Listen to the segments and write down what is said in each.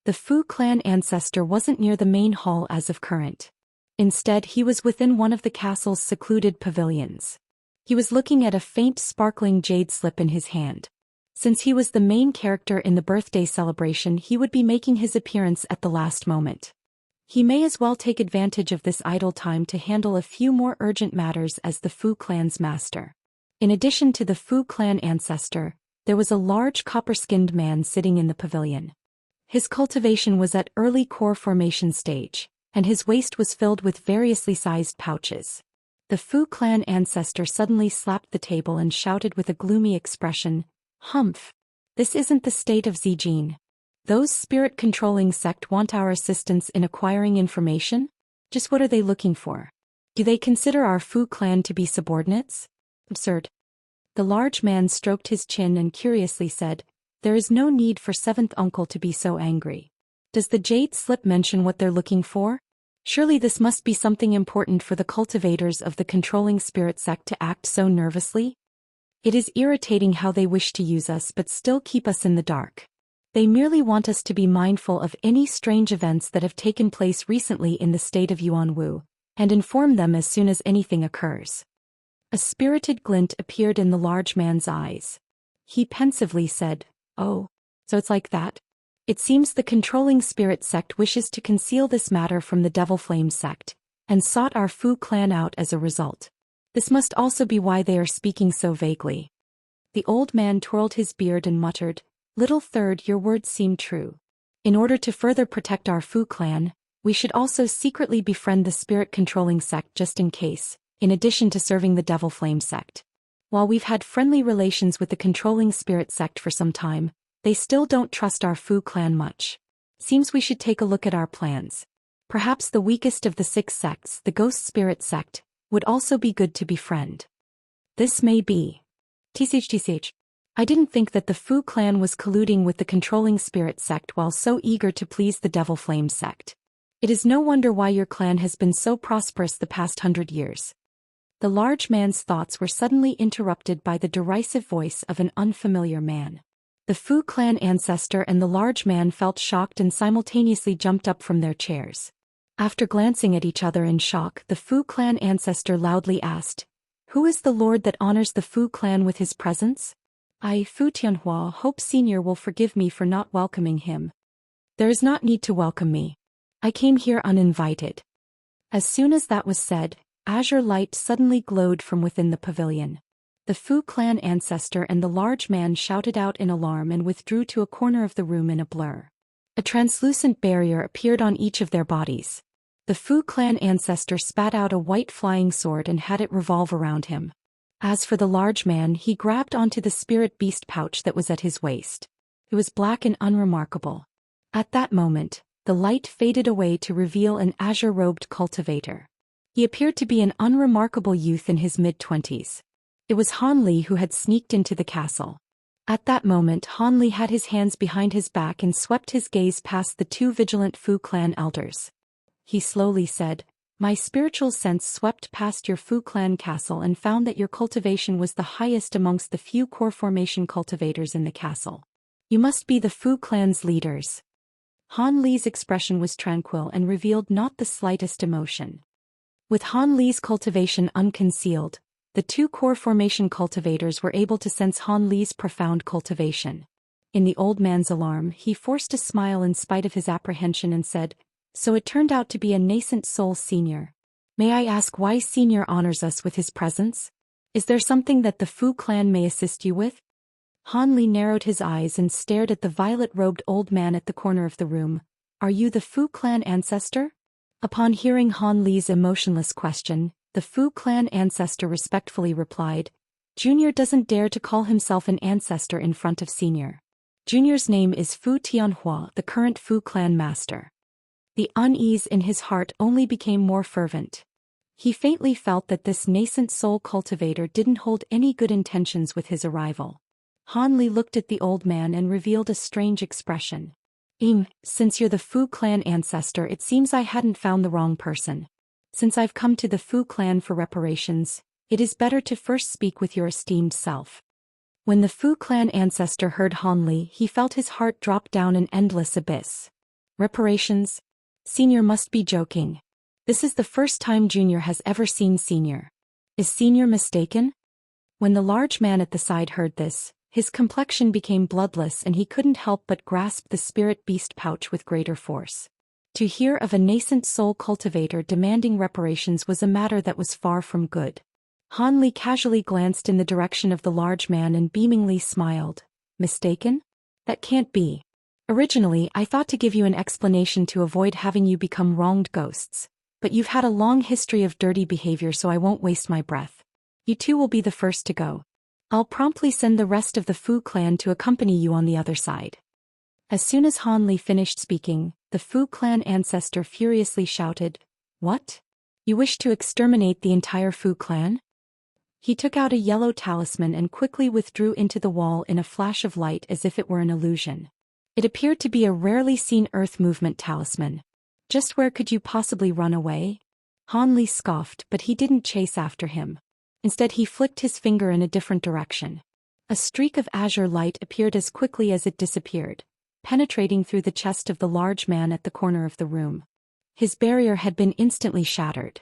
The Fu clan ancestor wasn't near the main hall as of current. Instead, he was within one of the castle's secluded pavilions. He was looking at a faint sparkling jade slip in his hand. Since he was the main character in the birthday celebration, he would be making his appearance at the last moment. He may as well take advantage of this idle time to handle a few more urgent matters as the Fu clan's master. In addition to the Fu clan ancestor, there was a large copper-skinned man sitting in the pavilion. His cultivation was at early core formation stage, and his waist was filled with variously sized pouches. The Fu clan ancestor suddenly slapped the table and shouted with a gloomy expression, "Humph! This isn't the state of Zijin. Those spirit-controlling sect want our assistance in acquiring information? Just what are they looking for? Do they consider our Fu clan to be subordinates? Absurd." The large man stroked his chin and curiously said, "There is no need for seventh uncle to be so angry. Does the jade slip mention what they're looking for? Surely this must be something important for the cultivators of the controlling spirit sect to act so nervously. It is irritating how they wish to use us but still keep us in the dark. They merely want us to be mindful of any strange events that have taken place recently in the state of Yuanwu, and inform them as soon as anything occurs." A spirited glint appeared in the large man's eyes. He pensively said, "Oh, so it's like that? It seems the controlling spirit sect wishes to conceal this matter from the Devil Flame sect, and sought our Fu clan out as a result. This must also be why they are speaking so vaguely." The old man twirled his beard and muttered, "Little third, your words seem true. In order to further protect our Fu clan, we should also secretly befriend the spirit-controlling sect just in case, in addition to serving the Devil Flame sect. While we've had friendly relations with the controlling spirit sect for some time, they still don't trust our Fu clan much. Seems we should take a look at our plans. Perhaps the weakest of the 6 sects, the Ghost Spirit sect, would also be good to befriend." "This may be. TCH. I didn't think that the Fu clan was colluding with the controlling spirit sect while so eager to please the Devil Flame sect. It is no wonder why your clan has been so prosperous the past 100 years. The large man's thoughts were suddenly interrupted by the derisive voice of an unfamiliar man. The Fu clan ancestor and the large man felt shocked and simultaneously jumped up from their chairs. After glancing at each other in shock, the Fu clan ancestor loudly asked, "Who is the lord that honors the Fu clan with his presence? I, Fu Tianhua, hope Senior will forgive me for not welcoming him." "There is not need to welcome me. I came here uninvited." As soon as that was said, azure light suddenly glowed from within the pavilion. The Fu clan ancestor and the large man shouted out in alarm and withdrew to a corner of the room in a blur. A translucent barrier appeared on each of their bodies. The Fu clan ancestor spat out a white flying sword and had it revolve around him. As for the large man, he grabbed onto the spirit beast pouch that was at his waist. It was black and unremarkable. At that moment, the light faded away to reveal an azure-robed cultivator. He appeared to be an unremarkable youth in his mid-20s. It was Han Li who had sneaked into the castle. At that moment, Han Li had his hands behind his back and swept his gaze past the 2 vigilant Fu clan elders. He slowly said, "My spiritual sense swept past your Fu clan castle and found that your cultivation was the highest amongst the few core formation cultivators in the castle. You must be the Fu clan's leaders." Han Li's expression was tranquil and revealed not the slightest emotion. With Han Li's cultivation unconcealed, the 2 core formation cultivators were able to sense Han Li's profound cultivation. In the old man's alarm, he forced a smile in spite of his apprehension and said, "So it turned out to be a nascent soul Senior. May I ask why Senior honors us with his presence? Is there something that the Fu clan may assist you with?" Han Li narrowed his eyes and stared at the violet-robed old man at the corner of the room. "Are you the Fu clan ancestor?" Upon hearing Han Li's emotionless question, the Fu clan ancestor respectfully replied, "Junior doesn't dare to call himself an ancestor in front of Senior. Junior's name is Fu Tianhua, the current Fu clan master." The unease in his heart only became more fervent. He faintly felt that this nascent soul cultivator didn't hold any good intentions with his arrival. Han Li looked at the old man and revealed a strange expression. Since you're the Fu clan ancestor, it seems I hadn't found the wrong person. Since I've come to the Fu clan for reparations, it is better to first speak with your esteemed self." When the Fu clan ancestor heard Han Li, he felt his heart drop down an endless abyss. Reparations? Senior must be joking. This is the first time Junior has ever seen Senior. Is Senior mistaken? When the large man at the side heard this, his complexion became bloodless and he couldn't help but grasp the spirit beast pouch with greater force. To hear of a nascent soul cultivator demanding reparations was a matter that was far from good. Han Li casually glanced in the direction of the large man and beamingly smiled. Mistaken? That can't be. Originally, I thought to give you an explanation to avoid having you become wronged ghosts, but you've had a long history of dirty behavior, so I won't waste my breath. You two will be the first to go. I'll promptly send the rest of the Fu clan to accompany you on the other side. As soon as Han Li finished speaking, the Fu clan ancestor furiously shouted, "What? You wish to exterminate the entire Fu clan?" He took out a yellow talisman and quickly withdrew into the wall in a flash of light as if it were an illusion. It appeared to be a rarely seen earth movement talisman. Just where could you possibly run away? Han Li scoffed, but he didn't chase after him. Instead, he flicked his finger in a different direction. A streak of azure light appeared as quickly as it disappeared, penetrating through the chest of the large man at the corner of the room. His barrier had been instantly shattered.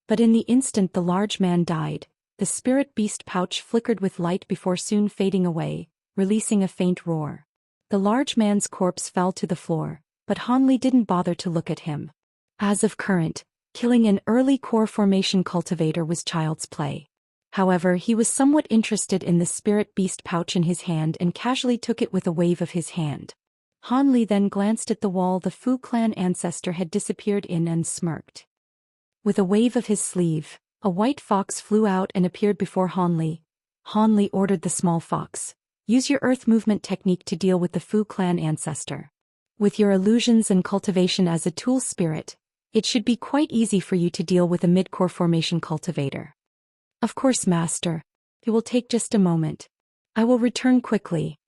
But in the instant the large man died, the spirit beast pouch flickered with light before soon fading away, releasing a faint roar. The large man's corpse fell to the floor, but Han Li didn't bother to look at him. As of current, killing an early core formation cultivator was child's play. However, he was somewhat interested in the spirit beast pouch in his hand and casually took it with a wave of his hand. Han Li then glanced at the wall the Fu clan ancestor had disappeared in and smirked. With a wave of his sleeve, a white fox flew out and appeared before Han Li. Han Li ordered the small fox, "Use your earth movement technique to deal with the Fu clan ancestor. With your illusions and cultivation as a tool spirit, it should be quite easy for you to deal with a mid-core formation cultivator." "Of course, master. It will take just a moment. I will return quickly."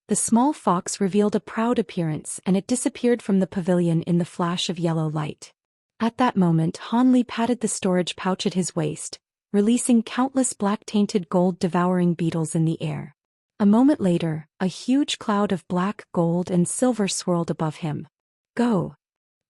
The small fox revealed a proud appearance and it disappeared from the pavilion in the flash of yellow light. At that moment Han Li patted the storage pouch at his waist, releasing countless black-tainted gold-devouring beetles in the air. A moment later, a huge cloud of black, gold, and silver swirled above him. "Go!"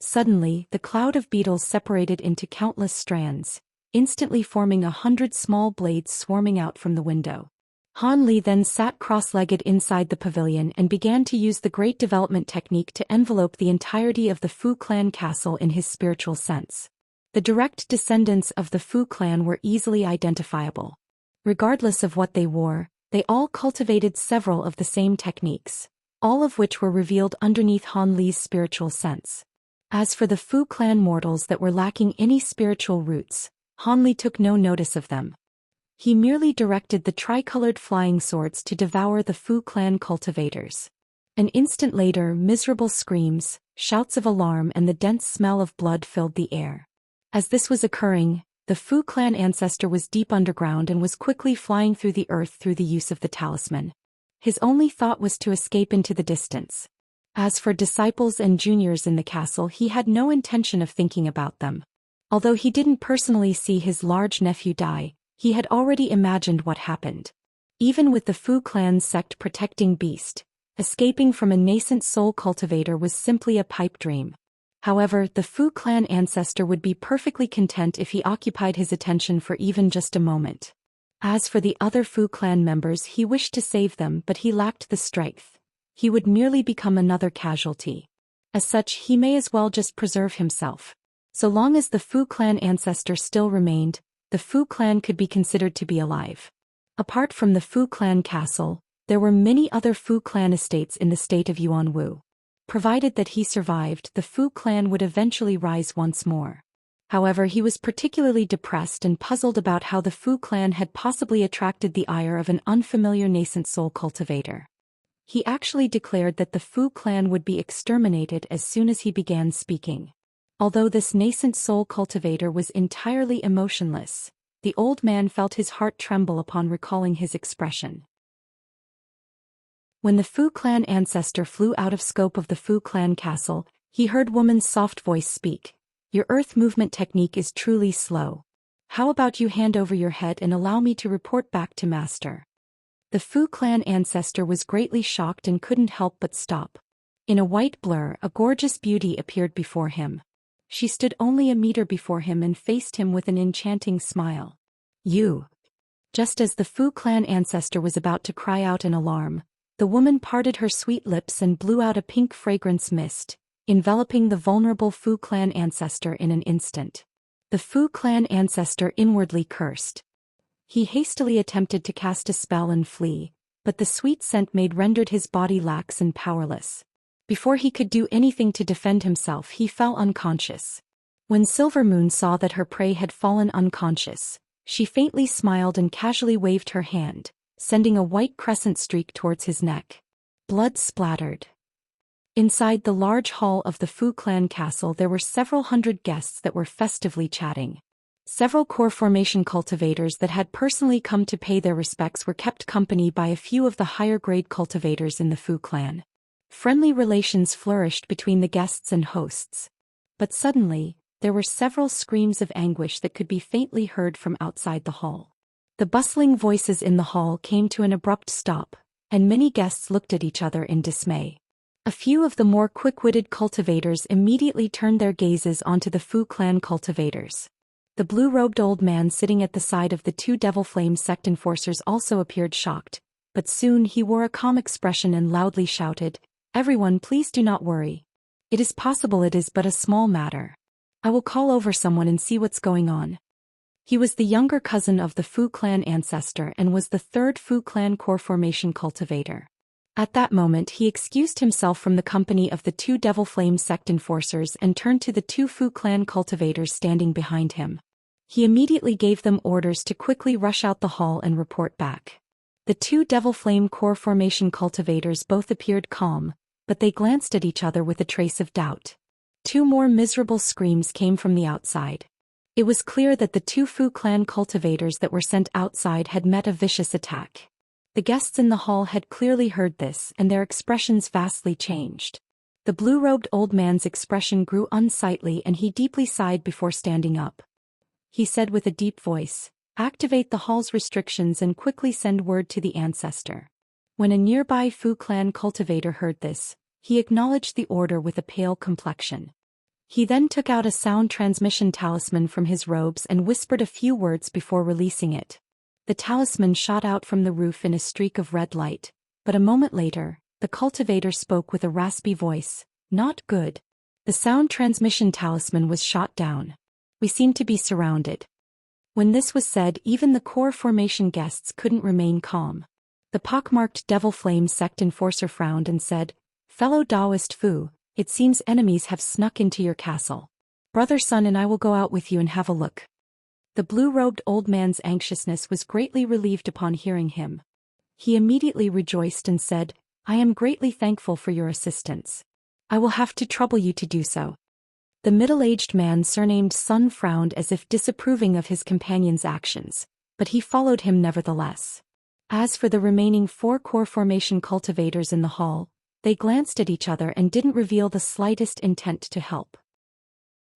Suddenly, the cloud of beetles separated into countless strands, instantly forming 100 small blades swarming out from the window. Han Li then sat cross-legged inside the pavilion and began to use the Great Development technique to envelope the entirety of the Fu clan castle in his spiritual sense. The direct descendants of the Fu clan were easily identifiable. Regardless of what they wore, they all cultivated several of the same techniques, all of which were revealed underneath Han Li's spiritual sense. As for the Fu clan mortals that were lacking any spiritual roots, Han Li took no notice of them. He merely directed the tricolored flying swords to devour the Fu clan cultivators. An instant later, miserable screams, shouts of alarm and the dense smell of blood filled the air. As this was occurring, the Fu clan ancestor was deep underground and was quickly flying through the earth through the use of the talisman. His only thought was to escape into the distance. As for disciples and juniors in the castle, he had no intention of thinking about them. Although he didn't personally see his large nephew die, he had already imagined what happened. Even with the Fu clan's sect protecting Beast, escaping from a nascent soul cultivator was simply a pipe dream. However, the Fu clan ancestor would be perfectly content if he occupied his attention for even just a moment. As for the other Fu clan members, he wished to save them, but he lacked the strength. He would merely become another casualty. As such, he may as well just preserve himself. So long as the Fu clan ancestor still remained, the Fu clan could be considered to be alive. Apart from the Fu clan castle, there were many other Fu clan estates in the state of Yuanwu. Provided that he survived, the Fu clan would eventually rise once more. However, he was particularly depressed and puzzled about how the Fu clan had possibly attracted the ire of an unfamiliar nascent soul cultivator. He actually declared that the Fu clan would be exterminated as soon as he began speaking. Although this nascent soul cultivator was entirely emotionless, the old man felt his heart tremble upon recalling his expression. When the Fu clan ancestor flew out of scope of the Fu clan castle, he heard woman's soft voice speak. "Your earth movement technique is truly slow. How about you hand over your head and allow me to report back to master?" The Fu clan ancestor was greatly shocked and couldn't help but stop. In a white blur, a gorgeous beauty appeared before him. She stood only a meter before him and faced him with an enchanting smile. You. Just as the Fu clan ancestor was about to cry out in alarm, the woman parted her sweet lips and blew out a pink fragrance mist, enveloping the vulnerable Fu clan ancestor in an instant. The Fu clan ancestor inwardly cursed. He hastily attempted to cast a spell and flee, but the sweet scent rendered his body lax and powerless. Before he could do anything to defend himself, he fell unconscious. When Silvermoon saw that her prey had fallen unconscious, she faintly smiled and casually waved her hand, sending a white crescent streak towards his neck. Blood splattered. Inside the large hall of the Fu clan castle there were several hundred guests that were festively chatting. Several core formation cultivators that had personally come to pay their respects were kept company by a few of the higher-grade cultivators in the Fu clan. Friendly relations flourished between the guests and hosts. But suddenly, there were several screams of anguish that could be faintly heard from outside the hall. The bustling voices in the hall came to an abrupt stop, and many guests looked at each other in dismay. A few of the more quick-witted cultivators immediately turned their gazes onto the Fu clan cultivators. The blue-robed old man sitting at the side of the two Devil Flame sect enforcers also appeared shocked, but soon he wore a calm expression and loudly shouted, "Everyone, please do not worry. It is possible it is but a small matter. I will call over someone and see what's going on." He was the younger cousin of the Fu clan ancestor and was the third Fu clan core formation cultivator. At that moment he excused himself from the company of the two Devil Flame sect enforcers and turned to the two Fu clan cultivators standing behind him. He immediately gave them orders to quickly rush out the hall and report back. The two Devil Flame core formation cultivators both appeared calm, but they glanced at each other with a trace of doubt. Two more miserable screams came from the outside. It was clear that the two Fu clan cultivators that were sent outside had met a vicious attack. The guests in the hall had clearly heard this and their expressions vastly changed. The blue-robed old man's expression grew unsightly and he deeply sighed before standing up. He said with a deep voice, "Activate the hall's restrictions and quickly send word to the ancestor." When a nearby Fu clan cultivator heard this, he acknowledged the order with a pale complexion. He then took out a sound transmission talisman from his robes and whispered a few words before releasing it. The talisman shot out from the roof in a streak of red light, but a moment later, the cultivator spoke with a raspy voice, "Not good." The sound transmission talisman was shot down. "We seem to be surrounded." When this was said, even the core formation guests couldn't remain calm. The pockmarked Devil Flame sect enforcer frowned and said, "Fellow Taoist Fu, it seems enemies have snuck into your castle. Brother Sun and I will go out with you and have a look." The blue-robed old man's anxiousness was greatly relieved upon hearing him. He immediately rejoiced and said, "I am greatly thankful for your assistance. I will have to trouble you to do so." The middle-aged man surnamed Sun frowned as if disapproving of his companion's actions, but he followed him nevertheless. As for the remaining four core formation cultivators in the hall, they glanced at each other and didn't reveal the slightest intent to help.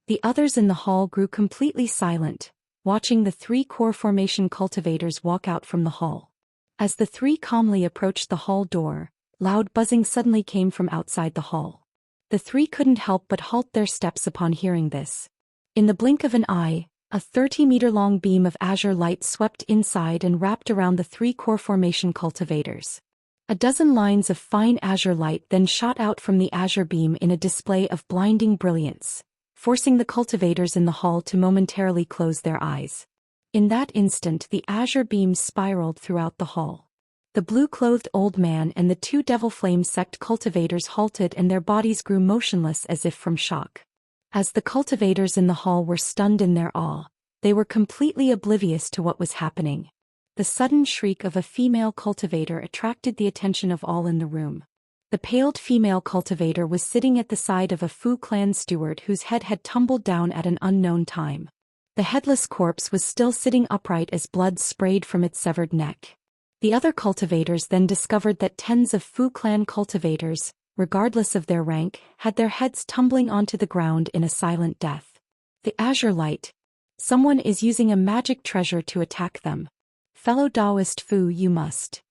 The others in the hall grew completely silent, watching the three core formation cultivators walk out from the hall. As the three calmly approached the hall door, loud buzzing suddenly came from outside the hall. The three couldn't help but halt their steps upon hearing this. In the blink of an eye, a 30-meter-long beam of azure light swept inside and wrapped around the three core formation cultivators. A dozen lines of fine azure light then shot out from the azure beam in a display of blinding brilliance, forcing the cultivators in the hall to momentarily close their eyes. In that instant the azure beam spiraled throughout the hall. The blue-clothed old man and the two Devil Flame sect cultivators halted and their bodies grew motionless as if from shock. As the cultivators in the hall were stunned in their awe, they were completely oblivious to what was happening. The sudden shriek of a female cultivator attracted the attention of all in the room. The paled female cultivator was sitting at the side of a Fu clan steward whose head had tumbled down at an unknown time. The headless corpse was still sitting upright as blood sprayed from its severed neck. The other cultivators then discovered that tens of Fu clan cultivators, regardless of their rank, had their heads tumbling onto the ground in a silent death. The azure light. Someone is using a magic treasure to attack them. Fellow Taoist Fu, you must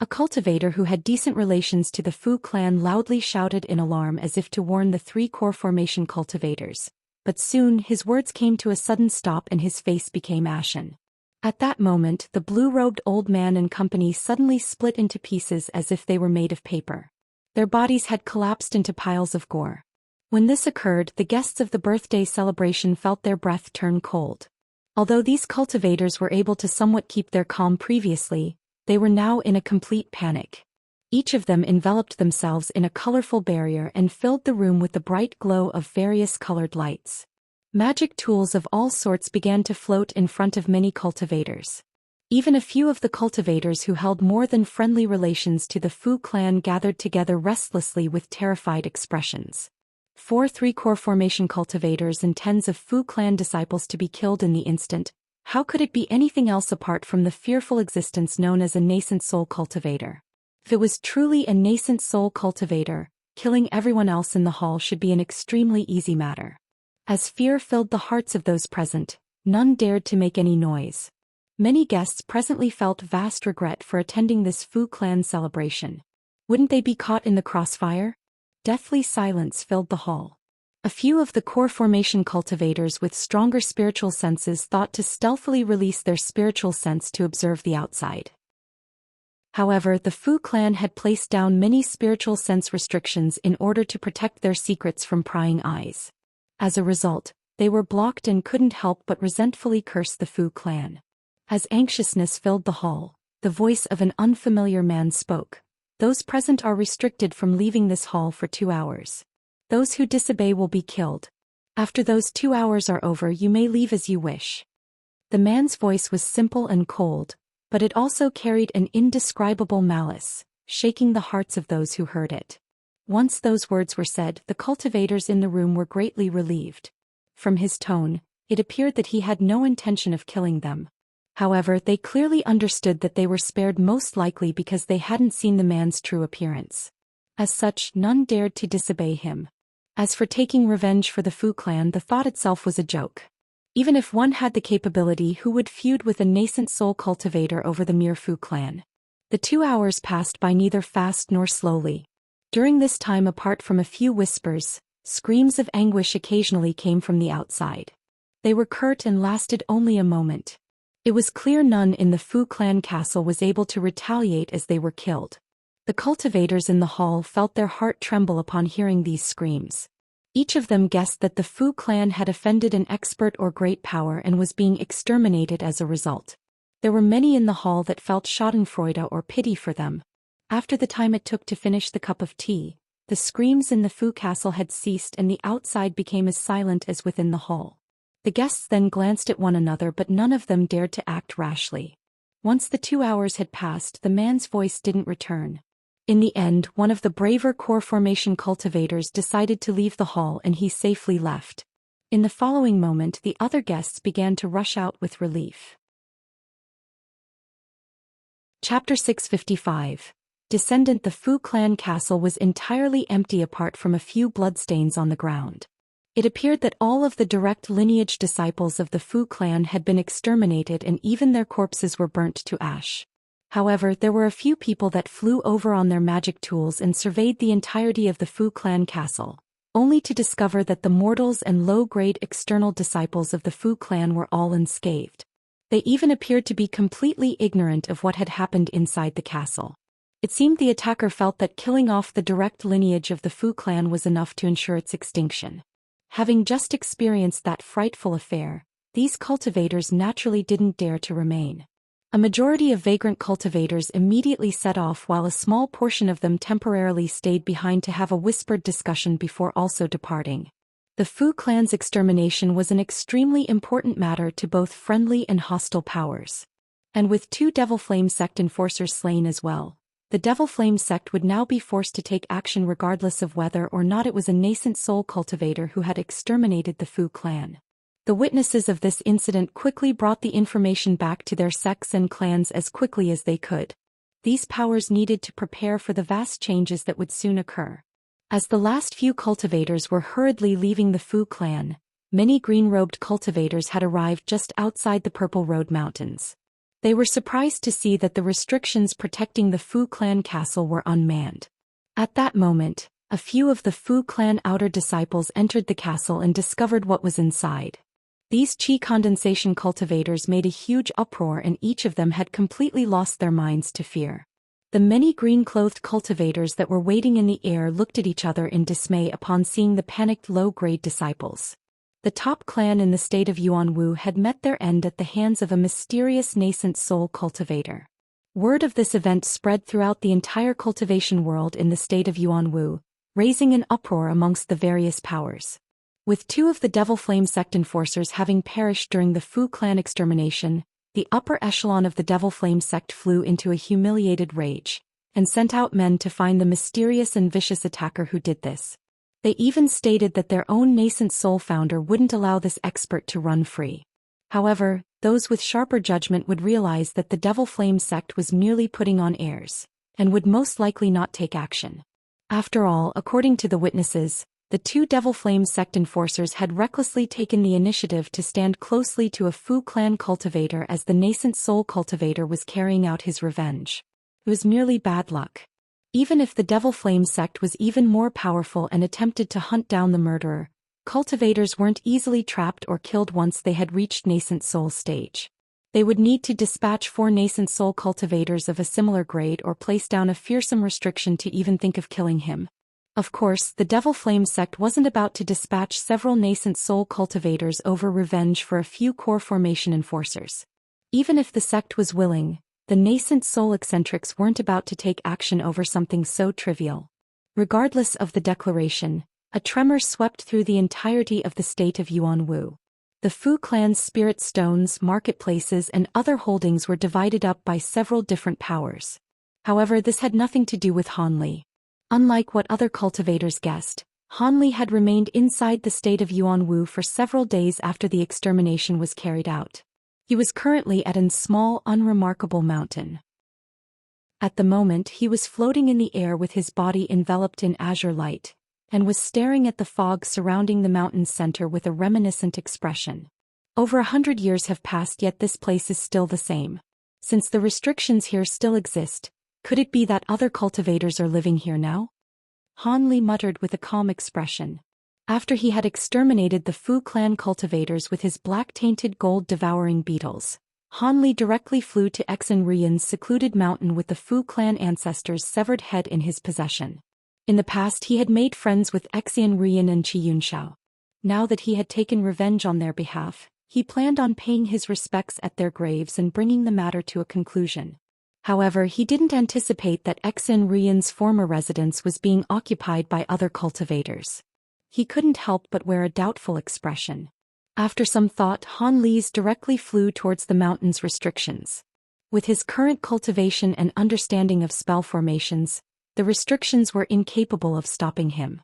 A cultivator who had decent relations to the Fu clan loudly shouted in alarm as if to warn the 3 core formation cultivators. But soon his words came to a sudden stop and his face became ashen. At that moment, the blue-robed old man and company suddenly split into pieces as if they were made of paper. Their bodies had collapsed into piles of gore. When this occurred, the guests of the birthday celebration felt their breath turn cold. Although these cultivators were able to somewhat keep their calm previously, they were now in a complete panic. Each of them enveloped themselves in a colorful barrier and filled the room with the bright glow of various colored lights. Magic tools of all sorts began to float in front of many cultivators. Even a few of the cultivators who held more than friendly relations to the Fu clan gathered together restlessly with terrified expressions. 4 3-core formation cultivators and tens of Fu clan disciples to be killed in the instant. How could it be anything else apart from the fearful existence known as a nascent soul cultivator? If it was truly a nascent soul cultivator, killing everyone else in the hall should be an extremely easy matter. As fear filled the hearts of those present, none dared to make any noise. Many guests presently felt vast regret for attending this Fu clan celebration. Wouldn't they be caught in the crossfire? Deathly silence filled the hall. A few of the core formation cultivators with stronger spiritual senses thought to stealthily release their spiritual sense to observe the outside. However, the Fu clan had placed down many spiritual sense restrictions in order to protect their secrets from prying eyes. As a result, they were blocked and couldn't help but resentfully curse the Fu clan. As anxiousness filled the hall, the voice of an unfamiliar man spoke. Those present are restricted from leaving this hall for 2 hours. Those who disobey will be killed. After those 2 hours are over, you may leave as you wish. The man's voice was simple and cold, but it also carried an indescribable malice, shaking the hearts of those who heard it. Once those words were said, the cultivators in the room were greatly relieved. From his tone, it appeared that he had no intention of killing them. However, they clearly understood that they were spared most likely because they hadn't seen the man's true appearance. As such, none dared to disobey him. As for taking revenge for the Fu clan, the thought itself was a joke. Even if one had the capability, who would feud with a nascent soul cultivator over the mere Fu clan? The 2 hours passed by neither fast nor slowly. During this time, apart from a few whispers, screams of anguish occasionally came from the outside. They were curt and lasted only a moment. It was clear none in the Fu clan castle was able to retaliate as they were killed. The cultivators in the hall felt their heart tremble upon hearing these screams. Each of them guessed that the Fu clan had offended an expert or great power and was being exterminated as a result. There were many in the hall that felt schadenfreude or pity for them. After the time it took to finish the cup of tea, the screams in the Fu castle had ceased and the outside became as silent as within the hall. The guests then glanced at one another, but none of them dared to act rashly. Once the 2 hours had passed, the man's voice didn't return. In the end, one of the braver core formation cultivators decided to leave the hall and he safely left. In the following moment, the other guests began to rush out with relief. Chapter 655. Descendant. The Fu clan castle was entirely empty apart from a few bloodstains on the ground. It appeared that all of the direct lineage disciples of the Fu clan had been exterminated and even their corpses were burnt to ash. However, there were a few people that flew over on their magic tools and surveyed the entirety of the Fu clan castle, only to discover that the mortals and low-grade external disciples of the Fu clan were all unscathed. They even appeared to be completely ignorant of what had happened inside the castle. It seemed the attacker felt that killing off the direct lineage of the Fu clan was enough to ensure its extinction. Having just experienced that frightful affair, these cultivators naturally didn't dare to remain. A majority of vagrant cultivators immediately set off while a small portion of them temporarily stayed behind to have a whispered discussion before also departing. The Fu clan's extermination was an extremely important matter to both friendly and hostile powers. And with 2 Devil Flame sect enforcers slain as well, the Devil Flame sect would now be forced to take action regardless of whether or not it was a nascent soul cultivator who had exterminated the Fu clan. The witnesses of this incident quickly brought the information back to their sects and clans as quickly as they could. These powers needed to prepare for the vast changes that would soon occur. As the last few cultivators were hurriedly leaving the Fu clan, many green-robed cultivators had arrived just outside the Purple Road Mountains. They were surprised to see that the restrictions protecting the Fu clan castle were unmanned. At that moment, a few of the Fu clan outer disciples entered the castle and discovered what was inside. These qi condensation cultivators made a huge uproar, and each of them had completely lost their minds to fear. The many green-clothed cultivators that were waiting in the air looked at each other in dismay upon seeing the panicked low-grade disciples. The top clan in the state of Yuanwu had met their end at the hands of a mysterious nascent soul cultivator. Word of this event spread throughout the entire cultivation world in the state of Yuanwu, raising an uproar amongst the various powers. With 2 of the Devil Flame sect enforcers having perished during the Fu clan extermination, the upper echelon of the Devil Flame sect flew into a humiliated rage, and sent out men to find the mysterious and vicious attacker who did this. They even stated that their own nascent soul founder wouldn't allow this expert to run free. However, those with sharper judgment would realize that the Devil Flame sect was merely putting on airs, and would most likely not take action. After all, according to the witnesses, the 2 Devil Flame sect enforcers had recklessly taken the initiative to stand closely to a Fu clan cultivator as the nascent soul cultivator was carrying out his revenge. It was merely bad luck. Even if the Devil Flame sect was even more powerful and attempted to hunt down the murderer, cultivators weren't easily trapped or killed once they had reached nascent soul stage. They would need to dispatch 4 nascent soul cultivators of a similar grade or place down a fearsome restriction to even think of killing him. Of course, the Devil Flame sect wasn't about to dispatch several nascent soul cultivators over revenge for a few core formation enforcers. Even if the sect was willing, the nascent soul eccentrics weren't about to take action over something so trivial. Regardless of the declaration, a tremor swept through the entirety of the state of Yuanwu. The Fu clan's spirit stones, marketplaces, and other holdings were divided up by several different powers. However, this had nothing to do with Hanli. Unlike what other cultivators guessed, Hanli had remained inside the state of Yuanwu for several days after the extermination was carried out. He was currently at a small, unremarkable mountain. At the moment, he was floating in the air with his body enveloped in azure light, and was staring at the fog surrounding the mountain's center with a reminiscent expression. Over 100 years have passed, yet this place is still the same. Since the restrictions here still exist, could it be that other cultivators are living here now? Hanli muttered with a calm expression. After he had exterminated the Fu clan cultivators with his black-tainted gold-devouring beetles, Hanli directly flew to Xianxia's secluded mountain with the Fu clan ancestors' severed head in his possession. In the past he had made friends with Xianxia and Xianxia. Now that he had taken revenge on their behalf, he planned on paying his respects at their graves and bringing the matter to a conclusion. However, he didn't anticipate that Xianxia's former residence was being occupied by other cultivators. He couldn't help but wear a doubtful expression. After some thought, Hanli directly flew towards the mountain's restrictions. With his current cultivation and understanding of spell formations, the restrictions were incapable of stopping him.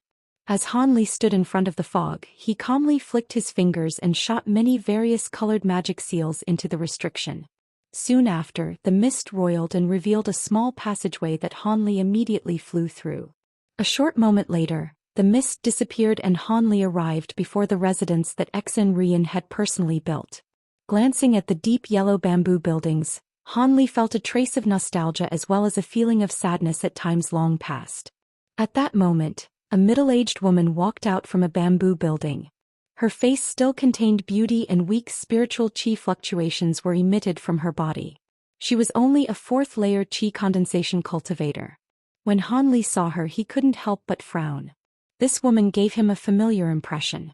As Hanli stood in front of the fog, he calmly flicked his fingers and shot many various colored magic seals into the restriction. Soon after, the mist roiled and revealed a small passageway that Hanli immediately flew through. A short moment later, the mist disappeared and Hanli arrived before the residence that Xianxia had personally built. Glancing at the deep yellow bamboo buildings, Hanli felt a trace of nostalgia as well as a feeling of sadness at times long past. At that moment, a middle-aged woman walked out from a bamboo building. Her face still contained beauty and weak spiritual qi fluctuations were emitted from her body. She was only a 4th-layer qi condensation cultivator. When Hanli saw her, he couldn't help but frown. This woman gave him a familiar impression.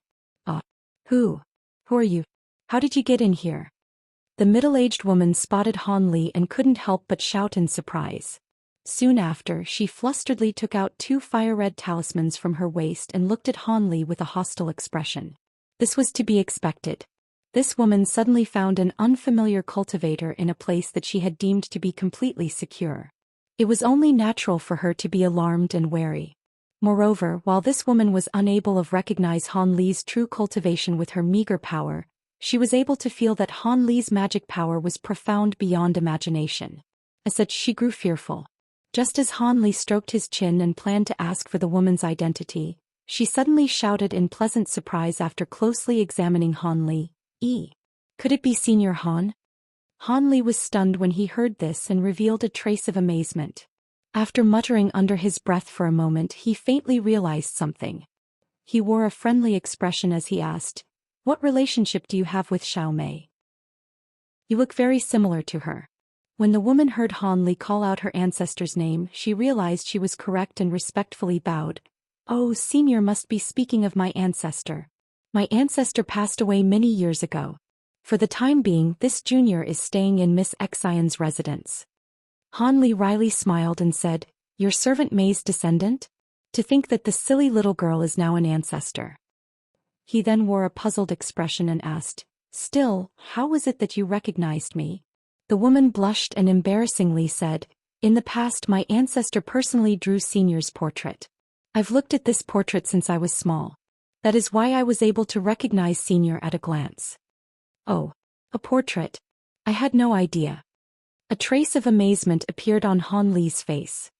Who are you? How did you get in here? The middle-aged woman spotted Hanli and couldn't help but shout in surprise. Soon after, she flusteredly took out 2 fire-red talismans from her waist and looked at Hanli with a hostile expression. This was to be expected. This woman suddenly found an unfamiliar cultivator in a place that she had deemed to be completely secure. It was only natural for her to be alarmed and wary. Moreover, while this woman was unable to recognize Hanli's true cultivation with her meager power, she was able to feel that Hanli's magic power was profound beyond imagination. As such, she grew fearful. Just as Hanli stroked his chin and planned to ask for the woman's identity, she suddenly shouted in pleasant surprise after closely examining Hanli, "Could it be Senior Han?" Han Li was stunned when he heard this and revealed a trace of amazement. After muttering under his breath for a moment, he faintly realized something. He wore a friendly expression as he asked, "What relationship do you have with Xiao Mei? You look very similar to her." When the woman heard Han Li call out her ancestor's name, she realized she was correct and respectfully bowed. "Oh, Senior must be speaking of my ancestor. My ancestor passed away many years ago. For the time being, this junior is staying in Miss Xian's residence." Han Li wryly smiled and said, "Your servant Mei's descendant? To think that the silly little girl is now an ancestor." He then wore a puzzled expression and asked, "Still, how was it that you recognized me?" The woman blushed and embarrassingly said, "In the past my ancestor personally drew Senior's portrait. I've looked at this portrait since I was small. That is why I was able to recognize Senior at a glance." "Oh, a portrait? I had no idea." A trace of amazement appeared on Han Li's face.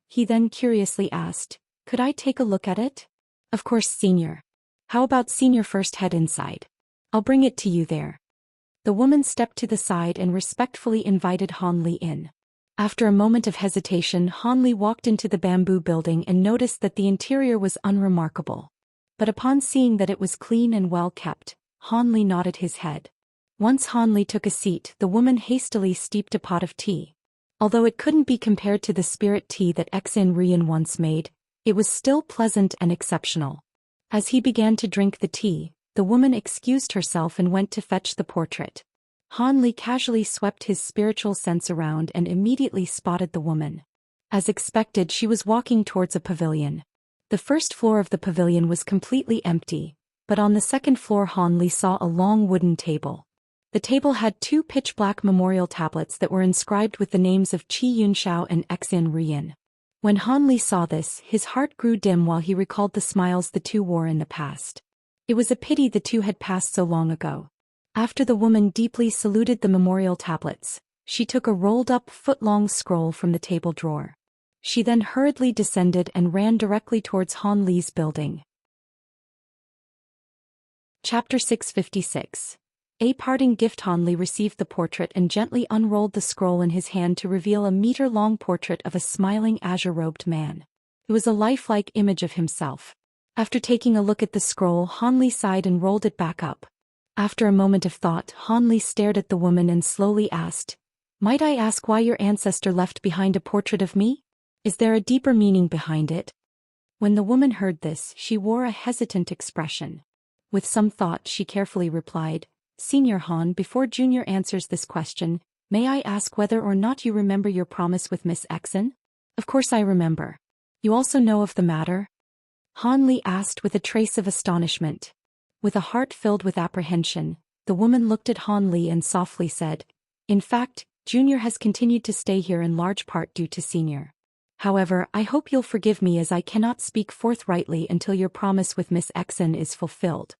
He then curiously asked, "Could I take a look at it?" "Of course, Senior. How about Senior first head inside? I'll bring it to you there." The woman stepped to the side and respectfully invited Han Li in. After a moment of hesitation, Han Li walked into the bamboo building and noticed that the interior was unremarkable. But upon seeing that it was clean and well kept, Han Li nodded his head. Once Han Li took a seat, the woman hastily steeped a pot of tea. Although it couldn't be compared to the spirit tea that Xianxia once made, it was still pleasant and exceptional. As he began to drink the tea, the woman excused herself and went to fetch the portrait. Han Li casually swept his spiritual sense around and immediately spotted the woman. As expected, she was walking towards a pavilion. The first floor of the pavilion was completely empty, but on the second floor Han Li saw a long wooden table. The table had 2 pitch-black memorial tablets that were inscribed with the names of Qi Yunxiao and Xianxia. When Han Li saw this, his heart grew dim while he recalled the smiles the two wore in the past. It was a pity the two had passed so long ago. After the woman deeply saluted the memorial tablets, she took a rolled-up foot-long scroll from the table drawer. She then hurriedly descended and ran directly towards Han Li's building. Chapter 656. A parting gift. Han Li received the portrait and gently unrolled the scroll in his hand to reveal a meter-long portrait of a smiling azure-robed man. It was a lifelike image of himself. After taking a look at the scroll, Han Li sighed and rolled it back up. After a moment of thought, Han Li stared at the woman and slowly asked, "Might I ask why your ancestor left behind a portrait of me? Is there a deeper meaning behind it?" When the woman heard this, she wore a hesitant expression. With some thought, she carefully replied, "Senior Han, before Junior answers this question, may I ask whether or not you remember your promise with Miss Xian?" "Of course I remember. You also know of the matter?" Han Li asked with a trace of astonishment. With a heart filled with apprehension, the woman looked at Han Li and softly said, "In fact, Junior has continued to stay here in large part due to Senior. However, I hope you'll forgive me as I cannot speak forthrightly until your promise with Miss Xian is fulfilled."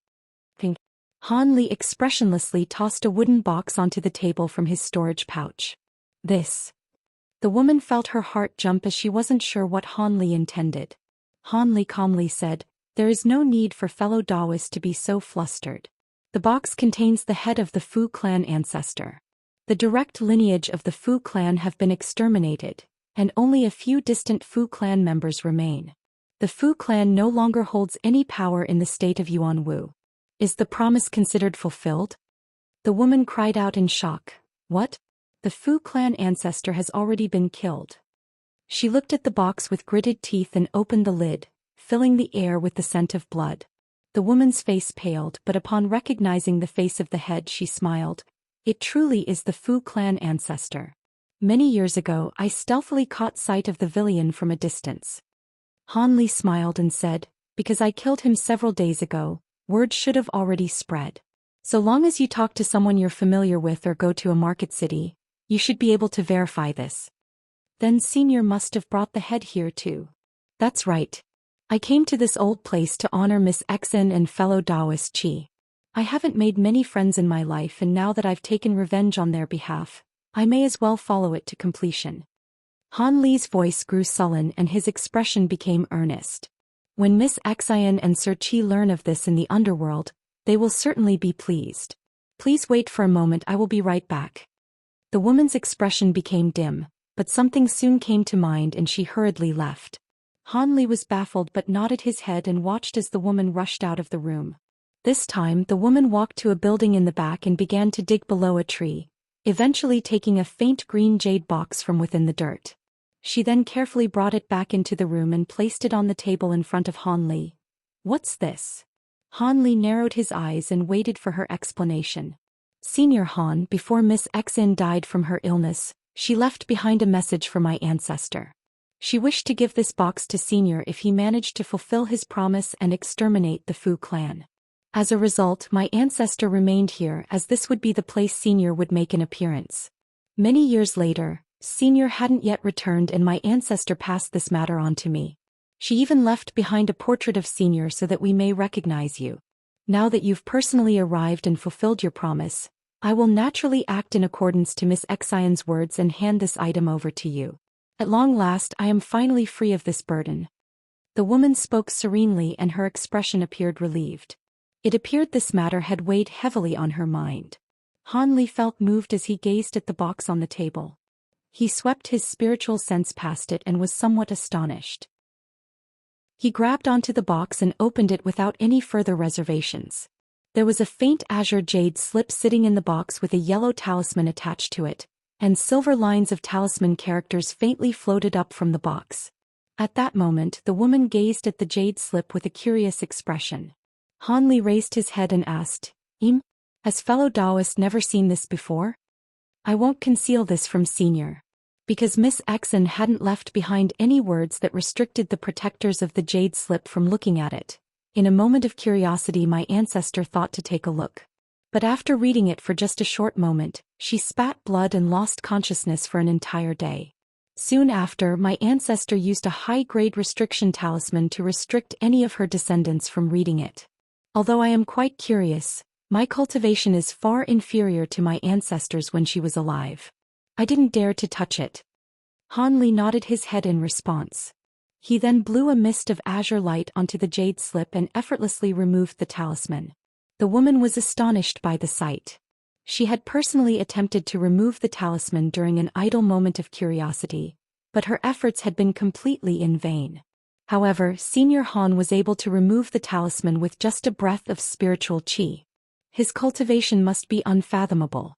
Han Li expressionlessly tossed a wooden box onto the table from his storage pouch. "This." The woman felt her heart jump as she wasn't sure what Han Li intended. Han Li calmly said, "There is no need for fellow Daoists to be so flustered. The box contains the head of the Fu clan ancestor. The direct lineage of the Fu clan have been exterminated, and only a few distant Fu clan members remain. The Fu clan no longer holds any power in the state of Yuanwu. Is the promise considered fulfilled?" The woman cried out in shock. "What? The Fu clan ancestor has already been killed." She looked at the box with gritted teeth and opened the lid, filling the air with the scent of blood. The woman's face paled, but upon recognizing the face of the head she smiled. "It truly is the Fu clan ancestor. Many years ago I stealthily caught sight of the villain from a distance." Han Li smiled and said, "Because I killed him several days ago, word should have already spread. So long as you talk to someone you're familiar with or go to a market city, you should be able to verify this." "Then Senior must have brought the head here too." "That's right. I came to this old place to honor Miss Xian and fellow Daoist Qi. I haven't made many friends in my life, and now that I've taken revenge on their behalf, I may as well follow it to completion." Han Li's voice grew sullen and his expression became earnest. "When Miss Xian and Sir Qi learn of this in the underworld, they will certainly be pleased. Please wait for a moment, I will be right back." The woman's expression became dim, but something soon came to mind and she hurriedly left. Han Li was baffled but nodded his head and watched as the woman rushed out of the room. This time the woman walked to a building in the back and began to dig below a tree, eventually taking a faint green jade box from within the dirt. She then carefully brought it back into the room and placed it on the table in front of Han Li. "What's this?" Han Li narrowed his eyes and waited for her explanation. "Senior Han, before Miss Xin died from her illness, she left behind a message for my ancestor. She wished to give this box to Senior if he managed to fulfill his promise and exterminate the Fu clan. As a result, my ancestor remained here as this would be the place Senior would make an appearance. Many years later, Senior hadn't yet returned and my ancestor passed this matter on to me. She even left behind a portrait of Senior so that we may recognize you. Now that you've personally arrived and fulfilled your promise, I will naturally act in accordance to Miss Xian's words and hand this item over to you. At long last I am finally free of this burden." The woman spoke serenely and her expression appeared relieved. It appeared this matter had weighed heavily on her mind. Han Li felt moved as he gazed at the box on the table. He swept his spiritual sense past it and was somewhat astonished. He grabbed onto the box and opened it without any further reservations. There was a faint azure jade slip sitting in the box with a yellow talisman attached to it, and silver lines of talisman characters faintly floated up from the box. At that moment the woman gazed at the jade slip with a curious expression. Han Li raised his head and asked, "Has fellow Taoist never seen this before?" "I won't conceal this from Senior." Because Miss Xin hadn't left behind any words that restricted the protectors of the jade slip from looking at it. In a moment of curiosity my ancestor thought to take a look. But after reading it for just a short moment, she spat blood and lost consciousness for an entire day. Soon after, my ancestor used a high-grade restriction talisman to restrict any of her descendants from reading it. Although I am quite curious, my cultivation is far inferior to my ancestors when she was alive. I didn't dare to touch it. Han Li nodded his head in response. He then blew a mist of azure light onto the jade slip and effortlessly removed the talisman. The woman was astonished by the sight. She had personally attempted to remove the talisman during an idle moment of curiosity, but her efforts had been completely in vain. However, Senior Han was able to remove the talisman with just a breath of spiritual qi. His cultivation must be unfathomable.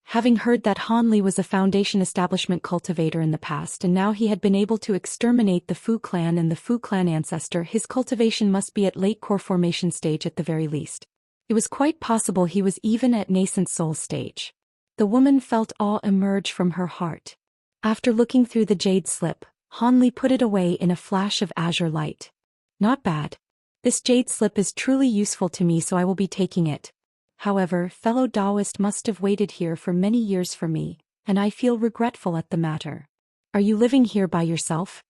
Having heard that Han Li was a Foundation establishment cultivator in the past and now he had been able to exterminate the Fu clan and the Fu clan ancestor, his cultivation must be at late core formation stage at the very least. It was quite possible he was even at nascent soul stage. The woman felt awe emerge from her heart. After looking through the jade slip, Han Li put it away in a flash of azure light. "Not bad. This jade slip is truly useful to me, so I will be taking it. However, fellow Taoist must have waited here for many years for me, and I feel regretful at the matter. Are you living here by yourself?"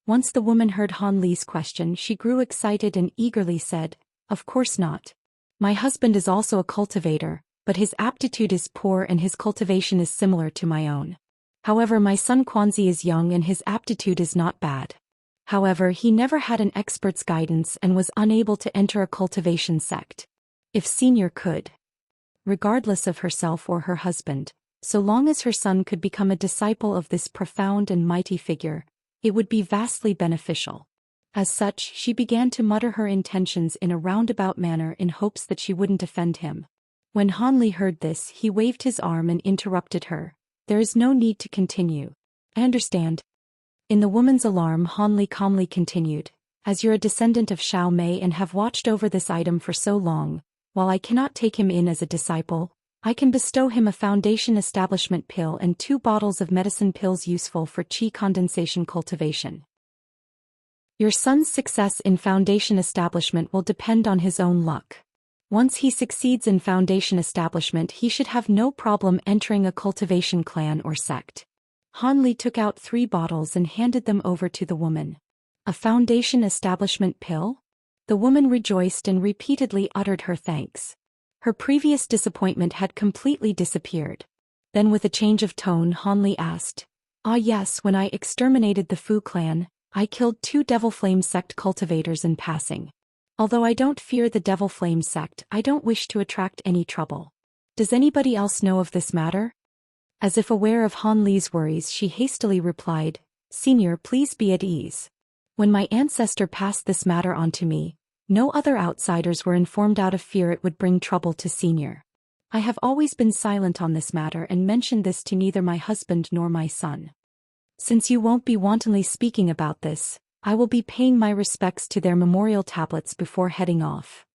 Once the woman heard Han Li's question, she grew excited and eagerly said, "Of course not. My husband is also a cultivator, but his aptitude is poor and his cultivation is similar to my own. However, my son Quanzi is young and his aptitude is not bad. However, he never had an expert's guidance and was unable to enter a cultivation sect. If Senior could, regardless of herself or her husband, so long as her son could become a disciple of this profound and mighty figure, it would be vastly beneficial." As such, she began to mutter her intentions in a roundabout manner in hopes that she wouldn't offend him. When Han Li heard this, he waved his arm and interrupted her. "There is no need to continue. I understand." In the woman's alarm, Han Li calmly continued, "As you're a descendant of Xiao Mei and have watched over this item for so long, while I cannot take him in as a disciple, I can bestow him a Foundation establishment pill and 2 bottles of medicine pills useful for qi condensation cultivation. Your son's success in Foundation establishment will depend on his own luck. Once he succeeds in Foundation establishment, he should have no problem entering a cultivation clan or sect." Han Li took out 3 bottles and handed them over to the woman. "A Foundation establishment pill?" The woman rejoiced and repeatedly uttered her thanks. Her previous disappointment had completely disappeared. Then with a change of tone, Han Li asked, "Ah yes, when I exterminated the Fu clan, I killed 2 Devil Flame sect cultivators in passing. Although I don't fear the Devil Flame sect, I don't wish to attract any trouble. Does anybody else know of this matter?" As if aware of Han Li's worries, she hastily replied, "Senior, please be at ease. When my ancestor passed this matter on to me, no other outsiders were informed out of fear it would bring trouble to Senior. I have always been silent on this matter and mentioned this to neither my husband nor my son. Since you won't be wantonly speaking about this, I will be paying my respects to their memorial tablets before heading off."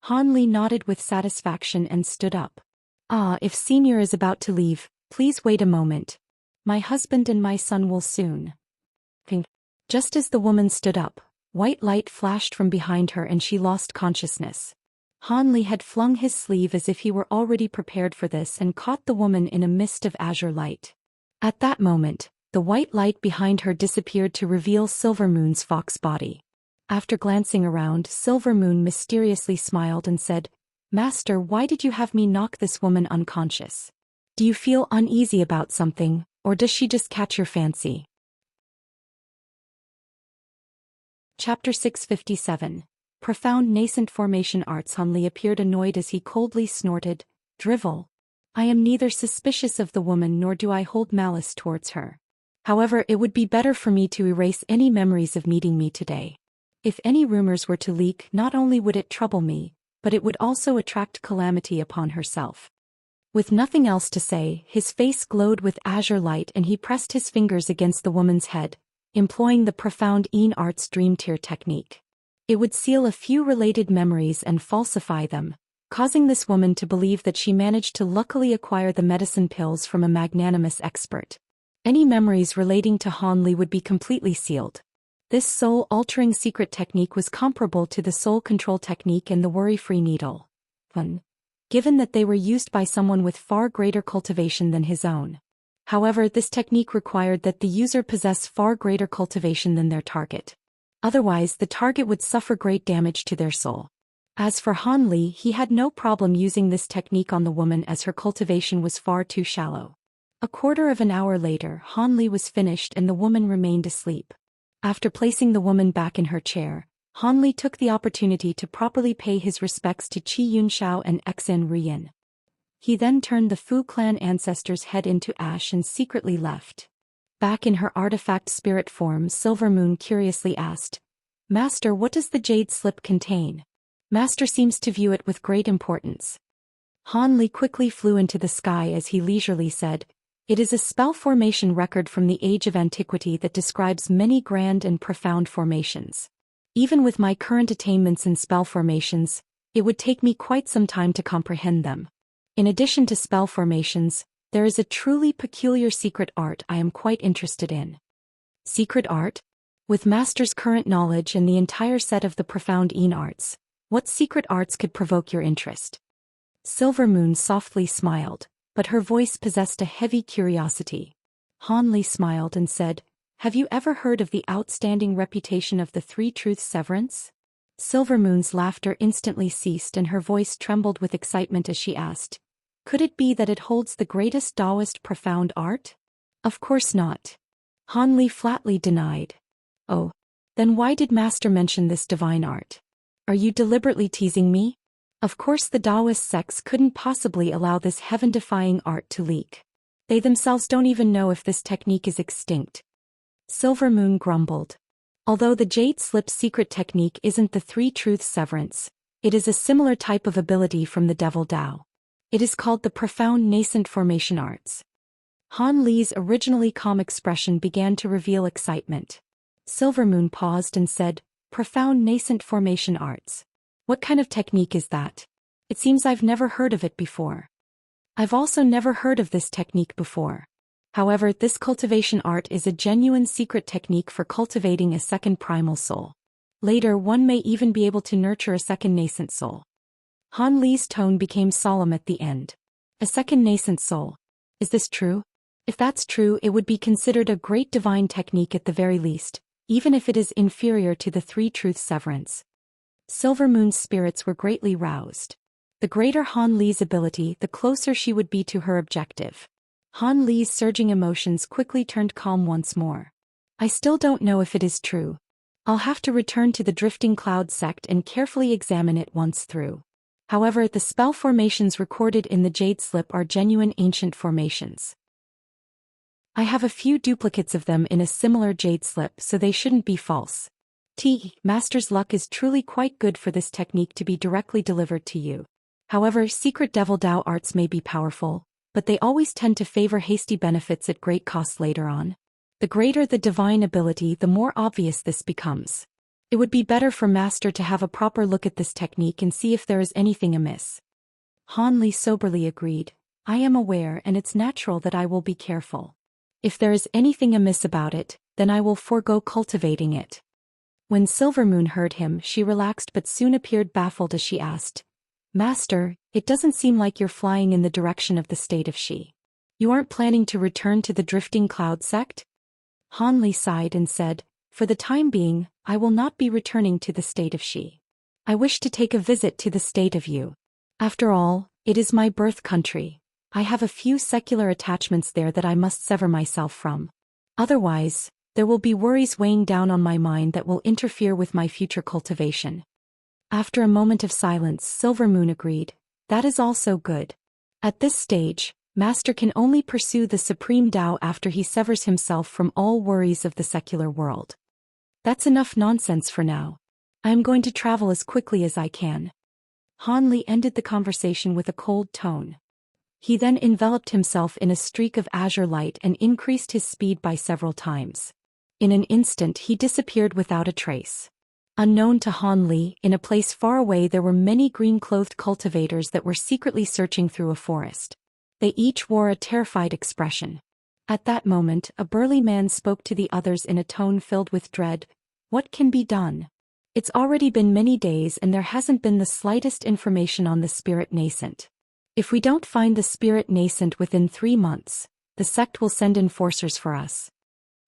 Han Li nodded with satisfaction and stood up. "Ah, if Senior is about to leave, please wait a moment. My husband and my son will soon." Just as the woman stood up, white light flashed from behind her and she lost consciousness. Han Li had flung his sleeve as if he were already prepared for this and caught the woman in a mist of azure light. At that moment, the white light behind her disappeared to reveal Silver Moon's fox body. After glancing around, Silver Moon mysteriously smiled and said, "Master, why did you have me knock this woman unconscious? Do you feel uneasy about something, or does she just catch your fancy?" Chapter 657. Profound Nascent Formation Arts. Han Li appeared annoyed as he coldly snorted, "Drivel. I am neither suspicious of the woman nor do I hold malice towards her. However, it would be better for me to erase any memories of meeting me today. If any rumors were to leak, not only would it trouble me, but it would also attract calamity upon herself." With nothing else to say, his face glowed with azure light and he pressed his fingers against the woman's head, employing the profound Een Arts Dream Tear technique. It would seal a few related memories and falsify them, causing this woman to believe that she managed to luckily acquire the medicine pills from a magnanimous expert. Any memories relating to Han Li would be completely sealed. This soul-altering secret technique was comparable to the soul control technique and the worry-free needle. Given that they were used by someone with far greater cultivation than his own. However, this technique required that the user possess far greater cultivation than their target. Otherwise, the target would suffer great damage to their soul. As for Han Li, he had no problem using this technique on the woman as her cultivation was far too shallow. A quarter of an hour later, Han Li was finished and the woman remained asleep. After placing the woman back in her chair, Han Li took the opportunity to properly pay his respects to Qi Yunxiao and Xen Ruyin. He then turned the Fu clan ancestor's head into ash and secretly left. Back in her artifact spirit form, Silver Moon curiously asked, "Master, what does the jade slip contain? Master seems to view it with great importance." Han Li quickly flew into the sky as he leisurely said, "It is a spell formation record from the age of antiquity that describes many grand and profound formations. Even with my current attainments in spell formations, it would take me quite some time to comprehend them. In addition to spell formations, there is a truly peculiar secret art I am quite interested in." "Secret art? With Master's current knowledge and the entire set of the profound Een Arts, what secret arts could provoke your interest?" Silver Moon softly smiled, but her voice possessed a heavy curiosity. Han Li smiled and said, "Have you ever heard of the outstanding reputation of the Three Truths Severance?" Silver Moon's laughter instantly ceased and her voice trembled with excitement as she asked, "Could it be that it holds the greatest Taoist profound art?" "Of course not." Han Li flatly denied. "Oh. Then why did Master mention this divine art? Are you deliberately teasing me? Of course the Taoist sects couldn't possibly allow this heaven-defying art to leak. They themselves don't even know if this technique is extinct." Silver Moon grumbled. Although the Jade Slip secret technique isn't the Three Truths Severance, it is a similar type of ability from the Devil Tao. It is called the Profound Nascent Formation Arts. Han Li's originally calm expression began to reveal excitement. Silver Moon paused and said, "Profound Nascent Formation Arts. What kind of technique is that? It seems I've never heard of it before." "I've also never heard of this technique before. However, this cultivation art is a genuine secret technique for cultivating a second primal soul. Later, one may even be able to nurture a second nascent soul." Han Li's tone became solemn at the end. "A second nascent soul. Is this true? If that's true, it would be considered a great divine technique at the very least, even if it is inferior to the Three Truths Severance." Silver Moon's spirits were greatly roused. The greater Han Li's ability, the closer she would be to her objective. Han Li's surging emotions quickly turned calm once more. "I still don't know if it is true. I'll have to return to the Drifting Cloud sect and carefully examine it once through. However, the spell formations recorded in the Jade Slip are genuine ancient formations. I have a few duplicates of them in a similar jade slip, so they shouldn't be false. Master's luck is truly quite good for this technique to be directly delivered to you. However, secret devil Dao arts may be powerful, but they always tend to favor hasty benefits at great cost later on. The greater the divine ability, the more obvious this becomes. It would be better for Master to have a proper look at this technique and see if there is anything amiss. Han Li soberly agreed. I am aware, and it's natural that I will be careful. If there is anything amiss about it, then I will forego cultivating it. When Silvermoon heard him, she relaxed but soon appeared baffled as she asked, Master, it doesn't seem like you're flying in the direction of the state of Xi. You aren't planning to return to the Drifting Cloud sect? Han Li sighed and said, For the time being, I will not be returning to the state of Xi. I wish to take a visit to the state of Yu. After all, it is my birth country. I have a few secular attachments there that I must sever myself from. Otherwise, there will be worries weighing down on my mind that will interfere with my future cultivation. After a moment of silence, Silvermoon agreed, That is also good. At this stage, Master can only pursue the Supreme Tao after he severs himself from all worries of the secular world. That's enough nonsense for now. I am going to travel as quickly as I can. Han Li ended the conversation with a cold tone. He then enveloped himself in a streak of azure light and increased his speed by several times. In an instant he disappeared without a trace. Unknown to Han Li, in a place far away there were many green-clothed cultivators that were secretly searching through a forest. They each wore a terrified expression. At that moment, a burly man spoke to the others in a tone filled with dread. What can be done? It's already been many days and there hasn't been the slightest information on the spirit nascent. If we don't find the spirit nascent within 3 months, the sect will send enforcers for us.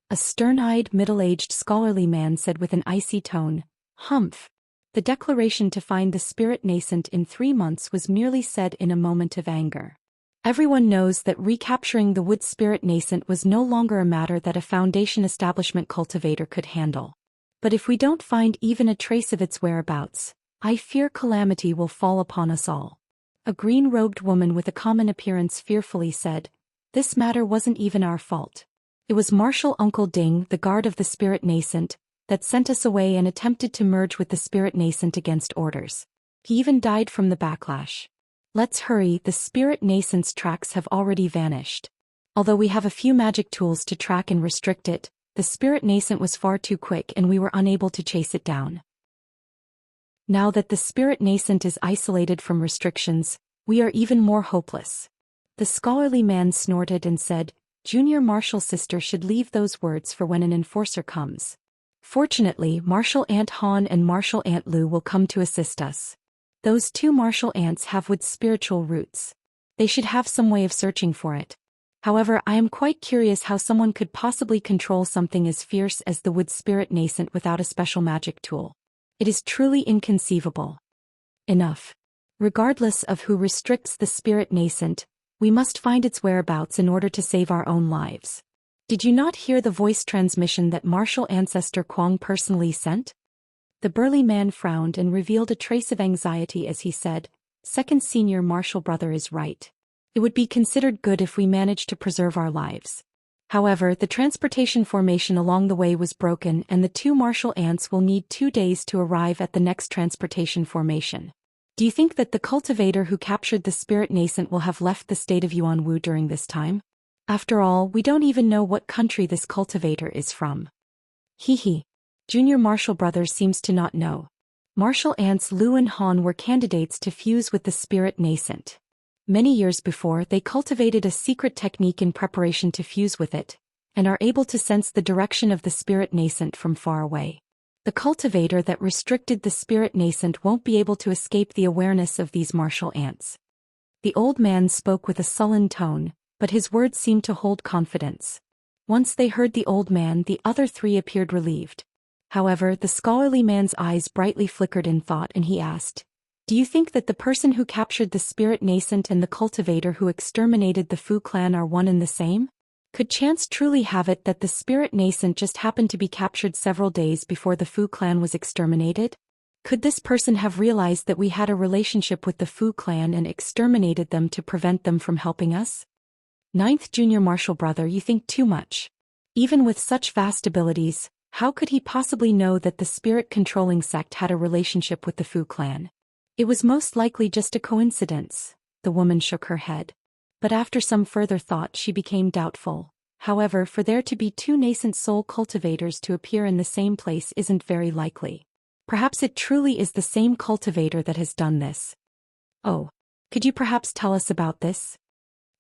A stern-eyed, middle-aged scholarly man said with an icy tone, Humph. The declaration to find the spirit nascent in 3 months was merely said in a moment of anger. Everyone knows that recapturing the wood spirit nascent was no longer a matter that a Foundation establishment cultivator could handle. But if we don't find even a trace of its whereabouts, I fear calamity will fall upon us all. A green-robed woman with a common appearance fearfully said, This matter wasn't even our fault. It was Marshal Uncle Ding, the guard of the spirit nascent, that sent us away and attempted to merge with the spirit nascent against orders. He even died from the backlash. Let's hurry, the spirit nascent's tracks have already vanished. Although we have a few magic tools to track and restrict it, the spirit nascent was far too quick and we were unable to chase it down. Now that the spirit nascent is isolated from restrictions, we are even more hopeless. The scholarly man snorted and said, Junior Marshal Sister should leave those words for when an enforcer comes. Fortunately, Marshal Aunt Han and Marshal Aunt Lu will come to assist us. Those 2 martial ants have wood spiritual roots. They should have some way of searching for it. However, I am quite curious how someone could possibly control something as fierce as the wood spirit nascent without a special magic tool. It is truly inconceivable. Enough. Regardless of who restricts the spirit nascent, we must find its whereabouts in order to save our own lives. Did you not hear the voice transmission that Martial Ancestor Kwang personally sent? The burly man frowned and revealed a trace of anxiety as he said, Second Senior Martial Brother is right. It would be considered good if we managed to preserve our lives. However, the transportation formation along the way was broken and the 2 martial ants will need 2 days to arrive at the next transportation formation. Do you think that the cultivator who captured the spirit nascent will have left the state of Yuanwu during this time? After all, we don't even know what country this cultivator is from. Hee. Junior Martial Brother seems to not know. Martial ants Lu and Han were candidates to fuse with the spirit nascent. Many years before, they cultivated a secret technique in preparation to fuse with it, and are able to sense the direction of the spirit nascent from far away. The cultivator that restricted the spirit nascent won't be able to escape the awareness of these martial ants. The old man spoke with a sullen tone, but his words seemed to hold confidence. Once they heard the old man, the other 3 appeared relieved. However, the scholarly man's eyes brightly flickered in thought and he asked, Do you think that the person who captured the spirit nascent and the cultivator who exterminated the Fu clan are one and the same? Could chance truly have it that the spirit nascent just happened to be captured several days before the Fu clan was exterminated? Could this person have realized that we had a relationship with the Fu clan and exterminated them to prevent them from helping us? Ninth junior martial brother, you think too much. Even with such vast abilities, how could he possibly know that the spirit-controlling sect had a relationship with the Fu clan? It was most likely just a coincidence. The woman shook her head. But after some further thought she became doubtful. However, for there to be two nascent soul cultivators to appear in the same place isn't very likely. Perhaps it truly is the same cultivator that has done this. Oh. Could you perhaps tell us about this?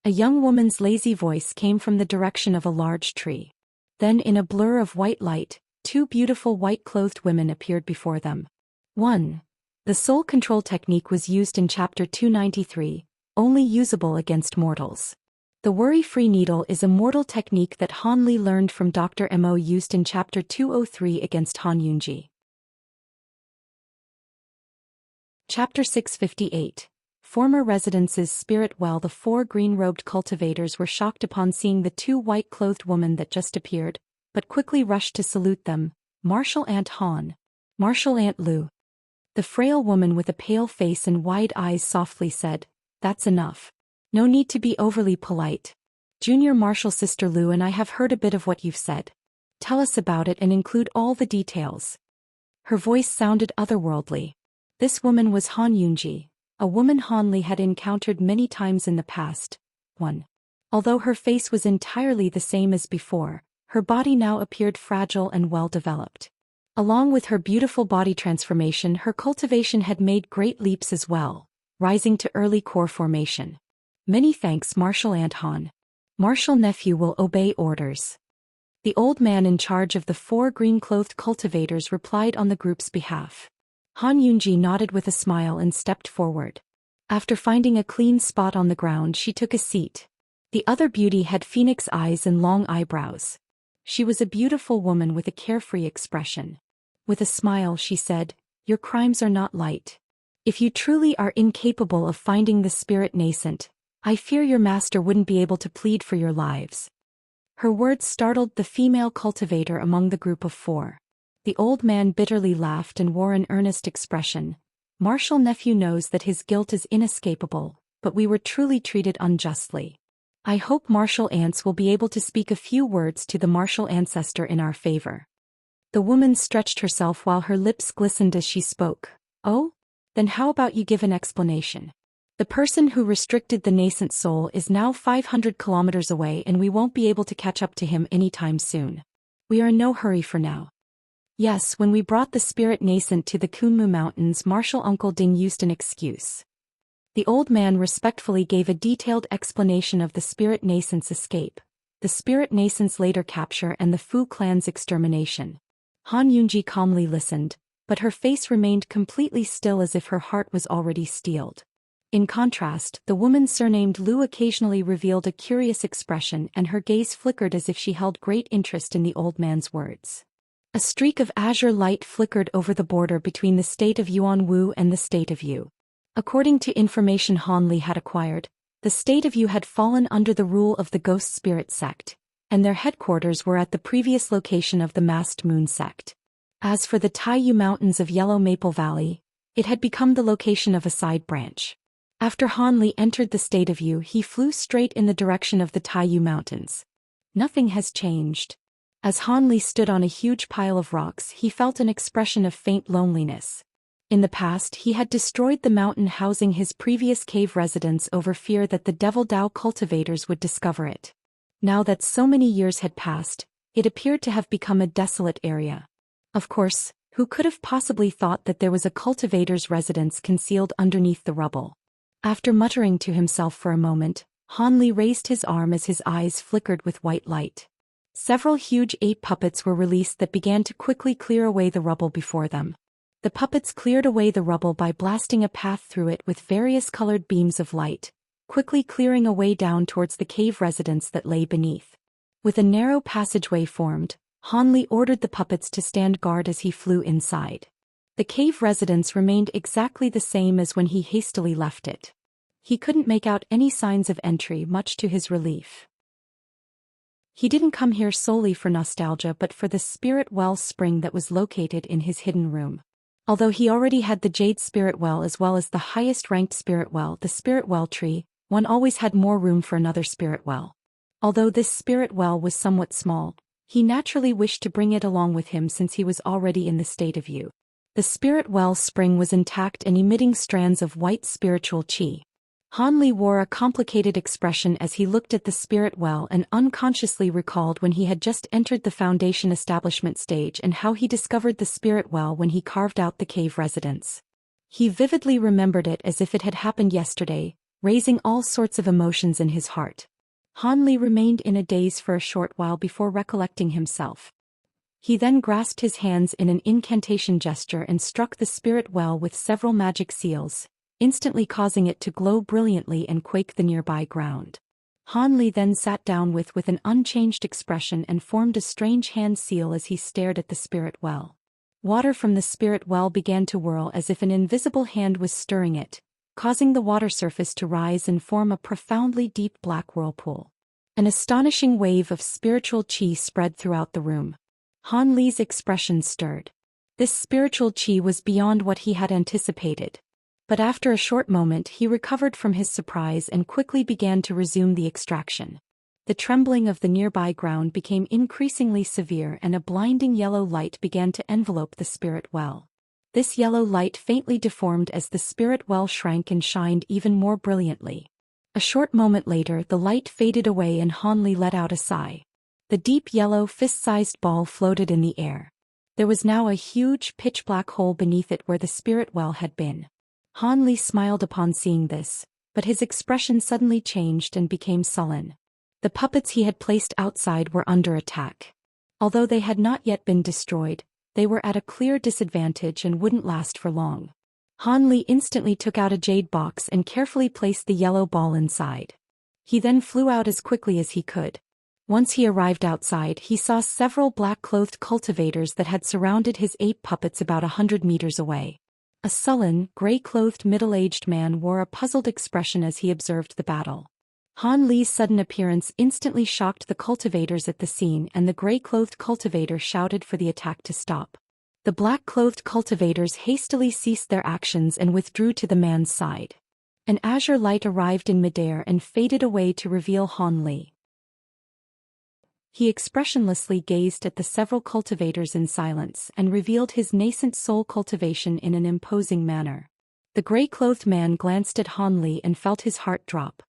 A young woman's lazy voice came from the direction of a large tree. Then in a blur of white light, two beautiful white-clothed women appeared before them. 1. The soul control technique was used in Chapter 293, only usable against mortals. The worry-free needle is a mortal technique that Han Li learned from Dr. Mo, used in Chapter 203 against Han Yunji. Chapter 658. Former Residence's Spirit. While the four green-robed cultivators were shocked upon seeing the two white-clothed women that just appeared, but quickly rushed to salute them, Martial Aunt Han, Martial Aunt Lu. The frail woman with a pale face and wide eyes softly said, "That's enough. No need to be overly polite. Junior Martial Sister Lu and I have heard a bit of what you've said. Tell us about it and include all the details." Her voice sounded otherworldly. This woman was Han Yunji, a woman Han Li had encountered many times in the past. 1. Although her face was entirely the same as before, her body now appeared fragile and well-developed. Along with her beautiful body transformation, her cultivation had made great leaps as well, rising to early core formation. "Many thanks, Martial Aunt Han. Martial Nephew will obey orders." The old man in charge of the four green-clothed cultivators replied on the group's behalf. Han Yunji nodded with a smile and stepped forward. After finding a clean spot on the ground, she took a seat. The other beauty had phoenix eyes and long eyebrows. She was a beautiful woman with a carefree expression. With a smile she said, "Your crimes are not light. If you truly are incapable of finding the spirit nascent, I fear your master wouldn't be able to plead for your lives." Her words startled the female cultivator among the group of four. The old man bitterly laughed and wore an earnest expression. "Martial Nephew knows that his guilt is inescapable, but we were truly treated unjustly. I hope Martial Aunts will be able to speak a few words to the Martial Ancestor in our favor." The woman stretched herself while her lips glistened as she spoke. "Oh? Then how about you give an explanation? The person who restricted the nascent soul is now 500 kilometers away and we won't be able to catch up to him anytime soon. We are in no hurry for now. Yes, when we brought the spirit nascent to the Kunmu Mountains, Martial Uncle Ding used an excuse." The old man respectfully gave a detailed explanation of the spirit nascent's escape, the spirit nascent's later capture and the Fu clan's extermination. Han Yunji calmly listened, but her face remained completely still as if her heart was already steeled. In contrast, the woman surnamed Lu occasionally revealed a curious expression and her gaze flickered as if she held great interest in the old man's words. A streak of azure light flickered over the border between the state of Yuanwu and the state of Yu. According to information Han Li had acquired, the state of Yu had fallen under the rule of the Ghost Spirit sect, and their headquarters were at the previous location of the Masked Moon sect. As for the Taiyu Mountains of Yellow Maple Valley, it had become the location of a side branch. After Han Li entered the state of Yu, he flew straight in the direction of the Taiyu Mountains. Nothing has changed. As Han Li stood on a huge pile of rocks, he felt an expression of faint loneliness. In the past, he had destroyed the mountain housing his previous cave residence over fear that the Devil Dao cultivators would discover it. Now that so many years had passed, it appeared to have become a desolate area. Of course, who could have possibly thought that there was a cultivator's residence concealed underneath the rubble? After muttering to himself for a moment, Han Li raised his arm as his eyes flickered with white light. Several huge ape puppets were released that began to quickly clear away the rubble before them. The puppets cleared away the rubble by blasting a path through it with various colored beams of light, quickly clearing a way down towards the cave residence that lay beneath. With a narrow passageway formed, Han Li ordered the puppets to stand guard as he flew inside. The cave residence remained exactly the same as when he hastily left it. He couldn't make out any signs of entry, much to his relief. He didn't come here solely for nostalgia but for the spirit well spring that was located in his hidden room. Although he already had the Jade Spirit Well as well as the highest ranked spirit well, the Spirit Well tree, one always had more room for another spirit well. Although this spirit well was somewhat small, he naturally wished to bring it along with him since he was already in the state of you. The spirit well spring was intact and emitting strands of white spiritual qi. Han Li wore a complicated expression as he looked at the spirit well and unconsciously recalled when he had just entered the foundation establishment stage and how he discovered the spirit well when he carved out the cave residence. He vividly remembered it as if it had happened yesterday, raising all sorts of emotions in his heart. Han Li remained in a daze for a short while before recollecting himself. He then grasped his hands in an incantation gesture and struck the spirit well with several magic seals, instantly causing it to glow brilliantly and quake the nearby ground. Han Li then sat down with an unchanged expression and formed a strange hand seal as he stared at the spirit well. Water from the spirit well began to whirl as if an invisible hand was stirring it, causing the water surface to rise and form a profoundly deep black whirlpool. An astonishing wave of spiritual qi spread throughout the room. Han Li's expression stirred. This spiritual qi was beyond what he had anticipated. But after a short moment he recovered from his surprise and quickly began to resume the extraction. The trembling of the nearby ground became increasingly severe and a blinding yellow light began to envelope the spirit well. This yellow light faintly deformed as the spirit well shrank and shined even more brilliantly. A short moment later the light faded away and Han Li let out a sigh. The deep yellow fist-sized ball floated in the air. There was now a huge pitch-black hole beneath it where the spirit well had been. Han Li smiled upon seeing this, but his expression suddenly changed and became sullen. The puppets he had placed outside were under attack. Although they had not yet been destroyed, they were at a clear disadvantage and wouldn't last for long. Han Li instantly took out a jade box and carefully placed the yellow ball inside. He then flew out as quickly as he could. Once he arrived outside, he saw several black-clothed cultivators that had surrounded his 8 puppets about 100 meters away. A sullen, gray-clothed middle-aged man wore a puzzled expression as he observed the battle. Han Li's sudden appearance instantly shocked the cultivators at the scene and the gray-clothed cultivator shouted for the attack to stop. The black-clothed cultivators hastily ceased their actions and withdrew to the man's side. An azure light arrived in midair and faded away to reveal Han Li. He expressionlessly gazed at the several cultivators in silence and revealed his nascent soul cultivation in an imposing manner. The gray-clothed man glanced at Han Li and felt his heart drop.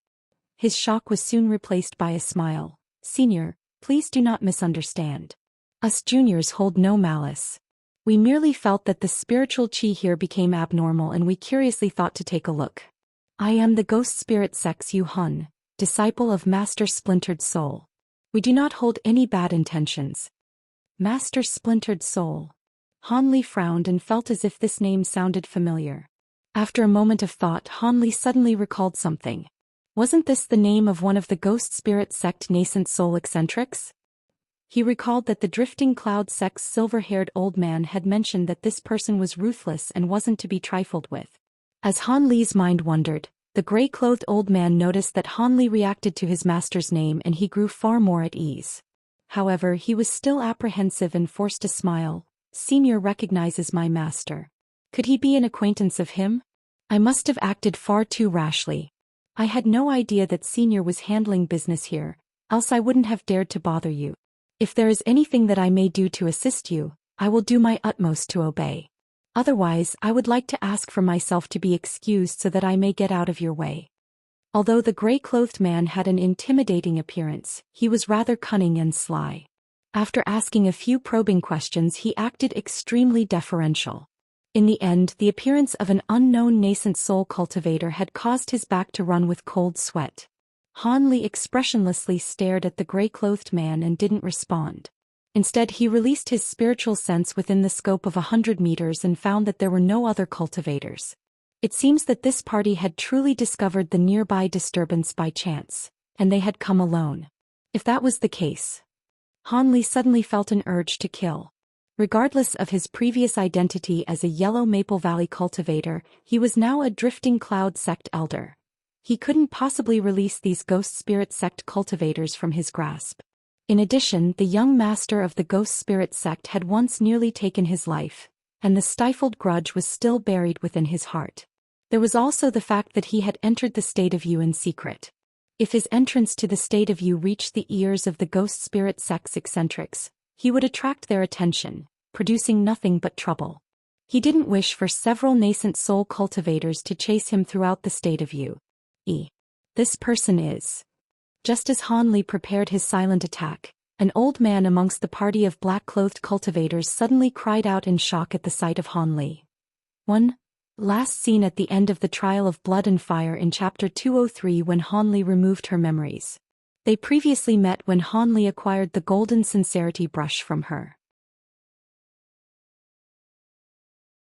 His shock was soon replaced by a smile. "Senior, please do not misunderstand. Us juniors hold no malice. We merely felt that the spiritual qi here became abnormal and we curiously thought to take a look. I am the ghost spirit Sex Yu Hun, disciple of Master Splintered Soul. We do not hold any bad intentions." Master Splintered Soul. Han Li frowned and felt as if this name sounded familiar. After a moment of thought, Han Li suddenly recalled something. Wasn't this the name of one of the ghost spirit sect nascent soul eccentrics? He recalled that the Drifting Cloud sect's silver-haired old man had mentioned that this person was ruthless and wasn't to be trifled with. As Han Li's mind wandered, the gray-clothed old man noticed that Han Li reacted to his master's name and he grew far more at ease. However, he was still apprehensive and forced a smile. "Senior recognizes my master. Could he be an acquaintance of him? I must have acted far too rashly. I had no idea that Senior was handling business here, else I wouldn't have dared to bother you. If there is anything that I may do to assist you, I will do my utmost to obey. Otherwise, I would like to ask for myself to be excused so that I may get out of your way." Although the gray-clothed man had an intimidating appearance, he was rather cunning and sly. After asking a few probing questions, he acted extremely deferential. In the end, the appearance of an unknown nascent soul cultivator had caused his back to run with cold sweat. Han Li expressionlessly stared at the gray-clothed man and didn't respond. Instead, he released his spiritual sense within the scope of 100 meters and found that there were no other cultivators. It seems that this party had truly discovered the nearby disturbance by chance, and they had come alone. If that was the case, Han Li suddenly felt an urge to kill. Regardless of his previous identity as a Yellow Maple Valley cultivator, he was now a Drifting Cloud sect elder. He couldn't possibly release these ghost spirit sect cultivators from his grasp. In addition, the young master of the ghost spirit sect had once nearly taken his life, and the stifled grudge was still buried within his heart. There was also the fact that he had entered the state of you in secret. If his entrance to the state of you reached the ears of the ghost spirit sex eccentrics, he would attract their attention, producing nothing but trouble. He didn't wish for several nascent soul cultivators to chase him throughout the state of you. This person is. Just as Han Li prepared his silent attack, an old man amongst the party of black-clothed cultivators suddenly cried out in shock at the sight of Han Li. Last seen at the end of the Trial of Blood and Fire in Chapter 203 when Han Li removed her memories. They previously met when Han Li acquired the golden sincerity brush from her.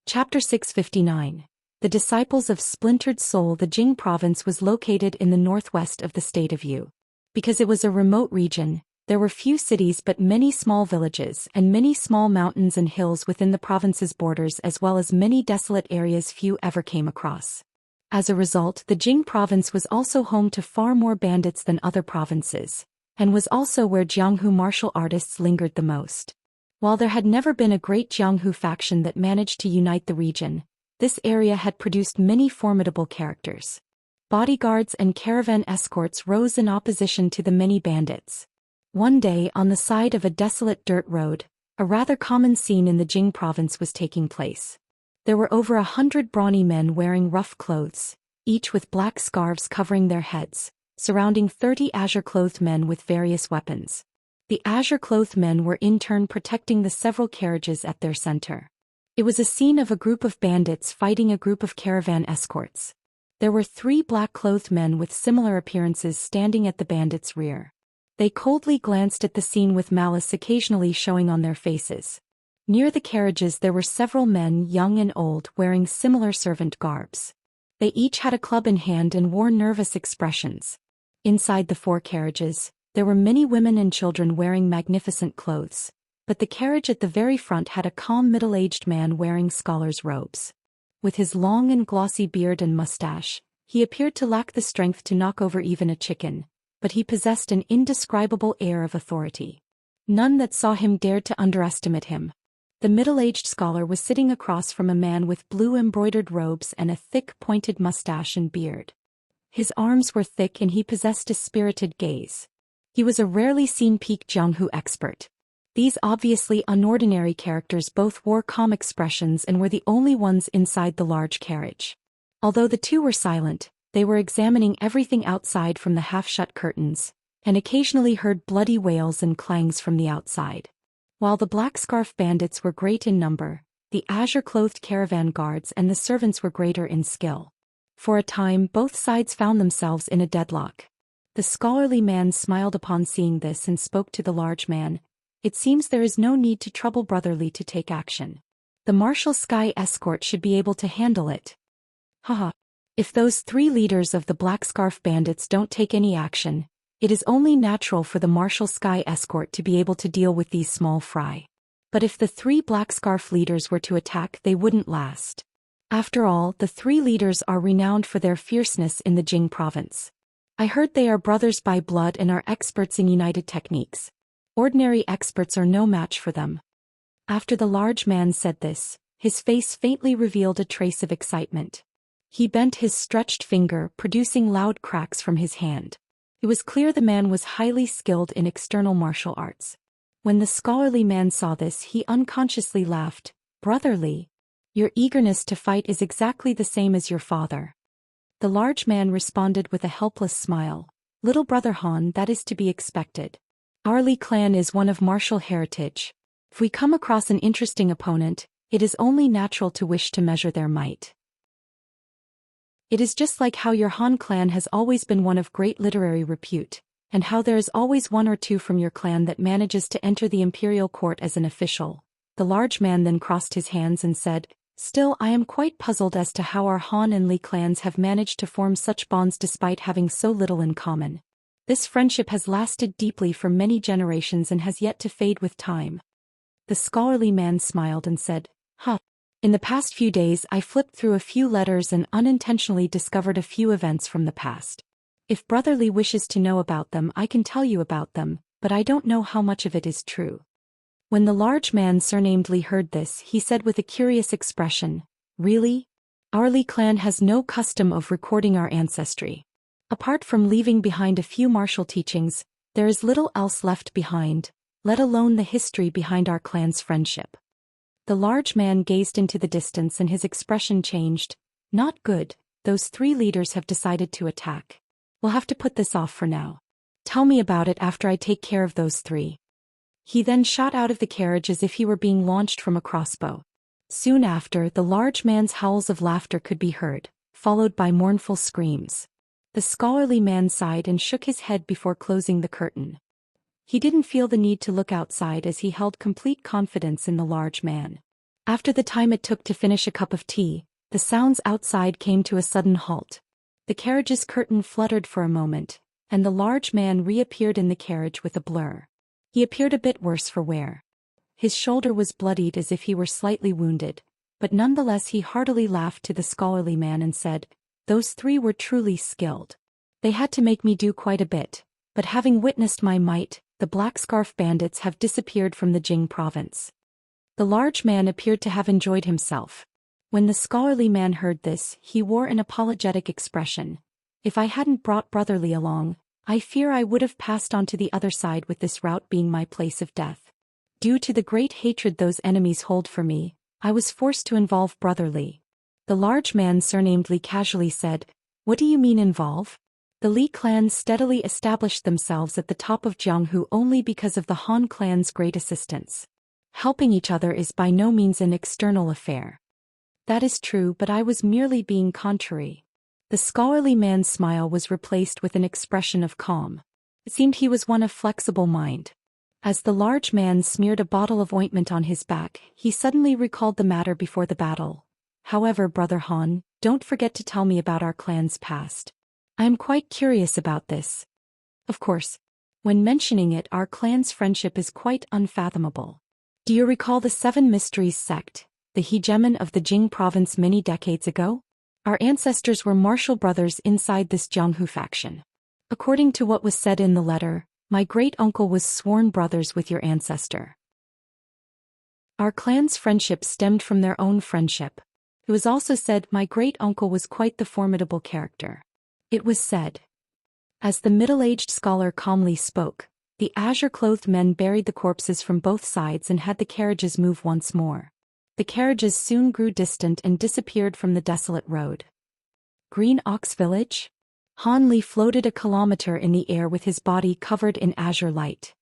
Chapter 659. The Disciples of Splintered Soul. The Jing province was located in the northwest of the state of Yu. Because it was a remote region, there were few cities but many small villages and many small mountains and hills within the province's borders, as well as many desolate areas few ever came across. As a result, the Jing province was also home to far more bandits than other provinces, and was also where Jianghu martial artists lingered the most. While there had never been a great Jianghu faction that managed to unite the region, this area had produced many formidable characters. Bodyguards and caravan escorts rose in opposition to the many bandits. One day, on the side of a desolate dirt road, a rather common scene in the Jing province was taking place. There were over 100 brawny men wearing rough clothes, each with black scarves covering their heads, surrounding 30 azure-clothed men with various weapons. The azure-clothed men were in turn protecting the several carriages at their center. It was a scene of a group of bandits fighting a group of caravan escorts. There were 3 black-clothed men with similar appearances standing at the bandits' rear. They coldly glanced at the scene with malice occasionally showing on their faces. Near the carriages there were several men, young and old, wearing similar servant garbs. They each had a club in hand and wore nervous expressions. Inside the 4 carriages, there were many women and children wearing magnificent clothes, but the carriage at the very front had a calm middle-aged man wearing scholar's robes. With his long and glossy beard and mustache, he appeared to lack the strength to knock over even a chicken, but he possessed an indescribable air of authority. None that saw him dared to underestimate him. The middle-aged scholar was sitting across from a man with blue embroidered robes and a thick pointed mustache and beard. His arms were thick and he possessed a spirited gaze. He was a rarely seen peak Jianghu expert. These obviously unordinary characters both wore calm expressions and were the only ones inside the large carriage. Although the 2 were silent, they were examining everything outside from the half-shut curtains, and occasionally heard bloody wails and clangs from the outside. While the black scarf bandits were great in number, the azure-clothed caravan guards and the servants were greater in skill. For a time both sides found themselves in a deadlock. The scholarly man smiled upon seeing this and spoke to the large man. It seems there is no need to trouble Brotherly to take action. The martial sky escort should be able to handle it. Haha. If those 3 leaders of the Black Scarf bandits don't take any action, it is only natural for the martial sky escort to be able to deal with these small fry. But if the 3 Black Scarf leaders were to attack, they wouldn't last. After all, the 3 leaders are renowned for their fierceness in the Jing province. I heard they are brothers by blood and are experts in united techniques. Ordinary experts are no match for them. After the large man said this, his face faintly revealed a trace of excitement. He bent his stretched finger, producing loud cracks from his hand. It was clear the man was highly skilled in external martial arts. When the scholarly man saw this, he unconsciously laughed. Brotherly, your eagerness to fight is exactly the same as your father. The large man responded with a helpless smile. Little brother Han, that is to be expected. Our Li clan is one of martial heritage. If we come across an interesting opponent, it is only natural to wish to measure their might. It is just like how your Han clan has always been one of great literary repute, and how there is always 1 or 2 from your clan that manages to enter the imperial court as an official. The large man then crossed his hands and said, Still, I am quite puzzled as to how our Han and Li clans have managed to form such bonds despite having so little in common. This friendship has lasted deeply for many generations and has yet to fade with time. The scholarly man smiled and said, In the past few days I flipped through a few letters and unintentionally discovered a few events from the past. If Brotherly wishes to know about them, I can tell you about them, but I don't know how much of it is true. When the large man surnamed Li heard this, he said with a curious expression, Really? Our Li clan has no custom of recording our ancestry. Apart from leaving behind a few martial teachings, there is little else left behind, let alone the history behind our clan's friendship. The large man gazed into the distance and his expression changed. Not good, those three leaders have decided to attack. We'll have to put this off for now. Tell me about it after I take care of those three. He then shot out of the carriage as if he were being launched from a crossbow. Soon after, the large man's howls of laughter could be heard, followed by mournful screams. The scholarly man sighed and shook his head before closing the curtain. He didn't feel the need to look outside as he held complete confidence in the large man. After the time it took to finish a cup of tea, the sounds outside came to a sudden halt. The carriage's curtain fluttered for a moment, and the large man reappeared in the carriage with a blur. He appeared a bit worse for wear. His shoulder was bloodied as if he were slightly wounded, but nonetheless he heartily laughed to the scholarly man and said, "Those three were truly skilled. They had to make me do quite a bit, but having witnessed my might, the Black Scarf bandits have disappeared from the Jing province." The large man appeared to have enjoyed himself. When the scholarly man heard this, he wore an apologetic expression. "If I hadn't brought Brotherly along, I fear I would have passed on to the other side, with this route being my place of death. Due to the great hatred those enemies hold for me, I was forced to involve Brotherly." The large man surnamed Li casually said, "What do you mean involve?" The Li clan steadily established themselves at the top of Jianghu only because of the Han clan's great assistance. Helping each other is by no means an external affair. That is true, but I was merely being contrary. The scholarly man's smile was replaced with an expression of calm. It seemed he was one of flexible mind. As the large man smeared a bottle of ointment on his back, he suddenly recalled the matter before the battle. "However, Brother Han, don't forget to tell me about our clan's past. I am quite curious about this." "Of course. When mentioning it, our clan's friendship is quite unfathomable. Do you recall the Seven Mysteries sect, the hegemon of the Jing province many decades ago? Our ancestors were martial brothers inside this Jianghu faction. According to what was said in the letter, my great-uncle was sworn brothers with your ancestor. Our clan's friendship stemmed from their own friendship. It was also said my great-uncle was quite the formidable character. It was said." As the middle-aged scholar calmly spoke, the azure-clothed men buried the corpses from both sides and had the carriages move once more. The carriages soon grew distant and disappeared from the desolate road. Green Ox Village? Han Li floated a kilometer in the air with his body covered in azure light.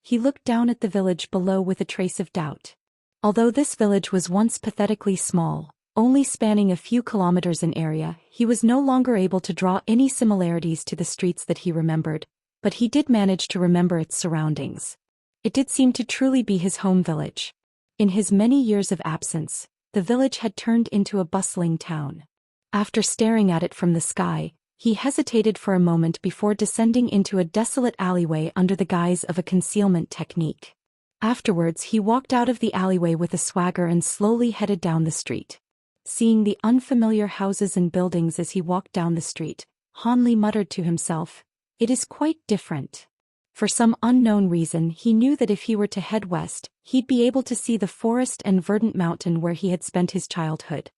He looked down at the village below with a trace of doubt. Although this village was once pathetically small, only spanning a few kilometers in area, he was no longer able to draw any similarities to the streets that he remembered, but he did manage to remember its surroundings. It did seem to truly be his home village. In his many years of absence, the village had turned into a bustling town. After staring at it from the sky, he hesitated for a moment before descending into a desolate alleyway under the guise of a concealment technique. Afterwards he walked out of the alleyway with a swagger and slowly headed down the street. Seeing the unfamiliar houses and buildings as he walked down the street, Han Li muttered to himself, "It is quite different." For some unknown reason he knew that if he were to head west, he'd be able to see the forest and verdant mountain where he had spent his childhood.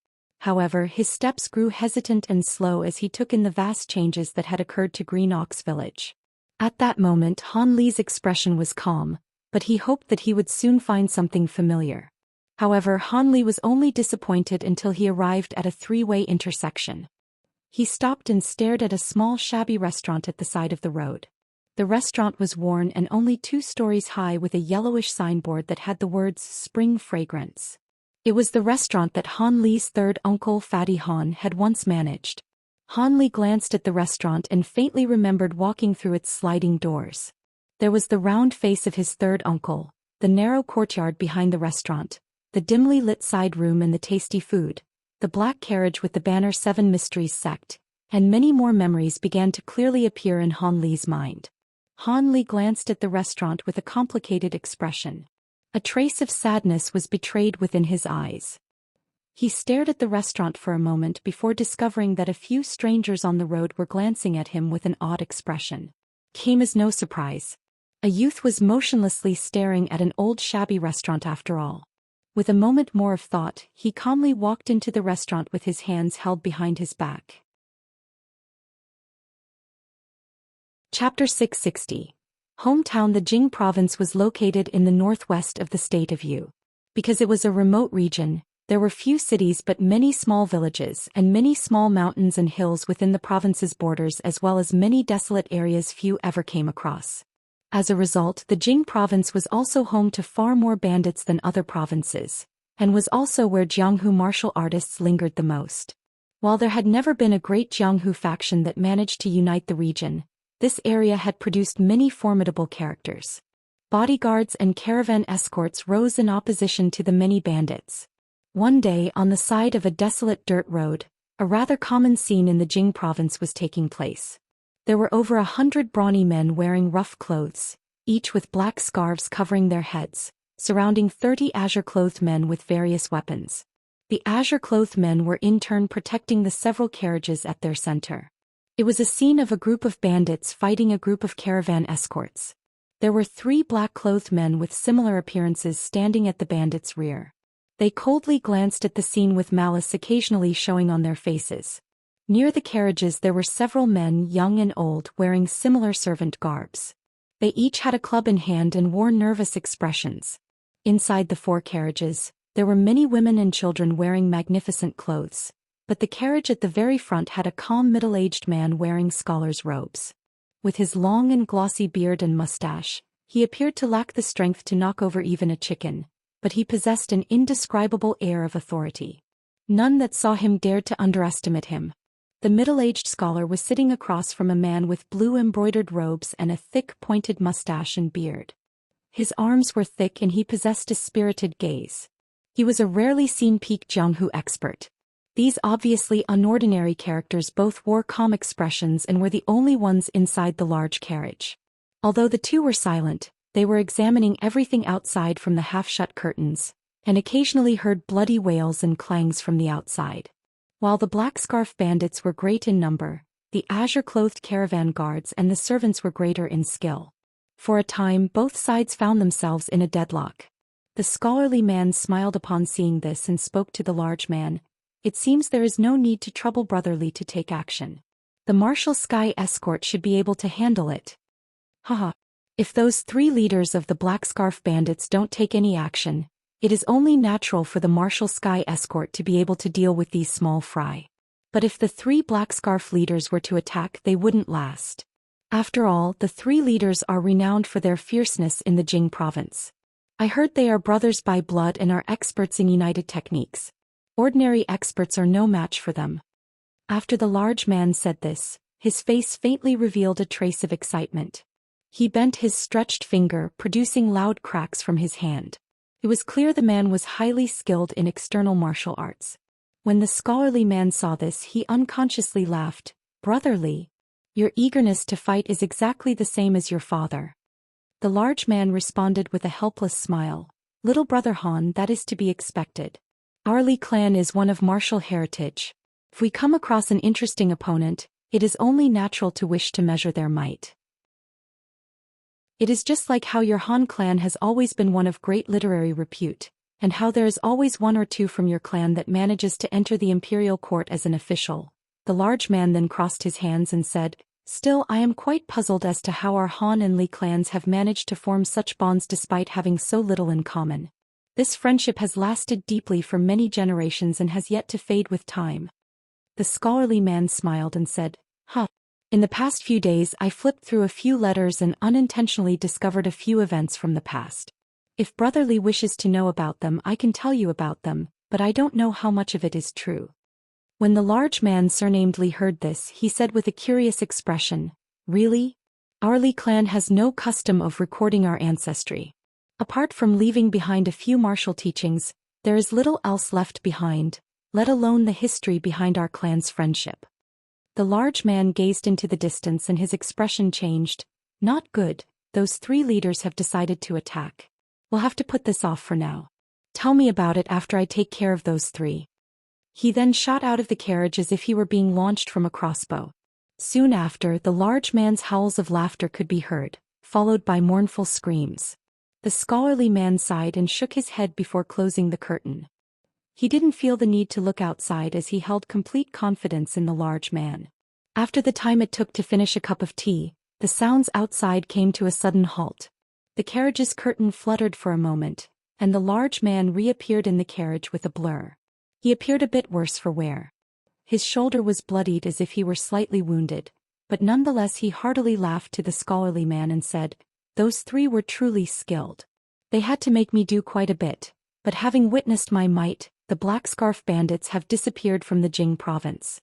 However, his steps grew hesitant and slow as he took in the vast changes that had occurred to Green Ox Village. At that moment Han Li's expression was calm, but he hoped that he would soon find something familiar. However, Han Li was only disappointed until he arrived at a three-way intersection. He stopped and stared at a small shabby restaurant at the side of the road. The restaurant was worn and only 2 stories high with a yellowish signboard that had the words "Spring Fragrance." It was the restaurant that Han Li's third uncle Fatty Han had once managed. Han Li glanced at the restaurant and faintly remembered walking through its sliding doors. There was the round face of his third uncle, the narrow courtyard behind the restaurant, the dimly lit side room and the tasty food, the black carriage with the banner Seven Mysteries sect, and many more memories began to clearly appear in Han Li's mind. Han Li glanced at the restaurant with a complicated expression. A trace of sadness was betrayed within his eyes. He stared at the restaurant for a moment before discovering that a few strangers on the road were glancing at him with an odd expression. Came as no surprise. A youth was motionlessly staring at an old shabby restaurant after all. With a moment more of thought, he calmly walked into the restaurant with his hands held behind his back. Chapter 660. Hometown. The Jing province was located in the northwest of the state of Yu. Because it was a remote region, there were few cities but many small villages and many small mountains and hills within the province's borders, as well as many desolate areas few ever came across. As a result, the Jing province was also home to far more bandits than other provinces, and was also where Jianghu martial artists lingered the most. While there had never been a great Jianghu faction that managed to unite the region, this area had produced many formidable characters. Bodyguards and caravan escorts rose in opposition to the many bandits. One day, on the side of a desolate dirt road, a rather common scene in the Jing province was taking place. There were over 100 brawny men wearing rough clothes, each with black scarves covering their heads, surrounding 30 azure-clothed men with various weapons. The azure-clothed men were in turn protecting the several carriages at their center. It was a scene of a group of bandits fighting a group of caravan escorts. There were 3 black-clothed men with similar appearances standing at the bandits' rear. They coldly glanced at the scene with malice occasionally showing on their faces. Near the carriages there were several men, young and old, wearing similar servant garbs. They each had a club in hand and wore nervous expressions. Inside the 4 carriages, there were many women and children wearing magnificent clothes, but the carriage at the very front had a calm middle-aged man wearing scholar's robes. With his long and glossy beard and mustache, he appeared to lack the strength to knock over even a chicken, but he possessed an indescribable air of authority. None that saw him dared to underestimate him. The middle-aged scholar was sitting across from a man with blue embroidered robes and a thick pointed mustache and beard. His arms were thick and he possessed a spirited gaze. He was a rarely seen peak Jianghu expert. These obviously unordinary characters both wore calm expressions and were the only ones inside the large carriage. Although the 2 were silent, they were examining everything outside from the half-shut curtains, and occasionally heard bloody wails and clangs from the outside. While the black scarf bandits were great in number, the azure-clothed caravan guards and the servants were greater in skill. For a time both sides found themselves in a deadlock. The scholarly man smiled upon seeing this and spoke to the large man. It seems there is no need to trouble Brotherly to take action. The martial sky escort should be able to handle it. Haha. If those 3 leaders of the black scarf bandits don't take any action, it is only natural for the martial sky escort to be able to deal with these small fry. But if the 3 black scarf leaders were to attack, they wouldn't last. After all, the 3 leaders are renowned for their fierceness in the Jing province. I heard they are brothers by blood and are experts in united techniques. Ordinary experts are no match for them. After the large man said this, his face faintly revealed a trace of excitement. He bent his stretched finger, producing loud cracks from his hand. It was clear the man was highly skilled in external martial arts. When the scholarly man saw this, he unconsciously laughed. Brotherly, your eagerness to fight is exactly the same as your father. The large man responded with a helpless smile. Little brother Han, that is to be expected. Our Li clan is one of martial heritage. If we come across an interesting opponent, it is only natural to wish to measure their might. It is just like how your Han clan has always been one of great literary repute, and how there is always 1 or 2 from your clan that manages to enter the imperial court as an official. The large man then crossed his hands and said, Still, I am quite puzzled as to how our Han and Li clans have managed to form such bonds despite having so little in common. This friendship has lasted deeply for many generations and has yet to fade with time. The scholarly man smiled and said, In the past few days I flipped through a few letters and unintentionally discovered a few events from the past. If Brotherly wishes to know about them, I can tell you about them, but I don't know how much of it is true. When the large man surnamed Li heard this, he said with a curious expression, Really? Our Li clan has no custom of recording our ancestry. Apart from leaving behind a few martial teachings, there is little else left behind, let alone the history behind our clan's friendship. The large man gazed into the distance and his expression changed. Not good, those 3 leaders have decided to attack. We'll have to put this off for now. Tell me about it after I take care of those 3. He then shot out of the carriage as if he were being launched from a crossbow. Soon after, the large man's howls of laughter could be heard, followed by mournful screams. The scholarly man sighed and shook his head before closing the curtain. He didn't feel the need to look outside as he held complete confidence in the large man. After the time it took to finish a cup of tea, The sounds outside came to a sudden halt. The carriage's curtain fluttered for a moment, and the large man reappeared in the carriage with a blur. He appeared a bit worse for wear. His shoulder was bloodied as if he were slightly wounded, but nonetheless he heartily laughed to the scholarly man and said, "Those three were truly skilled. They had to make me do quite a bit, but having witnessed my might, the Black Scarf bandits have disappeared from the Jing province."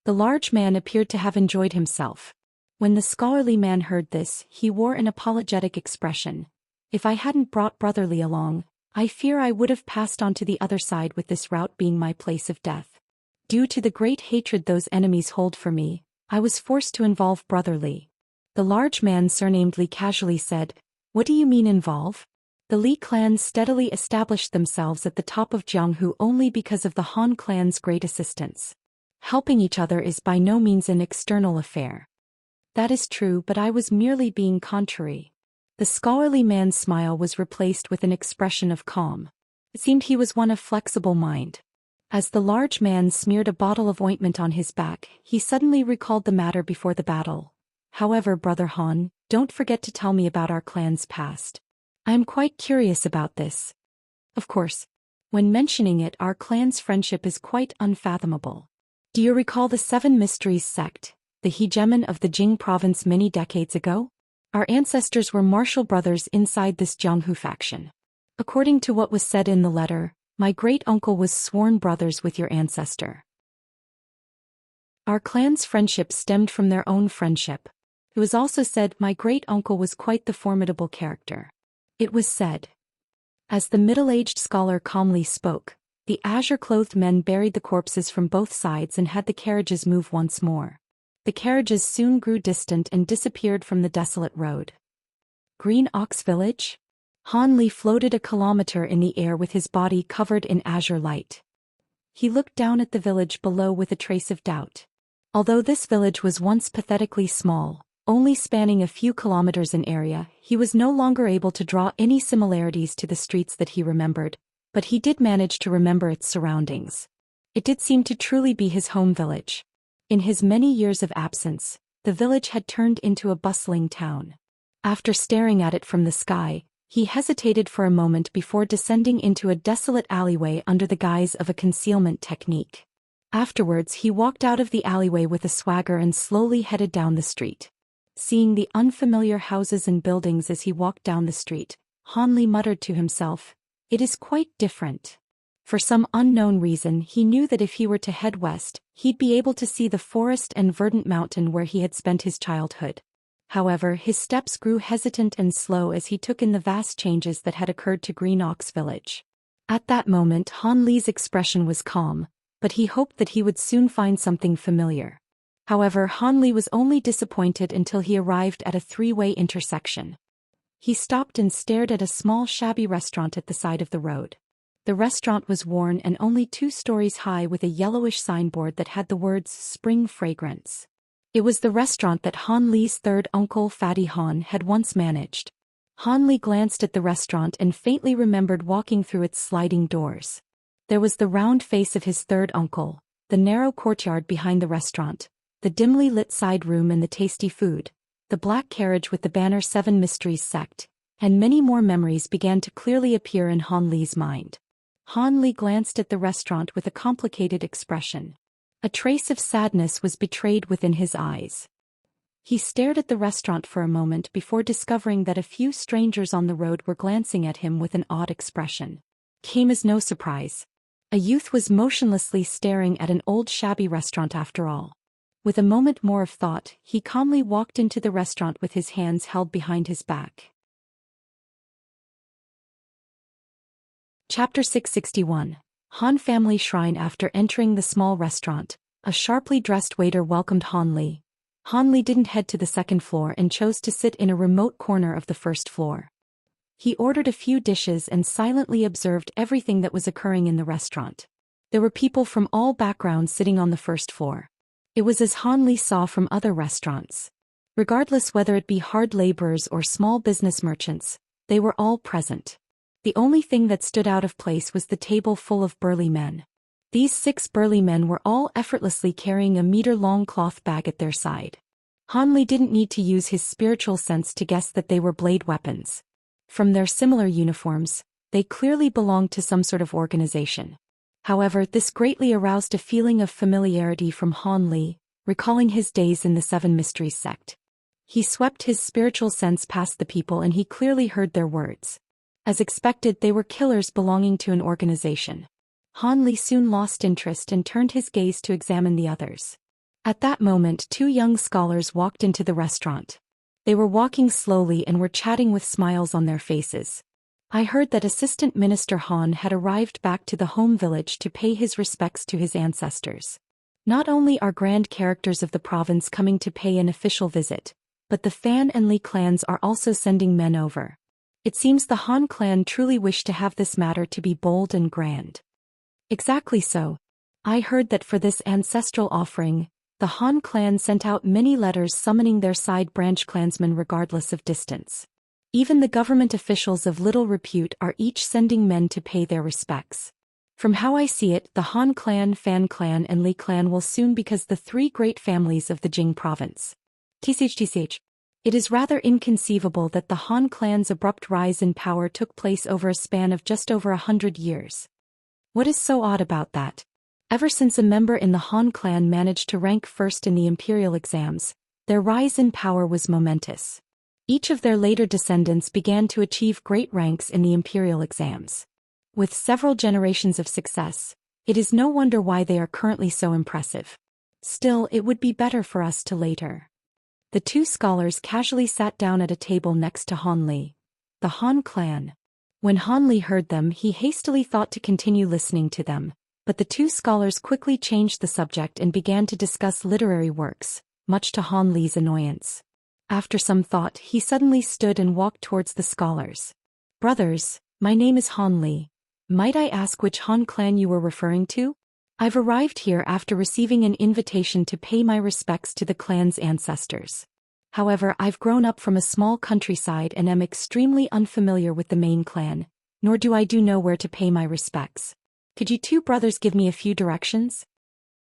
The large man appeared to have enjoyed himself. When the scholarly man heard this, he wore an apologetic expression. "If I hadn't brought Brotherly along, I fear I would have passed on to the other side, with this route being my place of death. Due to the great hatred those enemies hold for me, I was forced to involve Brotherly." The large man surnamed Li casually said, "What do you mean involve?" The Li clan steadily established themselves at the top of Jianghu only because of the Han clan's great assistance. Helping each other is by no means an external affair. "That is true, but I was merely being contrary." The scholarly man's smile was replaced with an expression of calm. It seemed he was one of flexible mind. As the large man smeared a bottle of ointment on his back, he suddenly recalled the matter before the battle. "However, Brother Han, don't forget to tell me about our clan's past. I am quite curious about this." "Of course. When mentioning it, our clan's friendship is quite unfathomable. Do you recall the Seven Mysteries sect, the hegemon of the Jing province many decades ago? Our ancestors were martial brothers inside this Jianghu faction. According to what was said in the letter, my great-uncle was sworn brothers with your ancestor. Our clan's friendship stemmed from their own friendship. It was also said my great-uncle was quite the formidable character. It was said." As the middle-aged scholar calmly spoke, the azure-clothed men buried the corpses from both sides and had the carriages move once more. The carriages soon grew distant and disappeared from the desolate road. Green Ox Village? Han Li floated a kilometer in the air with his body covered in azure light. He looked down at the village below with a trace of doubt. Although this village was once pathetically small, only spanning a few kilometers in area, he was no longer able to draw any similarities to the streets that he remembered, but he did manage to remember its surroundings. It did seem to truly be his home village. In his many years of absence, the village had turned into a bustling town. After staring at it from the sky, he hesitated for a moment before descending into a desolate alleyway under the guise of a concealment technique. Afterwards he walked out of the alleyway with a swagger and slowly headed down the street. Seeing the unfamiliar houses and buildings as he walked down the street, Han Li muttered to himself, "It is quite different." For some unknown reason he knew that if he were to head west, he'd be able to see the forest and verdant mountain where he had spent his childhood. However, his steps grew hesitant and slow as he took in the vast changes that had occurred to Green Ox Village. At that moment Han Li's expression was calm, but he hoped that he would soon find something familiar. However, Han Li was only disappointed until he arrived at a three-way intersection. He stopped and stared at a small shabby restaurant at the side of the road. The restaurant was worn and only 2 stories high with a yellowish signboard that had the words "Spring Fragrance." It was the restaurant that Han Li's third uncle Fatty Han had once managed. Han Li glanced at the restaurant and faintly remembered walking through its sliding doors. There was the round face of his third uncle, the narrow courtyard behind the restaurant, the dimly lit side room and the tasty food, the black carriage with the banner Seven Mysteries sect, and many more memories began to clearly appear in Han Li's mind. Han Li glanced at the restaurant with a complicated expression. A trace of sadness was betrayed within his eyes. He stared at the restaurant for a moment before discovering that a few strangers on the road were glancing at him with an odd expression. Came as no surprise. A youth was motionlessly staring at an old shabby restaurant after all. With a moment more of thought, he calmly walked into the restaurant with his hands held behind his back. Chapter 661. Han Family Shrine. After entering the small restaurant, a sharply dressed waiter welcomed Han Li. Han Li didn't head to the second floor and chose to sit in a remote corner of the first floor. He ordered a few dishes and silently observed everything that was occurring in the restaurant. There were people from all backgrounds sitting on the first floor. It was as Han Li saw from other restaurants. Regardless whether it be hard laborers or small business merchants, they were all present. The only thing that stood out of place was the table full of burly men. These 6 burly men were all effortlessly carrying a meter-long cloth bag at their side. Han Li didn't need to use his spiritual sense to guess that they were blade weapons. From their similar uniforms, they clearly belonged to some sort of organization. However, this greatly aroused a feeling of familiarity from Han Li, recalling his days in the Seven Mysteries sect. He swept his spiritual sense past the people and he clearly heard their words. As expected, they were killers belonging to an organization. Han Li soon lost interest and turned his gaze to examine the others. At that moment, two young scholars walked into the restaurant. They were walking slowly and were chatting with smiles on their faces. I heard that Assistant Minister Han had arrived back to the home village to pay his respects to his ancestors. Not only are grand characters of the province coming to pay an official visit, but the Fan and Li clans are also sending men over. It seems the Han clan truly wish to have this matter to be bold and grand. Exactly so. I heard that for this ancestral offering, the Han clan sent out many letters summoning their side branch clansmen regardless of distance. Even the government officials of little repute are each sending men to pay their respects. From how I see it, the Han clan, Fan clan and Li clan will soon become the three great families of the Jing province. Tch. It is rather inconceivable that the Han clan's abrupt rise in power took place over a span of just over 100 years. What is so odd about that? Ever since a member in the Han clan managed to rank first in the imperial exams, their rise in power was momentous. Each of their later descendants began to achieve great ranks in the imperial exams. With several generations of success, it is no wonder why they are currently so impressive. Still, it would be better for us to later. The two scholars casually sat down at a table next to Han Li. The Han clan. When Han Li heard them, he hastily thought to continue listening to them, but the two scholars quickly changed the subject and began to discuss literary works, much to Han Li's annoyance. After some thought, he suddenly stood and walked towards the scholars. Brothers, my name is Han Li. Might I ask which Han clan you were referring to? I've arrived here after receiving an invitation to pay my respects to the clan's ancestors. However, I've grown up from a small countryside and am extremely unfamiliar with the main clan, nor do I know where to pay my respects. Could you two brothers give me a few directions?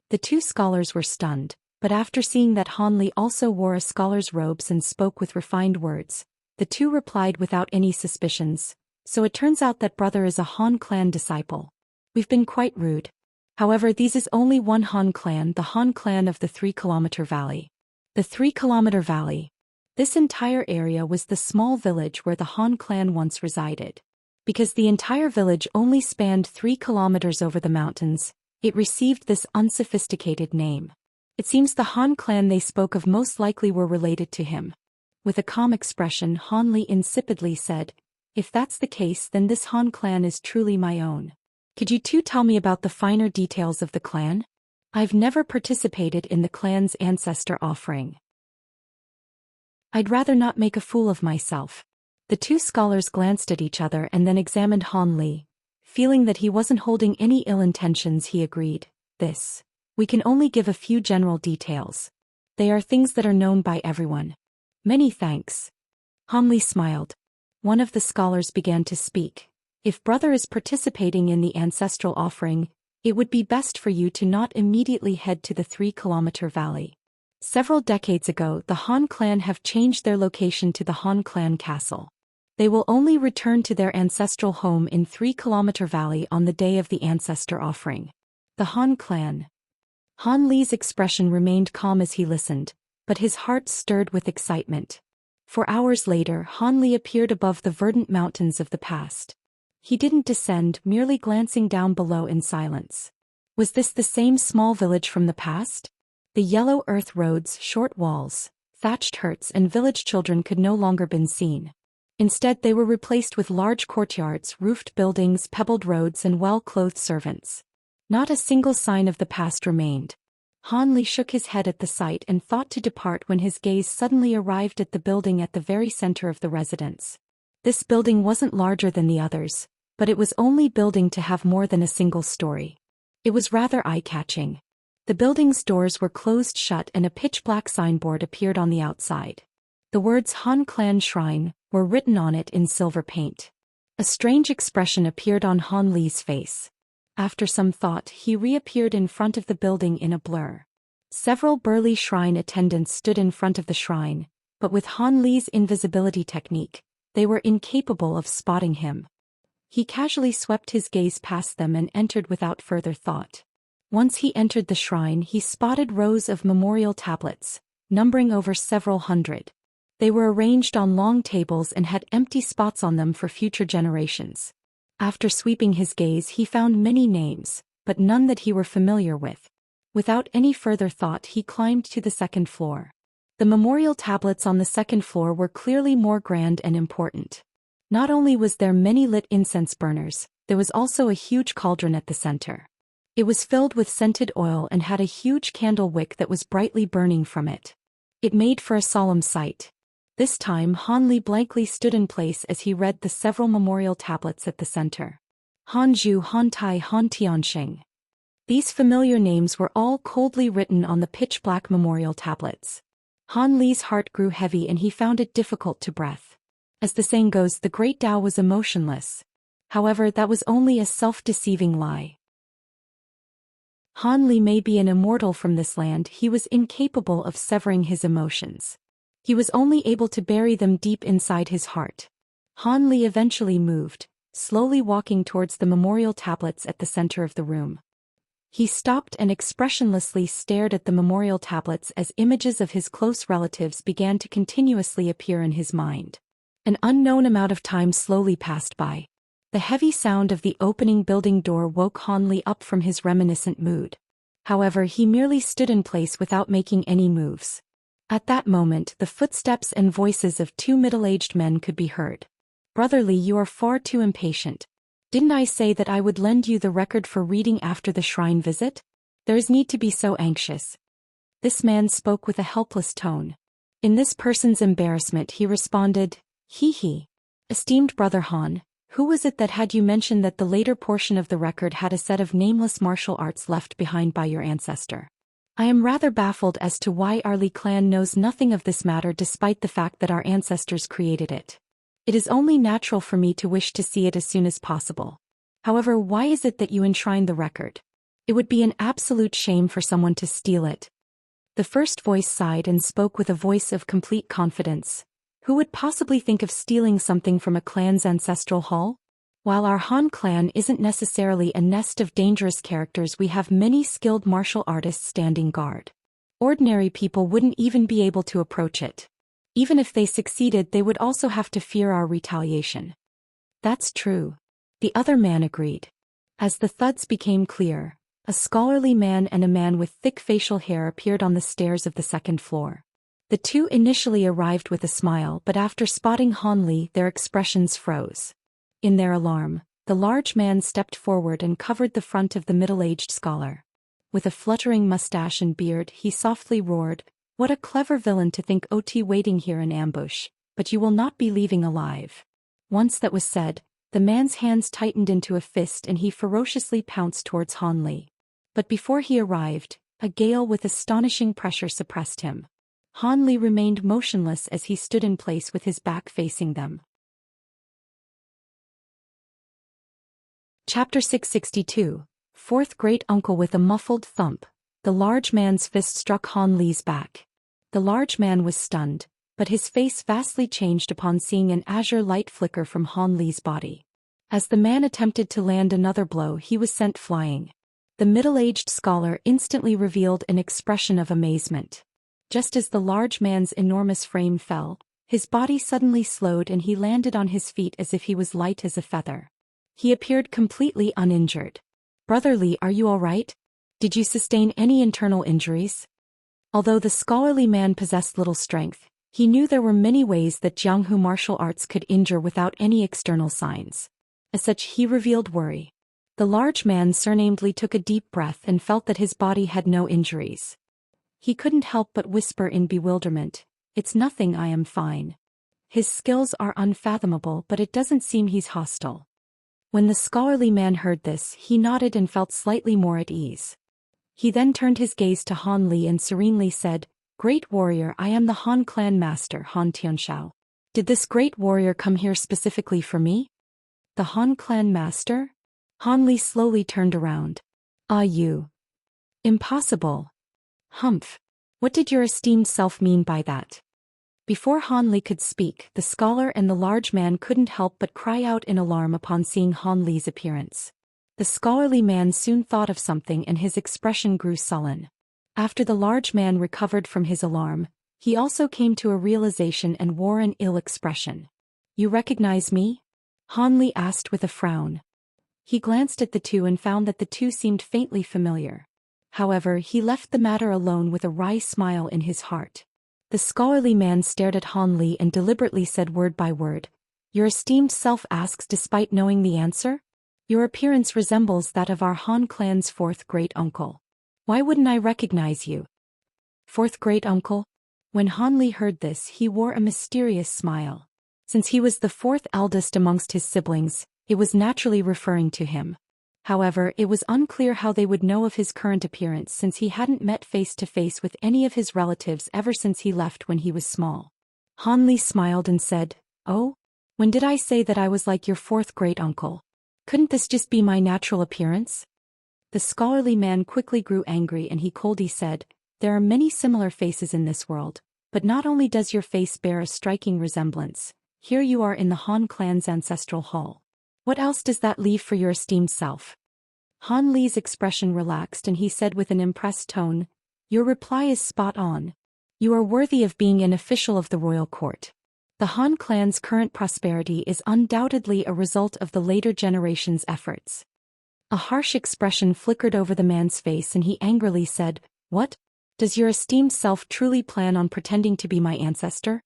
The two scholars were stunned, but after seeing that Han Li also wore a scholar's robes and spoke with refined words, the two replied without any suspicions. So it turns out that brother is a Han clan disciple. We've been quite rude. However, this is only one Han clan, the Han clan of the 3-kilometer valley. The 3-kilometer valley. This entire area was the small village where the Han clan once resided. Because the entire village only spanned 3 kilometers over the mountains, it received this unsophisticated name. It seems the Han clan they spoke of most likely were related to him. With a calm expression, Han Li insipidly said, "If that's the case, then this Han clan is truly my own. Could you two tell me about the finer details of the clan? I've never participated in the clan's ancestor offering. I'd rather not make a fool of myself." The two scholars glanced at each other and then examined Han Li. Feeling that he wasn't holding any ill intentions, he agreed. We can only give a few general details. They are things that are known by everyone. Many thanks. Han Li smiled. One of the scholars began to speak. If brother is participating in the ancestral offering, it would be best for you to not immediately head to the 3-kilometer valley. Several decades ago, the Han clan have changed their location to the Han clan castle. They will only return to their ancestral home in 3-kilometer valley on the day of the ancestor offering. The Han clan. Han Li's expression remained calm as he listened, but his heart stirred with excitement. For hours later, Han Li appeared above the verdant mountains of the past. He didn't descend, merely glancing down below in silence. Was this the same small village from the past? The yellow earth roads, short walls, thatched huts and village children could no longer be seen. Instead, they were replaced with large courtyards, roofed buildings, pebbled roads and well-clothed servants. Not a single sign of the past remained. Han Li shook his head at the sight and thought to depart when his gaze suddenly arrived at the building at the very center of the residence. This building wasn't larger than the others, but it was only building to have more than a single story. It was rather eye-catching. The building's doors were closed shut and a pitch-black signboard appeared on the outside. The words Han Clan Shrine were written on it in silver paint. A strange expression appeared on Han Li's face. After some thought, he reappeared in front of the building in a blur. Several burly shrine attendants stood in front of the shrine, but with Han Li's invisibility technique, they were incapable of spotting him. He casually swept his gaze past them and entered without further thought. Once he entered the shrine, he spotted rows of memorial tablets, numbering over several hundred. They were arranged on long tables and had empty spots on them for future generations. After sweeping his gaze, he found many names, but none that he were familiar with. Without any further thought, he climbed to the second floor. The memorial tablets on the second floor were clearly more grand and important. Not only was there many lit incense burners, there was also a huge cauldron at the center. It was filled with scented oil and had a huge candle wick that was brightly burning from it. It made for a solemn sight. This time Han Li blankly stood in place as he read the several memorial tablets at the center. Han Zhu, Han Tai, Han Tianxing. These familiar names were all coldly written on the pitch-black memorial tablets. Han Li's heart grew heavy and he found it difficult to breathe. As the saying goes, the great Tao was emotionless. However, that was only a self-deceiving lie. Han Li may be an immortal from this land, he was incapable of severing his emotions. He was only able to bury them deep inside his heart. Han Li eventually moved, slowly walking towards the memorial tablets at the center of the room. He stopped and expressionlessly stared at the memorial tablets as images of his close relatives began to continuously appear in his mind. An unknown amount of time slowly passed by. The heavy sound of the opening building door woke Han Li up from his reminiscent mood. However, he merely stood in place without making any moves. At that moment, the footsteps and voices of two middle-aged men could be heard. "Brother Li, you are far too impatient. Didn't I say that I would lend you the record for reading after the shrine visit? There is need to be so anxious." This man spoke with a helpless tone. In this person's embarrassment, he responded, "He. Esteemed Brother Han, who was it that had you mentioned that the later portion of the record had a set of nameless martial arts left behind by your ancestor? I am rather baffled as to why our Li clan knows nothing of this matter despite the fact that our ancestors created it. It is only natural for me to wish to see it as soon as possible. However, why is it that you enshrine the record? It would be an absolute shame for someone to steal it." The first voice sighed and spoke with a voice of complete confidence. "Who would possibly think of stealing something from a clan's ancestral hall? While our Han clan isn't necessarily a nest of dangerous characters, we have many skilled martial artists standing guard. Ordinary people wouldn't even be able to approach it. Even if they succeeded, they would also have to fear our retaliation." "That's true," the other man agreed. As the thuds became clear, a scholarly man and a man with thick facial hair appeared on the stairs of the second floor. The two initially arrived with a smile, but after spotting Han Li, their expressions froze. In their alarm, the large man stepped forward and covered the front of the middle-aged scholar. With a fluttering mustache and beard, he softly roared, "What a clever villain to think OT waiting here in ambush, but you will not be leaving alive." Once that was said, the man's hands tightened into a fist and he ferociously pounced towards Han Li. But before he arrived, a gale with astonishing pressure suppressed him. Han Li remained motionless as he stood in place with his back facing them. Chapter 662, Fourth Great Uncle. With a muffled thump, the large man's fist struck Han Li's back. The large man was stunned, but his face vastly changed upon seeing an azure light flicker from Han Li's body. As the man attempted to land another blow, he was sent flying. The middle-aged scholar instantly revealed an expression of amazement. Just as the large man's enormous frame fell, his body suddenly slowed and he landed on his feet as if he was light as a feather. He appeared completely uninjured. "Brother Li, are you all right? Did you sustain any internal injuries?" Although the scholarly man possessed little strength, he knew there were many ways that Jianghu martial arts could injure without any external signs. As such, he revealed worry. The large man surnamedly took a deep breath and felt that his body had no injuries. He couldn't help but whisper in bewilderment, "It's nothing, I am fine." His skills are unfathomable, but it doesn't seem he's hostile. When the scholarly man heard this, he nodded and felt slightly more at ease. He then turned his gaze to Han Li and serenely said, "Great warrior, I am the Han clan master, Han Tianxiao. Did this great warrior come here specifically for me?" "The Han clan master?" Han Li slowly turned around. "Ah, you. Impossible. Humph. What did your esteemed self mean by that? Before Han Li could speak, the scholar and the large man couldn't help but cry out in alarm upon seeing Han Li's appearance. The scholarly man soon thought of something and his expression grew sullen. After the large man recovered from his alarm, he also came to a realization and wore an ill expression. You recognize me? Han Li asked with a frown. He glanced at the two and found that the two seemed faintly familiar. However, he left the matter alone with a wry smile in his heart. The scholarly man stared at Han Li and deliberately said word by word, Your esteemed self asks despite knowing the answer? Your appearance resembles that of our Han clan's fourth great-uncle. Why wouldn't I recognize you? Fourth great-uncle? When Han Li heard this, he wore a mysterious smile. Since he was the fourth eldest amongst his siblings, it was naturally referring to him. However, it was unclear how they would know of his current appearance since he hadn't met face-to-face with any of his relatives ever since he left when he was small. Han Li smiled and said, Oh? When did I say that I was like your fourth great-uncle? Couldn't this just be my natural appearance? The scholarly man quickly grew angry and he coldly said, There are many similar faces in this world, but not only does your face bear a striking resemblance, here you are in the Han clan's ancestral hall. What else does that leave for your esteemed self? Han Li's expression relaxed and he said with an impressed tone, Your reply is spot on. You are worthy of being an official of the royal court. The Han clan's current prosperity is undoubtedly a result of the later generation's efforts. A harsh expression flickered over the man's face and he angrily said, What? Does your esteemed self truly plan on pretending to be my ancestor?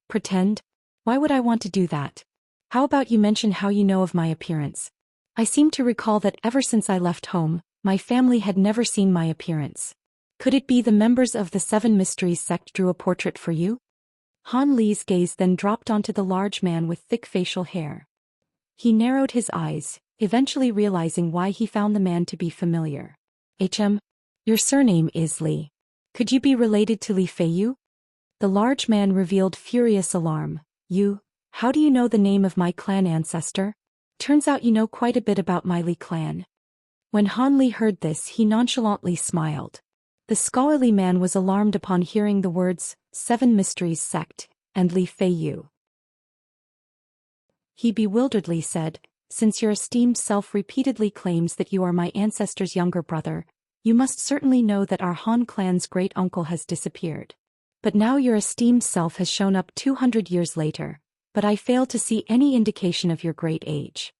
Pretend? Why would I want to do that? How about you mention how you know of my appearance? I seem to recall that ever since I left home, my family had never seen my appearance. Could it be the members of the Seven Mysteries sect drew a portrait for you? Han Li's gaze then dropped onto the large man with thick facial hair. He narrowed his eyes, eventually realizing why he found the man to be familiar. Your surname is Li. Could you be related to Li Feiyu? The large man revealed furious alarm. How do you know the name of my clan ancestor? Turns out you know quite a bit about my Li clan. When Han Li heard this, he nonchalantly smiled. The scholarly man was alarmed upon hearing the words, Seven Mysteries sect, and Li Feiyu. He bewilderedly said, Since your esteemed self repeatedly claims that you are my ancestor's younger brother, you must certainly know that our Han clan's great-uncle has disappeared. But now your esteemed self has shown up 200 years later, but I fail to see any indication of your great age.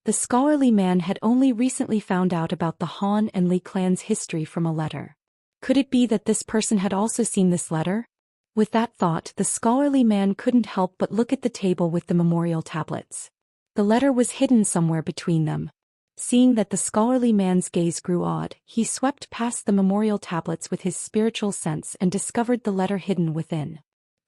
The scholarly man had only recently found out about the Han and Li clan's history from a letter. Could it be that this person had also seen this letter? With that thought, the scholarly man couldn't help but look at the table with the memorial tablets. The letter was hidden somewhere between them. Seeing that the scholarly man's gaze grew odd, he swept past the memorial tablets with his spiritual sense and discovered the letter hidden within.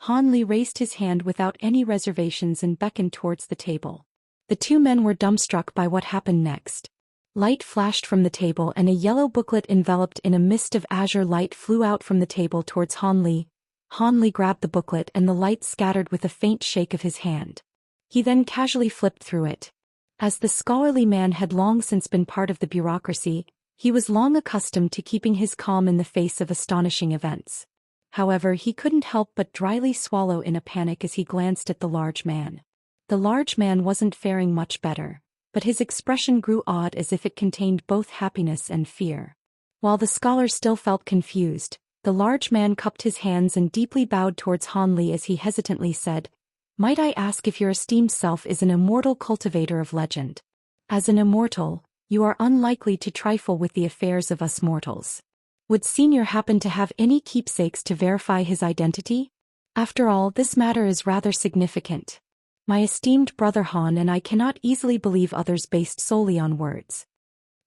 Han Li raised his hand without any reservations and beckoned towards the table. The two men were dumbstruck by what happened next. Light flashed from the table and a yellow booklet enveloped in a mist of azure light flew out from the table towards Han Li. Han Li grabbed the booklet and the light scattered with a faint shake of his hand. He then casually flipped through it. As the scholarly man had long since been part of the bureaucracy, he was long accustomed to keeping his calm in the face of astonishing events. However, he couldn't help but dryly swallow in a panic as he glanced at the large man. The large man wasn't faring much better, but his expression grew odd as if it contained both happiness and fear. While the scholar still felt confused, the large man cupped his hands and deeply bowed towards Han Li as he hesitantly said, Might I ask if your esteemed self is an immortal cultivator of legend? As an immortal, you are unlikely to trifle with the affairs of us mortals. Would Senior happen to have any keepsakes to verify his identity? After all, this matter is rather significant. My esteemed brother Han and I cannot easily believe others based solely on words.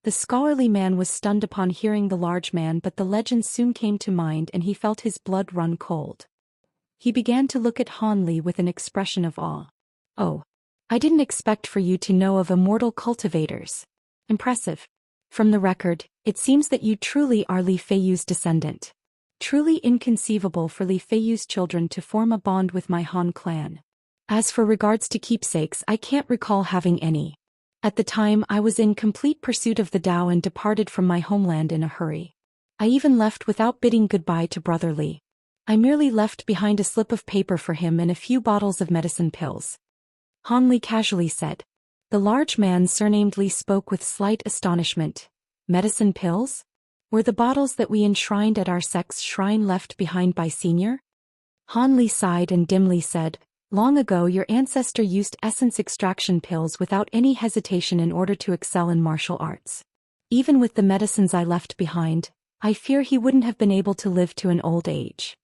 The scholarly man was stunned upon hearing the large man, but the legend soon came to mind and he felt his blood run cold. He began to look at Han Li with an expression of awe. Oh, I didn't expect for you to know of immortal cultivators. Impressive. From the record, it seems that you truly are Li Feiyu's descendant. Truly inconceivable for Li Feiyu's children to form a bond with my Han clan. As for regards to keepsakes, I can't recall having any. At the time, I was in complete pursuit of the Tao and departed from my homeland in a hurry. I even left without bidding goodbye to Brother Li. I merely left behind a slip of paper for him and a few bottles of medicine pills. Han Li casually said. The large man surnamed Li spoke with slight astonishment. Medicine pills? Were the bottles that we enshrined at our sect's shrine left behind by Senior? Han Li sighed and dimly said, long ago your ancestor used essence extraction pills without any hesitation in order to excel in martial arts. Even with the medicines I left behind, I fear he wouldn't have been able to live to an old age.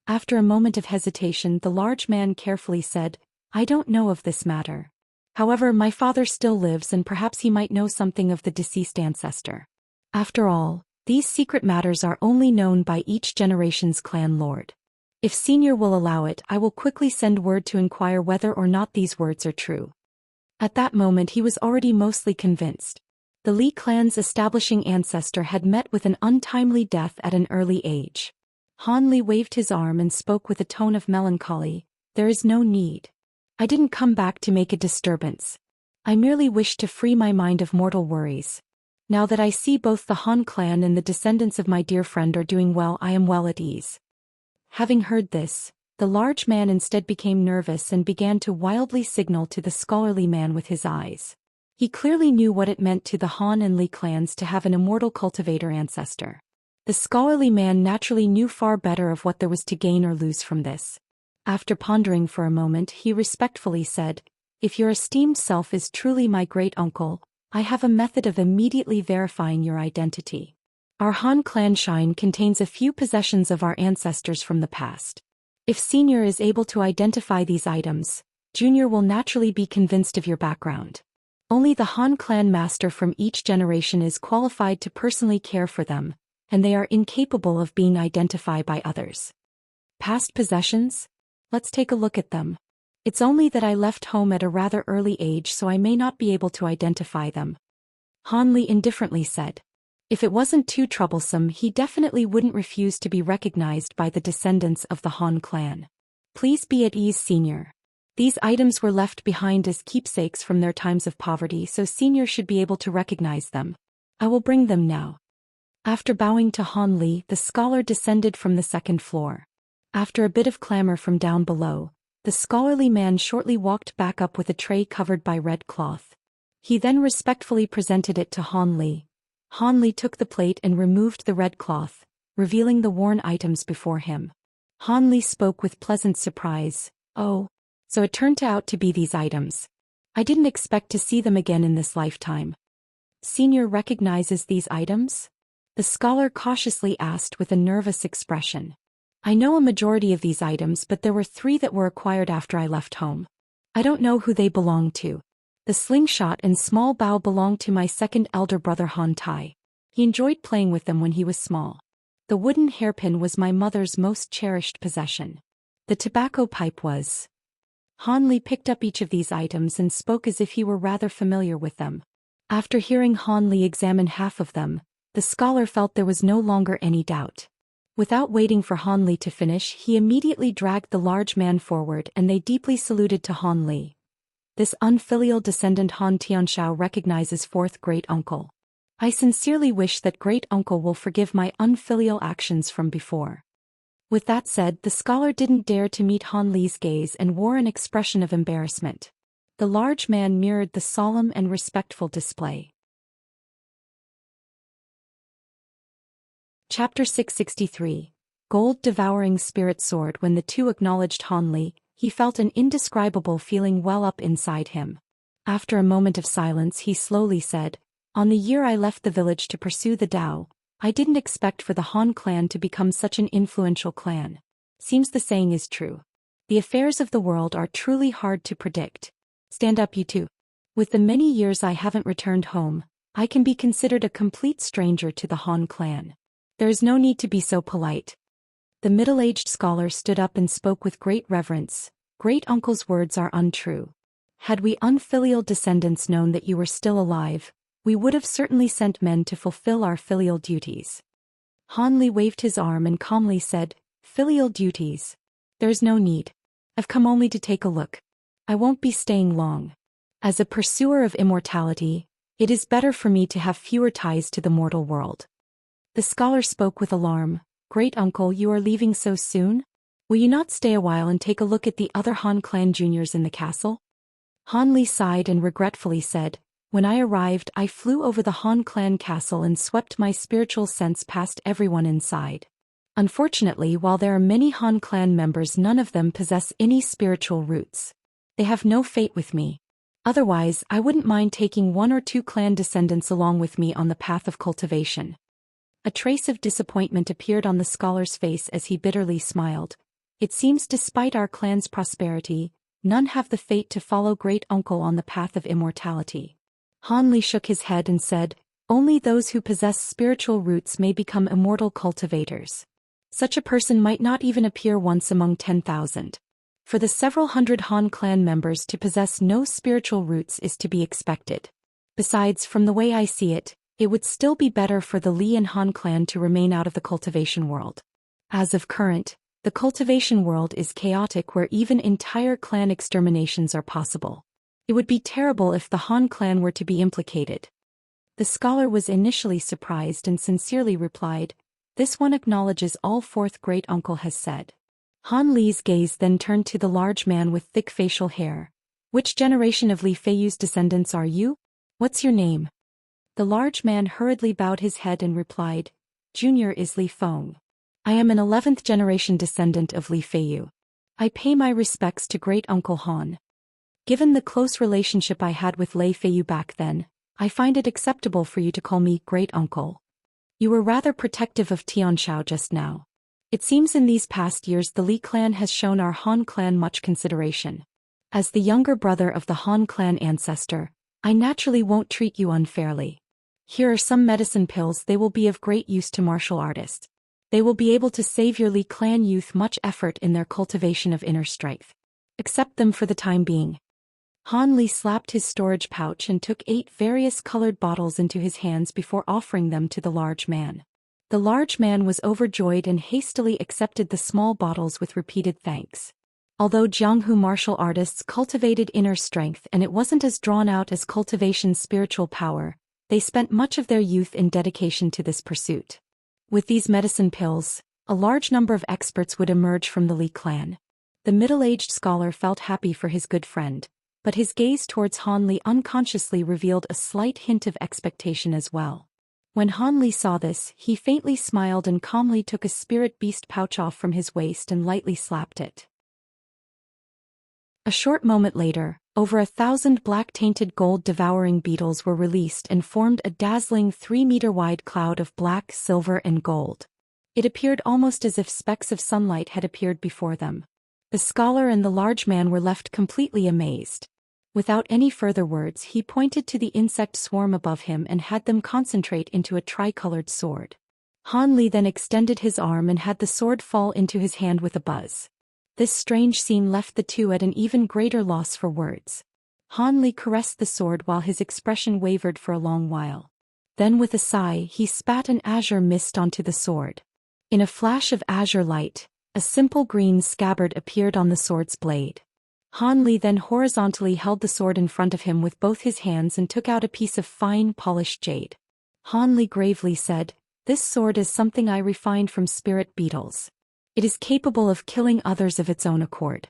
After a moment of hesitation, the large man carefully said, I don't know of this matter. However, my father still lives and perhaps he might know something of the deceased ancestor. After all, these secret matters are only known by each generation's clan lord. If Senior will allow it, I will quickly send word to inquire whether or not these words are true. At that moment he was already mostly convinced. The Li clan's establishing ancestor had met with an untimely death at an early age. Han Li waved his arm and spoke with a tone of melancholy. There is no need. I didn't come back to make a disturbance. I merely wished to free my mind of mortal worries. Now that I see both the Han clan and the descendants of my dear friend are doing well, I am well at ease. Having heard this, the large man instead became nervous and began to wildly signal to the scholarly man with his eyes. He clearly knew what it meant to the Han and Li clans to have an immortal cultivator ancestor. The scholarly man naturally knew far better of what there was to gain or lose from this. After pondering for a moment, he respectfully said, if your esteemed self is truly my great-uncle, I have a method of immediately verifying your identity. Our Han clan shrine contains a few possessions of our ancestors from the past. If Senior is able to identify these items, Junior will naturally be convinced of your background. Only the Han clan master from each generation is qualified to personally care for them, and they are incapable of being identified by others. Past possessions? Let's take a look at them. It's only that I left home at a rather early age, so I may not be able to identify them. Han Li indifferently said. If it wasn't too troublesome, he definitely wouldn't refuse to be recognized by the descendants of the Han clan. Please be at ease, Senior. These items were left behind as keepsakes from their times of poverty, so Senior should be able to recognize them. I will bring them now. After bowing to Han Li, the scholar descended from the second floor. After a bit of clamor from down below, the scholarly man shortly walked back up with a tray covered by red cloth. He then respectfully presented it to Han Li. Han Li took the plate and removed the red cloth, revealing the worn items before him. Han Li spoke with pleasant surprise. Oh, so it turned out to be these items. I didn't expect to see them again in this lifetime. Senior recognizes these items? The scholar cautiously asked with a nervous expression. I know a majority of these items, but there were 3 that were acquired after I left home. I don't know who they belong to. The slingshot and small bow belonged to my second elder brother Han Tai. He enjoyed playing with them when he was small. The wooden hairpin was my mother's most cherished possession. The tobacco pipe was. Han Li picked up each of these items and spoke as if he were rather familiar with them. After hearing Han Li examine half of them, the scholar felt there was no longer any doubt. Without waiting for Han Li to finish, he immediately dragged the large man forward and they deeply saluted to Han Li. This unfilial descendant Han Tianxiao recognizes fourth great-uncle. I sincerely wish that great-uncle will forgive my unfilial actions from before. With that said, the scholar didn't dare to meet Han Li's gaze and wore an expression of embarrassment. The large man mirrored the solemn and respectful display. Chapter 663. Gold-devouring spirit sword. When the two acknowledged Han Li, he felt an indescribable feeling well up inside him. After a moment of silence, he slowly said, on the year I left the village to pursue the Tao, I didn't expect for the Han clan to become such an influential clan. Seems the saying is true. The affairs of the world are truly hard to predict. Stand up, you two. With the many years I haven't returned home, I can be considered a complete stranger to the Han clan. There is no need to be so polite. The middle-aged scholar stood up and spoke with great reverence. Great-uncle's words are untrue. Had we unfilial descendants known that you were still alive, we would have certainly sent men to fulfill our filial duties. Han Li waved his arm and calmly said, filial duties? There's no need. I've come only to take a look. I won't be staying long. As a pursuer of immortality, it is better for me to have fewer ties to the mortal world. The scholar spoke with alarm. Great uncle, you are leaving so soon? Will you not stay a while and take a look at the other Han clan juniors in the castle? Han Li sighed and regretfully said, when I arrived, I flew over the Han clan castle and swept my spiritual sense past everyone inside. Unfortunately, while there are many Han clan members, none of them possess any spiritual roots. They have no fate with me. Otherwise, I wouldn't mind taking 1 or 2 clan descendants along with me on the path of cultivation. A trace of disappointment appeared on the scholar's face as he bitterly smiled. It seems despite our clan's prosperity, none have the fate to follow great uncle on the path of immortality. Han Li shook his head and said, only those who possess spiritual roots may become immortal cultivators. Such a person might not even appear once among 10,000. For the several hundred Han clan members to possess no spiritual roots is to be expected. Besides, from the way I see it, it would still be better for the Li and Han clan to remain out of the cultivation world. As of current, the cultivation world is chaotic where even entire clan exterminations are possible. It would be terrible if the Han clan were to be implicated. The scholar was initially surprised and sincerely replied, this one acknowledges all fourth great uncle has said. Han Li's gaze then turned to the large man with thick facial hair. Which generation of Li Feiyu's descendants are you? What's your name? The large man hurriedly bowed his head and replied, Junior is Li Feng. I am an 11th generation descendant of Li Feiyu. I pay my respects to great uncle Han. Given the close relationship I had with Li Feiyu back then, I find it acceptable for you to call me great uncle. You were rather protective of Tianxiao just now. It seems in these past years the Li clan has shown our Han clan much consideration. As the younger brother of the Han clan ancestor, I naturally won't treat you unfairly. Here are some medicine pills. They will be of great use to martial artists. They will be able to save your Li clan youth much effort in their cultivation of inner strength. Accept them for the time being. Han Li slapped his storage pouch and took 8 various colored bottles into his hands before offering them to the large man. The large man was overjoyed and hastily accepted the small bottles with repeated thanks. Although Jianghu martial artists cultivated inner strength and it wasn't as drawn out as cultivation's spiritual power, they spent much of their youth in dedication to this pursuit. With these medicine pills, a large number of experts would emerge from the Li clan. The middle-aged scholar felt happy for his good friend, but his gaze towards Han Li unconsciously revealed a slight hint of expectation as well. When Han Li saw this, he faintly smiled and calmly took a spirit beast pouch off from his waist and lightly slapped it. A short moment later, over 1,000 black-tainted gold-devouring beetles were released and formed a dazzling 3-meter-wide cloud of black, silver, and gold. It appeared almost as if specks of sunlight had appeared before them. The scholar and the large man were left completely amazed. Without any further words, he pointed to the insect swarm above him and had them concentrate into a tricolored sword. Han Li then extended his arm and had the sword fall into his hand with a buzz. This strange scene left the two at an even greater loss for words. Han Li caressed the sword while his expression wavered for a long while. Then with a sigh, he spat an azure mist onto the sword. In a flash of azure light, a simple green scabbard appeared on the sword's blade. Han Li then horizontally held the sword in front of him with both his hands and took out a piece of fine, polished jade. Han Li gravely said, "This sword is something I refined from spirit beetles. It is capable of killing others of its own accord.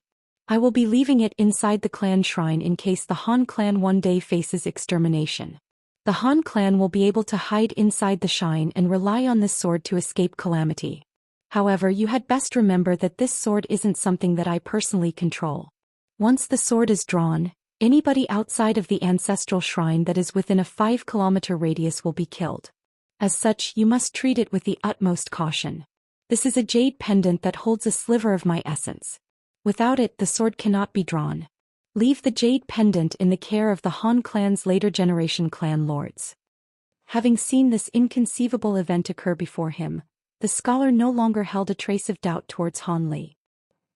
I will be leaving it inside the clan shrine in case the Han clan one day faces extermination. The Han clan will be able to hide inside the shrine and rely on this sword to escape calamity. However, you had best remember that this sword isn't something that I personally control. Once the sword is drawn, anybody outside of the ancestral shrine that is within a 5-kilometer radius will be killed. As such, you must treat it with the utmost caution. This is a jade pendant that holds a sliver of my essence. Without it, the sword cannot be drawn. Leave the jade pendant in the care of the Han clan's later generation clan lords." Having seen this inconceivable event occur before him, the scholar no longer held a trace of doubt towards Han Li.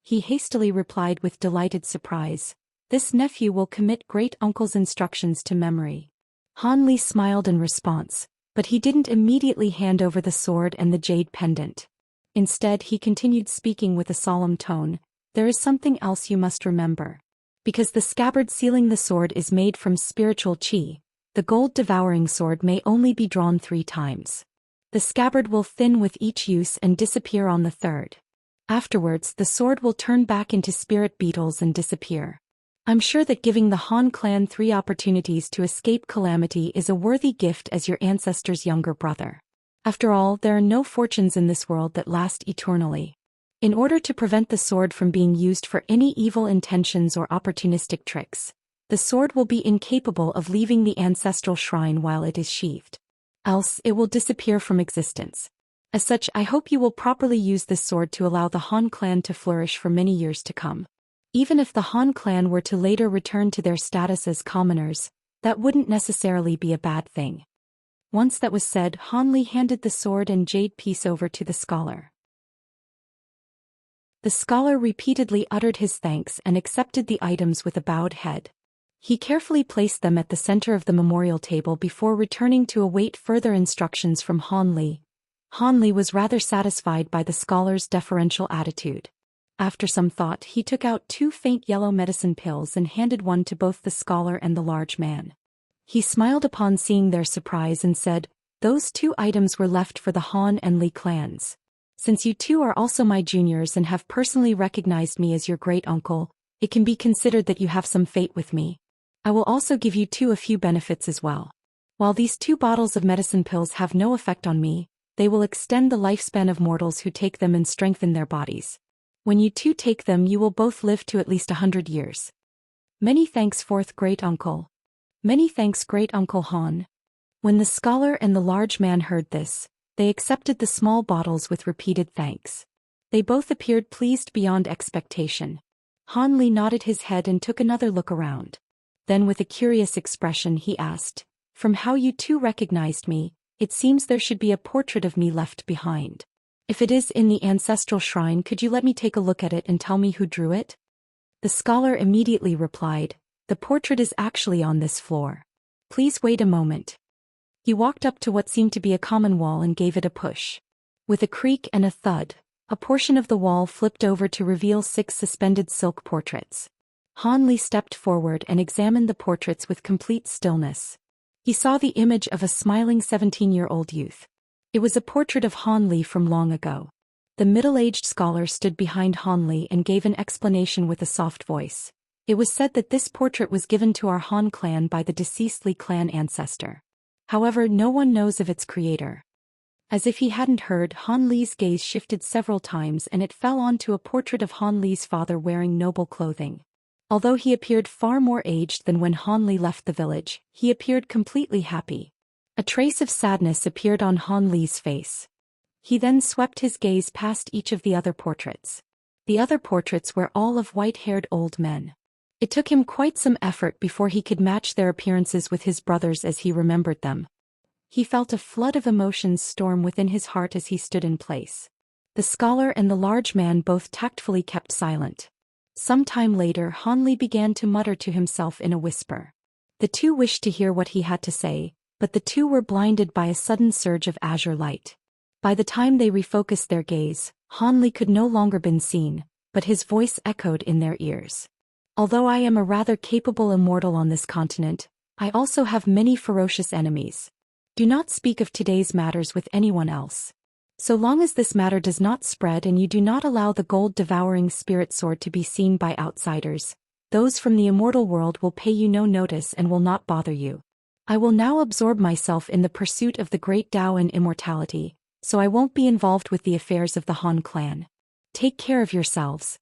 He hastily replied with delighted surprise, "This nephew will commit great uncle's instructions to memory." Han Li smiled in response, but he didn't immediately hand over the sword and the jade pendant. Instead, he continued speaking with a solemn tone, "There is something else you must remember. Because the scabbard sealing the sword is made from spiritual qi, the gold-devouring sword may only be drawn 3 times. The scabbard will thin with each use and disappear on the third. Afterwards, the sword will turn back into spirit beetles and disappear. I'm sure that giving the Han clan 3 opportunities to escape calamity is a worthy gift as your ancestor's younger brother. After all, there are no fortunes in this world that last eternally. In order to prevent the sword from being used for any evil intentions or opportunistic tricks, the sword will be incapable of leaving the ancestral shrine while it is sheathed. Else, it will disappear from existence. As such, I hope you will properly use this sword to allow the Han clan to flourish for many years to come. Even if the Han clan were to later return to their status as commoners, that wouldn't necessarily be a bad thing. Once that was said, Han Li handed the sword and jade piece over to the scholar. The scholar repeatedly uttered his thanks and accepted the items with a bowed head. He carefully placed them at the center of the memorial table before returning to await further instructions from Han Li. Han Li was rather satisfied by the scholar's deferential attitude. After some thought, he took out 2 faint yellow medicine pills and handed one to both the scholar and the large man. He smiled upon seeing their surprise and said, "Those 2 items were left for the Han and Li clans. Since you 2 are also my juniors and have personally recognized me as your great-uncle, it can be considered that you have some fate with me. I will also give you 2 a few benefits as well. While these 2 bottles of medicine pills have no effect on me, they will extend the lifespan of mortals who take them and strengthen their bodies. When you 2 take them, you will both live to at least 100 years. Many thanks, 4th great-uncle." "Many thanks, great-uncle Han." When the scholar and the large man heard this, they accepted the small bottles with repeated thanks. They both appeared pleased beyond expectation. Han Li nodded his head and took another look around. Then with a curious expression he asked, "From how you 2 recognized me, it seems there should be a portrait of me left behind. If it is in the ancestral shrine, could you let me take a look at it and tell me who drew it?" The scholar immediately replied, "The portrait is actually on this floor. Please wait a moment." He walked up to what seemed to be a common wall and gave it a push. With a creak and a thud, a portion of the wall flipped over to reveal 6 suspended silk portraits. Han Li stepped forward and examined the portraits with complete stillness. He saw the image of a smiling 17-year-old youth. It was a portrait of Han Li from long ago. The middle-aged scholar stood behind Han Li and gave an explanation with a soft voice. It was said that this portrait was given to our Han clan by the deceased Li clan ancestor. However, no one knows of its creator. As if he hadn't heard, Han Li's gaze shifted several times and it fell onto a portrait of Han Li's father wearing noble clothing. Although he appeared far more aged than when Han Li left the village, he appeared completely happy. A trace of sadness appeared on Han Li's face. He then swept his gaze past each of the other portraits. The other portraits were all of white-haired old men. It took him quite some effort before he could match their appearances with his brothers as he remembered them. He felt a flood of emotions storm within his heart as he stood in place. The scholar and the large man both tactfully kept silent. Some time later, Han Li began to mutter to himself in a whisper. The 2 wished to hear what he had to say, but the 2 were blinded by a sudden surge of azure light. By the time they refocused their gaze, Han Li could no longer be seen, but his voice echoed in their ears. "Although I am a rather capable immortal on this continent, I also have many ferocious enemies. Do not speak of today's matters with anyone else. So long as this matter does not spread and you do not allow the gold-devouring spirit sword to be seen by outsiders, those from the immortal world will pay you no notice and will not bother you. I will now absorb myself in the pursuit of the great Tao and immortality, so I won't be involved with the affairs of the Han clan. Take care of yourselves."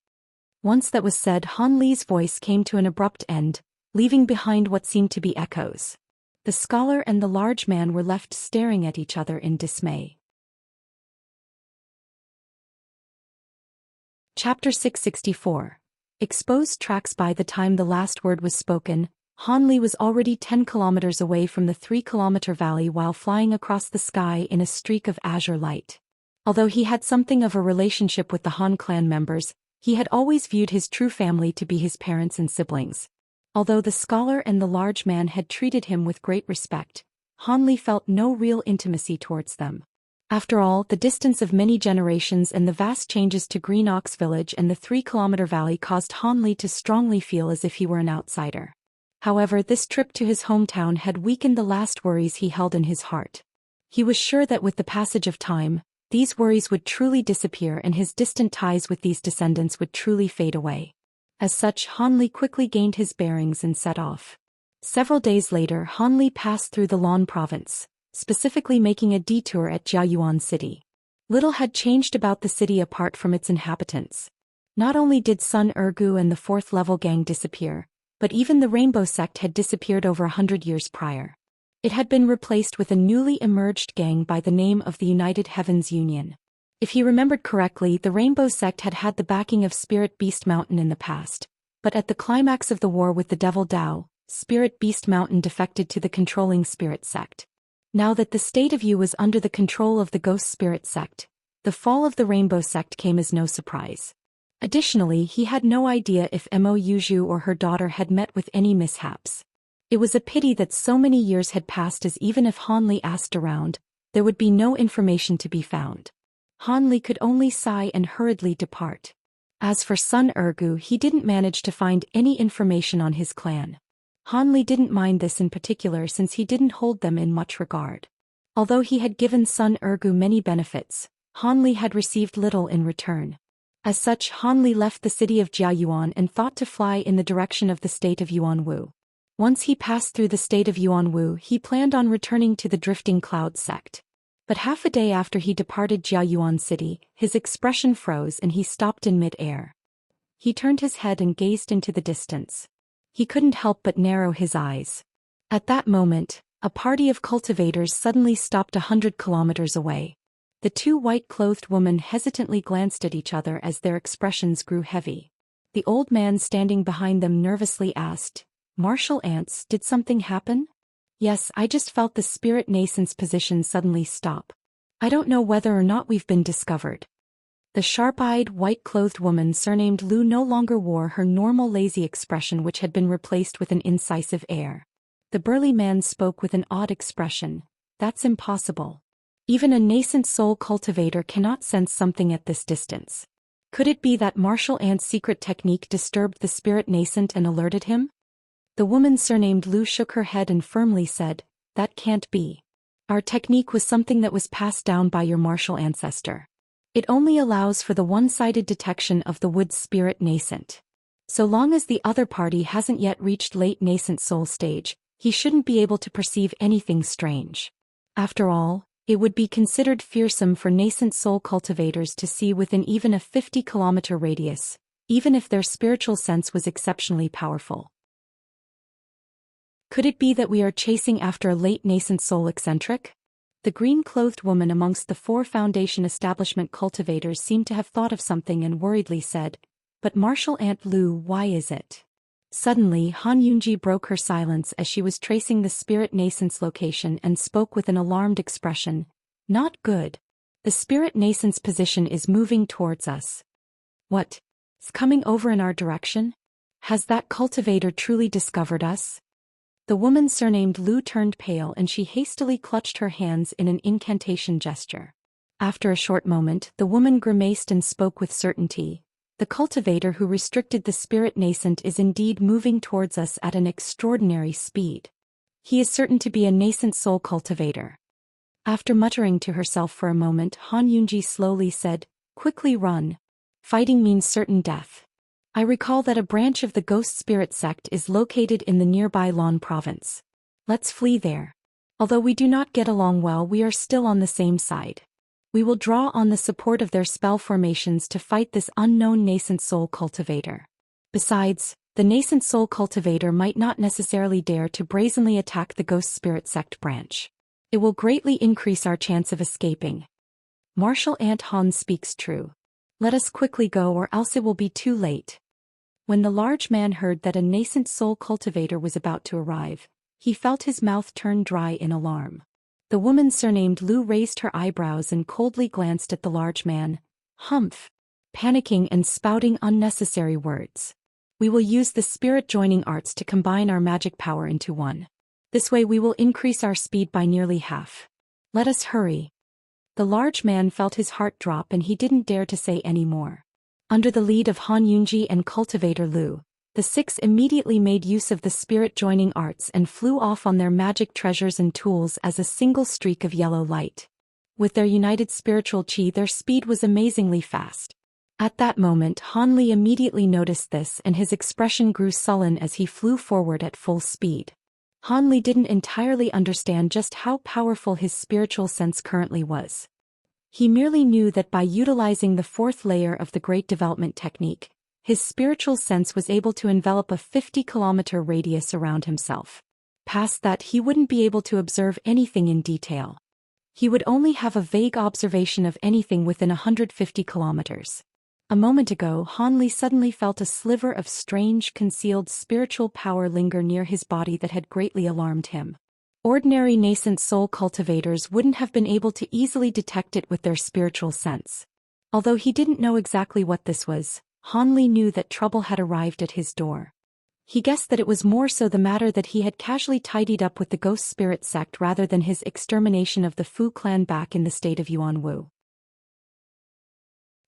Once that was said, Han Li's voice came to an abrupt end, leaving behind what seemed to be echoes. The scholar and the large man were left staring at each other in dismay. Chapter 664. Exposed tracks. By the time the last word was spoken, Han Li was already 10 kilometers away from the 3-kilometer valley while flying across the sky in a streak of azure light. Although he had something of a relationship with the Han clan members, he had always viewed his true family to be his parents and siblings. Although the scholar and the large man had treated him with great respect, Han Li felt no real intimacy towards them. After all, the distance of many generations and the vast changes to Green Ox Village and the 3-kilometer valley caused Han Li to strongly feel as if he were an outsider. However, this trip to his hometown had weakened the last worries he held in his heart. He was sure that with the passage of time, these worries would truly disappear and his distant ties with these descendants would truly fade away. As such, Han Li quickly gained his bearings and set off. Several days later, Han Li passed through the Lan province, specifically making a detour at Jiayuan City. Little had changed about the city apart from its inhabitants. Not only did Sun Ergu and the fourth-level gang disappear, but even the Rainbow Sect had disappeared over 100 years prior. It had been replaced with a newly emerged gang by the name of the United Heavens Union. If he remembered correctly, the Rainbow Sect had had the backing of Spirit Beast Mountain in the past, but at the climax of the war with the Devil Dao, Spirit Beast Mountain defected to the controlling Spirit Sect. Now that the state of Yu was under the control of the Ghost Spirit Sect, the fall of the Rainbow Sect came as no surprise. Additionally, he had no idea if Mo Yuzhu or her daughter had met with any mishaps. It was a pity that so many years had passed, as even if Han Li asked around, there would be no information to be found. Han Li could only sigh and hurriedly depart. As for Sun Ergu, he didn't manage to find any information on his clan. Han Li didn't mind this in particular since he didn't hold them in much regard. Although he had given Sun Ergu many benefits, Han Li had received little in return. As such, Han Li left the city of Jiayuan and thought to fly in the direction of the state of Yuanwu. Once he passed through the state of Yuanwu, he planned on returning to the Drifting Cloud sect. But half a day after he departed Jiayuan City, his expression froze and he stopped in mid-air. He turned his head and gazed into the distance. He couldn't help but narrow his eyes. At that moment, a party of cultivators suddenly stopped 100 kilometers away. The two white-clothed women hesitantly glanced at each other as their expressions grew heavy. The old man standing behind them nervously asked, "Martial ants, did something happen?" "Yes, I just felt the spirit nascent's position suddenly stop. I don't know whether or not we've been discovered." The sharp-eyed, white-clothed woman surnamed Lu no longer wore her normal lazy expression, which had been replaced with an incisive air. The burly man spoke with an odd expression. "That's impossible. Even a nascent soul cultivator cannot sense something at this distance. Could it be that martial ant's secret technique disturbed the spirit nascent and alerted him?" The woman surnamed Lu shook her head and firmly said, "That can't be. Our technique was something that was passed down by your martial ancestor. It only allows for the one-sided detection of the wood spirit nascent. So long as the other party hasn't yet reached late nascent soul stage, he shouldn't be able to perceive anything strange. After all, it would be considered fearsome for nascent soul cultivators to see within even a 50-kilometer radius, even if their spiritual sense was exceptionally powerful. Could it be that we are chasing after a late nascent soul eccentric?" The green-clothed woman amongst the 4 Foundation establishment cultivators seemed to have thought of something and worriedly said, "But Martial Aunt Lu, why is it?" Suddenly, Han Yunji broke her silence as she was tracing the spirit nascent's location and spoke with an alarmed expression. "Not good. The spirit nascent's position is moving towards us." "What? It's coming over in our direction? Has that cultivator truly discovered us?" The woman surnamed Lu turned pale and she hastily clutched her hands in an incantation gesture. After a short moment, the woman grimaced and spoke with certainty. "The cultivator who restricted the spirit nascent is indeed moving towards us at an extraordinary speed. He is certain to be a nascent soul cultivator." After muttering to herself for a moment, Han Yunji slowly said, "Quickly run. Fighting means certain death. I recall that a branch of the Ghost Spirit sect is located in the nearby Lan province. Let's flee there. Although we do not get along well, we are still on the same side. We will draw on the support of their spell formations to fight this unknown nascent soul cultivator. Besides, the nascent soul cultivator might not necessarily dare to brazenly attack the Ghost Spirit sect branch. It will greatly increase our chance of escaping. Martial Aunt Han speaks true. Let us quickly go or else it will be too late." When the large man heard that a nascent soul cultivator was about to arrive, he felt his mouth turn dry in alarm. The woman surnamed Lu raised her eyebrows and coldly glanced at the large man. "Humph!" Panicking and spouting unnecessary words. "We will use the spirit joining arts to combine our magic power into one. This way we will increase our speed by nearly half. Let us hurry." The large man felt his heart drop and he didn't dare to say any more. Under the lead of Han Yunji and cultivator Lu, The six immediately made use of the spirit-joining arts and flew off on their magic treasures and tools as a single streak of yellow light. With their united spiritual chi, their speed was amazingly fast. At that moment, Han Li immediately noticed this, and his expression grew sullen as he flew forward at full speed. Han Li didn't entirely understand just how powerful his spiritual sense currently was. He merely knew that by utilizing the fourth layer of the Great Development Technique, his spiritual sense was able to envelop a 50-kilometer radius around himself. Past that, he wouldn't be able to observe anything in detail. He would only have a vague observation of anything within 150 kilometers. A moment ago, Han Li suddenly felt a sliver of strange, concealed spiritual power linger near his body that had greatly alarmed him. Ordinary nascent soul cultivators wouldn't have been able to easily detect it with their spiritual sense. Although he didn't know exactly what this was, Han Li knew that trouble had arrived at his door. He guessed that it was more so the matter that he had casually tidied up with the ghost spirit sect rather than his extermination of the Fu clan back in the state of Yuanwu.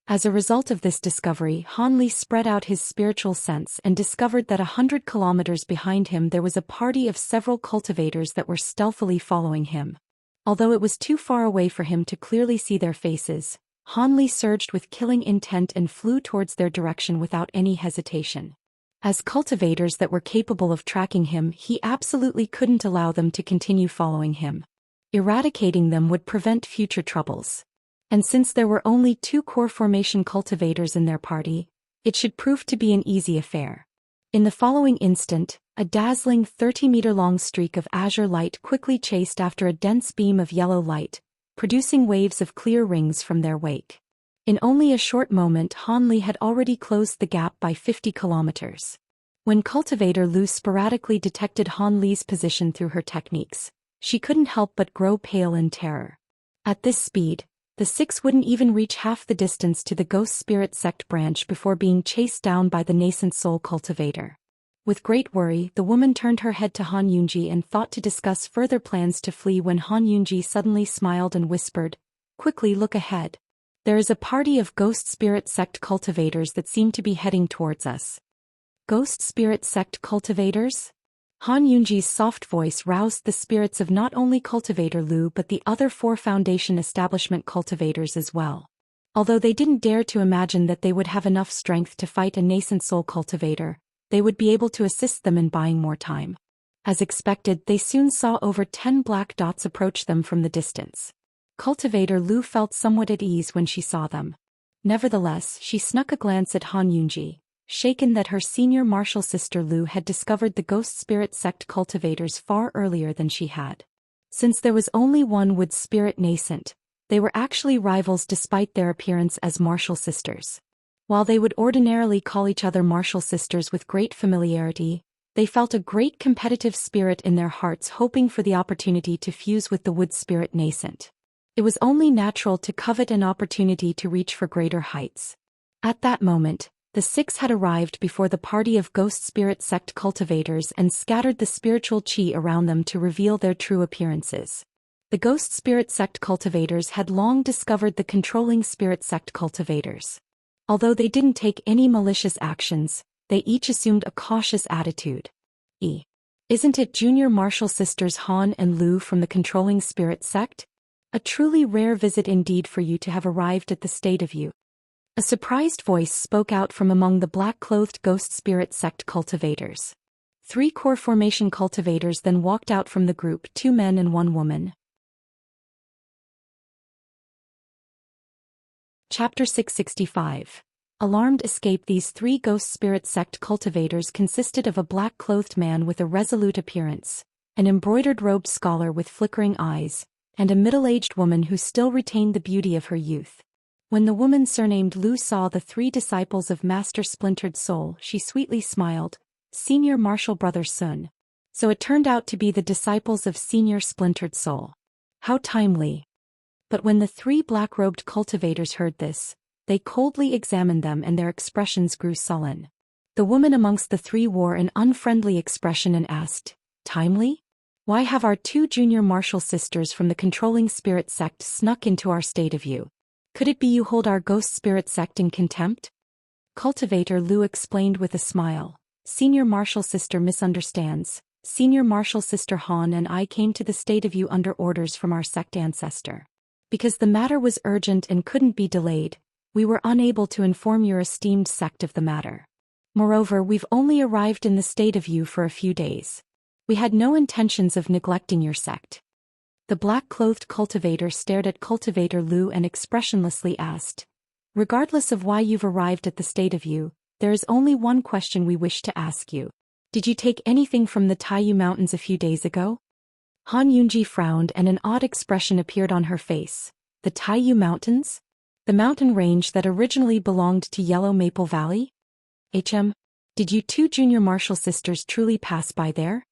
As a result of this discovery, Han Li spread out his spiritual sense and discovered that 100 kilometers behind him there was a party of several cultivators that were stealthily following him. Although it was too far away for him to clearly see their faces, Han Li surged with killing intent and flew towards their direction without any hesitation. As cultivators that were capable of tracking him, he absolutely couldn't allow them to continue following him. Eradicating them would prevent future troubles. And since there were only 2 core formation cultivators in their party, it should prove to be an easy affair. In the following instant, a dazzling 30-meter-long streak of azure light quickly chased after a dense beam of yellow light, producing waves of clear rings from their wake. In only a short moment, Han Li had already closed the gap by 50 kilometers. When Cultivator Lu sporadically detected Han Li's position through her techniques, she couldn't help but grow pale in terror. At this speed, the 6 wouldn't even reach half the distance to the Ghost Spirit Sect branch before being chased down by the nascent soul cultivator. With great worry, the woman turned her head to Han Yunji and thought to discuss further plans to flee when Han Yunji suddenly smiled and whispered, "Quickly look ahead. There is a party of Ghost Spirit Sect cultivators that seem to be heading towards us." Ghost Spirit Sect cultivators? Han Yunji's soft voice roused the spirits of not only Cultivator Lu but the other 4 Foundation establishment cultivators as well. Although they didn't dare to imagine that they would have enough strength to fight a nascent soul cultivator, they would be able to assist them in buying more time. As expected, they soon saw over 10 black dots approach them from the distance. Cultivator Lu felt somewhat at ease when she saw them. Nevertheless, she snuck a glance at Han Yunji, shaken that her senior martial sister Lu had discovered the Ghost Spirit Sect cultivators far earlier than she had. Since there was only one wood spirit nascent, they were actually rivals despite their appearance as martial sisters. While they would ordinarily call each other martial sisters with great familiarity, they felt a great competitive spirit in their hearts, hoping for the opportunity to fuse with the wood spirit nascent. It was only natural to covet an opportunity to reach for greater heights. At that moment, the 6 had arrived before the party of Ghost Spirit Sect cultivators and scattered the spiritual chi around them to reveal their true appearances. The Ghost Spirit Sect cultivators had long discovered the controlling Spirit Sect cultivators. Although they didn't take any malicious actions, they each assumed a cautious attitude. Isn't it junior martial sisters Han and Lu from the controlling Spirit Sect? A truly rare visit indeed for you to have arrived at the state of you. A surprised voice spoke out from among the black-clothed Ghost Spirit Sect cultivators. 3 core formation cultivators then walked out from the group, 2 men and 1 woman. Chapter 665. Alarmed escape. These 3 Ghost Spirit Sect cultivators consisted of a black-clothed man with a resolute appearance, an embroidered-robed scholar with flickering eyes, and a middle-aged woman who still retained the beauty of her youth. When the woman surnamed Lu saw the 3 disciples of Master Splintered Soul, she sweetly smiled, "Senior Martial Brother Sun." So it turned out to be the disciples of Senior Splintered Soul. How timely. But when the 3 black-robed cultivators heard this, they coldly examined them and their expressions grew sullen. The woman amongst the 3 wore an unfriendly expression and asked, "Timely? Why have our 2 junior martial sisters from the controlling Spirit Sect snuck into our state of you? Could it be you hold our Ghost Spirit Sect in contempt?" Cultivator Lu explained with a smile, Senior Martial Sister misunderstands. Senior Martial Sister Han and I came to the state of you under orders from our sect ancestor. Because the matter was urgent and couldn't be delayed, we were unable to inform your esteemed sect of the matter. Moreover, we've only arrived in the state of you for a few days. We had no intentions of neglecting your sect. The black-clothed cultivator stared at Cultivator Lu and expressionlessly asked, regardless of why you've arrived at the state of you, there is only one question we wish to ask you. Did you take anything from the Taiyu Mountains a few days ago? Han Yunji frowned and an odd expression appeared on her face. The Taiyu Mountains? The mountain range that originally belonged to Yellow Maple Valley? Did you two junior martial sisters truly pass by there?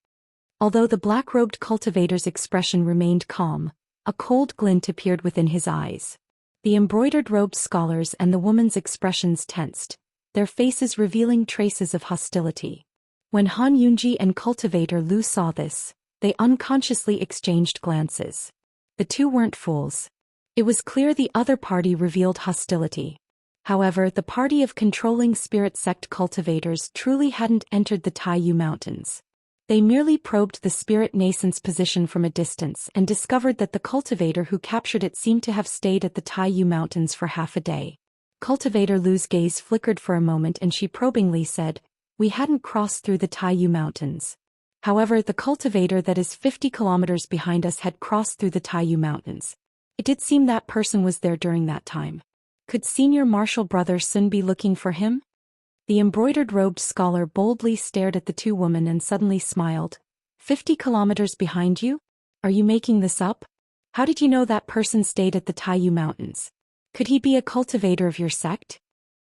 Although the black-robed cultivator's expression remained calm, a cold glint appeared within his eyes. The embroidered-robed scholars and the woman's expressions tensed, their faces revealing traces of hostility. When Han Yunji and Cultivator Lu saw this, they unconsciously exchanged glances. The two weren't fools. It was clear the other party revealed hostility. However, the party of controlling spirit sect cultivators truly hadn't entered the Taiyu Mountains. They merely probed the spirit nascent's position from a distance and discovered that the cultivator who captured it seemed to have stayed at the Taiyu Mountains for half a day. Cultivator Lu's gaze flickered for a moment and she probingly said, "We hadn't crossed through the Taiyu Mountains. However, the cultivator that is 50 kilometers behind us had crossed through the Taiyu Mountains. It did seem that person was there during that time. Could Senior Martial Brother Sun be looking for him?" The embroidered-robed scholar boldly stared at the two women and suddenly smiled. 50 kilometers behind you? Are you making this up? How did you know that person stayed at the Taiyu Mountains? Could he be a cultivator of your sect?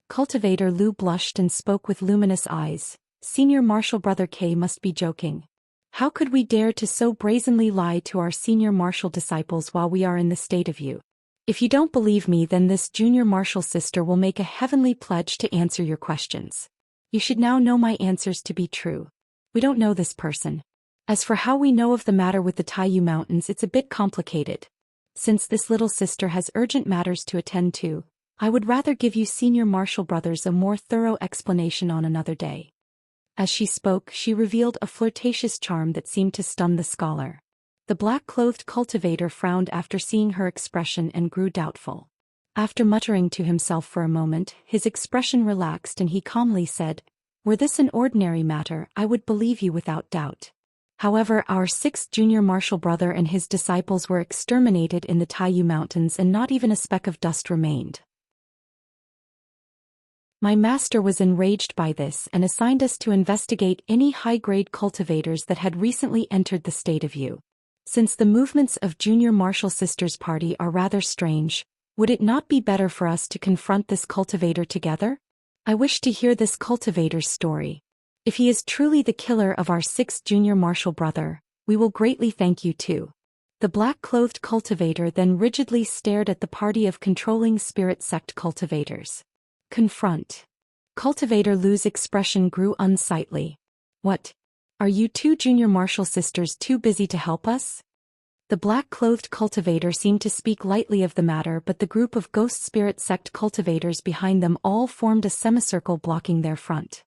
Cultivator Lu blushed and spoke with luminous eyes. Senior Martial Brother K must be joking. How could we dare to so brazenly lie to our senior martial disciples while we are in the state of you? If you don't believe me, then this junior martial sister will make a heavenly pledge to answer your questions. You should now know my answers to be true. We don't know this person. As for how we know of the matter with the Taiyu Mountains, it's a bit complicated. Since this little sister has urgent matters to attend to, I would rather give you senior martial brothers a more thorough explanation on another day. As she spoke, she revealed a flirtatious charm that seemed to stun the scholar. The black-clothed cultivator frowned after seeing her expression and grew doubtful. After muttering to himself for a moment, his expression relaxed and he calmly said, "Were this an ordinary matter, I would believe you without doubt. However, our sixth junior martial brother and his disciples were exterminated in the Taiyu Mountains and not even a speck of dust remained. My master was enraged by this and assigned us to investigate any high-grade cultivators that had recently entered the state of you. Since the movements of Junior Martial Sisters Party are rather strange, would it not be better for us to confront this cultivator together? I wish to hear this cultivator's story. If he is truly the killer of our sixth junior martial brother, we will greatly thank you too." The black-clothed cultivator then rigidly stared at the party of controlling spirit sect cultivators. Confront. Cultivator Lu's expression grew unsightly. "What? Are you two junior martial sisters too busy to help us?" The black-clothed cultivator seemed to speak lightly of the matter, but the group of ghost spirit sect cultivators behind them all formed a semicircle blocking their front.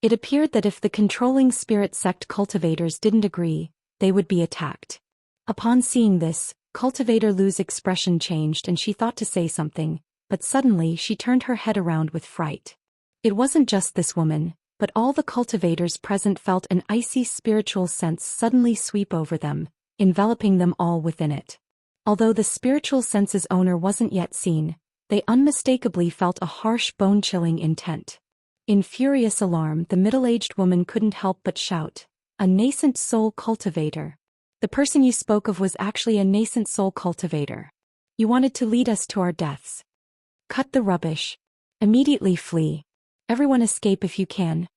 It appeared that if the controlling spirit sect cultivators didn't agree, they would be attacked. Upon seeing this, Cultivator Lu's expression changed and she thought to say something, but suddenly she turned her head around with fright. It wasn't just this woman, but all the cultivators present felt an icy spiritual sense suddenly sweep over them, enveloping them all within it. Although the spiritual sense's owner wasn't yet seen, they unmistakably felt a harsh bone-chilling intent. In furious alarm, the middle-aged woman couldn't help but shout, "A nascent soul cultivator! The person you spoke of was actually a nascent soul cultivator. You wanted to lead us to our deaths. Cut the rubbish. Immediately flee. Everyone escape if you can."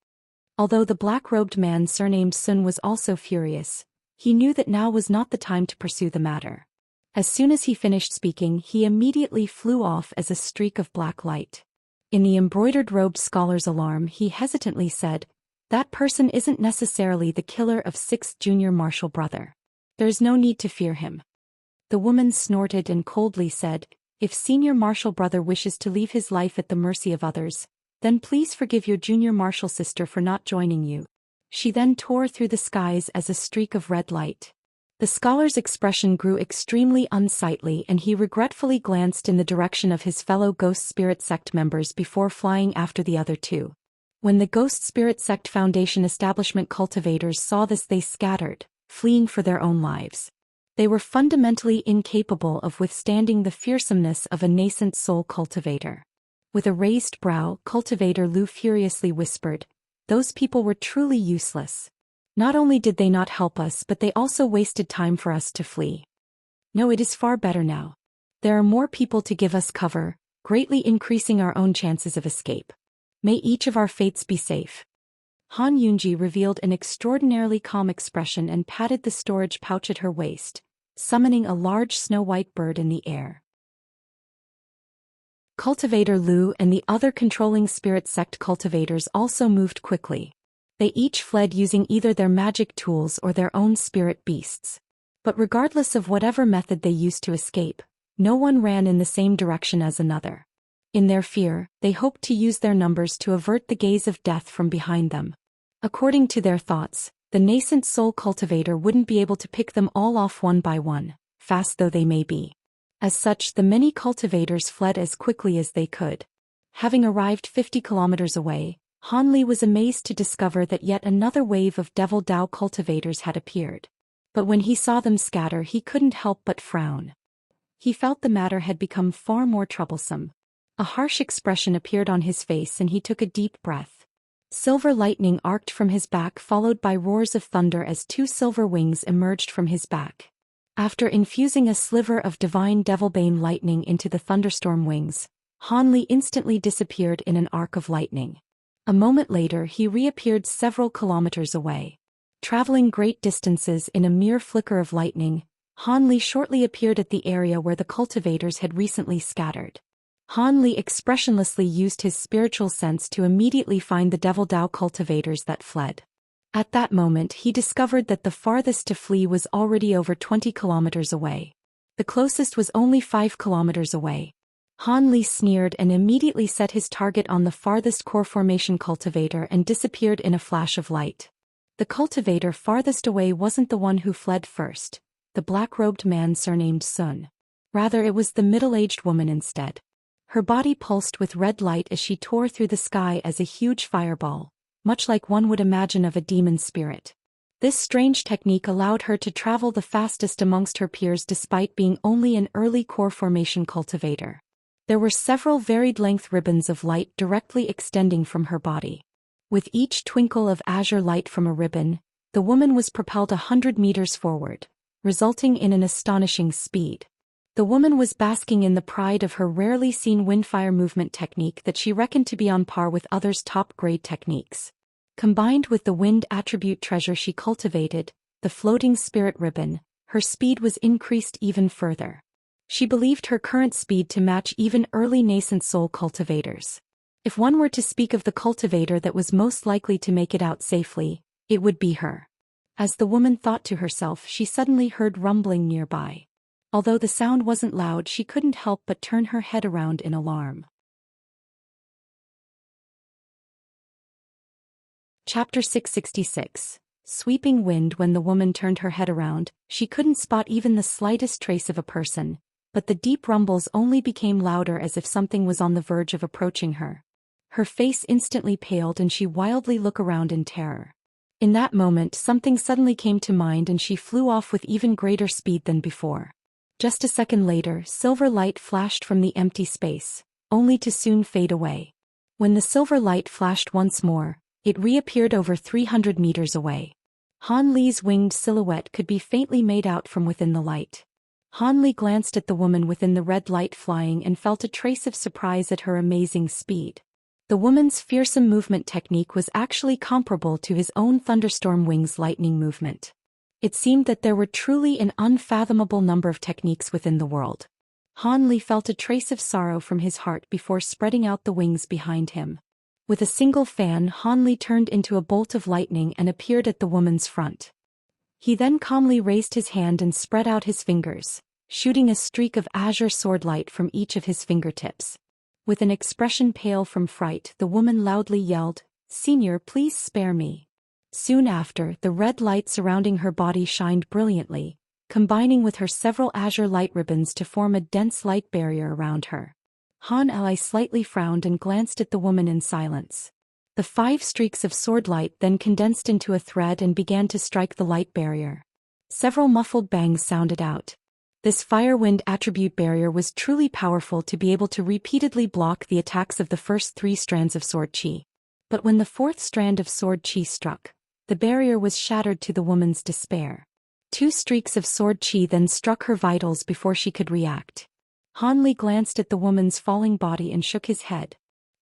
Although the black-robed man surnamed Sun was also furious, he knew that now was not the time to pursue the matter. As soon as he finished speaking, he immediately flew off as a streak of black light. In the embroidered-robed scholar's alarm, he hesitantly said, "That person isn't necessarily the killer of sixth junior martial brother. There's no need to fear him." The woman snorted and coldly said, "If senior martial brother wishes to leave his life at the mercy of others, Then please forgive your junior martial sister for not joining you. She then tore through the skies as a streak of red light. The scholar's expression grew extremely unsightly and he regretfully glanced in the direction of his fellow Ghost Spirit Sect members before flying after the other two. When the Ghost Spirit Sect Foundation establishment cultivators saw this, they scattered, fleeing for their own lives. They were fundamentally incapable of withstanding the fearsomeness of a nascent soul cultivator. With a raised brow, Cultivator Lu furiously whispered, "Those people were truly useless. Not only did they not help us, but they also wasted time for us to flee. No, it is far better now. There are more people to give us cover, greatly increasing our own chances of escape. May each of our fates be safe." Han Yunji revealed an extraordinarily calm expression and patted the storage pouch at her waist, summoning a large snow-white bird in the air. Cultivator Lu and the other controlling spirit sect cultivators also moved quickly. They each fled using either their magic tools or their own spirit beasts. But regardless of whatever method they used to escape, no one ran in the same direction as another. In their fear, they hoped to use their numbers to avert the gaze of death from behind them. According to their thoughts, the nascent soul cultivator wouldn't be able to pick them all off one by one, fast though they may be. As such, the many cultivators fled as quickly as they could. Having arrived 50 kilometers away, Han Li was amazed to discover that yet another wave of Devil Dao cultivators had appeared. But when he saw them scatter, he couldn't help but frown. He felt the matter had become far more troublesome. A harsh expression appeared on his face and he took a deep breath. Silver lightning arced from his back, followed by roars of thunder as two silver wings emerged from his back. After infusing a sliver of divine Devilbane lightning into the thunderstorm wings, Han Li instantly disappeared in an arc of lightning. A moment later he reappeared several kilometers away. Traveling great distances in a mere flicker of lightning, Han Li shortly appeared at the area where the cultivators had recently scattered. Han Li expressionlessly used his spiritual sense to immediately find the Devil Dao cultivators that fled. At that moment he discovered that the farthest to flee was already over 20 kilometers away. The closest was only 5 kilometers away. Han Li sneered and immediately set his target on the farthest core formation cultivator and disappeared in a flash of light. The cultivator farthest away wasn't the one who fled first, the black-robed man surnamed Sun. Rather, it was the middle-aged woman instead. Her body pulsed with red light as she tore through the sky as a huge fireball, much like one would imagine of a demon spirit. This strange technique allowed her to travel the fastest amongst her peers despite being only an early core formation cultivator. There were several varied-length ribbons of light directly extending from her body. With each twinkle of azure light from a ribbon, the woman was propelled 100 meters forward, resulting in an astonishing speed. The woman was basking in the pride of her rarely seen windfire movement technique that she reckoned to be on par with others' top-grade techniques. Combined with the wind attribute treasure she cultivated, the floating spirit ribbon, her speed was increased even further. She believed her current speed to match even early nascent soul cultivators. If one were to speak of the cultivator that was most likely to make it out safely, it would be her. As the woman thought to herself, she suddenly heard rumbling nearby. Although the sound wasn't loud, she couldn't help but turn her head around in alarm. Chapter 666. Sweeping wind. When the woman turned her head around, she couldn't spot even the slightest trace of a person, but the deep rumbles only became louder as if something was on the verge of approaching her. Her face instantly paled and she wildly looked around in terror. In that moment, something suddenly came to mind and she flew off with even greater speed than before. Just a second later, silver light flashed from the empty space, only to soon fade away. When the silver light flashed once more, it reappeared over 300 meters away. Han Li's winged silhouette could be faintly made out from within the light. Han Li glanced at the woman within the red light flying and felt a trace of surprise at her amazing speed. The woman's fearsome movement technique was actually comparable to his own thunderstorm wings lightning movement. It seemed that there were truly an unfathomable number of techniques within the world. Han Li felt a trace of sorrow from his heart before spreading out the wings behind him. With a single fan, Han Li turned into a bolt of lightning and appeared at the woman's front. He then calmly raised his hand and spread out his fingers, shooting a streak of azure sword light from each of his fingertips. With an expression pale from fright, the woman loudly yelled, "Senior, please spare me." Soon after, the red light surrounding her body shined brilliantly, combining with her several azure light ribbons to form a dense light barrier around her. Han Li slightly frowned and glanced at the woman in silence. The 5 streaks of sword light then condensed into a thread and began to strike the light barrier. Several muffled bangs sounded out. This firewind attribute barrier was truly powerful to be able to repeatedly block the attacks of the first 3 strands of sword chi. But when the 4th strand of sword chi struck, the barrier was shattered to the woman's despair. 2 streaks of sword chi then struck her vitals before she could react. Han Li glanced at the woman's falling body and shook his head.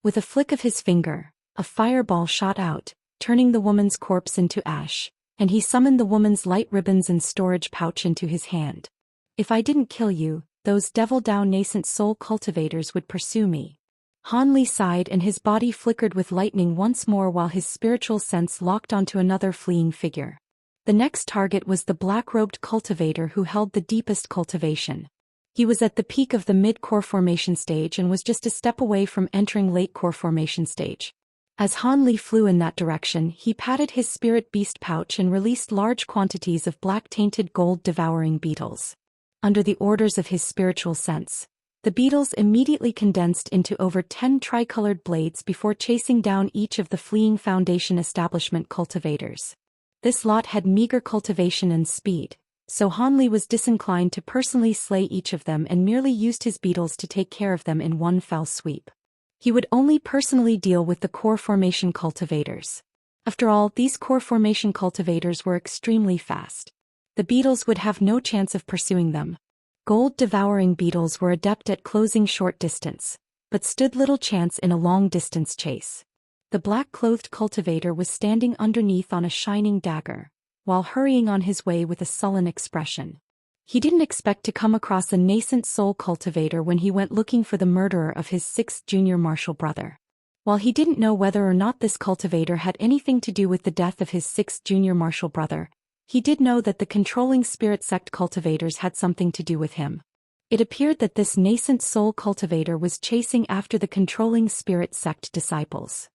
With a flick of his finger, a fireball shot out, turning the woman's corpse into ash, and he summoned the woman's light ribbons and storage pouch into his hand. "If I didn't kill you, those Devil Dao nascent soul cultivators would pursue me." Han Li sighed and his body flickered with lightning once more while his spiritual sense locked onto another fleeing figure. The next target was the black-robed cultivator who held the deepest cultivation. He was at the peak of the mid-core formation stage and was just a step away from entering late-core formation stage. As Han Li flew in that direction, he patted his spirit beast pouch and released large quantities of black-tainted gold-devouring beetles. Under the orders of his spiritual sense, the beetles immediately condensed into over 10 tricolored blades before chasing down each of the fleeing Foundation establishment cultivators. This lot had meager cultivation and speed, so Han Li was disinclined to personally slay each of them and merely used his beetles to take care of them in one fell sweep. He would only personally deal with the core formation cultivators. After all, these core formation cultivators were extremely fast. The beetles would have no chance of pursuing them. Gold-devouring beetles were adept at closing short distance, but stood little chance in a long-distance chase. The black-clothed cultivator was standing underneath on a shining dagger, while hurrying on his way with a sullen expression. He didn't expect to come across a nascent soul cultivator when he went looking for the murderer of his 6th junior martial brother. While he didn't know whether or not this cultivator had anything to do with the death of his 6th junior martial brother, he did know that the controlling spirit sect cultivators had something to do with him. It appeared that this nascent soul cultivator was chasing after the controlling spirit sect disciples.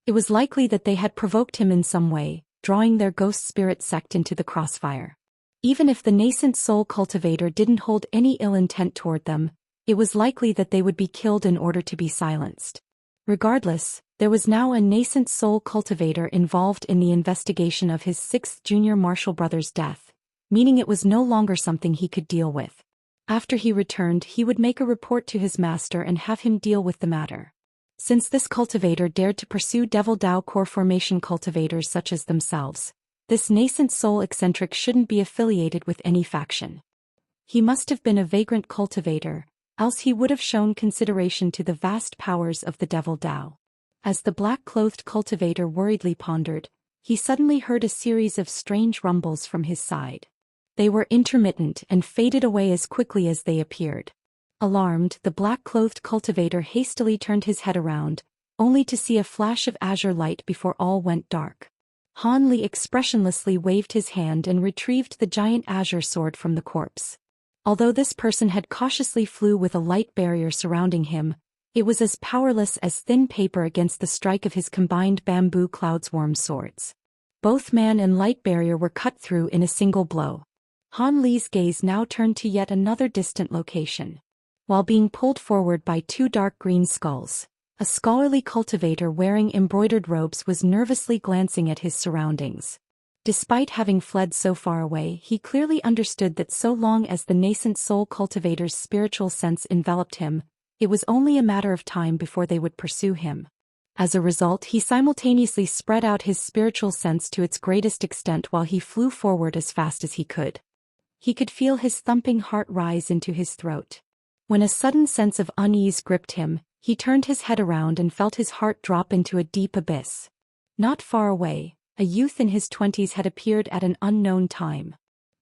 It was likely that they had provoked him in some way, drawing their ghost spirit sect into the crossfire. Even if the nascent soul cultivator didn't hold any ill intent toward them, it was likely that they would be killed in order to be silenced. Regardless, there was now a nascent soul cultivator involved in the investigation of his 6th junior martial brother's death, meaning it was no longer something he could deal with. After he returned, he would make a report to his master and have him deal with the matter. Since this cultivator dared to pursue Devil Dao core formation cultivators such as themselves, this nascent soul eccentric shouldn't be affiliated with any faction. He must have been a vagrant cultivator, else he would have shown consideration to the vast powers of the Devil Dao. As the black-clothed cultivator worriedly pondered, he suddenly heard a series of strange rumbles from his side. They were intermittent and faded away as quickly as they appeared. Alarmed, the black-clothed cultivator hastily turned his head around, only to see a flash of azure light before all went dark. Han Li expressionlessly waved his hand and retrieved the giant azure sword from the corpse. Although this person had cautiously flew with a light barrier surrounding him, it was as powerless as thin paper against the strike of his combined bamboo cloudsworm swords. Both man and light barrier were cut through in a single blow. Han Li's gaze now turned to yet another distant location. While being pulled forward by 2 dark green skulls, a scholarly cultivator wearing embroidered robes was nervously glancing at his surroundings. Despite having fled so far away, he clearly understood that so long as the nascent soul cultivator's spiritual sense enveloped him, it was only a matter of time before they would pursue him. As a result, he simultaneously spread out his spiritual sense to its greatest extent while he flew forward as fast as he could. He could feel his thumping heart rise into his throat. When a sudden sense of unease gripped him, he turned his head around and felt his heart drop into a deep abyss. Not far away, a youth in his 20s had appeared at an unknown time.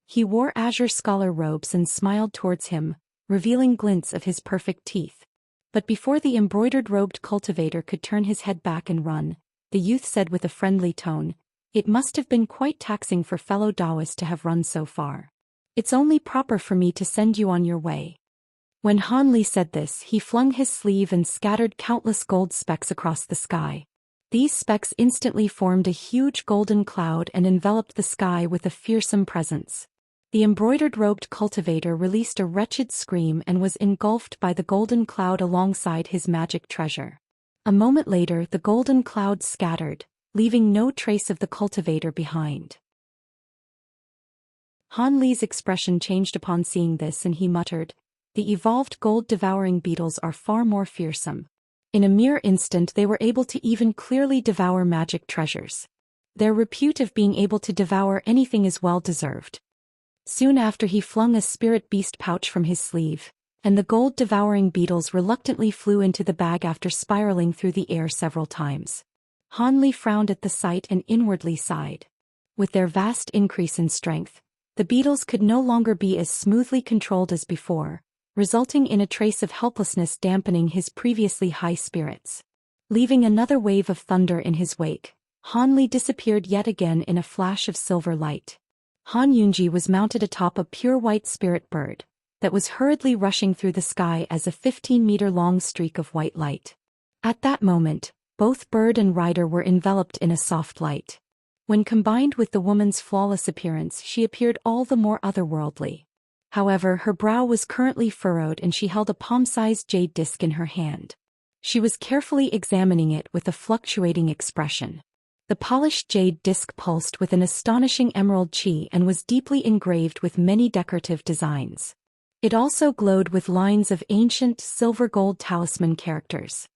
He wore azure scholar robes and smiled towards him, revealing glints of his perfect teeth. But before the embroidered-robed cultivator could turn his head back and run, the youth said with a friendly tone, "It must have been quite taxing for fellow Taoists to have run so far. It's only proper for me to send you on your way." When Han Li said this, he flung his sleeve and scattered countless gold specks across the sky. These specks instantly formed a huge golden cloud and enveloped the sky with a fearsome presence. The embroidered-robed cultivator released a wretched scream and was engulfed by the golden cloud alongside his magic treasure. A moment later, the golden cloud scattered, leaving no trace of the cultivator behind. Han Li's expression changed upon seeing this, and he muttered, "The evolved gold-devouring beetles are far more fearsome. In a mere instant they were able to even clearly devour magic treasures. Their repute of being able to devour anything is well deserved." Soon after, he flung a spirit beast pouch from his sleeve, and the gold-devouring beetles reluctantly flew into the bag after spiraling through the air several times. Han Li frowned at the sight and inwardly sighed. With their vast increase in strength, the beetles could no longer be as smoothly controlled as before, resulting in a trace of helplessness dampening his previously high spirits. Leaving another wave of thunder in his wake, Han Li disappeared yet again in a flash of silver light. Han Yunji was mounted atop a pure white spirit bird that was hurriedly rushing through the sky as a 15-meter-long streak of white light. At that moment, both bird and rider were enveloped in a soft light. When combined with the woman's flawless appearance, she appeared all the more otherworldly. However, her brow was currently furrowed and she held a palm-sized jade disc in her hand. She was carefully examining it with a fluctuating expression. The polished jade disc pulsed with an astonishing emerald chi and was deeply engraved with many decorative designs. It also glowed with lines of ancient silver-gold talisman characters.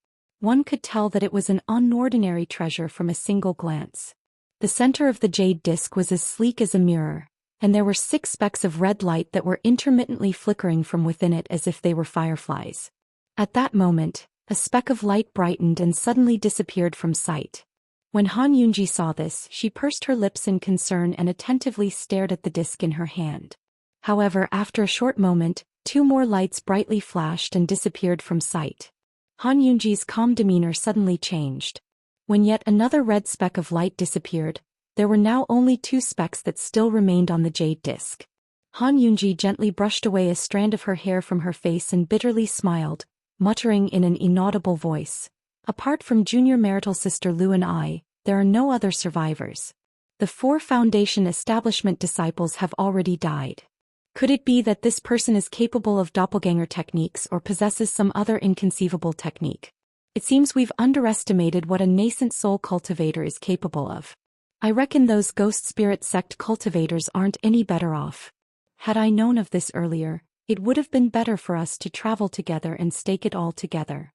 One could tell that it was an unordinary treasure from a single glance. The center of the jade disc was as sleek as a mirror, and there were 6 specks of red light that were intermittently flickering from within it as if they were fireflies. At that moment, a speck of light brightened and suddenly disappeared from sight. When Han Yunji saw this, she pursed her lips in concern and attentively stared at the disc in her hand. However, after a short moment, 2 more lights brightly flashed and disappeared from sight. Han Yunji's calm demeanor suddenly changed. When yet another red speck of light disappeared, there were now only 2 specks that still remained on the jade disc. Han Yunji gently brushed away a strand of her hair from her face and bitterly smiled, muttering in an inaudible voice, "Apart from junior marital sister Lu and I, there are no other survivors. The 4 Foundation establishment disciples have already died. Could it be that this person is capable of doppelganger techniques or possesses some other inconceivable technique? It seems we've underestimated what a nascent soul cultivator is capable of. I reckon those ghost spirit sect cultivators aren't any better off. Had I known of this earlier, it would have been better for us to travel together and stake it all together."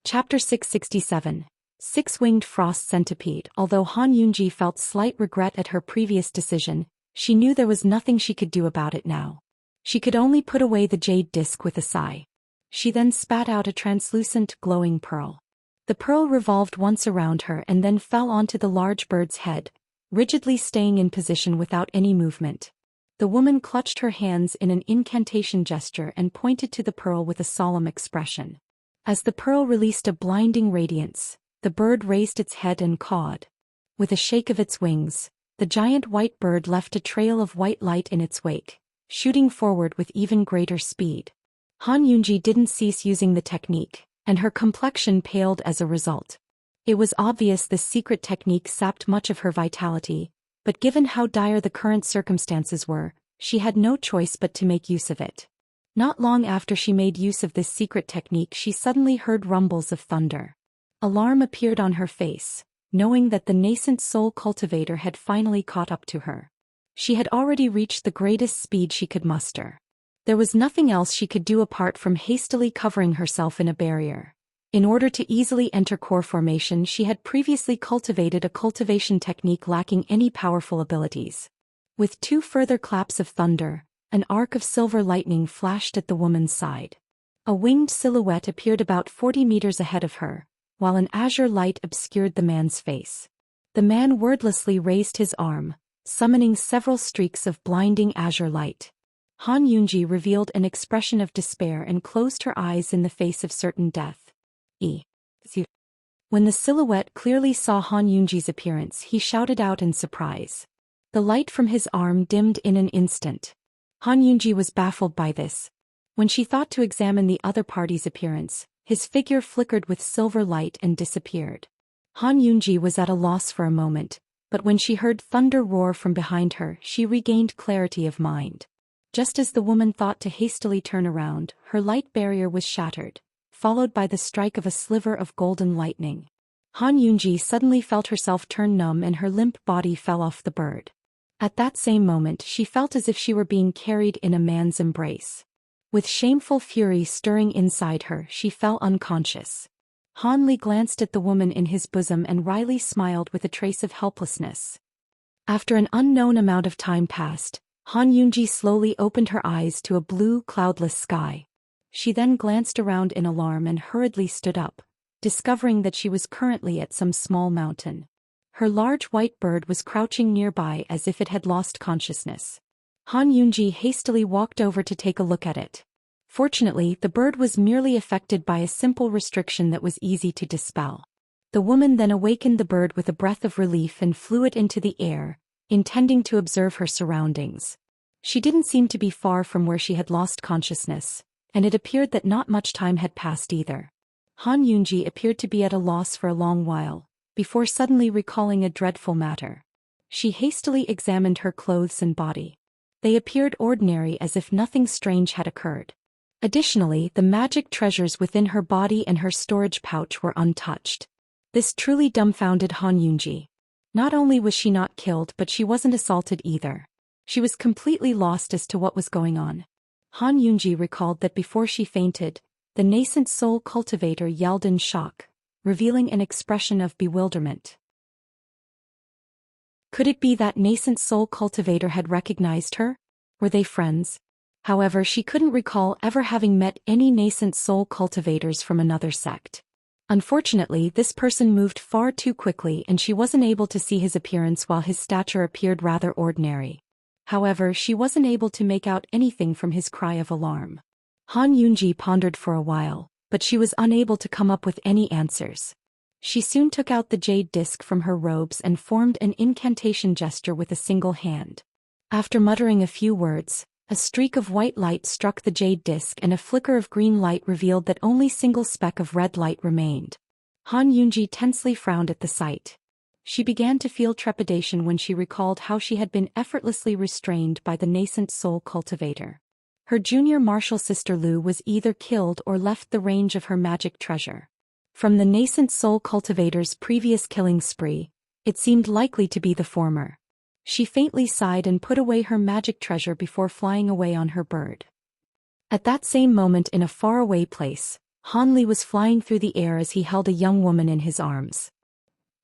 Chapter 667. Six-Winged Frost Centipede. Although Han Yunji felt slight regret at her previous decision, she knew there was nothing she could do about it now. She could only put away the jade disc with a sigh. She then spat out a translucent, glowing pearl. The pearl revolved once around her and then fell onto the large bird's head, rigidly staying in position without any movement. The woman clutched her hands in an incantation gesture and pointed to the pearl with a solemn expression. As the pearl released a blinding radiance, the bird raised its head and cawed. With a shake of its wings, the giant white bird left a trail of white light in its wake, shooting forward with even greater speed. Han Yunji didn't cease using the technique, and her complexion paled as a result. It was obvious this secret technique sapped much of her vitality, but given how dire the current circumstances were, she had no choice but to make use of it. Not long after she made use of this secret technique, she suddenly heard rumbles of thunder. Alarm appeared on her face, knowing that the nascent soul cultivator had finally caught up to her. She had already reached the greatest speed she could muster. There was nothing else she could do apart from hastily covering herself in a barrier. In order to easily enter core formation, she had previously cultivated a cultivation technique lacking any powerful abilities. With 2 further claps of thunder, an arc of silver lightning flashed at the woman's side. A winged silhouette appeared about 40 meters ahead of her, while an azure light obscured the man's face. The man wordlessly raised his arm, summoning several streaks of blinding azure light. Han Yunji revealed an expression of despair and closed her eyes in the face of certain death. When the silhouette clearly saw Han Yunji's appearance, he shouted out in surprise. The light from his arm dimmed in an instant. Han Yunji was baffled by this. When she thought to examine the other party's appearance, his figure flickered with silver light and disappeared. Han Yunji was at a loss for a moment, but when she heard thunder roar from behind her, she regained clarity of mind. Just as the woman thought to hastily turn around, her light barrier was shattered, followed by the strike of a sliver of golden lightning. Han Yunji suddenly felt herself turn numb and her limp body fell off the bird. At that same moment she felt as if she were being carried in a man's embrace. With shameful fury stirring inside her, she fell unconscious. Han Li glanced at the woman in his bosom and wryly smiled with a trace of helplessness. After an unknown amount of time passed, Han Yunji slowly opened her eyes to a blue, cloudless sky. She then glanced around in alarm and hurriedly stood up, discovering that she was currently at some small mountain. Her large white bird was crouching nearby as if it had lost consciousness. Han Yunji hastily walked over to take a look at it. Fortunately, the bird was merely affected by a simple restriction that was easy to dispel. The woman then awakened the bird with a breath of relief and flew it into the air, intending to observe her surroundings. She didn't seem to be far from where she had lost consciousness, and it appeared that not much time had passed either. Han Yunji appeared to be at a loss for a long while, before suddenly recalling a dreadful matter. She hastily examined her clothes and body. They appeared ordinary, as if nothing strange had occurred. Additionally, the magic treasures within her body and her storage pouch were untouched. This truly dumbfounded Han Yunji. Not only was she not killed, but she wasn't assaulted either. She was completely lost as to what was going on. Han Yunji recalled that before she fainted, the nascent soul cultivator yelled in shock, revealing an expression of bewilderment. Could it be that nascent soul cultivator had recognized her? Were they friends? However, she couldn't recall ever having met any nascent soul cultivators from another sect. Unfortunately, this person moved far too quickly and she wasn't able to see his appearance while his stature appeared rather ordinary. However, she wasn't able to make out anything from his cry of alarm. Han Yunji pondered for a while, but she was unable to come up with any answers. She soon took out the jade disc from her robes and formed an incantation gesture with a single hand. After muttering a few words, a streak of white light struck the jade disc and a flicker of green light revealed that only single speck of red light remained. Han Yunji tensely frowned at the sight. She began to feel trepidation when she recalled how she had been effortlessly restrained by the nascent soul cultivator. Her junior martial sister Lu was either killed or left the range of her magic treasure. From the nascent soul cultivator's previous killing spree, it seemed likely to be the former. She faintly sighed and put away her magic treasure before flying away on her bird. At that same moment in a faraway place, Han Li was flying through the air as he held a young woman in his arms.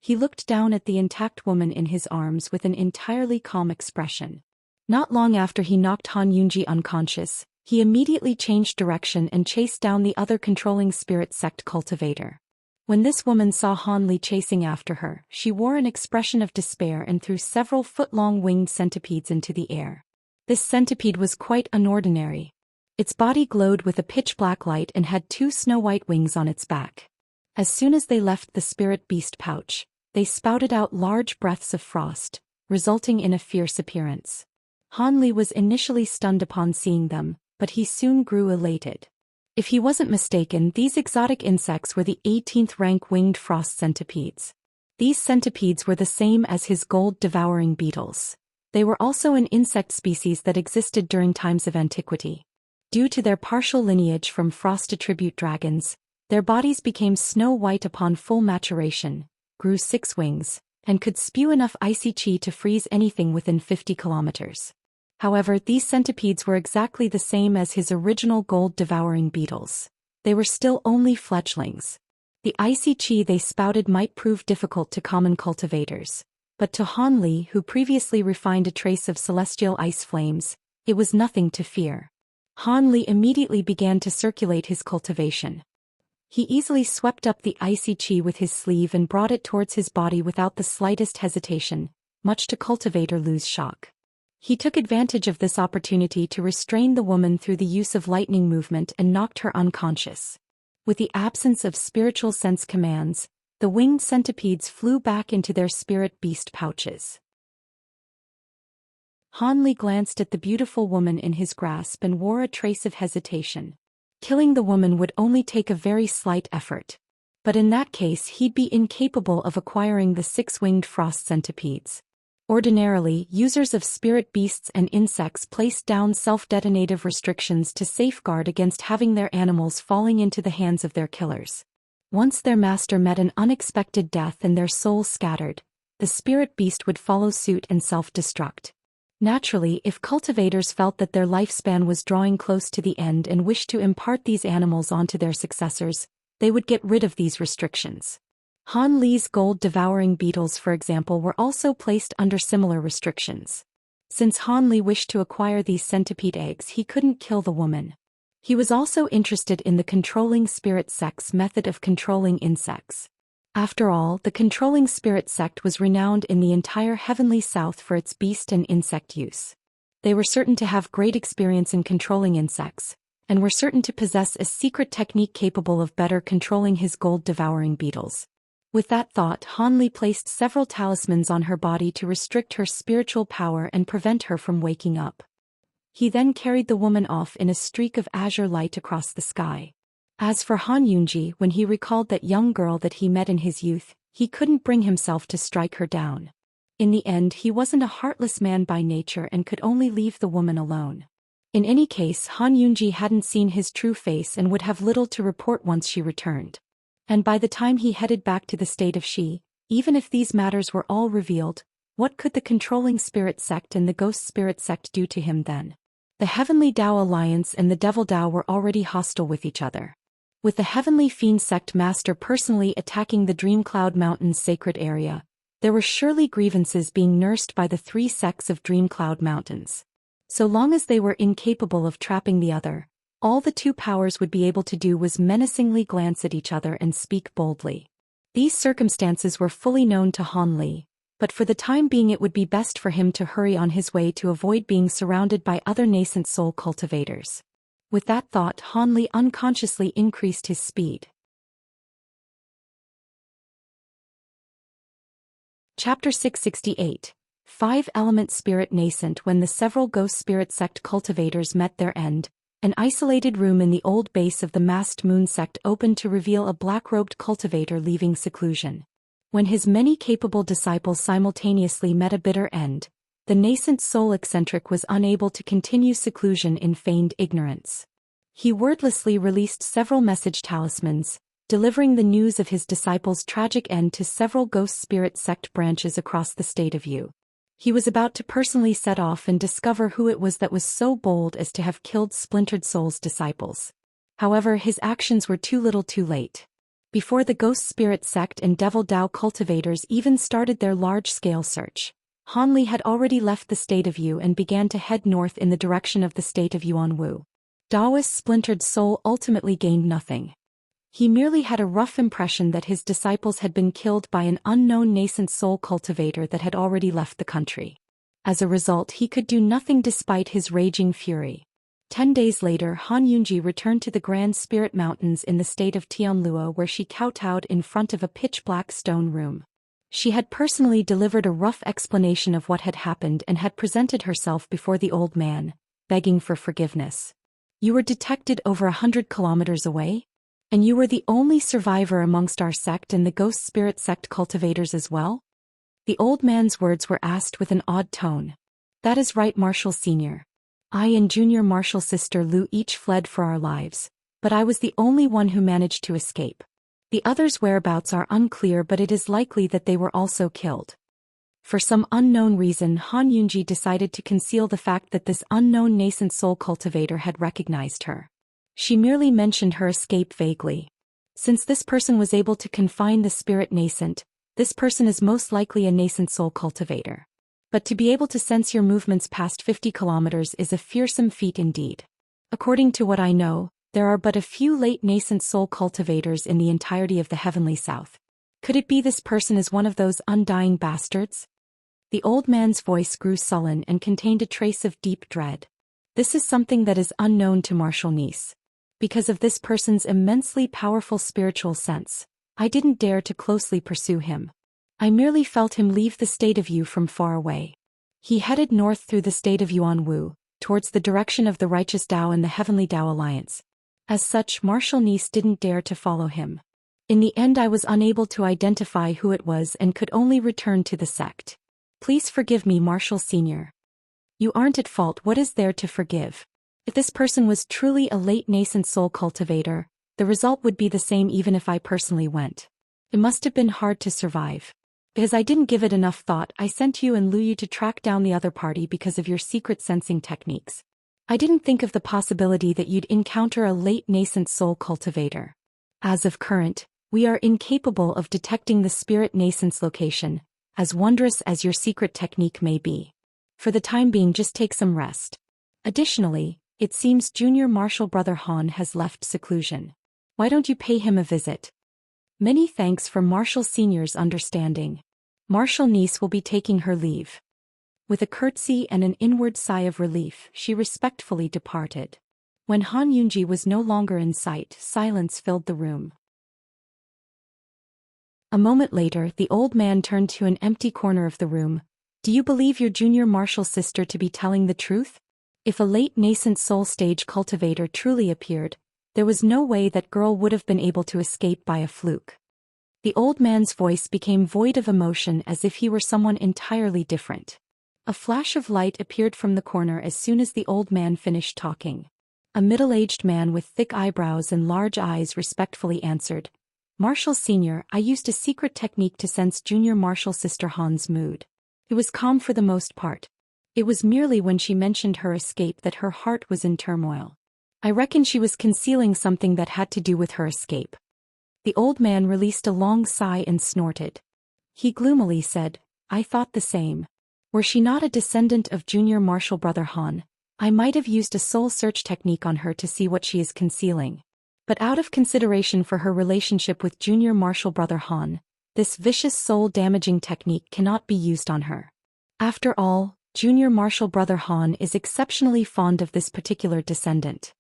He looked down at the intact woman in his arms with an entirely calm expression. Not long after he knocked Han Yunji unconscious, he immediately changed direction and chased down the other controlling spirit sect cultivator. When this woman saw Han Li chasing after her, she wore an expression of despair and threw several foot-long winged centipedes into the air. This centipede was quite unordinary. Its body glowed with a pitch-black light and had 2 snow-white wings on its back. As soon as they left the spirit beast pouch, they spouted out large breaths of frost, resulting in a fierce appearance. Han Li was initially stunned upon seeing them, but he soon grew elated. If he wasn't mistaken, these exotic insects were the 18th rank winged frost centipedes. These centipedes were the same as his gold-devouring beetles. They were also an insect species that existed during times of antiquity. Due to their partial lineage from frost attribute dragons, their bodies became snow-white upon full maturation, grew 6 wings, and could spew enough icy chi to freeze anything within 50 kilometers. However, these centipedes were exactly the same as his original gold-devouring beetles. They were still only fledglings. The icy chi they spouted might prove difficult to common cultivators, but to Han Li, who previously refined a trace of celestial ice flames, it was nothing to fear. Han Li immediately began to circulate his cultivation. He easily swept up the icy chi with his sleeve and brought it towards his body without the slightest hesitation, much to cultivator Lu's shock. He took advantage of this opportunity to restrain the woman through the use of lightning movement and knocked her unconscious. With the absence of spiritual sense commands, the winged centipedes flew back into their spirit beast pouches. Han Li glanced at the beautiful woman in his grasp and wore a trace of hesitation. Killing the woman would only take a very slight effort. But in that case he'd be incapable of acquiring the 6-winged frost centipedes. Ordinarily, users of spirit beasts and insects placed down self-detonative restrictions to safeguard against having their animals falling into the hands of their killers. Once their master met an unexpected death and their soul scattered, the spirit beast would follow suit and self-destruct. Naturally, if cultivators felt that their lifespan was drawing close to the end and wished to impart these animals onto their successors, they would get rid of these restrictions. Han Li's gold-devouring beetles, for example, were also placed under similar restrictions. Since Han Li wished to acquire these centipede eggs, he couldn't kill the woman. He was also interested in the controlling spirit sect's method of controlling insects. After all, the controlling spirit sect was renowned in the entire heavenly south for its beast and insect use. They were certain to have great experience in controlling insects, and were certain to possess a secret technique capable of better controlling his gold-devouring beetles. With that thought, Han Li placed several talismans on her body to restrict her spiritual power and prevent her from waking up. He then carried the woman off in a streak of azure light across the sky. As for Han Yunji, when he recalled that young girl that he met in his youth, he couldn't bring himself to strike her down. In the end, he wasn't a heartless man by nature and could only leave the woman alone. In any case, Han Yunji hadn't seen his true face and would have little to report once she returned. And by the time he headed back to the state of Shi, even if these matters were all revealed, what could the controlling spirit sect and the ghost spirit sect do to him then? The Heavenly Dao Alliance and the Devil Dao were already hostile with each other. With the Heavenly Fiend sect master personally attacking the Dreamcloud Mountain's sacred area, there were surely grievances being nursed by the 3 sects of Dreamcloud Mountains. So long as they were incapable of trapping the other, all the 2 powers would be able to do was menacingly glance at each other and speak boldly. These circumstances were fully known to Han Li, but for the time being it would be best for him to hurry on his way to avoid being surrounded by other nascent soul cultivators. With that thought, Han Li unconsciously increased his speed. Chapter 668. 5-Element Spirit Nascent. When the several ghost spirit sect cultivators met their end, an isolated room in the old base of the masked moon sect opened to reveal a black-robed cultivator leaving seclusion. When his many capable disciples simultaneously met a bitter end, the nascent soul eccentric was unable to continue seclusion in feigned ignorance. He wordlessly released several message talismans, delivering the news of his disciples' tragic end to several ghost spirit sect branches across the state of Yu. He was about to personally set off and discover who it was that was so bold as to have killed Splintered Soul's disciples. However, his actions were too little too late. Before the ghost spirit sect and Devil Dao cultivators even started their large-scale search, Han Li had already left the state of Yu and began to head north in the direction of the state of Yuanwu. Daoist Splintered Soul ultimately gained nothing. He merely had a rough impression that his disciples had been killed by an unknown nascent soul cultivator that had already left the country. As a result, he could do nothing despite his raging fury. 10 days later, Han Yunji returned to the Grand Spirit Mountains in the state of Tianlua, where she kowtowed in front of a pitch-black stone room. She had personally delivered a rough explanation of what had happened and had presented herself before the old man, begging for forgiveness. "You were detected over 100 kilometers away? And you were the only survivor amongst our sect and the ghost spirit sect cultivators as well?" The old man's words were asked with an odd tone. "That is right, Marshal Senior. I and Junior Marshal Sister Lu each fled for our lives, but I was the only one who managed to escape. The others' whereabouts are unclear, but it is likely that they were also killed." For some unknown reason, Han Yunji decided to conceal the fact that this unknown nascent soul cultivator had recognized her. She merely mentioned her escape vaguely. Since this person was able to confine the spirit nascent, this person is most likely a nascent soul cultivator. But to be able to sense your movements past 50 kilometers is a fearsome feat indeed. According to what I know, there are but a few late nascent soul cultivators in the entirety of the Heavenly South. Could it be this person is one of those undying bastards? The old man's voice grew sullen and contained a trace of deep dread. This is something that is unknown to Marshal Nice. Because of this person's immensely powerful spiritual sense, I didn't dare to closely pursue him. I merely felt him leave the state of Yu from far away. He headed north through the state of Yuanwu, towards the direction of the righteous Tao and the Heavenly Tao Alliance. As such, Marshal Nice didn't dare to follow him. In the end, I was unable to identify who it was and could only return to the sect. Please forgive me, Marshal Senior. You aren't at fault. What is there to forgive? If this person was truly a late nascent soul cultivator, the result would be the same even if I personally went. It must have been hard to survive. Because I didn't give it enough thought, I sent you and Lu Yu to track down the other party because of your secret sensing techniques. I didn't think of the possibility that you'd encounter a late nascent soul cultivator. As of current, we are incapable of detecting the spirit nascent's location, as wondrous as your secret technique may be. For the time being, just take some rest. Additionally, it seems Junior Marshal Brother Han has left seclusion. Why don't you pay him a visit? Many thanks for Marshal Senior's understanding. Marshal Nice will be taking her leave. With a curtsy and an inward sigh of relief, she respectfully departed. When Han Yunji was no longer in sight, silence filled the room. A moment later, the old man turned to an empty corner of the room. Do you believe your junior marshal sister to be telling the truth? If a late nascent soul stage cultivator truly appeared, there was no way that girl would have been able to escape by a fluke. The old man's voice became void of emotion as if he were someone entirely different. A flash of light appeared from the corner as soon as the old man finished talking. A middle-aged man with thick eyebrows and large eyes respectfully answered, Marshal Senior, I used a secret technique to sense Junior Marshal Sister Han's mood. It was calm for the most part. It was merely when she mentioned her escape that her heart was in turmoil. I reckon she was concealing something that had to do with her escape. The old man released a long sigh and snorted. He gloomily said, I thought the same. Were she not a descendant of Junior Marshal Brother Han, I might have used a soul search technique on her to see what she is concealing. But out of consideration for her relationship with Junior Marshal Brother Han, this vicious soul-damaging technique cannot be used on her. After all, Junior Marshal Brother Han is exceptionally fond of this particular descendant.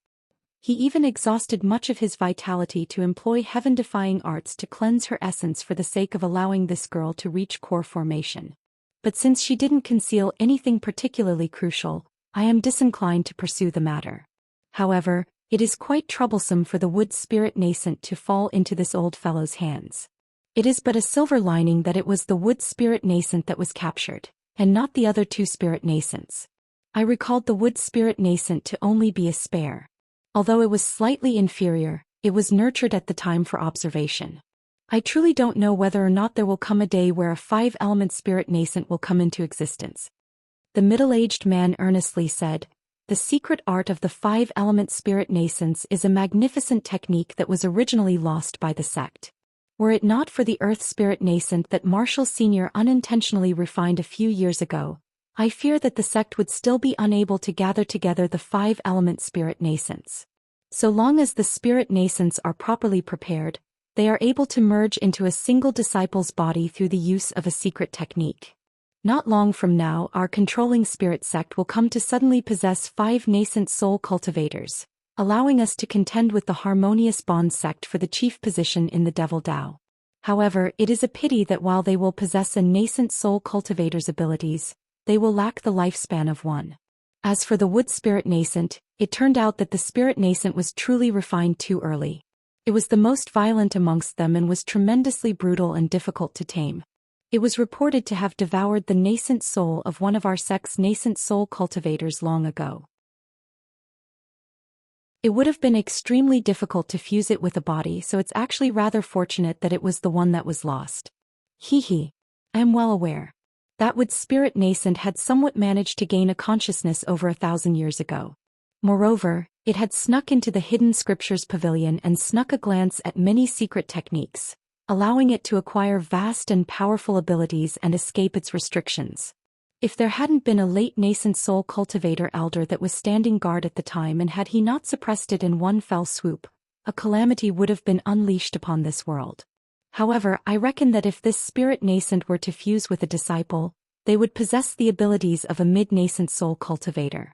He even exhausted much of his vitality to employ heaven-defying arts to cleanse her essence for the sake of allowing this girl to reach core formation. But since she didn't conceal anything particularly crucial, I am disinclined to pursue the matter. However, it is quite troublesome for the wood spirit nascent to fall into this old fellow's hands. It is but a silver lining that it was the wood spirit nascent that was captured, and not the other two spirit nascents. I recalled the wood spirit nascent to only be a spare. Although it was slightly inferior, it was nurtured at the time for observation. I truly don't know whether or not there will come a day where a 5-element spirit nascent will come into existence. The middle-aged man earnestly said, the secret art of the 5-element spirit nascence is a magnificent technique that was originally lost by the sect. Were it not for the earth spirit nascent that Marshal Senior unintentionally refined a few years ago, I fear that the sect would still be unable to gather together the 5-element spirit nascents. So long as the spirit nascents are properly prepared, they are able to merge into a single disciple's body through the use of a secret technique. Not long from now, our controlling spirit sect will come to suddenly possess 5 nascent soul cultivators, allowing us to contend with the harmonious bond sect for the chief position in the Devil Tao. However, it is a pity that while they will possess a nascent soul cultivator's abilities, they will lack the lifespan of one. As for the wood spirit nascent, it turned out that the spirit nascent was truly refined too early. It was the most violent amongst them and was tremendously brutal and difficult to tame. It was reported to have devoured the nascent soul of one of our sect's nascent soul cultivators long ago. It would have been extremely difficult to fuse it with a body, so it's actually rather fortunate that it was the one that was lost. Hee. I am well aware. That wood spirit nascent had somewhat managed to gain a consciousness over 1,000 years ago. Moreover, it had snuck into the hidden scriptures pavilion and snuck a glance at many secret techniques, allowing it to acquire vast and powerful abilities and escape its restrictions. If there hadn't been a late nascent soul cultivator elder that was standing guard at the time, and had he not suppressed it in one fell swoop, a calamity would have been unleashed upon this world. However, I reckon that if this spirit nascent were to fuse with a disciple, they would possess the abilities of a mid-nascent soul cultivator.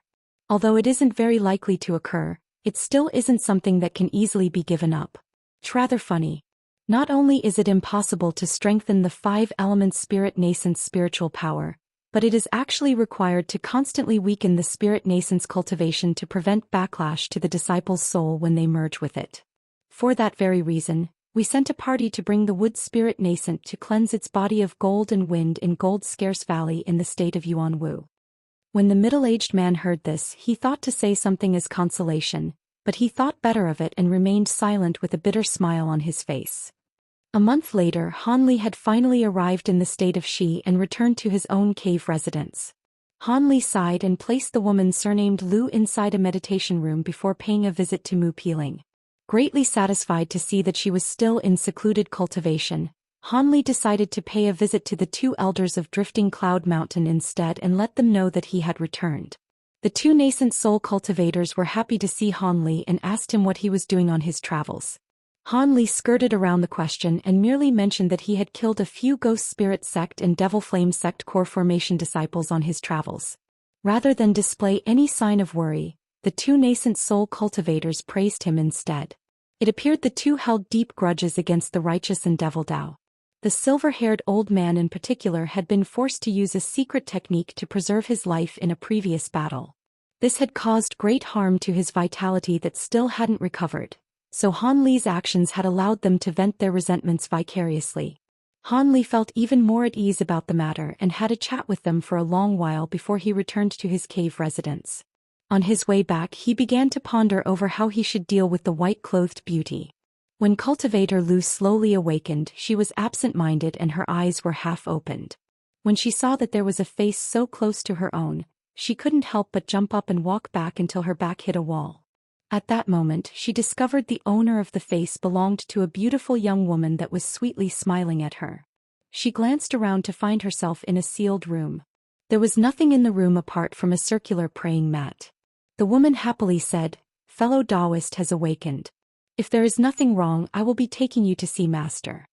Although it isn't very likely to occur, it still isn't something that can easily be given up. It's rather funny. Not only is it impossible to strengthen the 5-element spirit nascent's spiritual power, but it is actually required to constantly weaken the spirit nascent's cultivation to prevent backlash to the disciple's soul when they merge with it. For that very reason, we sent a party to bring the wood spirit nascent to cleanse its body of gold and wind in gold-scarce valley in the state of Yuanwu. When the middle-aged man heard this, he thought to say something as consolation, but he thought better of it and remained silent with a bitter smile on his face. A month later, Han Li had finally arrived in the state of Xi and returned to his own cave residence. Han Li sighed and placed the woman surnamed Lu inside a meditation room before paying a visit to Mu Peeling. Greatly satisfied to see that she was still in secluded cultivation, Han Li decided to pay a visit to the two elders of Drifting Cloud Mountain instead and let them know that he had returned. The two nascent soul cultivators were happy to see Han Li and asked him what he was doing on his travels. Han Li skirted around the question and merely mentioned that he had killed a few Ghost Spirit Sect and Devil Flame Sect core formation disciples on his travels. Rather than display any sign of worry, the two nascent soul cultivators praised him instead. It appeared the two held deep grudges against the righteous and Devil Dao. The silver-haired old man in particular had been forced to use a secret technique to preserve his life in a previous battle. This had caused great harm to his vitality that still hadn't recovered, so Han Li's actions had allowed them to vent their resentments vicariously. Han Li felt even more at ease about the matter and had a chat with them for a long while before he returned to his cave residence. On his way back, he began to ponder over how he should deal with the white-clothed beauty. When cultivator Lu slowly awakened, she was absent-minded and her eyes were half-opened. When she saw that there was a face so close to her own, she couldn't help but jump up and walk back until her back hit a wall. At that moment, she discovered the owner of the face belonged to a beautiful young woman that was sweetly smiling at her. She glanced around to find herself in a sealed room. There was nothing in the room apart from a circular praying mat. The woman happily said, "Fellow Taoist has awakened. If there is nothing wrong, I will be taking you to see Master."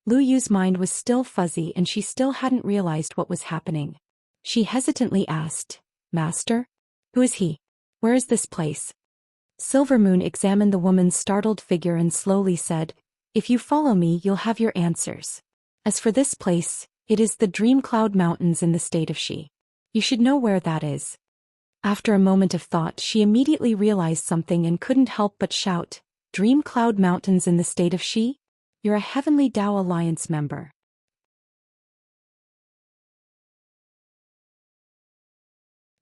Lu Yu's mind was still fuzzy and she still hadn't realized what was happening. She hesitantly asked, "Master? Who is he? Where is this place?" Silvermoon examined the woman's startled figure and slowly said, "If you follow me, you'll have your answers. As for this place, it is the Dream Cloud Mountains in the state of Xi. You should know where that is." After a moment of thought, she immediately realized something and couldn't help but shout, "Dream Cloud Mountains in the state of Xi? You're a Heavenly Tao Alliance member."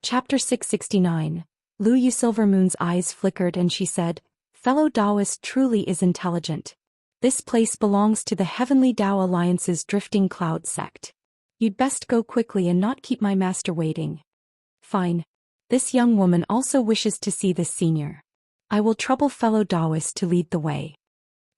Chapter 669. Lu Yu Silvermoon's eyes flickered and she said, "Fellow Taoist truly is intelligent. This place belongs to the Heavenly Tao Alliance's Drifting Cloud sect. You'd best go quickly and not keep my master waiting." "Fine. This young woman also wishes to see this senior. I will trouble fellow Taoist to lead the way."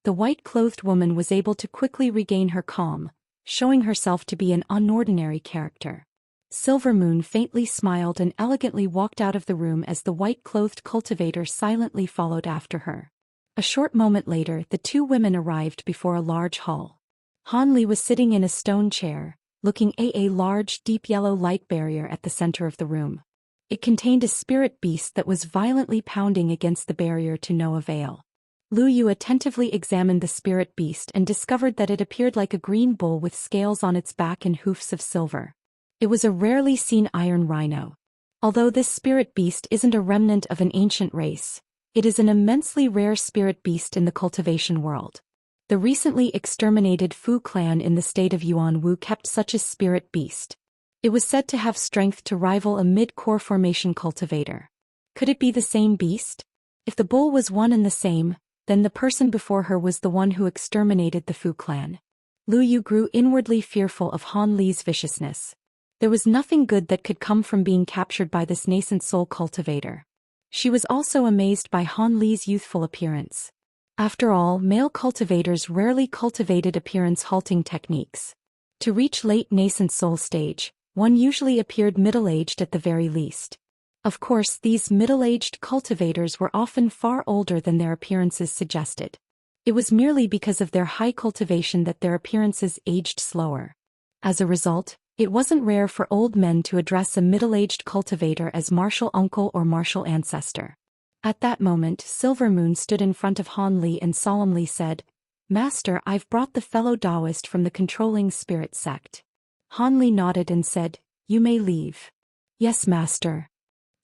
The white-clothed woman was able to quickly regain her calm, showing herself to be an unordinary character. Silvermoon faintly smiled and elegantly walked out of the room as the white-clothed cultivator silently followed after her. A short moment later, the two women arrived before a large hall. Han Li was sitting in a stone chair, looking at a large, deep yellow light barrier at the center of the room. It contained a spirit beast that was violently pounding against the barrier to no avail. Lu Yu attentively examined the spirit beast and discovered that it appeared like a green bull with scales on its back and hoofs of silver. It was a rarely seen iron rhino. Although this spirit beast isn't a remnant of an ancient race, it is an immensely rare spirit beast in the cultivation world. The recently exterminated Fu clan in the state of Yuanwu kept such a spirit beast. It was said to have strength to rival a mid-core formation cultivator. Could it be the same beast? If the bull was one and the same, then the person before her was the one who exterminated the Fu clan. Lu Yu grew inwardly fearful of Han Li's viciousness. There was nothing good that could come from being captured by this nascent soul cultivator. She was also amazed by Han Li's youthful appearance. After all, male cultivators rarely cultivated appearance-halting techniques. To reach late nascent soul stage, one usually appeared middle-aged at the very least. Of course, these middle-aged cultivators were often far older than their appearances suggested. It was merely because of their high cultivation that their appearances aged slower. As a result, it wasn't rare for old men to address a middle-aged cultivator as martial uncle or martial ancestor. At that moment, Silvermoon stood in front of Han Li and solemnly said, "Master, I've brought the fellow Taoist from the controlling spirit sect." Han Li nodded and said, You may leave. Yes, master.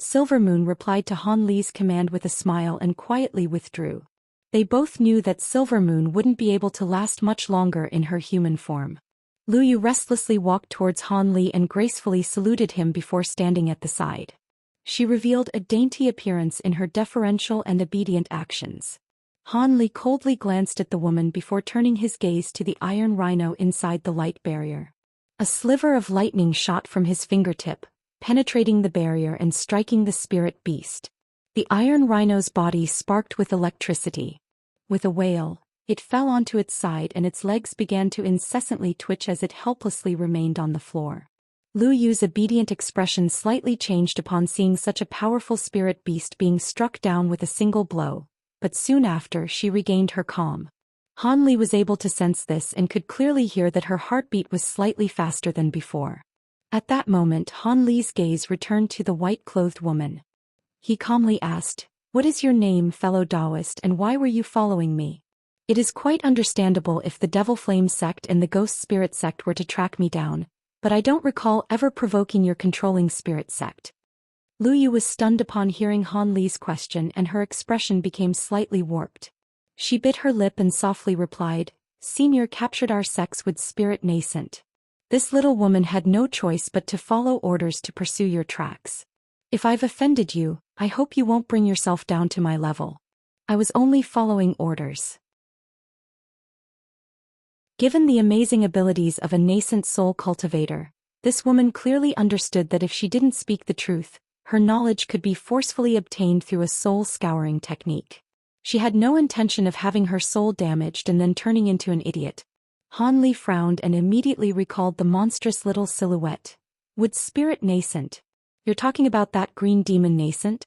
Silvermoon replied to Han Li's command with a smile and quietly withdrew. They both knew that Silvermoon wouldn't be able to last much longer in her human form. Lu Yu restlessly walked towards Han Li and gracefully saluted him before standing at the side. She revealed a dainty appearance in her deferential and obedient actions. Han Li coldly glanced at the woman before turning his gaze to the iron rhino inside the light barrier. A sliver of lightning shot from his fingertip, penetrating the barrier and striking the spirit beast. The iron rhino's body sparked with electricity. With a wail, it fell onto its side and its legs began to incessantly twitch as it helplessly remained on the floor. Lu Yu's obedient expression slightly changed upon seeing such a powerful spirit beast being struck down with a single blow, but soon after she regained her calm. Han Li was able to sense this and could clearly hear that her heartbeat was slightly faster than before. At that moment Han Li's gaze returned to the white-clothed woman. He calmly asked, "What is your name, fellow Taoist, and why were you following me? It is quite understandable if the Devil Flame sect and the Ghost Spirit sect were to track me down, but I don't recall ever provoking your controlling spirit sect." Lu Yu was stunned upon hearing Han Li's question and her expression became slightly warped. She bit her lip and softly replied, "Senior captured our sects with spirit nascent. This little woman had no choice but to follow orders to pursue your tracks. If I've offended you, I hope you won't bring yourself down to my level. I was only following orders." Given the amazing abilities of a nascent soul cultivator, this woman clearly understood that if she didn't speak the truth, her knowledge could be forcefully obtained through a soul scouring technique. She had no intention of having her soul damaged and then turning into an idiot. Han Li frowned and immediately recalled the monstrous little silhouette. "Would spirit nascent? You're talking about that green demon nascent?"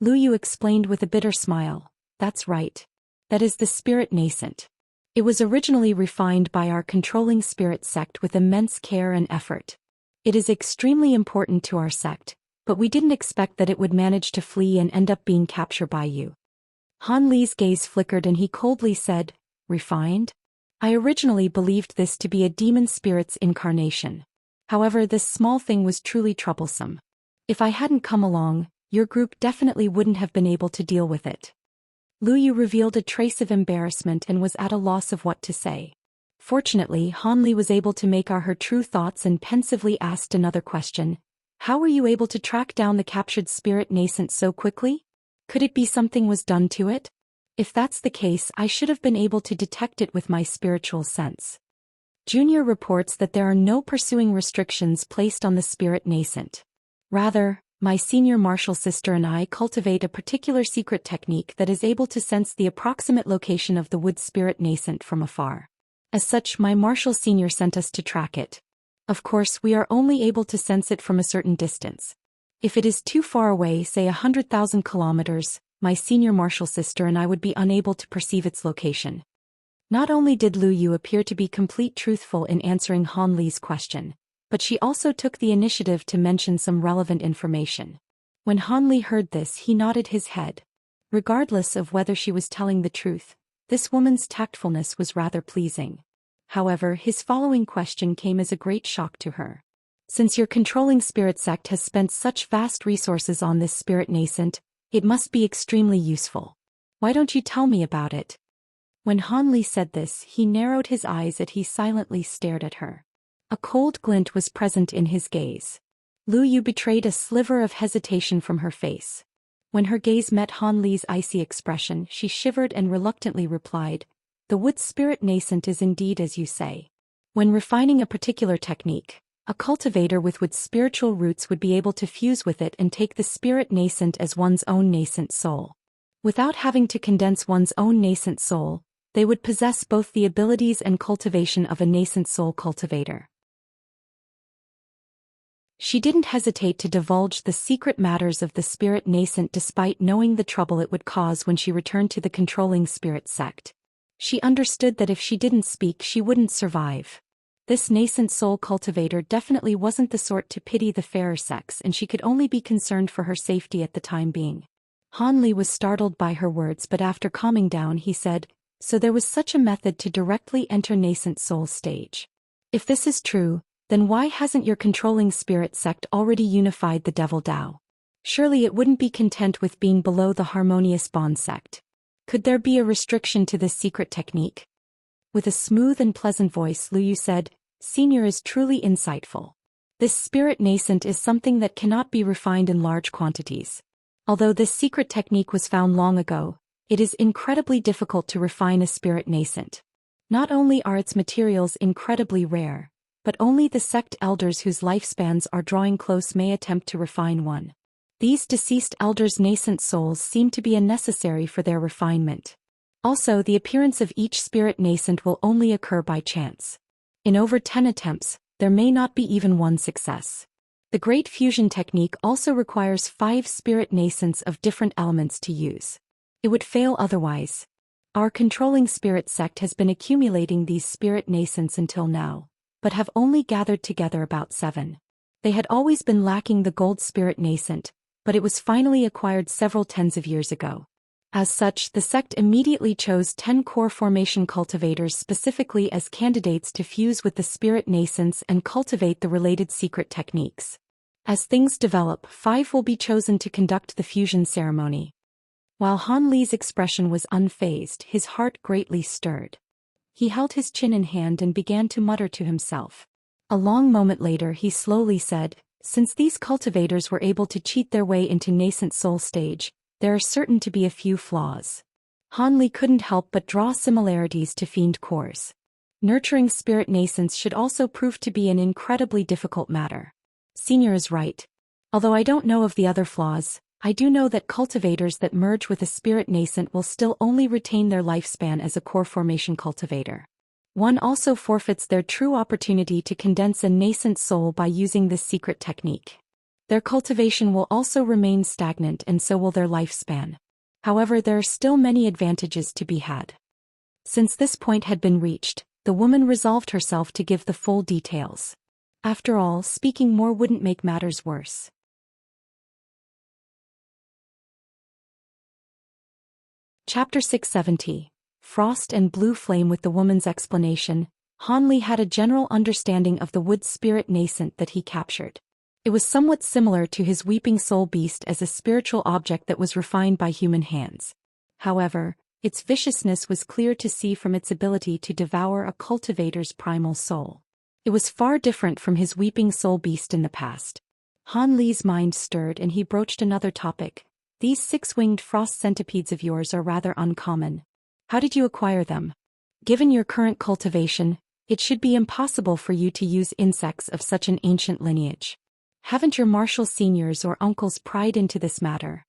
Lu Yu explained with a bitter smile. "That's right. That is the spirit nascent. It was originally refined by our controlling spirit sect with immense care and effort. It is extremely important to our sect, but we didn't expect that it would manage to flee and end up being captured by you." Han Li's gaze flickered and he coldly said, "Refined? I originally believed this to be a demon spirit's incarnation. However, this small thing was truly troublesome. If I hadn't come along, your group definitely wouldn't have been able to deal with it." Lu Yu revealed a trace of embarrassment and was at a loss of what to say. Fortunately, Han Li was able to make out her true thoughts and pensively asked another question. "How were you able to track down the captured spirit nascent so quickly? Could it be something was done to it? If that's the case, I should have been able to detect it with my spiritual sense." Junior reports that there are no pursuing restrictions placed on the spirit nascent. Rather, my senior martial sister and I cultivate a particular secret technique that is able to sense the approximate location of the wood spirit nascent from afar. As such, my martial senior sent us to track it. Of course, we are only able to sense it from a certain distance. If it is too far away, say 100,000 kilometers, my senior martial sister and I would be unable to perceive its location. Not only did Lu Yu appear to be completely truthful in answering Han Li's question, but she also took the initiative to mention some relevant information. When Han Li heard this, he nodded his head. Regardless of whether she was telling the truth, this woman's tactfulness was rather pleasing. However, his following question came as a great shock to her. "Since your controlling spirit sect has spent such vast resources on this spirit nascent, it must be extremely useful. Why don't you tell me about it?" When Han Li said this, he narrowed his eyes as he silently stared at her. A cold glint was present in his gaze. Lu Yu betrayed a sliver of hesitation from her face. When her gaze met Han Li's icy expression, she shivered and reluctantly replied, "The wood spirit nascent is indeed as you say. When refining a particular technique, a cultivator with wood spiritual roots would be able to fuse with it and take the spirit nascent as one's own nascent soul. Without having to condense one's own nascent soul, they would possess both the abilities and cultivation of a nascent soul cultivator." She didn't hesitate to divulge the secret matters of the spirit nascent despite knowing the trouble it would cause when she returned to the controlling spirit sect. She understood that if she didn't speak, she wouldn't survive. This nascent soul cultivator definitely wasn't the sort to pity the fairer sex, and she could only be concerned for her safety at the time being. Han Li was startled by her words, but after calming down he said, "So there was such a method to directly enter nascent soul stage. If this is true, Then why hasn't your controlling spirit sect already unified the Devil Dao? Surely it wouldn't be content with being below the harmonious bond sect. Could there be a restriction to this secret technique? With a smooth and pleasant voice, Lu Yu said, Senior is truly insightful. This spirit nascent is something that cannot be refined in large quantities. Although this secret technique was found long ago, it is incredibly difficult to refine a spirit nascent. Not only are its materials incredibly rare, but only the sect elders whose lifespans are drawing close may attempt to refine one. These deceased elders' nascent souls seem to be unnecessary for their refinement. Also, the appearance of each spirit nascent will only occur by chance. In over 10 attempts, there may not be even one success. The Great Fusion technique also requires 5 spirit nascents of different elements to use. It would fail otherwise. Our controlling spirit sect has been accumulating these spirit nascents until now, but have only gathered together about 7. They had always been lacking the gold spirit nascent, but it was finally acquired several tens of years ago. As such, the sect immediately chose 10 core formation cultivators specifically as candidates to fuse with the spirit nascents and cultivate the related secret techniques. As things develop, 5 will be chosen to conduct the fusion ceremony. While Han Li's expression was unfazed, his heart greatly stirred. He held his chin in hand and began to mutter to himself. A long moment later he slowly said, Since these cultivators were able to cheat their way into nascent soul stage, there are certain to be a few flaws. Han Li couldn't help but draw similarities to fiend cores. Nurturing spirit nascents should also prove to be an incredibly difficult matter. Senior is right. Although I don't know of the other flaws, I do know that cultivators that merge with a spirit nascent will still only retain their lifespan as a core formation cultivator. One also forfeits their true opportunity to condense a nascent soul by using this secret technique. Their cultivation will also remain stagnant and so will their lifespan. However, there are still many advantages to be had. Since this point had been reached, the woman resolved herself to give the full details. After all, speaking more wouldn't make matters worse. Chapter 670. Frost and Blue Flame. With the woman's explanation, Han Li had a general understanding of the wood spirit nascent that he captured. It was somewhat similar to his weeping soul beast as a spiritual object that was refined by human hands. However, its viciousness was clear to see from its ability to devour a cultivator's primal soul. It was far different from his weeping soul beast in the past. Han Li's mind stirred and he broached another topic. These 6-winged frost centipedes of yours are rather uncommon. How did you acquire them? Given your current cultivation, it should be impossible for you to use insects of such an ancient lineage. Haven't your martial seniors or uncles pried into this matter?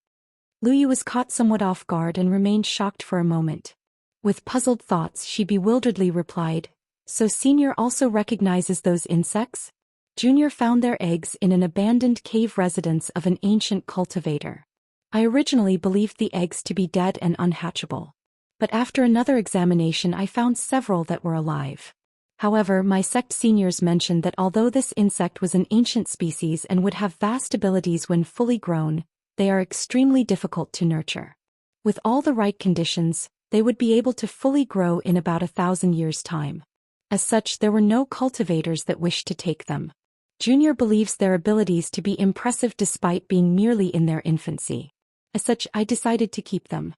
Lu Yu was caught somewhat off guard and remained shocked for a moment. With puzzled thoughts, she bewilderedly replied, So Senior also recognizes those insects? Junior found their eggs in an abandoned cave residence of an ancient cultivator. I originally believed the eggs to be dead and unhatchable. But after another examination I found several that were alive. However, my sect seniors mentioned that although this insect was an ancient species and would have vast abilities when fully grown, they are extremely difficult to nurture. With all the right conditions, they would be able to fully grow in about 1,000 years' time. As such, there were no cultivators that wished to take them. Junior believes their abilities to be impressive despite being merely in their infancy. As such, I decided to keep them.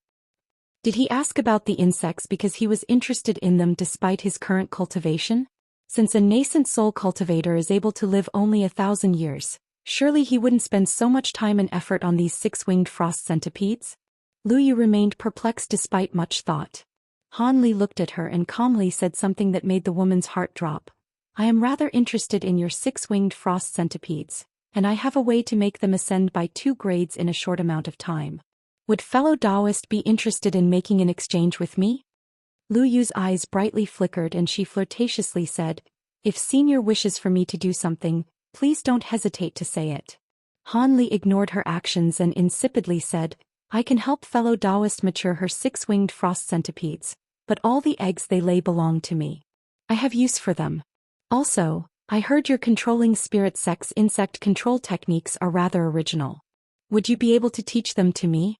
Did he ask about the insects because he was interested in them despite his current cultivation? Since a nascent soul cultivator is able to live only 1,000 years, surely he wouldn't spend so much time and effort on these 6-winged frost centipedes? Lu Yu remained perplexed despite much thought. Han Li looked at her and calmly said something that made the woman's heart drop. I am rather interested in your 6-winged frost centipedes, and I have a way to make them ascend by 2 grades in a short amount of time. Would fellow Taoist be interested in making an exchange with me? Lu Yu's eyes brightly flickered and she flirtatiously said, If Senior wishes for me to do something, please don't hesitate to say it. Han Li ignored her actions and insipidly said, I can help fellow Taoist mature her 6-winged frost centipedes, but all the eggs they lay belong to me. I have use for them. Also, I heard your controlling spirit sect's insect control techniques are rather original. Would you be able to teach them to me?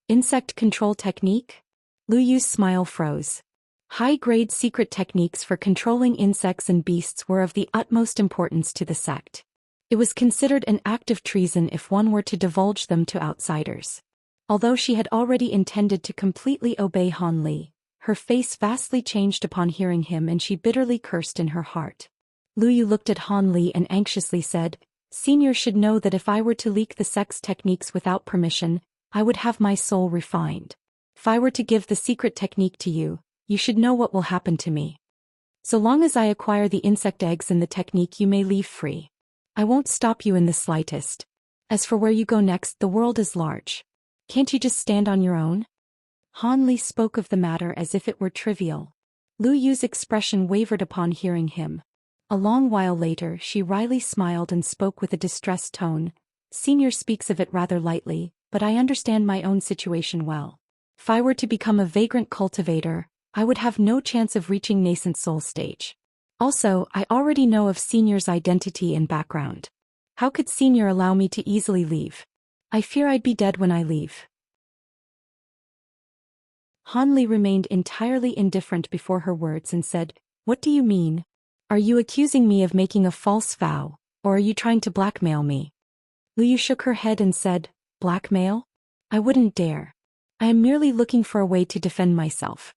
Insect control technique? Lu Yu's smile froze. High-grade secret techniques for controlling insects and beasts were of the utmost importance to the sect. It was considered an act of treason if one were to divulge them to outsiders. Although she had already intended to completely obey Han Li, her face vastly changed upon hearing him and she bitterly cursed in her heart. Lu Yu looked at Han Li and anxiously said, "Senior should know that if I were to leak the sect's techniques without permission, I would have my soul refined. If I were to give the secret technique to you, you should know what will happen to me. So long as I acquire the insect eggs and the technique, you may leave free. I won't stop you in the slightest. As for where you go next, the world is large. Can't you just stand on your own?" Han Li spoke of the matter as if it were trivial. Lu Yu's expression wavered upon hearing him. A long while later she wryly smiled and spoke with a distressed tone. "Senior speaks of it rather lightly, but I understand my own situation well. If I were to become a vagrant cultivator, I would have no chance of reaching nascent soul stage. Also, I already know of Senior's identity and background. How could Senior allow me to easily leave? I fear I'd be dead when I leave." Han Li remained entirely indifferent before her words and said, "What do you mean? Are you accusing me of making a false vow, or are you trying to blackmail me?" Lu Yu shook her head and said, "Blackmail? I wouldn't dare. I am merely looking for a way to defend myself."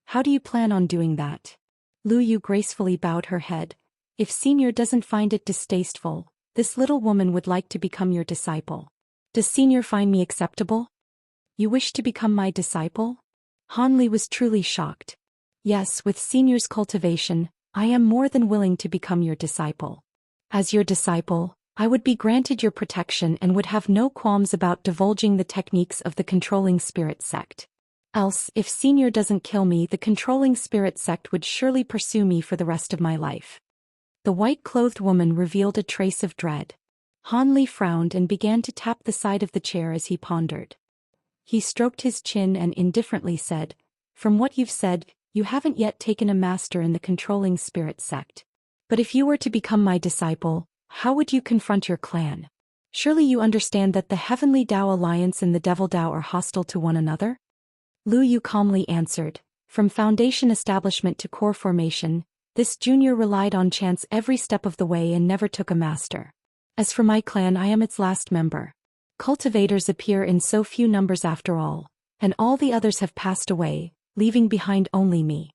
"How do you plan on doing that?" Lu Yu gracefully bowed her head. "If Senior doesn't find it distasteful, this little woman would like to become your disciple. Does Senior find me acceptable?" "You wish to become my disciple?" Han Li was truly shocked. "Yes, with Senior's cultivation, I am more than willing to become your disciple. As your disciple, I would be granted your protection and would have no qualms about divulging the techniques of the controlling spirit sect. Else, if Senior doesn't kill me, the controlling spirit sect would surely pursue me for the rest of my life." The white-clothed woman revealed a trace of dread. Han Li frowned and began to tap the side of the chair as he pondered. He stroked his chin and indifferently said, "From what you've said, you haven't yet taken a master in the controlling spirit sect. But if you were to become my disciple, how would you confront your clan? Surely you understand that the Heavenly Tao Alliance and the Devil Tao are hostile to one another?" Lu Yu calmly answered, "From foundation establishment to core formation, this junior relied on chance every step of the way and never took a master. As for my clan, I am its last member. Cultivators appear in so few numbers after all, and all the others have passed away, leaving behind only me."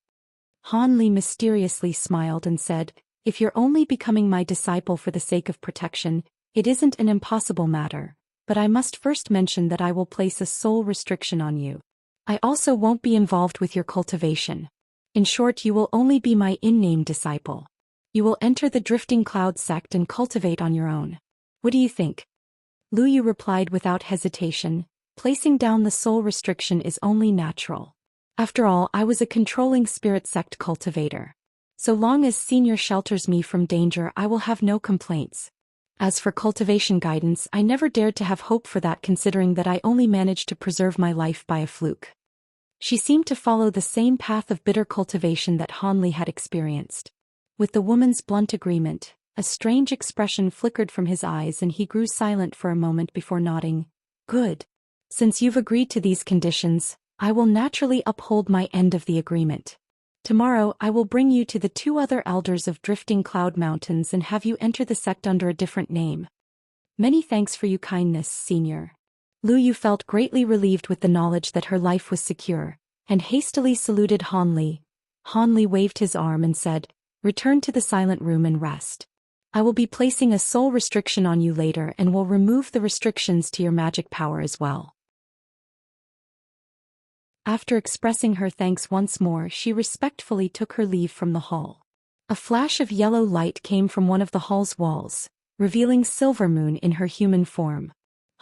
Han Li mysteriously smiled and said, "If you're only becoming my disciple for the sake of protection, it isn't an impossible matter, but I must first mention that I will place a soul restriction on you. I also won't be involved with your cultivation. In short, you will only be my in-name disciple. You will enter the Drifting Cloud sect and cultivate on your own. What do you think?" Lu Yu replied without hesitation, "Placing down the soul restriction is only natural. After all, I was a controlling spirit sect cultivator. So long as Senior shelters me from danger, I will have no complaints. As for cultivation guidance, I never dared to have hope for that, considering that I only managed to preserve my life by a fluke." She seemed to follow the same path of bitter cultivation that Han Li had experienced. With the woman's blunt agreement, a strange expression flickered from his eyes and he grew silent for a moment before nodding. "Good. Since you've agreed to these conditions, I will naturally uphold my end of the agreement. Tomorrow I will bring you to the two other elders of Drifting Cloud Mountains and have you enter the sect under a different name. Many thanks for your kindness, Senior." Lu Yu felt greatly relieved with the knowledge that her life was secure, and hastily saluted Han Li. Han Li waved his arm and said, "Return to the silent room and rest. I will be placing a soul restriction on you later and will remove the restrictions to your magic power as well." After expressing her thanks once more, she respectfully took her leave from the hall. A flash of yellow light came from one of the hall's walls, revealing Silvermoon in her human form.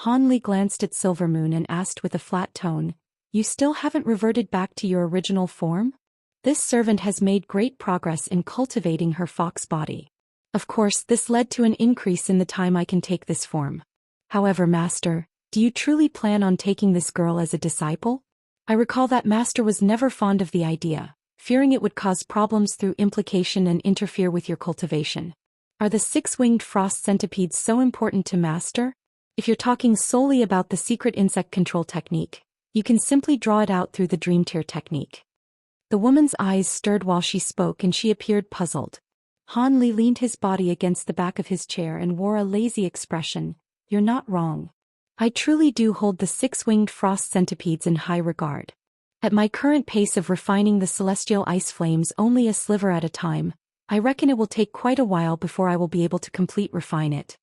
Han Li glanced at Silvermoon and asked with a flat tone, "You still haven't reverted back to your original form?" This servant has made great progress in cultivating her fox body. Of course, this led to an increase in the time I can take this form. However, Master, do you truly plan on taking this girl as a disciple? I recall that Master was never fond of the idea, fearing it would cause problems through implication and interfere with your cultivation. Are the six-winged frost centipedes so important to Master? If you're talking solely about the secret insect control technique, you can simply draw it out through the dream tier technique. The woman's eyes stirred while she spoke and she appeared puzzled. Han Li leaned his body against the back of his chair and wore a lazy expression. You're not wrong. I truly do hold the six-winged frost centipedes in high regard. At my current pace of refining the celestial ice flames only a sliver at a time, I reckon it will take quite a while before I will be able to complete refine it.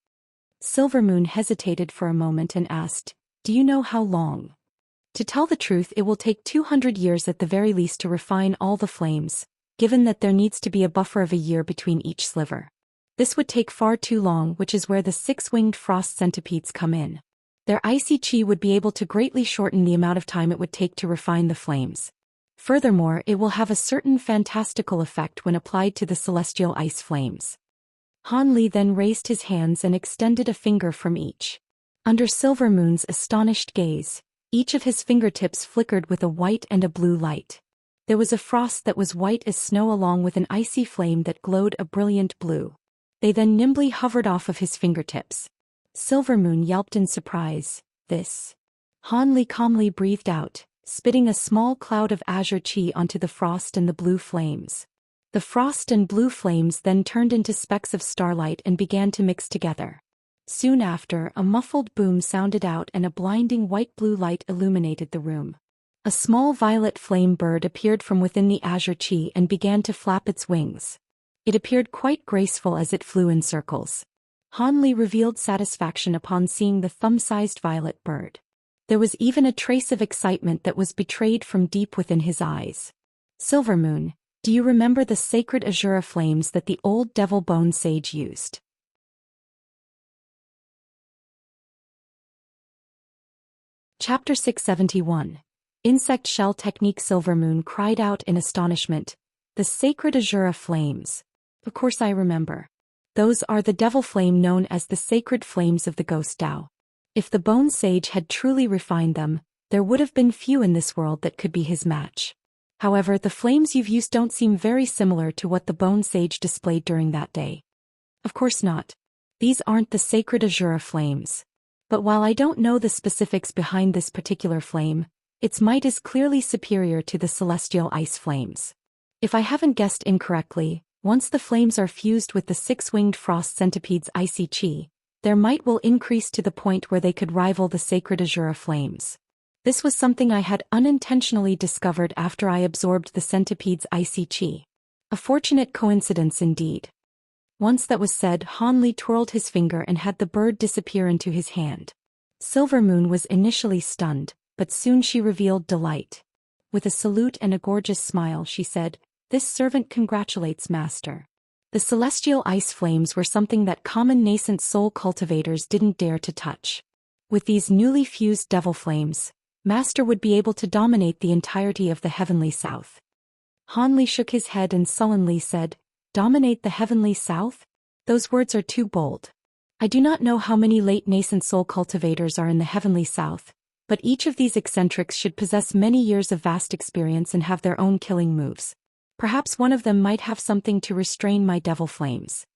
Silvermoon hesitated for a moment and asked, do you know how long? To tell the truth, it will take 200 years at the very least to refine all the flames, given that there needs to be a buffer of a year between each sliver. This would take far too long, which is where the six-winged frost centipedes come in. Their icy chi would be able to greatly shorten the amount of time it would take to refine the flames. Furthermore, it will have a certain fantastical effect when applied to the celestial ice flames. Han Li then raised his hands and extended a finger from each. Under Silvermoon's astonished gaze, each of his fingertips flickered with a white and a blue light. There was a frost that was white as snow along with an icy flame that glowed a brilliant blue. They then nimbly hovered off of his fingertips. Silvermoon yelped in surprise. This. Han Li calmly breathed out, spitting a small cloud of azure chi onto the frost and the blue flames. The frost and blue flames then turned into specks of starlight and began to mix together. Soon after, a muffled boom sounded out and a blinding white-blue light illuminated the room. A small violet flame bird appeared from within the azure chi and began to flap its wings. It appeared quite graceful as it flew in circles. Han Li revealed satisfaction upon seeing the thumb-sized violet bird. There was even a trace of excitement that was betrayed from deep within his eyes. Silvermoon, do you remember the sacred azura flames that the old devil bone sage used? Chapter 671. Insect Shell Technique. Silvermoon cried out in astonishment. The sacred azura flames. Of course I remember. Those are the devil flame known as the sacred flames of the ghost Tao. If the bone sage had truly refined them, there would have been few in this world that could be his match. However, the flames you've used don't seem very similar to what the bone sage displayed during that day. Of course not. These aren't the sacred azura flames. But while I don't know the specifics behind this particular flame, its might is clearly superior to the celestial ice flames. If I haven't guessed incorrectly, once the flames are fused with the six-winged frost centipede's icy chi, their might will increase to the point where they could rival the sacred azura flames. This was something I had unintentionally discovered after I absorbed the centipede's icy chi. A fortunate coincidence indeed. Once that was said, Han Li twirled his finger and had the bird disappear into his hand. Silvermoon was initially stunned, but soon she revealed delight. With a salute and a gorgeous smile, she said, "This servant congratulates Master." The celestial ice flames were something that common nascent soul cultivators didn't dare to touch. With these newly fused devil flames, Master would be able to dominate the entirety of the heavenly south. Han Li shook his head and sullenly said, "Dominate the heavenly south? Those words are too bold. I do not know how many late nascent soul cultivators are in the heavenly south, but each of these eccentrics should possess many years of vast experience and have their own killing moves. Perhaps one of them might have something to restrain my devil flames."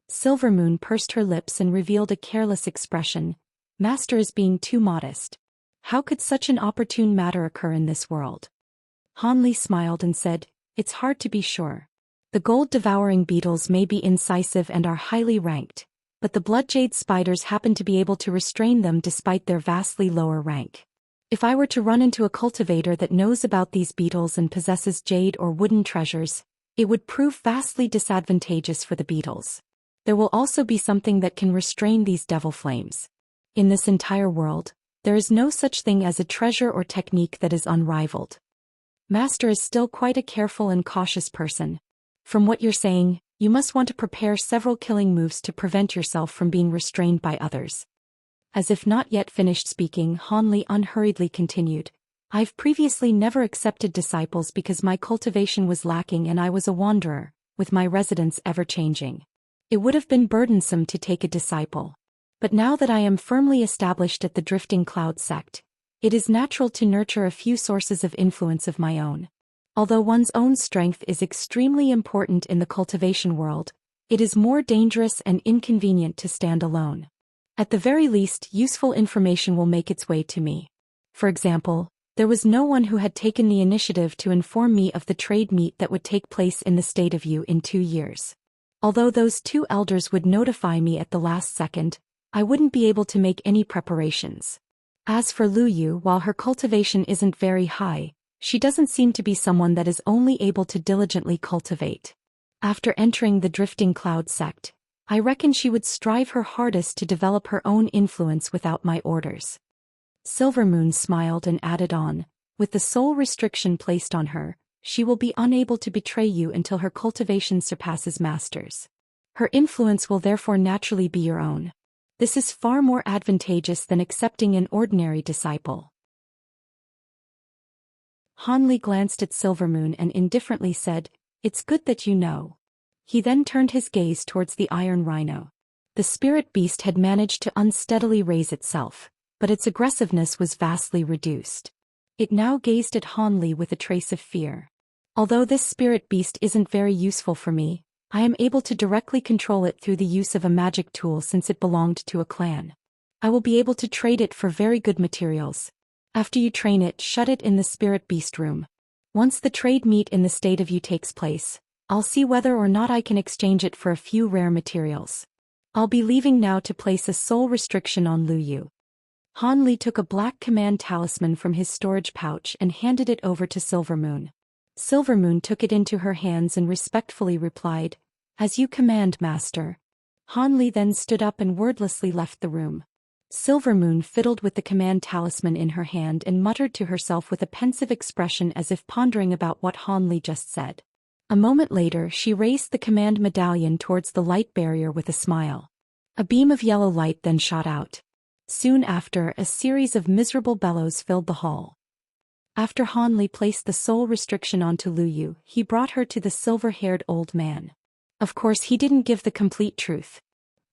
Silvermoon pursed her lips and revealed a careless expression. Master is being too modest. How could such an opportune matter occur in this world? Han Li smiled and said, "It's hard to be sure. The gold-devouring beetles may be incisive and are highly ranked, but the bloodjade spiders happen to be able to restrain them despite their vastly lower rank. If I were to run into a cultivator that knows about these beetles and possesses jade or wooden treasures, it would prove vastly disadvantageous for the beetles. There will also be something that can restrain these devil flames. In this entire world, there is no such thing as a treasure or technique that is unrivaled. Master is still quite a careful and cautious person. From what you're saying, you must want to prepare several killing moves to prevent yourself from being restrained by others." As if not yet finished speaking, Han Li unhurriedly continued, "I've previously never accepted disciples because my cultivation was lacking and I was a wanderer, with my residence ever-changing. It would have been burdensome to take a disciple. But now that I am firmly established at the Drifting Cloud sect, it is natural to nurture a few sources of influence of my own. Although one's own strength is extremely important in the cultivation world, it is more dangerous and inconvenient to stand alone. At the very least, useful information will make its way to me. For example, There was no one who had taken the initiative to inform me of the trade meet that would take place in the state of Yu in 2 years. Although those 2 elders would notify me at the last second, I wouldn't be able to make any preparations. As for Lu Yu, while her cultivation isn't very high, she doesn't seem to be someone that is only able to diligently cultivate. After entering the Drifting Cloud sect, I reckon she would strive her hardest to develop her own influence without my orders. Silvermoon smiled and added on, with the sole restriction placed on her, she will be unable to betray you until her cultivation surpasses masters. Her influence will therefore naturally be your own. This is far more advantageous than accepting an ordinary disciple. Han Li glanced at Silvermoon and indifferently said, "It's good that you know." He then turned his gaze towards the iron rhino. The spirit beast had managed to unsteadily raise itself, but its aggressiveness was vastly reduced. It now gazed at Han Li with a trace of fear. Although this spirit beast isn't very useful for me, I am able to directly control it through the use of a magic tool since it belonged to a clan. I will be able to trade it for very good materials. After you train it, shut it in the spirit beast room. Once the trade meet in the state of Yu takes place, I'll see whether or not I can exchange it for a few rare materials. I'll be leaving now to place a sole restriction on Lu Yu. Han Li took a black command talisman from his storage pouch and handed it over to Silvermoon. Silvermoon took it into her hands and respectfully replied, "As you command, master." Han Li then stood up and wordlessly left the room. Silvermoon fiddled with the command talisman in her hand and muttered to herself with a pensive expression as if pondering about what Han Li just said. A moment later she raised the command medallion towards the light barrier with a smile. A beam of yellow light then shot out. Soon after, a series of miserable bellows filled the hall. After Han Li placed the sole restriction onto Lu Yu, he brought her to the silver-haired old man. Of course he didn't give the complete truth.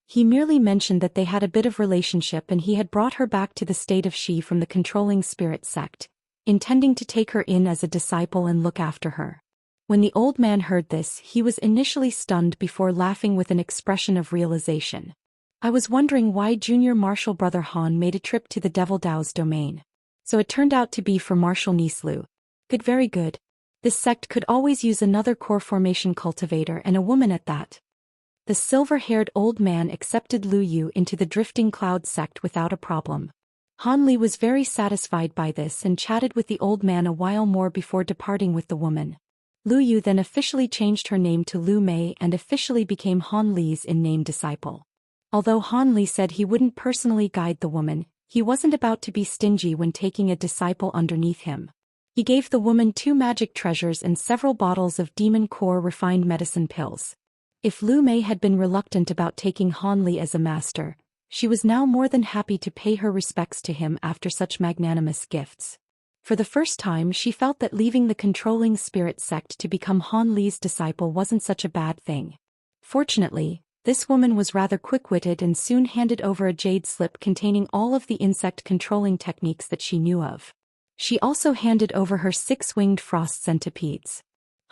He merely mentioned that they had a bit of relationship and he had brought her back to the state of Shi from the controlling spirit sect, intending to take her in as a disciple and look after her. When the old man heard this, he was initially stunned before laughing with an expression of realization. I was wondering why Junior Marshal Brother Han made a trip to the Devil Dao's domain. So it turned out to be for Marshal Niece Lu. Good, very good. This sect could always use another core formation cultivator and a woman at that. The silver-haired old man accepted Lu Yu into the Drifting Cloud sect without a problem. Han Li was very satisfied by this and chatted with the old man a while more before departing with the woman. Lu Yu then officially changed her name to Lu Mei and officially became Han Li's in-name disciple. Although Han Li said he wouldn't personally guide the woman, he wasn't about to be stingy when taking a disciple underneath him. He gave the woman 2 magic treasures and several bottles of demon core refined medicine pills. If Lu Mei had been reluctant about taking Han Li as a master, she was now more than happy to pay her respects to him after such magnanimous gifts. For the first time she felt that leaving the controlling spirit sect to become Han Li's disciple wasn't such a bad thing. Fortunately, this woman was rather quick-witted and soon handed over a jade slip containing all of the insect controlling techniques that she knew of. She also handed over her 6-winged frost centipedes.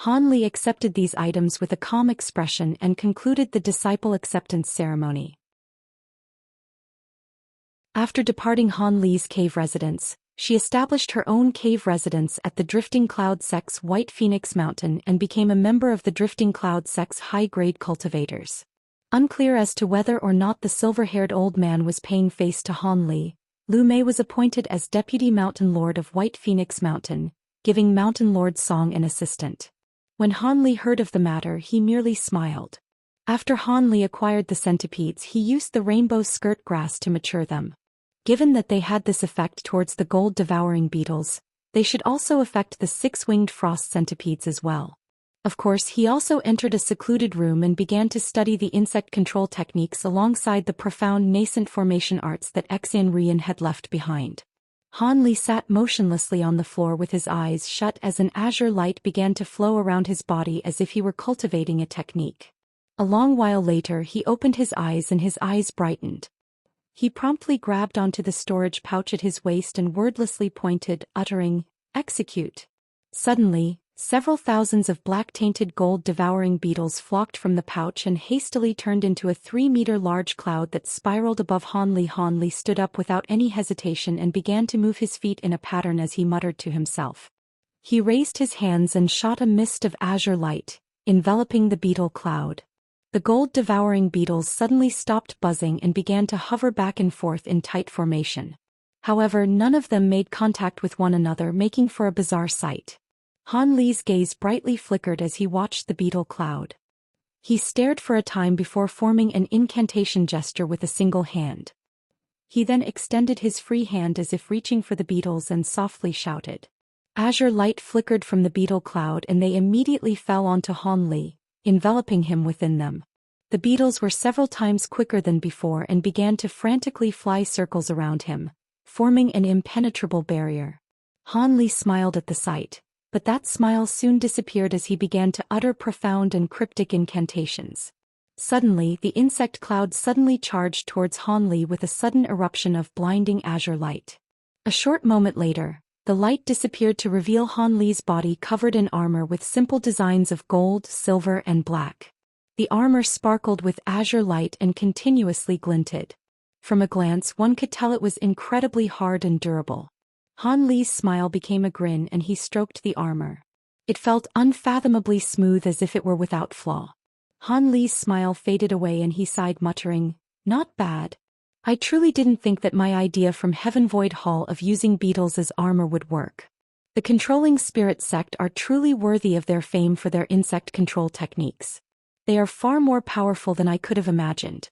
Han Li accepted these items with a calm expression and concluded the disciple acceptance ceremony. After departing Han Li's cave residence, she established her own cave residence at the Drifting Cloud sect's White Phoenix Mountain and became a member of the Drifting Cloud sect's high-grade cultivators. Unclear as to whether or not the silver-haired old man was paying face to Han Li, Lu Mei was appointed as Deputy Mountain Lord of White Phoenix Mountain, giving Mountain Lord Song an assistant. When Han Li heard of the matter, he merely smiled. After Han Li acquired the centipedes, he used the rainbow skirt grass to mature them. Given that they had this effect towards the gold-devouring beetles, they should also affect the 6-winged frost centipedes as well. Of course, he also entered a secluded room and began to study the insect control techniques alongside the profound nascent formation arts that Xian Rian had left behind. Han Li sat motionlessly on the floor with his eyes shut as an azure light began to flow around his body as if he were cultivating a technique. A long while later he opened his eyes and his eyes brightened. He promptly grabbed onto the storage pouch at his waist and wordlessly pointed, uttering, "Execute." Suddenly, Several thousands of black-tainted gold-devouring beetles flocked from the pouch and hastily turned into a 3-meter-large cloud that spiraled above Han Li. Han Li stood up without any hesitation and began to move his feet in a pattern as he muttered to himself. He raised his hands and shot a mist of azure light, enveloping the beetle cloud. The gold-devouring beetles suddenly stopped buzzing and began to hover back and forth in tight formation. However, none of them made contact with one another, making for a bizarre sight. Han Li's gaze brightly flickered as he watched the beetle cloud. He stared for a time before forming an incantation gesture with a single hand. He then extended his free hand as if reaching for the beetles and softly shouted. Azure light flickered from the beetle cloud and they immediately fell onto Han Li, enveloping him within them. The beetles were several times quicker than before and began to frantically fly circles around him, forming an impenetrable barrier. Han Li smiled at the sight, but that smile soon disappeared as he began to utter profound and cryptic incantations. Suddenly, the insect cloud suddenly charged towards Han Li with a sudden eruption of blinding azure light. A short moment later, the light disappeared to reveal Han Li's body covered in armor with simple designs of gold, silver, and black. The armor sparkled with azure light and continuously glinted. From a glance, one could tell it was incredibly hard and durable. Han Li's smile became a grin and he stroked the armor. It felt unfathomably smooth as if it were without flaw. Han Li's smile faded away and he sighed, muttering, "Not bad. I truly didn't think that my idea from Heaven Void Hall of using beetles as armor would work. The controlling spirit sect are truly worthy of their fame for their insect control techniques. They are far more powerful than I could have imagined."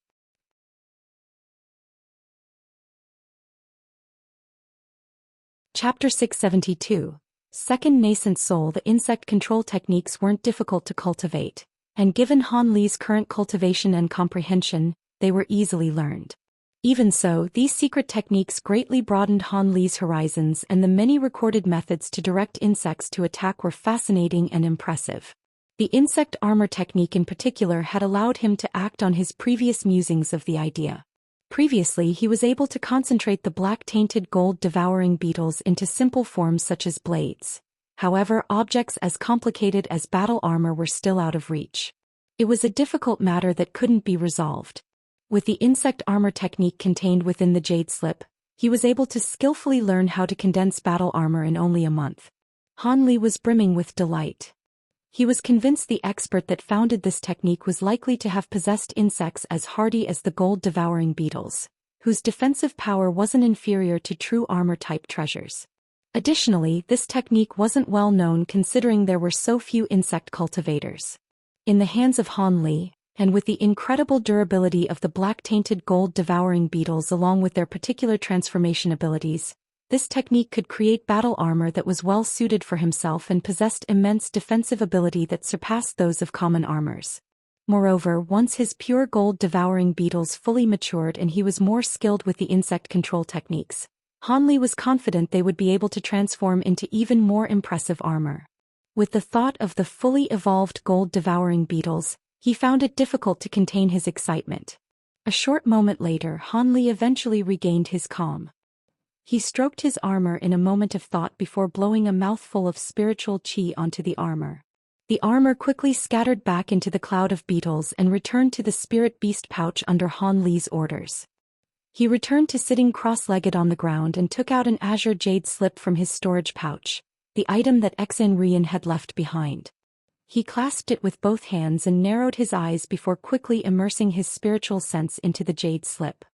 Chapter 672. Second Nascent Soul. The insect control techniques weren't difficult to cultivate, and given Han Li's current cultivation and comprehension, they were easily learned. Even so, these secret techniques greatly broadened Han Li's horizons, and the many recorded methods to direct insects to attack were fascinating and impressive. The insect armor technique in particular had allowed him to act on his previous musings of the idea. Previously, he was able to concentrate the black-tainted gold-devouring beetles into simple forms such as blades. However, objects as complicated as battle armor were still out of reach. It was a difficult matter that couldn't be resolved. With the insect armor technique contained within the jade slip, he was able to skillfully learn how to condense battle armor in only a month. Han Li was brimming with delight. He was convinced the expert that founded this technique was likely to have possessed insects as hardy as the gold-devouring beetles, whose defensive power wasn't inferior to true armor-type treasures. Additionally, this technique wasn't well known considering there were so few insect cultivators. In the hands of Han Li, and with the incredible durability of the black-tainted gold-devouring beetles along with their particular transformation abilities, this technique could create battle armor that was well suited for himself and possessed immense defensive ability that surpassed those of common armors. Moreover, once his pure gold-devouring beetles fully matured and he was more skilled with the insect control techniques, Han Li was confident they would be able to transform into even more impressive armor. With the thought of the fully evolved gold-devouring beetles, he found it difficult to contain his excitement. A short moment later, Han Li eventually regained his calm. He stroked his armor in a moment of thought before blowing a mouthful of spiritual qi onto the armor. The armor quickly scattered back into the cloud of beetles and returned to the spirit beast pouch under Han Li's orders. He returned to sitting cross-legged on the ground and took out an azure jade slip from his storage pouch, the item that Xen Rian had left behind. He clasped it with both hands and narrowed his eyes before quickly immersing his spiritual sense into the jade slip.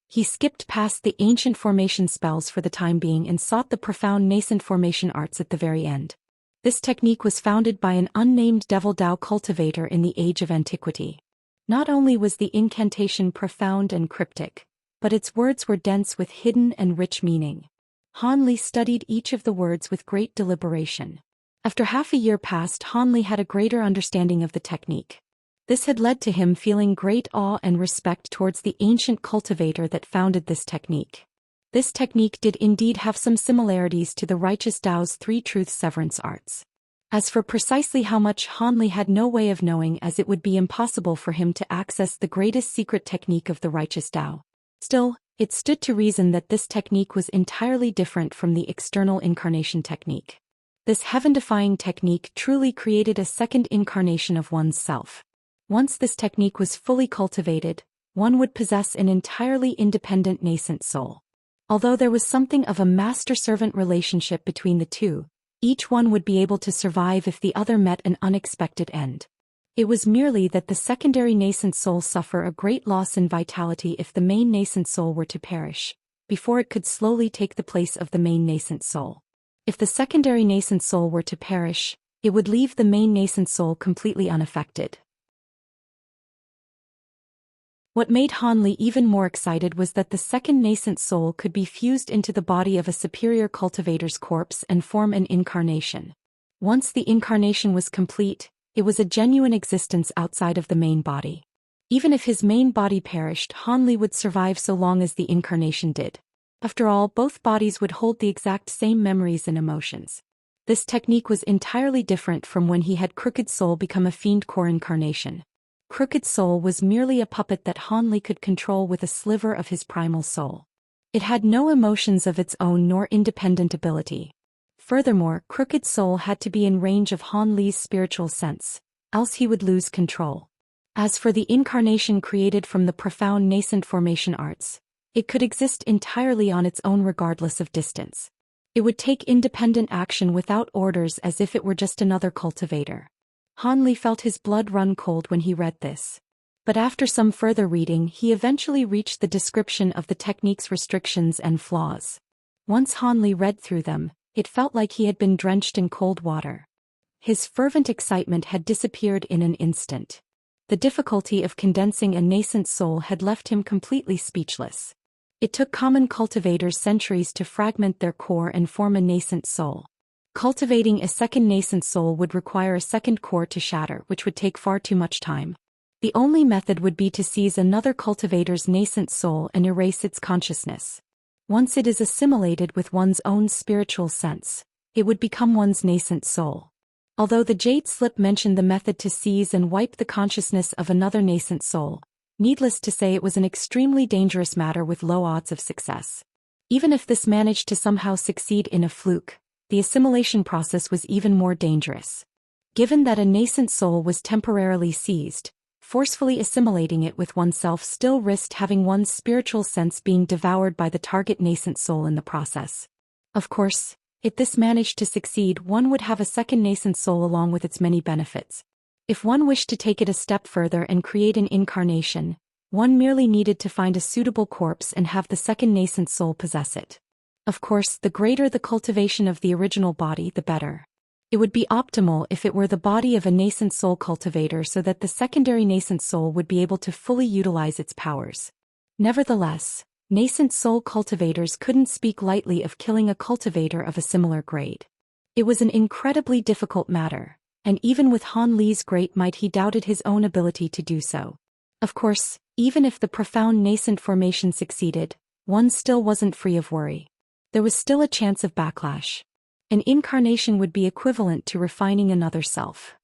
He skipped past the ancient formation spells for the time being and sought the profound nascent formation arts at the very end. This technique was founded by an unnamed Devil Dao cultivator in the Age of Antiquity. Not only was the incantation profound and cryptic, but its words were dense with hidden and rich meaning. Han Li studied each of the words with great deliberation. After half a year passed, Han Li had a greater understanding of the technique. This had led to him feeling great awe and respect towards the ancient cultivator that founded this technique. This technique did indeed have some similarities to the Righteous Dao's Three Truth Severance arts. As for precisely how much, Han Li had no way of knowing, as it would be impossible for him to access the greatest secret technique of the Righteous Dao. Still, it stood to reason that this technique was entirely different from the external incarnation technique. This heaven-defying technique truly created a second incarnation of one's self. Once this technique was fully cultivated, one would possess an entirely independent nascent soul. Although there was something of a master-servant relationship between the two, each one would be able to survive if the other met an unexpected end. It was merely that the secondary nascent soul suffer a great loss in vitality if the main nascent soul were to perish, before it could slowly take the place of the main nascent soul. If the secondary nascent soul were to perish, it would leave the main nascent soul completely unaffected. What made Han Li even more excited was that the second nascent soul could be fused into the body of a superior cultivator's corpse and form an incarnation. Once the incarnation was complete, it was a genuine existence outside of the main body. Even if his main body perished, Han Li would survive so long as the incarnation did. After all, both bodies would hold the exact same memories and emotions. This technique was entirely different from when he had Crooked Soul become a fiend core incarnation. Crooked Soul was merely a puppet that Han Li could control with a sliver of his primal soul. It had no emotions of its own nor independent ability. Furthermore, Crooked Soul had to be in range of Han Li's spiritual sense, else he would lose control. As for the incarnation created from the profound nascent formation arts, it could exist entirely on its own regardless of distance. It would take independent action without orders as if it were just another cultivator. Han Li felt his blood run cold when he read this. But after some further reading, he eventually reached the description of the technique's restrictions and flaws. Once Han Li read through them, it felt like he had been drenched in cold water. His fervent excitement had disappeared in an instant. The difficulty of condensing a nascent soul had left him completely speechless. It took common cultivators centuries to fragment their core and form a nascent soul. Cultivating a second nascent soul would require a second core to shatter, which would take far too much time. The only method would be to seize another cultivator's nascent soul and erase its consciousness. Once it is assimilated with one's own spiritual sense, it would become one's nascent soul. Although the Jade Slip mentioned the method to seize and wipe the consciousness of another nascent soul, needless to say it was an extremely dangerous matter with low odds of success. Even if this managed to somehow succeed in a fluke, the assimilation process was even more dangerous. Given that a nascent soul was temporarily seized, forcefully assimilating it with oneself still risked having one's spiritual sense being devoured by the target nascent soul in the process. Of course, if this managed to succeed, one would have a second nascent soul along with its many benefits. If one wished to take it a step further and create an incarnation, one merely needed to find a suitable corpse and have the second nascent soul possess it. Of course, the greater the cultivation of the original body, the better. It would be optimal if it were the body of a nascent soul cultivator so that the secondary nascent soul would be able to fully utilize its powers. Nevertheless, nascent soul cultivators couldn't speak lightly of killing a cultivator of a similar grade. It was an incredibly difficult matter, and even with Han Li's great might he doubted his own ability to do so. Of course, even if the profound nascent formation succeeded, one still wasn't free of worry. There was still a chance of backlash. An incarnation would be equivalent to refining another self.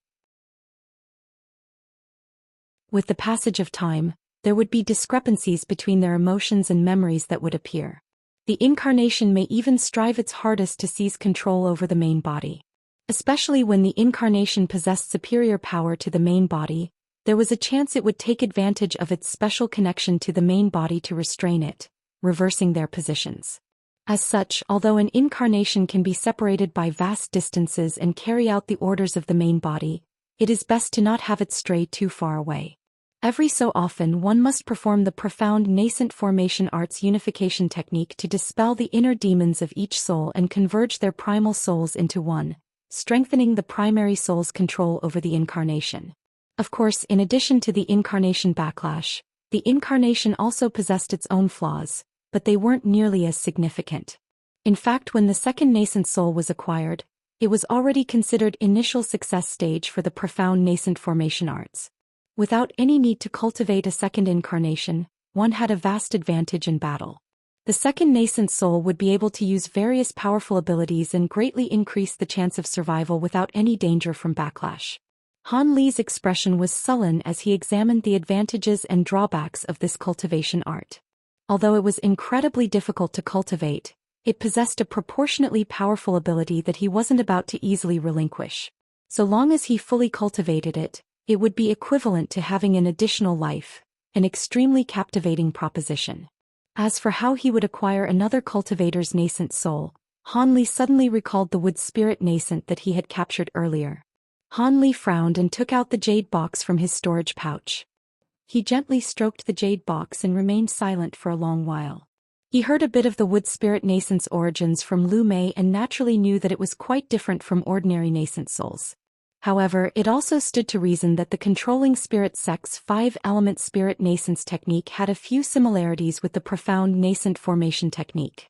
With the passage of time, there would be discrepancies between their emotions and memories that would appear. The incarnation may even strive its hardest to seize control over the main body. Especially when the incarnation possessed superior power to the main body, there was a chance it would take advantage of its special connection to the main body to restrain it, reversing their positions. As such, although an incarnation can be separated by vast distances and carry out the orders of the main body, it is best to not have it stray too far away. Every so often one must perform the profound nascent formation arts unification technique to dispel the inner demons of each soul and converge their primal souls into one, strengthening the primary soul's control over the incarnation. Of course, in addition to the incarnation backlash, the incarnation also possessed its own flaws, but they weren't nearly as significant. In fact, when the second nascent soul was acquired, it was already considered initial success stage for the profound nascent formation arts. Without any need to cultivate a second incarnation, one had a vast advantage in battle. The second nascent soul would be able to use various powerful abilities and greatly increase the chance of survival without any danger from backlash. Han Li's expression was sullen as he examined the advantages and drawbacks of this cultivation art. Although it was incredibly difficult to cultivate, It possessed a proportionately powerful ability that he wasn't about to easily relinquish. So long as he fully cultivated it, it would be equivalent to having an additional life, an extremely captivating proposition. As for how he would acquire another cultivator's nascent soul, Han Li suddenly recalled the wood spirit nascent that he had captured earlier. Han Li frowned and took out the jade box from his storage pouch. He gently stroked the jade box and remained silent for a long while. He heard a bit of the wood spirit nascent's origins from Lu Mei and naturally knew that it was quite different from ordinary nascent souls. However, it also stood to reason that the controlling spirit sect's 5-element spirit nascence technique had a few similarities with the profound nascent formation technique.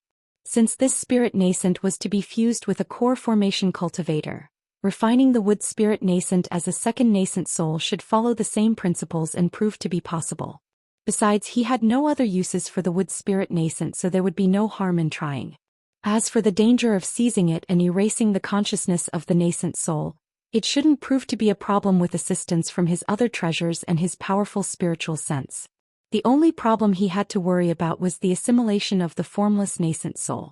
Since this spirit nascent was to be fused with a core formation cultivator, refining the wood spirit nascent as a second nascent soul should follow the same principles and prove to be possible. Besides, he had no other uses for the wood spirit nascent, so there would be no harm in trying. As for the danger of seizing it and erasing the consciousness of the nascent soul, it shouldn't prove to be a problem with assistance from his other treasures and his powerful spiritual sense. The only problem he had to worry about was the assimilation of the formless nascent soul.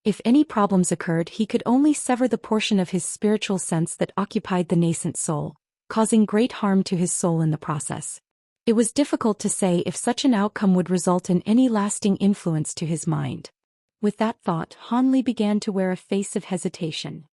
If any problems occurred, he could only sever the portion of his spiritual sense that occupied the nascent soul, causing great harm to his soul in the process. It was difficult to say if such an outcome would result in any lasting influence to his mind. With that thought, Han Li began to wear a face of hesitation.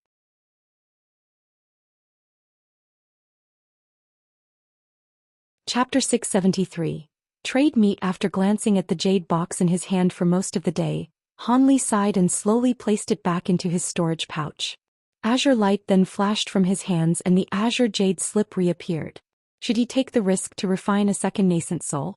Chapter 673. Trade meat. After glancing at the jade box in his hand for most of the day, Han Li sighed and slowly placed it back into his storage pouch. Azure light then flashed from his hands and the azure jade slip reappeared. Should he take the risk to refine a second nascent soul?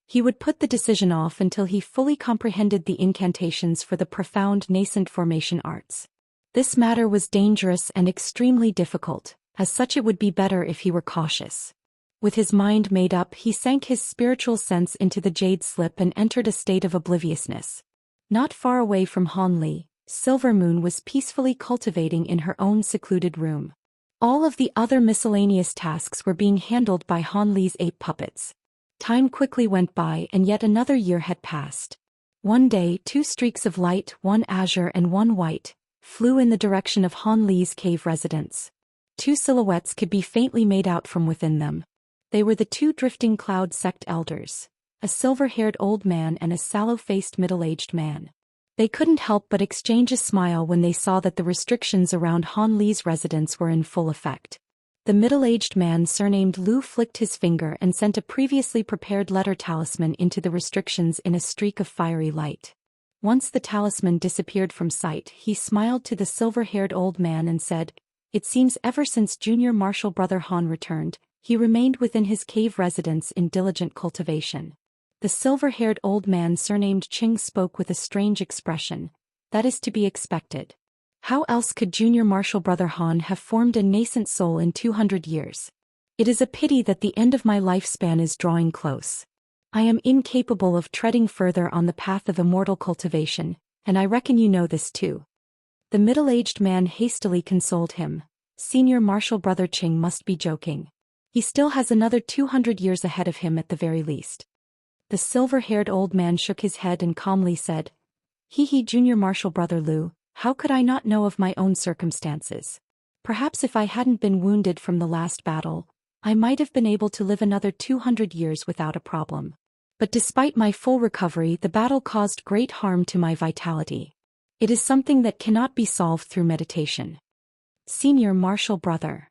He would put the decision off until he fully comprehended the incantations for the profound nascent formation arts. This matter was dangerous and extremely difficult, as such it would be better if he were cautious. With his mind made up, he sank his spiritual sense into the jade slip and entered a state of obliviousness. Not far away from Han Li, Silver Moon was peacefully cultivating in her own secluded room. All of the other miscellaneous tasks were being handled by Han Li's 8 puppets. Time quickly went by and yet another year had passed. One day, 2 streaks of light, one azure and one white, flew in the direction of Han Li's cave residence. 2 silhouettes could be faintly made out from within them. They were the 2 drifting cloud sect elders, a silver-haired old man and a sallow-faced middle-aged man. They couldn't help but exchange a smile when they saw that the restrictions around Han Li's residence were in full effect. The middle-aged man surnamed Lu flicked his finger and sent a previously prepared letter talisman into the restrictions in a streak of fiery light. Once the talisman disappeared from sight, he smiled to the silver-haired old man and said, "It seems ever since Junior Martial Brother Han returned, he remained within his cave residence in diligent cultivation." The silver-haired old man surnamed Qing spoke with a strange expression. "That is to be expected. How else could Junior Martial Brother Han have formed a nascent soul in 200 years? It is a pity that the end of my lifespan is drawing close. I am incapable of treading further on the path of immortal cultivation, and I reckon you know this too." The middle-aged man hastily consoled him. "Senior Martial Brother Qing must be joking. He still has another 200 years ahead of him at the very least." The silver-haired old man shook his head and calmly said, "He, Junior Martial Brother Lu, how could I not know of my own circumstances? Perhaps if I hadn't been wounded from the last battle, I might have been able to live another 200 years without a problem. But despite my full recovery, the battle caused great harm to my vitality. It is something that cannot be solved through meditation." "Senior Martial Brother."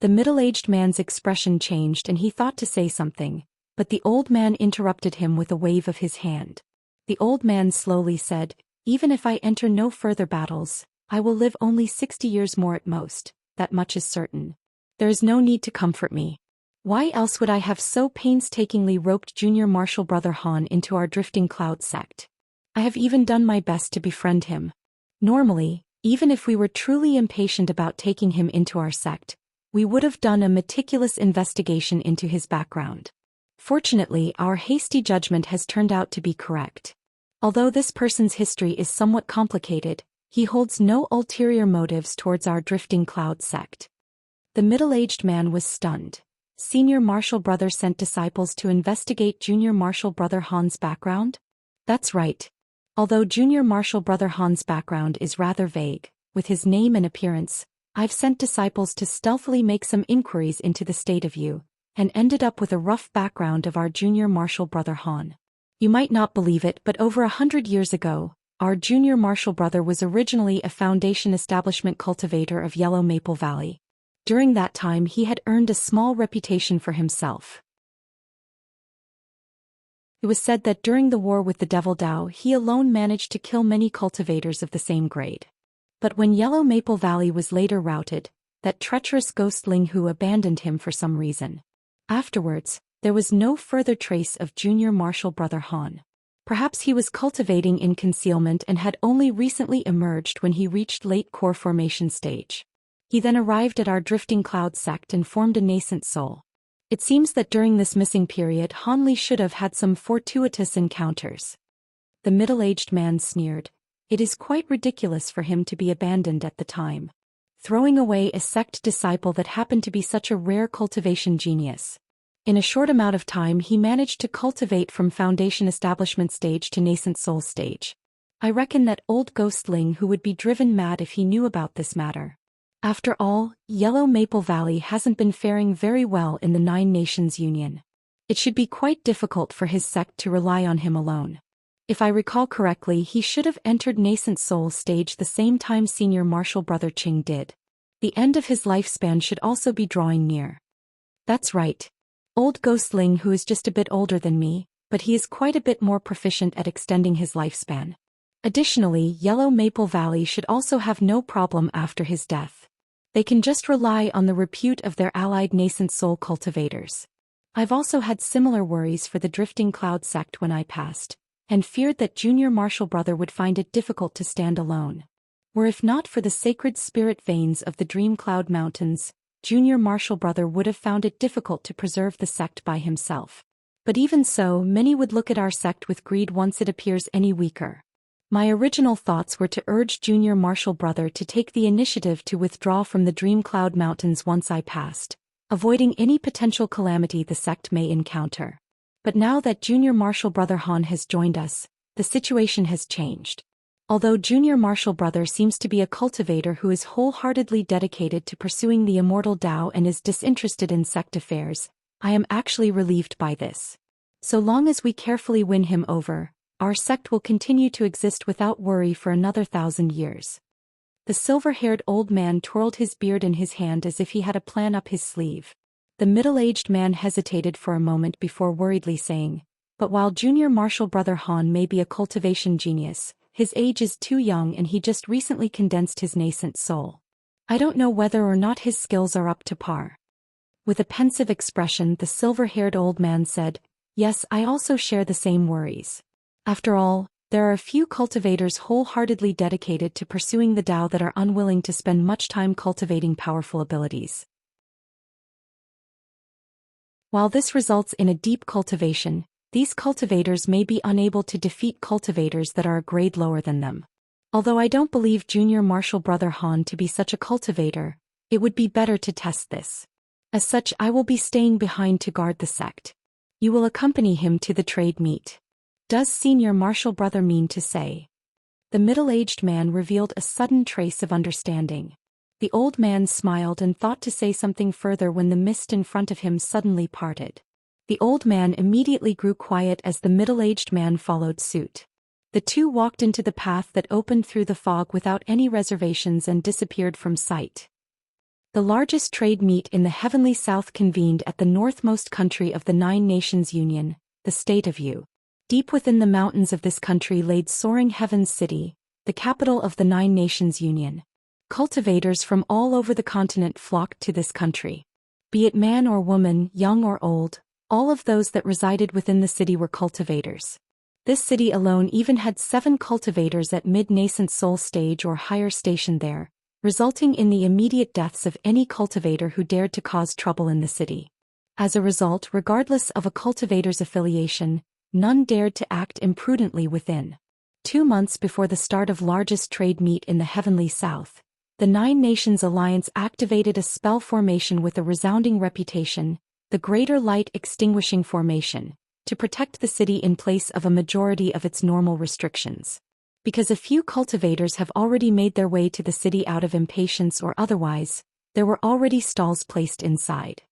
The middle-aged man's expression changed and he thought to say something, but the old man interrupted him with a wave of his hand. The old man slowly said, "Even if I enter no further battles, I will live only 60 years more at most, that much is certain. There is no need to comfort me. Why else would I have so painstakingly roped Junior Martial Brother Han into our drifting cloud sect? I have even done my best to befriend him. Normally, even if we were truly impatient about taking him into our sect, we would have done a meticulous investigation into his background. Fortunately, our hasty judgment has turned out to be correct. Although this person's history is somewhat complicated, he holds no ulterior motives towards our drifting cloud sect." The middle-aged man was stunned. Senior Martial Brother sent disciples to investigate Junior Martial Brother Han's background? That's right. Although Junior Martial Brother Han's background is rather vague, with his name and appearance, I've sent disciples to stealthily make some inquiries into the state of you, and ended up with a rough background of our Junior Martial Brother Han. You might not believe it, but over 100 years ago, our Junior Martial Brother was originally a Foundation establishment cultivator of Yellow Maple Valley. During that time he had earned a small reputation for himself. It was said that during the war with the Devil Dao he alone managed to kill many cultivators of the same grade. But when Yellow Maple Valley was later routed, that treacherous ghost Ling Hu abandoned him for some reason. Afterwards, there was no further trace of Junior Martial Brother Han. Perhaps he was cultivating in concealment and had only recently emerged when he reached late core formation stage. He then arrived at our Drifting Cloud sect and formed a nascent soul. It seems that during this missing period Han Li should have had some fortuitous encounters. The middle-aged man sneered. It is quite ridiculous for him to be abandoned at the time. Throwing away a sect disciple that happened to be such a rare cultivation genius. In a short amount of time he managed to cultivate from Foundation establishment stage to nascent soul stage. I reckon that old ghost Ling Hu would be driven mad if he knew about this matter. After all, Yellow Maple Valley hasn't been faring very well in the Nine Nations Union. It should be quite difficult for his sect to rely on him alone. If I recall correctly, he should have entered nascent soul stage the same time Senior Martial Brother Qing did. The end of his lifespan should also be drawing near. That's right. Old ghost Ling Hu is just a bit older than me, but he is quite a bit more proficient at extending his lifespan. Additionally, Yellow Maple Valley should also have no problem after his death. They can just rely on the repute of their allied nascent soul cultivators. I've also had similar worries for the Drifting Cloud sect when I passed, and feared that Junior Martial Brother would find it difficult to stand alone. Were it not for the sacred spirit veins of the Dream Cloud Mountains, Junior Martial Brother would have found it difficult to preserve the sect by himself. But even so, many would look at our sect with greed once it appears any weaker. My original thoughts were to urge Junior Martial Brother to take the initiative to withdraw from the Dream Cloud Mountains once I passed, avoiding any potential calamity the sect may encounter. But now that Junior Martial Brother Han has joined us, the situation has changed. Although Junior Martial Brother seems to be a cultivator who is wholeheartedly dedicated to pursuing the immortal Tao and is disinterested in sect affairs, I am actually relieved by this. So long as we carefully win him over, our sect will continue to exist without worry for another 1,000 years. The silver-haired old man twirled his beard in his hand as if he had a plan up his sleeve. The middle-aged man hesitated for a moment before worriedly saying, "But while Junior Martial Brother Han may be a cultivation genius, his age is too young and he just recently condensed his nascent soul. I don't know whether or not his skills are up to par." With a pensive expression, the silver-haired old man said, "Yes, I also share the same worries. After all, there are a few cultivators wholeheartedly dedicated to pursuing the Tao that are unwilling to spend much time cultivating powerful abilities. While this results in a deep cultivation, these cultivators may be unable to defeat cultivators that are a grade lower than them. Although I don't believe Junior Martial Brother Han to be such a cultivator, it would be better to test this. As such, I will be staying behind to guard the sect. You will accompany him to the trade meet. Does Senior Martial Brother mean to say?" The middle-aged man revealed a sudden trace of understanding. The old man smiled and thought to say something further when the mist in front of him suddenly parted. The old man immediately grew quiet as the middle-aged man followed suit. The two walked into the path that opened through the fog without any reservations and disappeared from sight. The largest trade meet in the heavenly south convened at the northmost country of the Nine Nations Union, the state of Yu. Deep within the mountains of this country laid soaring Heaven's City, the capital of the Nine Nations Union. Cultivators from all over the continent flocked to this country. Be it man or woman, young or old, all of those that resided within the city were cultivators. This city alone even had 7 cultivators at mid-nascent soul stage or higher stationed there, resulting in the immediate deaths of any cultivator who dared to cause trouble in the city. As a result, regardless of a cultivator's affiliation, none dared to act imprudently within. 2 months before the start of largest trade meet in the heavenly south, the Nine Nations Alliance activated a spell formation with a resounding reputation, the Greater Light Extinguishing Formation, to protect the city in place of a majority of its normal restrictions. Because a few cultivators have already made their way to the city out of impatience or otherwise, there were already stalls placed inside.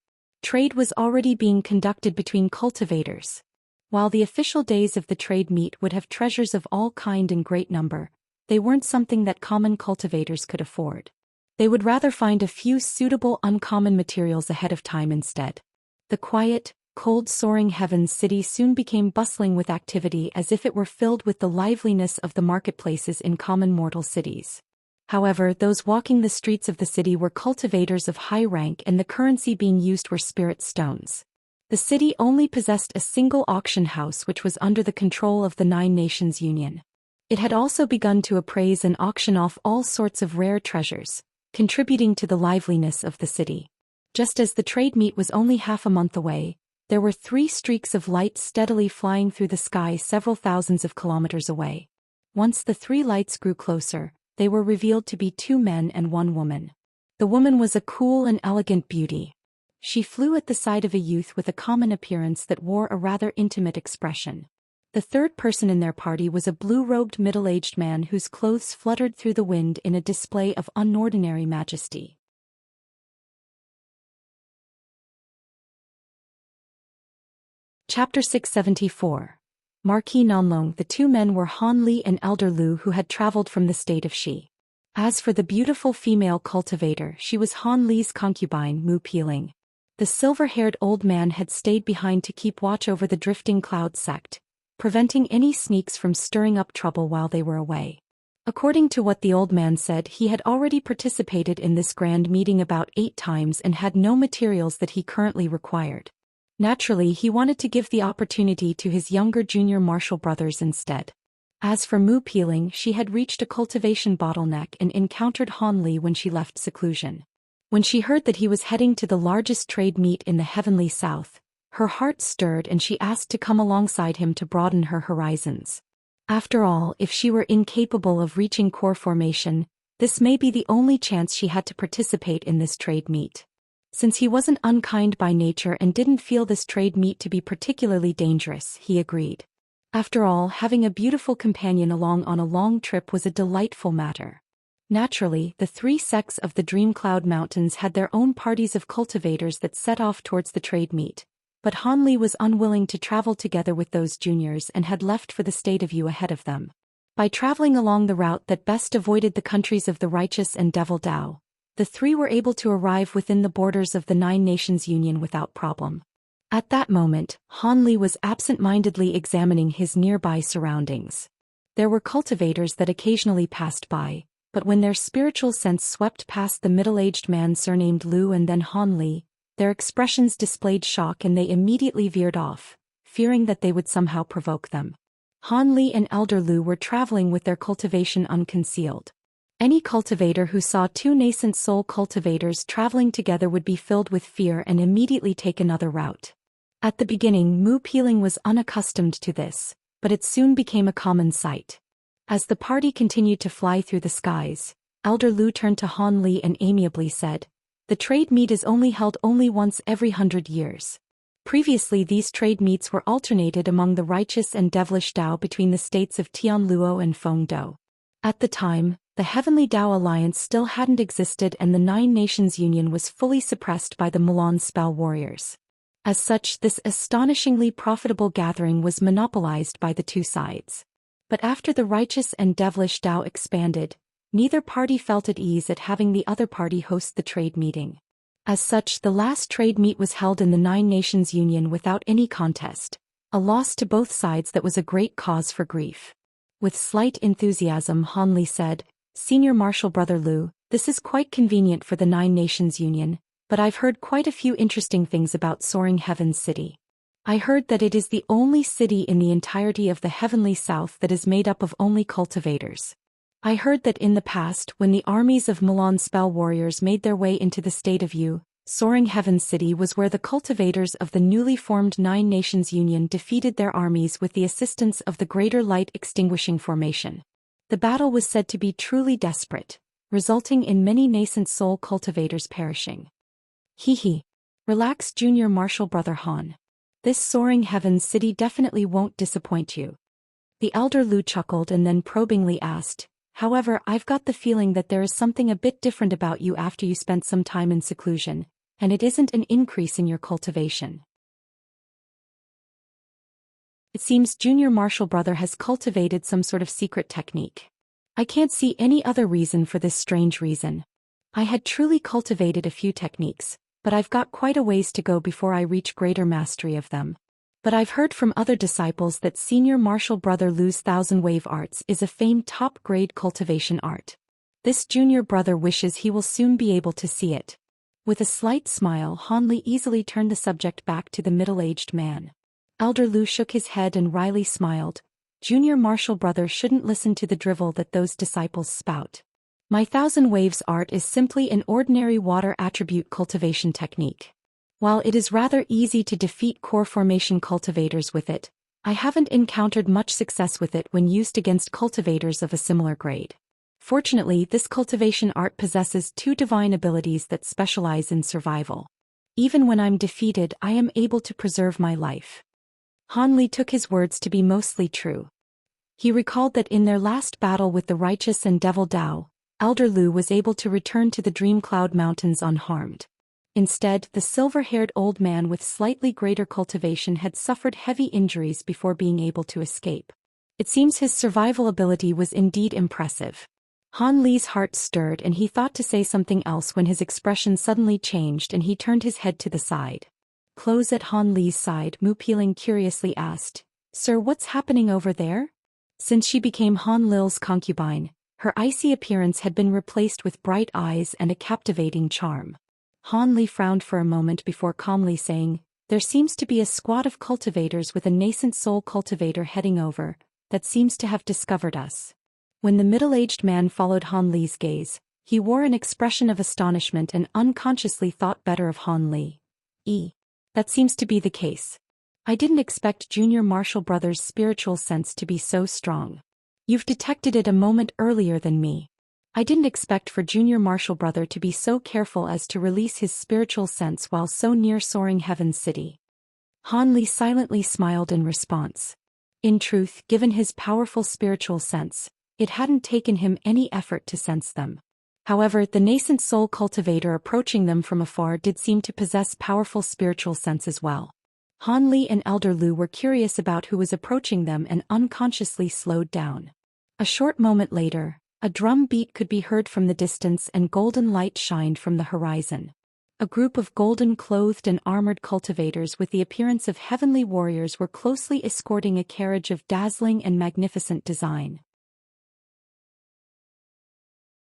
Trade was already being conducted between cultivators. While the official days of the trade meet would have treasures of all kind in great number, they weren't something that common cultivators could afford. They would rather find a few suitable uncommon materials ahead of time instead. The quiet, cold soaring heavens city soon became bustling with activity as if it were filled with the liveliness of the marketplaces in common mortal cities. However, those walking the streets of the city were cultivators of high rank and the currency being used were spirit stones. The city only possessed a single auction house which was under the control of the Nine Nations Union. It had also begun to appraise and auction off all sorts of rare treasures, contributing to the liveliness of the city. Just as the trade meet was only half a month away, there were 3 streaks of light steadily flying through the sky several thousands of kilometers away. Once the 3 lights grew closer, they were revealed to be 2 men and 1 woman. The woman was a cool and elegant beauty. She flew at the side of a youth with a common appearance that wore a rather intimate expression. The third person in their party was a blue-robed middle-aged man whose clothes fluttered through the wind in a display of unordinary majesty. Chapter 674. Marquis Nanlong. The 2 men were Han Li and Elder Lu who had traveled from the state of Xi. As for the beautiful female cultivator, she was Han Li's concubine Mu Piling. The silver-haired old man had stayed behind to keep watch over the drifting cloud sect, preventing any sneaks from stirring up trouble while they were away. According to what the old man said, he had already participated in this grand meeting about 8 times and had no materials that he currently required. Naturally, he wanted to give the opportunity to his younger junior martial brothers instead. As for Mu Piling, she had reached a cultivation bottleneck and encountered Han Li when she left seclusion. When she heard that he was heading to the largest trade meet in the heavenly south, her heart stirred and she asked to come alongside him to broaden her horizons. After all, if she were incapable of reaching core formation, this may be the only chance she had to participate in this trade meet. Since he wasn't unkind by nature and didn't feel this trade meet to be particularly dangerous, he agreed. After all, having a beautiful companion along on a long trip was a delightful matter. Naturally, the 3 sects of the Dream Cloud Mountains had their own parties of cultivators that set off towards the trade meet, but Han Li was unwilling to travel together with those juniors and had left for the state of Yu ahead of them. By traveling along the route that best avoided the countries of the righteous and Devil Dao, the 3 were able to arrive within the borders of the Nine Nations Union without problem. At that moment, Han Li was absent-mindedly examining his nearby surroundings. There were cultivators that occasionally passed by, but when their spiritual sense swept past the middle-aged man surnamed Lu and then Han Li, their expressions displayed shock and they immediately veered off, fearing that they would somehow provoke them. Han Li and Elder Lu were traveling with their cultivation unconcealed. Any cultivator who saw 2 nascent soul cultivators traveling together would be filled with fear and immediately take another route. At the beginning, Mu Piling was unaccustomed to this, but it soon became a common sight. As the party continued to fly through the skies, Elder Lu turned to Han Li and amiably said, "The trade meet is only held once every 100 years. Previously these trade meets were alternated among the righteous and devilish Dao between the states of Tianluo and Fengdou. At the time, the Heavenly Dao Alliance still hadn't existed and the Nine Nations Union was fully suppressed by the Mulan Spell Warriors. As such, this astonishingly profitable gathering was monopolized by the 2 sides. But after the righteous and devilish Dao expanded, neither party felt at ease at having the other party host the trade meeting. As such, the last trade meet was held in the Nine Nations Union without any contest, a loss to both sides that was a great cause for grief. With slight enthusiasm, Han Li said, "Senior Marshal Brother Lu, this is quite convenient for the Nine Nations Union, but I've heard quite a few interesting things about Soaring Heavens City. I heard that it is the only city in the entirety of the Heavenly South that is made up of only cultivators. I heard that in the past, when the armies of Mulan Spell Warriors made their way into the state of Yu, Soaring Heavens City was where the cultivators of the newly formed Nine Nations Union defeated their armies with the assistance of the Greater Light Extinguishing Formation. The battle was said to be truly desperate, resulting in many nascent soul cultivators perishing." "Hee. Relax, Junior Marshal Brother Han. This Soaring Heavens City definitely won't disappoint you. The elder Lu chuckled and then probingly asked, "However, I've got the feeling that there is something a bit different about you after you spent some time in seclusion, and it isn't an increase in your cultivation. It seems Junior Marshall Brother has cultivated some sort of secret technique. I can't see any other reason for this strange reason. I had truly cultivated a few techniques, but I've got quite a ways to go before I reach greater mastery of them. But I've heard from other disciples that Senior Marshall Brother Lu's Thousand Wave Arts is a famed top-grade cultivation art. This junior brother wishes he will soon be able to see it." With a slight smile, Han Li easily turned the subject back to the middle-aged man. Elder Lu shook his head and wryly smiled. Junior Marshall Brother shouldn't listen to the drivel that those disciples spout. My Thousand Waves art is simply an ordinary water attribute cultivation technique. While it is rather easy to defeat core formation cultivators with it, I haven't encountered much success with it when used against cultivators of a similar grade. Fortunately, this cultivation art possesses two divine abilities that specialize in survival. Even when I'm defeated, I am able to preserve my life. Han Li took his words to be mostly true. He recalled that in their last battle with the righteous and devil Dao, Elder Lu was able to return to the Dream Cloud Mountains unharmed. Instead, the silver-haired old man with slightly greater cultivation had suffered heavy injuries before being able to escape. It seems his survival ability was indeed impressive. Han Li's heart stirred and he thought to say something else when his expression suddenly changed and he turned his head to the side. Close at Han Li's side, Mu Piling curiously asked, "Sir, what's happening over there?" Since she became Han Lil's concubine, her icy appearance had been replaced with bright eyes and a captivating charm. Han Li frowned for a moment before calmly saying, "There seems to be a squad of cultivators with a nascent soul cultivator heading over, that seems to have discovered us." When the middle-aged man followed Han Li's gaze, he wore an expression of astonishment and unconsciously thought better of Han Li. That seems to be the case. I didn't expect Junior Marshall Brothers' spiritual sense to be so strong. You've detected it a moment earlier than me. I didn't expect for Junior Marshall Brother to be so careful as to release his spiritual sense while so near soaring Heaven's City." Han Li silently smiled in response. In truth, given his powerful spiritual sense, it hadn't taken him any effort to sense them. However, the nascent soul cultivator approaching them from afar did seem to possess powerful spiritual sense as well. Han Li and Elder Lu were curious about who was approaching them and unconsciously slowed down. A short moment later, a drum beat could be heard from the distance and golden light shined from the horizon. A group of golden-clothed and armored cultivators with the appearance of heavenly warriors were closely escorting a carriage of dazzling and magnificent design.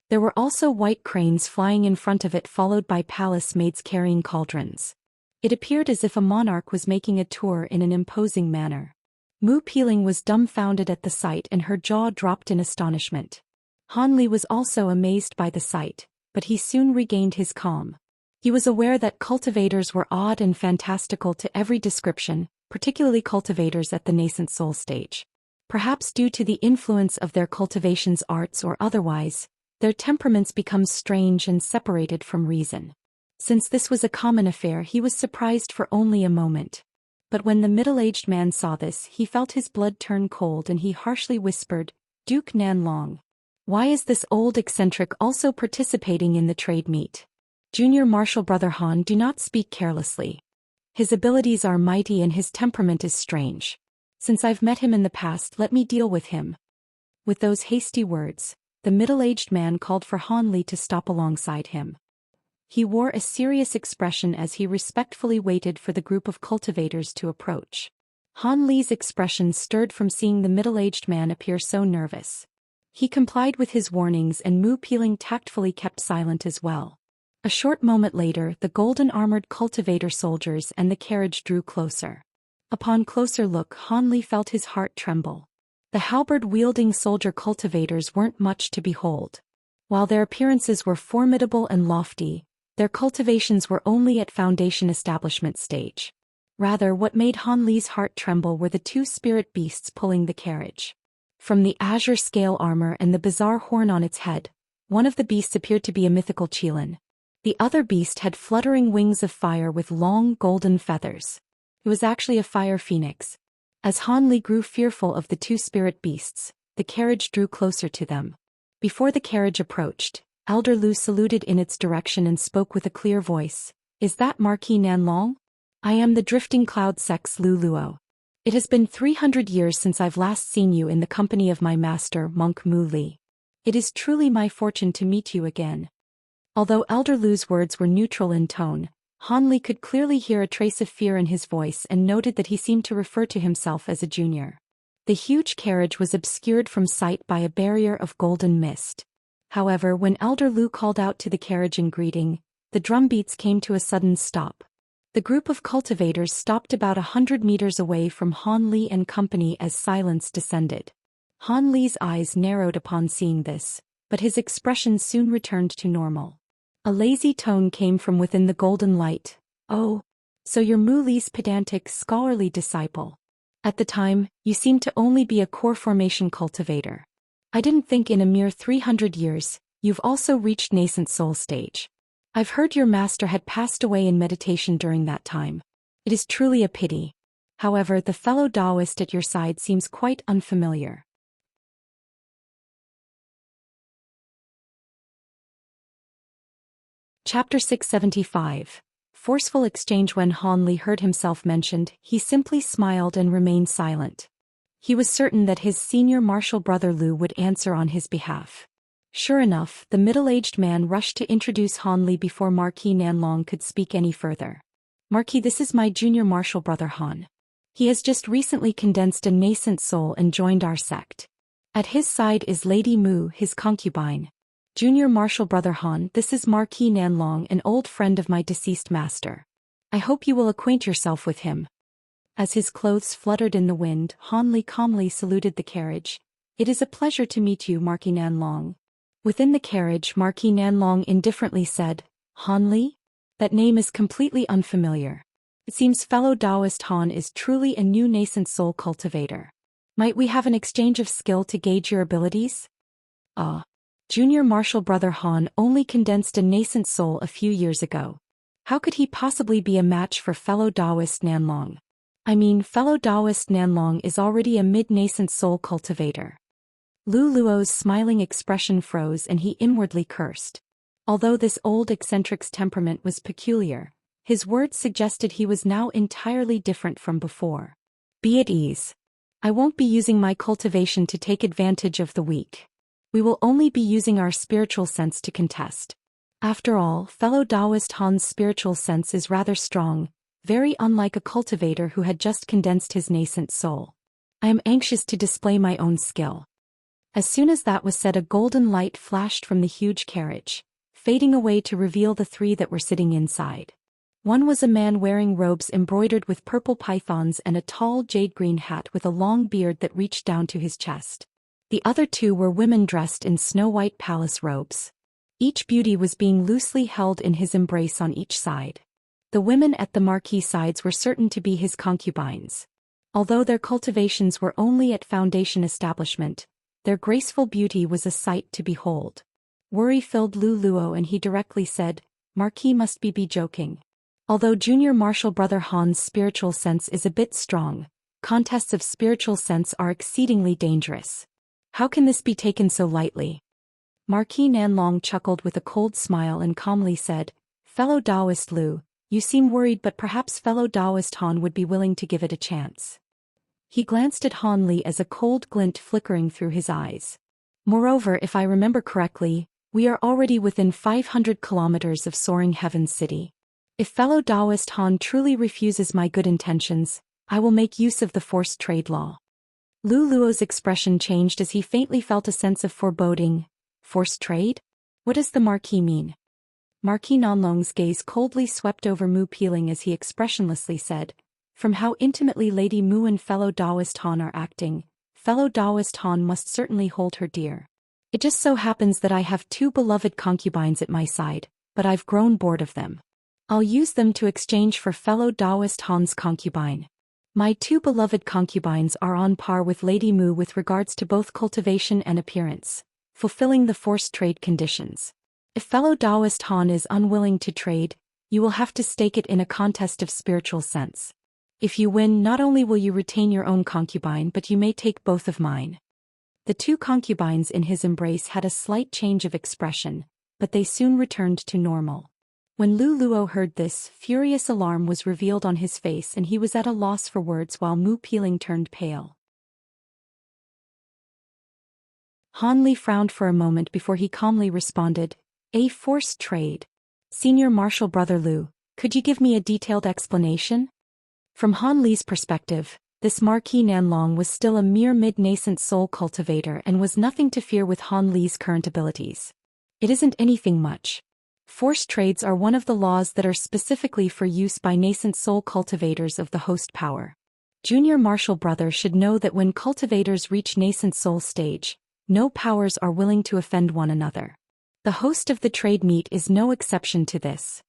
There were also white cranes flying in front of it, followed by palace maids carrying cauldrons. It appeared as if a monarch was making a tour in an imposing manner. Mu Piling was dumbfounded at the sight and her jaw dropped in astonishment. Han Li was also amazed by the sight, but he soon regained his calm. He was aware that cultivators were odd and fantastical to every description, particularly cultivators at the nascent soul stage. Perhaps due to the influence of their cultivation's arts or otherwise, their temperaments become strange and separated from reason. Since this was a common affair, he was surprised for only a moment. But when the middle-aged man saw this, he felt his blood turn cold and he harshly whispered, "Duke Nanlong, why is this old eccentric also participating in the trade meet?" Junior Marshall Brother Han, do not speak carelessly. His abilities are mighty and his temperament is strange. Since I've met him in the past, let me deal with him. With those hasty words, the middle-aged man called for Han Li to stop alongside him. He wore a serious expression as he respectfully waited for the group of cultivators to approach. Han Li's expression stirred from seeing the middle-aged man appear so nervous. He complied with his warnings and Mu Piling tactfully kept silent as well. A short moment later, the golden-armored cultivator soldiers and the carriage drew closer. Upon closer look, Han Li felt his heart tremble. The halberd-wielding soldier cultivators weren't much to behold. While their appearances were formidable and lofty, their cultivations were only at foundation establishment stage. Rather, what made Han Li's heart tremble were the two spirit beasts pulling the carriage. From the azure scale armor and the bizarre horn on its head, one of the beasts appeared to be a mythical Qilin. The other beast had fluttering wings of fire with long golden feathers. It was actually a fire phoenix. As Han Li grew fearful of the two spirit beasts, the carriage drew closer to them. Before the carriage approached, Elder Lu saluted in its direction and spoke with a clear voice. Is that Marquis Nanlong? I am the drifting cloud sex Lu Luo. It has been 300 years since I've last seen you in the company of my master, Monk Mu Li. It is truly my fortune to meet you again. Although Elder Lu's words were neutral in tone, Han Li could clearly hear a trace of fear in his voice and noted that he seemed to refer to himself as a junior. The huge carriage was obscured from sight by a barrier of golden mist. However, when Elder Lu called out to the carriage in greeting, the drumbeats came to a sudden stop. The group of cultivators stopped about 100 meters away from Han Li and company as silence descended. Han Li's eyes narrowed upon seeing this, but his expression soon returned to normal. A lazy tone came from within the golden light. Oh, so you're Mu Li's pedantic scholarly disciple. At the time, you seemed to only be a core formation cultivator. I didn't think in a mere 300 years, you've also reached nascent soul stage. I've heard your master had passed away in meditation during that time. It is truly a pity. However, the fellow Taoist at your side seems quite unfamiliar. Chapter 675. Forceful exchange. When Han Li heard himself mentioned, he simply smiled and remained silent. He was certain that his senior martial brother Lu would answer on his behalf. Sure enough, the middle-aged man rushed to introduce Han Li before Marquis Nanlong could speak any further. Marquis, this is my junior martial brother Han. He has just recently condensed a nascent soul and joined our sect. At his side is Lady Mu, his concubine. Junior martial brother Han, this is Marquis Nanlong, an old friend of my deceased master. I hope you will acquaint yourself with him. As his clothes fluttered in the wind, Han Li calmly saluted the carriage. It is a pleasure to meet you, Marquis Nanlong. Within the carriage, Marquis Nanlong indifferently said, Han Li? That name is completely unfamiliar. It seems fellow Taoist Han is truly a new nascent soul cultivator. Might we have an exchange of skill to gauge your abilities? Junior martial brother Han only condensed a nascent soul a few years ago. How could he possibly be a match for fellow Taoist Nanlong? Fellow Taoist Nanlong is already a mid-nascent soul cultivator. Lu Luo's smiling expression froze and he inwardly cursed. Although this old eccentric's temperament was peculiar, his words suggested he was now entirely different from before. Be at ease. I won't be using my cultivation to take advantage of the weak. We will only be using our spiritual sense to contest. After all, fellow Taoist Han's spiritual sense is rather strong, very unlike a cultivator who had just condensed his nascent soul. I am anxious to display my own skill. As soon as that was said, a golden light flashed from the huge carriage, fading away to reveal the three that were sitting inside. One was a man wearing robes embroidered with purple pythons and a tall jade-green hat with a long beard that reached down to his chest. The other two were women dressed in snow-white palace robes. Each beauty was being loosely held in his embrace on each side. The women at the marquis sides were certain to be his concubines. Although their cultivations were only at foundation establishment, their graceful beauty was a sight to behold. Worry filled Lu Luo and he directly said, Marquis must be joking. Although junior martial brother Han's spiritual sense is a bit strong, contests of spiritual sense are exceedingly dangerous. How can this be taken so lightly? Marquis Nanlong chuckled with a cold smile and calmly said, Fellow Taoist Lu, you seem worried, but perhaps fellow Taoist Han would be willing to give it a chance. He glanced at Han Li as a cold glint flickering through his eyes. Moreover, if I remember correctly, we are already within 500 kilometers of Soaring Heaven's city. If fellow Taoist Han truly refuses my good intentions, I will make use of the forced trade law. Lu Luo's expression changed as he faintly felt a sense of foreboding. Forced trade? What does the Marquis mean? Marquis Nanlong's gaze coldly swept over Mu Peeling as he expressionlessly said, From how intimately Lady Mu and fellow Taoist Han are acting, fellow Taoist Han must certainly hold her dear. It just so happens that I have two beloved concubines at my side, but I've grown bored of them. I'll use them to exchange for fellow Taoist Han's concubine. My two beloved concubines are on par with Lady Mu with regards to both cultivation and appearance, fulfilling the forced trade conditions. If fellow Taoist Han is unwilling to trade, you will have to stake it in a contest of spiritual sense. If you win, not only will you retain your own concubine but you may take both of mine. The two concubines in his embrace had a slight change of expression, but they soon returned to normal. When Lu Luo heard this, furious alarm was revealed on his face and he was at a loss for words while Mu Piling turned pale. Han Li frowned for a moment before he calmly responded, "A forced trade. Senior Marshal Brother Lu, could you give me a detailed explanation?" From Han Li's perspective, this Marquis Nanlong was still a mere mid-nascent soul cultivator and was nothing to fear with Han Li's current abilities. It isn't anything much. Forced trades are one of the laws that are specifically for use by nascent soul cultivators of the host power. Junior Marshal Brother should know that when cultivators reach nascent soul stage, no powers are willing to offend one another. The host of the trade meet is no exception to this.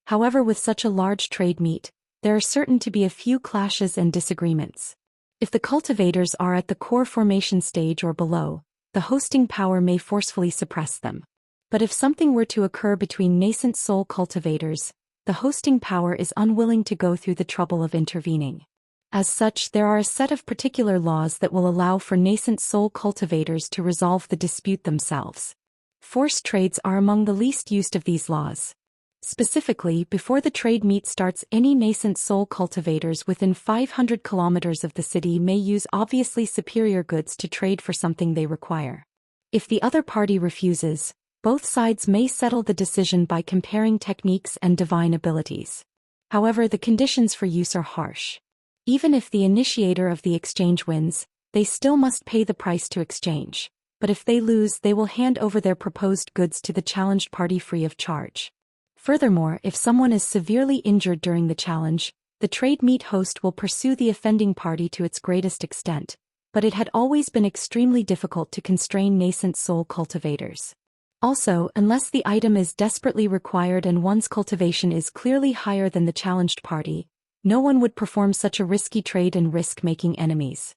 However, with such a large trade meet, there are certain to be a few clashes and disagreements. If the cultivators are at the core formation stage or below, the hosting power may forcefully suppress them. But if something were to occur between nascent soul cultivators, the hosting power is unwilling to go through the trouble of intervening. As such, there are a set of particular laws that will allow for nascent soul cultivators to resolve the dispute themselves. Forced trades are among the least used of these laws. Specifically, before the trade meet starts, any nascent soul cultivators within 500 kilometers of the city may use obviously superior goods to trade for something they require. If the other party refuses, both sides may settle the decision by comparing techniques and divine abilities. However, the conditions for use are harsh. Even if the initiator of the exchange wins, they still must pay the price to exchange. But if they lose, they will hand over their proposed goods to the challenged party free of charge. Furthermore, if someone is severely injured during the challenge, the trade meet host will pursue the offending party to its greatest extent, but it had always been extremely difficult to constrain nascent soul cultivators. Also, unless the item is desperately required and one's cultivation is clearly higher than the challenged party, no one would perform such a risky trade and risk making enemies.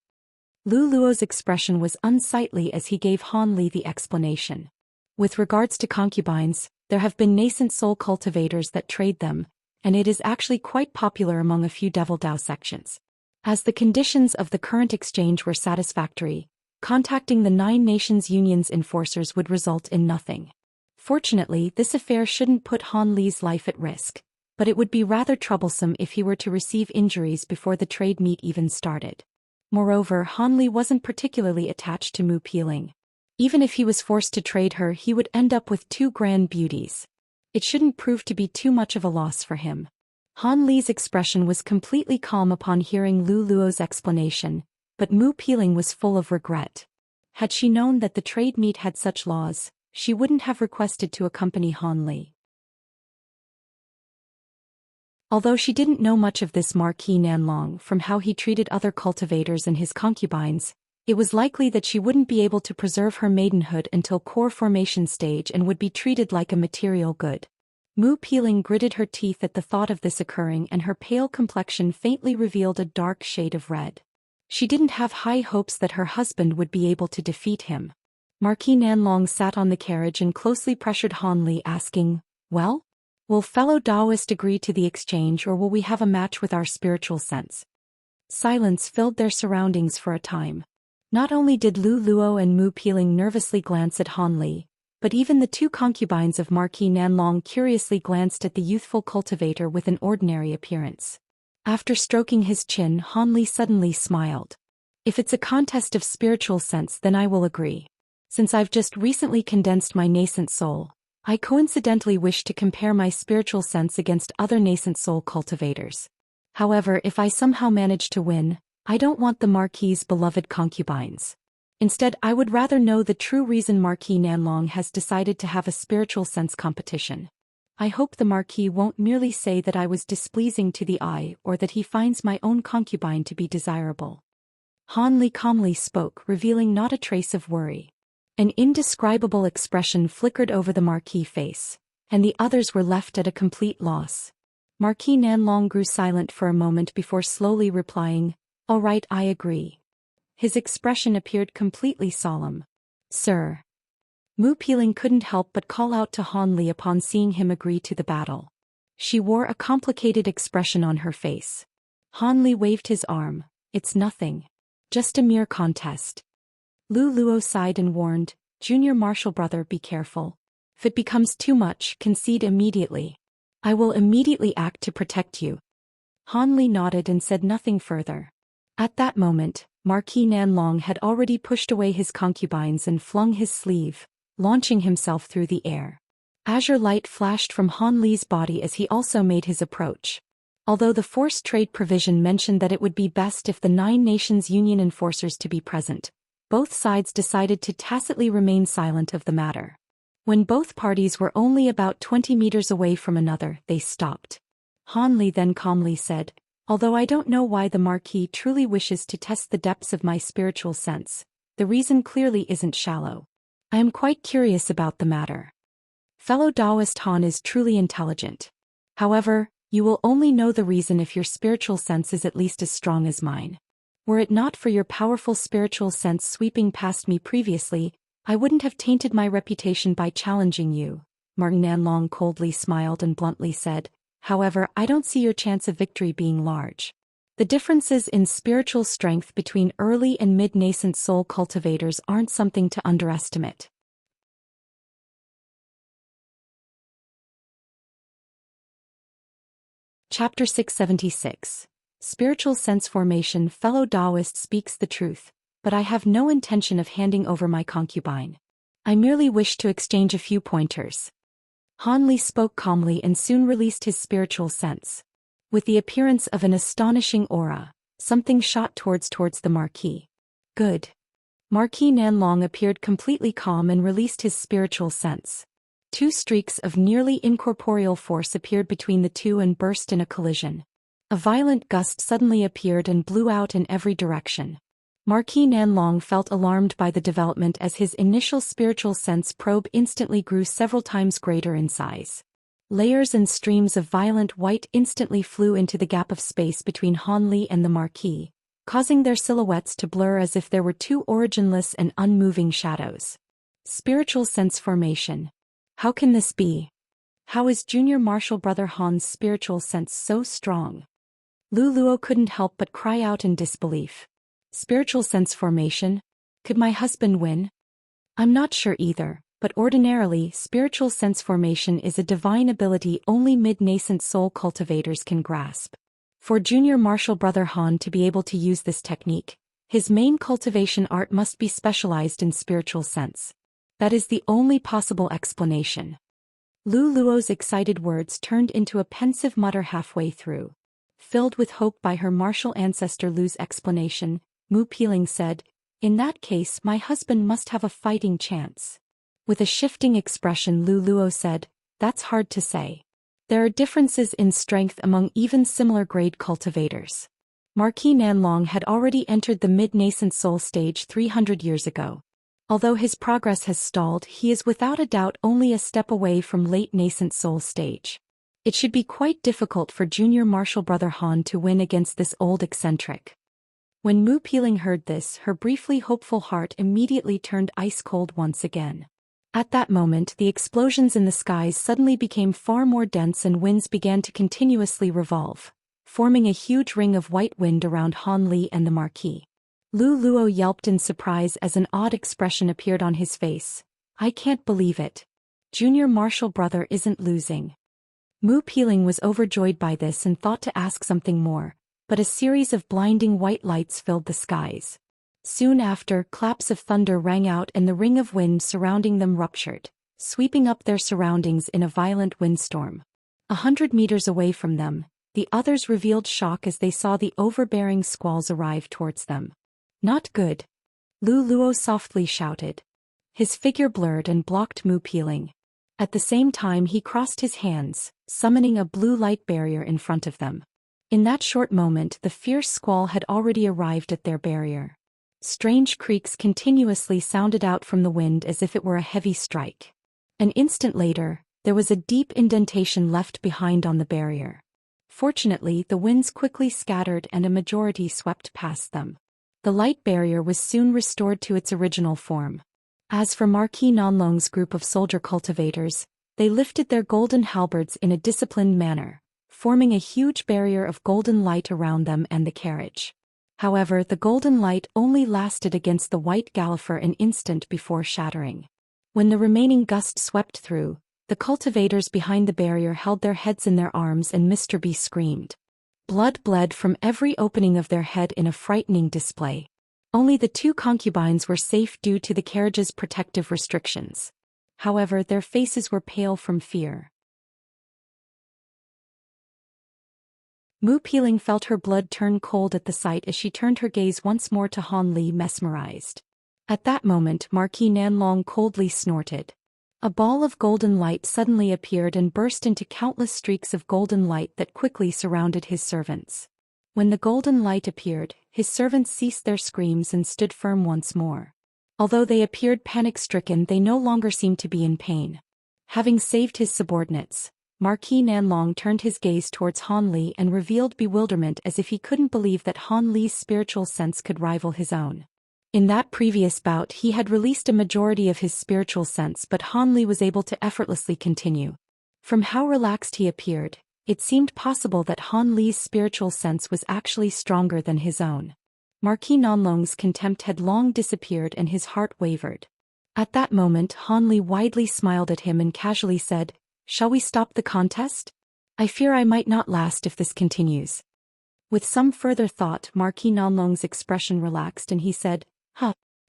Lu Luo's expression was unsightly as he gave Han Li the explanation. With regards to concubines, there have been nascent soul cultivators that trade them, and it is actually quite popular among a few Devil Dao sections. As the conditions of the current exchange were satisfactory, contacting the 9 Nations Union's enforcers would result in nothing. Fortunately, this affair shouldn't put Han Li's life at risk, but it would be rather troublesome if he were to receive injuries before the trade meet even started. Moreover, Han Li wasn't particularly attached to Mu Piling. Even if he was forced to trade her, he would end up with 2 grand beauties. It shouldn't prove to be too much of a loss for him. Han Li's expression was completely calm upon hearing Lu Luo's explanation, but Mu Piling was full of regret. Had she known that the trade meet had such laws, she wouldn't have requested to accompany Han Li. Although she didn't know much of this Marquis Nanlong from how he treated other cultivators and his concubines, it was likely that she wouldn't be able to preserve her maidenhood until core formation stage and would be treated like a material good. Mu Piling gritted her teeth at the thought of this occurring, and her pale complexion faintly revealed a dark shade of red. She didn't have high hopes that her husband would be able to defeat him. Marquis Nanlong sat on the carriage and closely pressured Han Li, asking, "Well? Will fellow Taoist agree to the exchange, or will we have a match with our spiritual sense?" Silence filled their surroundings for a time. Not only did Lu Luo and Mu Piling nervously glance at Han Li, but even the 2 concubines of Marquis Nanlong curiously glanced at the youthful cultivator with an ordinary appearance. After stroking his chin, Han Li suddenly smiled. "If it's a contest of spiritual sense, then I will agree. Since I've just recently condensed my nascent soul, I coincidentally wish to compare my spiritual sense against other nascent soul cultivators. However, if I somehow manage to win, I don't want the Marquis's beloved concubines. Instead, I would rather know the true reason Marquis Nanlong has decided to have a spiritual sense competition. I hope the Marquis won't merely say that I was displeasing to the eye or that he finds my own concubine to be desirable." Han Li calmly spoke, revealing not a trace of worry. An indescribable expression flickered over the Marquis' face, and the others were left at a complete loss. Marquis Nanlong grew silent for a moment before slowly replying, "All right, I agree." His expression appeared completely solemn. "Sir." Mu Piling couldn't help but call out to Han Li upon seeing him agree to the battle. She wore a complicated expression on her face. Han Li waved his arm. It's nothing. Just a mere contest. Lu Luo sighed and warned, Junior Marshal brother, be careful. If it becomes too much, concede immediately. I will immediately act to protect you. Han Li nodded and said nothing further. At that moment, Marquis Nanlong had already pushed away his concubines and flung his sleeve, launching himself through the air. Azure light flashed from Han Li's body as he also made his approach. Although the forced trade provision mentioned that it would be best if the 9 nations union enforcers to be present, both sides decided to tacitly remain silent of the matter. When both parties were only about 20 meters away from another, they stopped. Han Li then calmly said, although I don't know why the Marquis truly wishes to test the depths of my spiritual sense, the reason clearly isn't shallow. I am quite curious about the matter. Fellow Taoist Han is truly intelligent. However, you will only know the reason if your spiritual sense is at least as strong as mine. Were it not for your powerful spiritual sense sweeping past me previously, I wouldn't have tainted my reputation by challenging you. Martin Nanlong coldly smiled and bluntly said, however, I don't see your chance of victory being large. The differences in spiritual strength between early and mid-nascent soul cultivators aren't something to underestimate. Chapter 676. Spiritual Sense Formation. Fellow Taoist speaks the truth, but I have no intention of handing over my concubine. I merely wish to exchange a few pointers. Han Li spoke calmly and soon released his spiritual sense. With the appearance of an astonishing aura, something shot towards the Marquis. Good. Marquis Nanlong appeared completely calm and released his spiritual sense. 2 streaks of nearly incorporeal force appeared between the two and burst in a collision. A violent gust suddenly appeared and blew out in every direction. Marquis Nanlong felt alarmed by the development as his initial spiritual sense probe instantly grew several times greater in size. Layers and streams of violent white instantly flew into the gap of space between Han Li and the Marquis, causing their silhouettes to blur as if there were 2 originless and unmoving shadows. Spiritual sense formation. How can this be? How is Junior Marshal brother Han's spiritual sense so strong? Lu Luo couldn't help but cry out in disbelief. Spiritual sense formation? Could my husband win? I'm not sure either, but ordinarily spiritual sense formation is a divine ability only mid-nascent soul cultivators can grasp. For Junior Marshal brother Han to be able to use this technique, his main cultivation art must be specialized in spiritual sense. That is the only possible explanation. Lu Luo's excited words turned into a pensive mutter halfway through. Filled with hope by her martial ancestor Lu's explanation, Mu Piling said, in that case my husband must have a fighting chance. With a shifting expression Lu Luo said, that's hard to say. There are differences in strength among even similar grade cultivators. Marquis Nanlong had already entered the mid-nascent soul stage 300 years ago. Although his progress has stalled, he is without a doubt only a step away from late nascent soul stage. It should be quite difficult for Junior Marshal brother Han to win against this old eccentric. When Mu Piling heard this, her briefly hopeful heart immediately turned ice-cold once again. At that moment, the explosions in the skies suddenly became far more dense and winds began to continuously revolve, forming a huge ring of white wind around Han Li and the Marquis. Lu Luo yelped in surprise as an odd expression appeared on his face. I can't believe it. Junior Marshal brother isn't losing. Mu Piling was overjoyed by this and thought to ask something more, but a series of blinding white lights filled the skies. Soon after, claps of thunder rang out and the ring of wind surrounding them ruptured, sweeping up their surroundings in a violent windstorm. 100 meters away from them, the others revealed shock as they saw the overbearing squalls arrive towards them. Not good. Lu Luo softly shouted. His figure blurred and blocked Mu Piling. At the same time he crossed his hands, summoning a blue light barrier in front of them. In that short moment the fierce squall had already arrived at their barrier. Strange creaks continuously sounded out from the wind as if it were a heavy strike. An instant later, there was a deep indentation left behind on the barrier. Fortunately, the winds quickly scattered and a majority swept past them. The light barrier was soon restored to its original form. As for Marquis Nanlong's group of soldier cultivators, they lifted their golden halberds in a disciplined manner, forming a huge barrier of golden light around them and the carriage. However, the golden light only lasted against the white Galliffer an instant before shattering. When the remaining gust swept through, the cultivators behind the barrier held their heads in their arms and Mr. B screamed. Blood bled from every opening of their head in a frightening display. Only the two concubines were safe due to the carriage's protective restrictions. However, their faces were pale from fear. Mu Peeling felt her blood turn cold at the sight as she turned her gaze once more to Han Li, mesmerized. At that moment, Marquis Nanlong coldly snorted. A ball of golden light suddenly appeared and burst into countless streaks of golden light that quickly surrounded his servants. When the golden light appeared, his servants ceased their screams and stood firm once more. Although they appeared panic-stricken, they no longer seemed to be in pain. Having saved his subordinates, Marquis Nanlong turned his gaze towards Han Li and revealed bewilderment as if he couldn't believe that Han Li's spiritual sense could rival his own. In that previous bout he had released a majority of his spiritual sense, but Han Li was able to effortlessly continue. From how relaxed he appeared, it seemed possible that Han Li's spiritual sense was actually stronger than his own. Marquis Nanlong's contempt had long disappeared and his heart wavered. At that moment Han Li widely smiled at him and casually said, "Shall we stop the contest? I fear I might not last if this continues." With some further thought, Marquis Nanlong's expression relaxed and he said,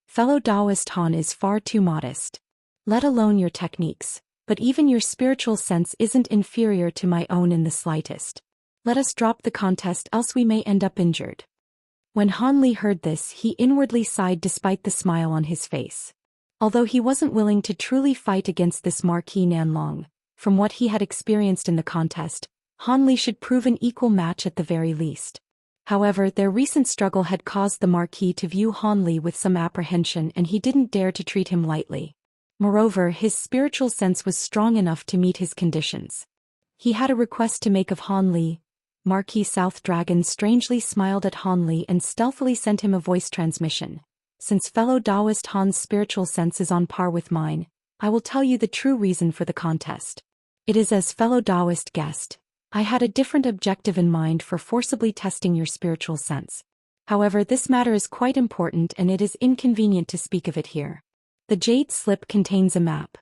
Fellow Taoist Han is far too modest. Let alone your techniques, but even your spiritual sense isn't inferior to my own in the slightest. Let us drop the contest, else we may end up injured." When Han Li heard this, he inwardly sighed despite the smile on his face. Although he wasn't willing to truly fight against this Marquis Nanlong, from what he had experienced in the contest, Han Li should prove an equal match at the very least. However, their recent struggle had caused the Marquis to view Han Li with some apprehension and he didn't dare to treat him lightly. Moreover, his spiritual sense was strong enough to meet his conditions. He had a request to make of Han Li. Marquis South Dragon strangely smiled at Han Li and stealthily sent him a voice transmission. "Since fellow Taoist Han's spiritual sense is on par with mine, I will tell you the true reason for the contest. It is as fellow Taoist guest. I had a different objective in mind for forcibly testing your spiritual sense. However, this matter is quite important and it is inconvenient to speak of it here. The jade slip contains a map.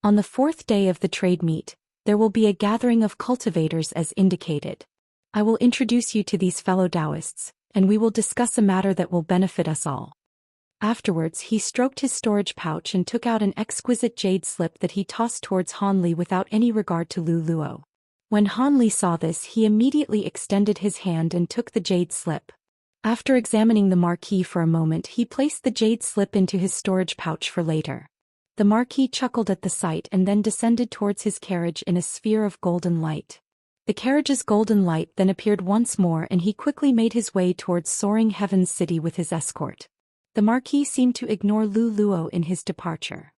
On the 4th day of the trade meet, there will be a gathering of cultivators as indicated. I will introduce you to these fellow Taoists, and we will discuss a matter that will benefit us all." Afterwards he stroked his storage pouch and took out an exquisite jade slip that he tossed towards Han Li without any regard to Lu Luo. When Han Li saw this, he immediately extended his hand and took the jade slip. After examining the Marquis for a moment, he placed the jade slip into his storage pouch for later. The Marquis chuckled at the sight and then descended towards his carriage in a sphere of golden light. The carriage's golden light then appeared once more and he quickly made his way towards soaring Heaven's City with his escort. The Marquis seemed to ignore Lu Luo in his departure.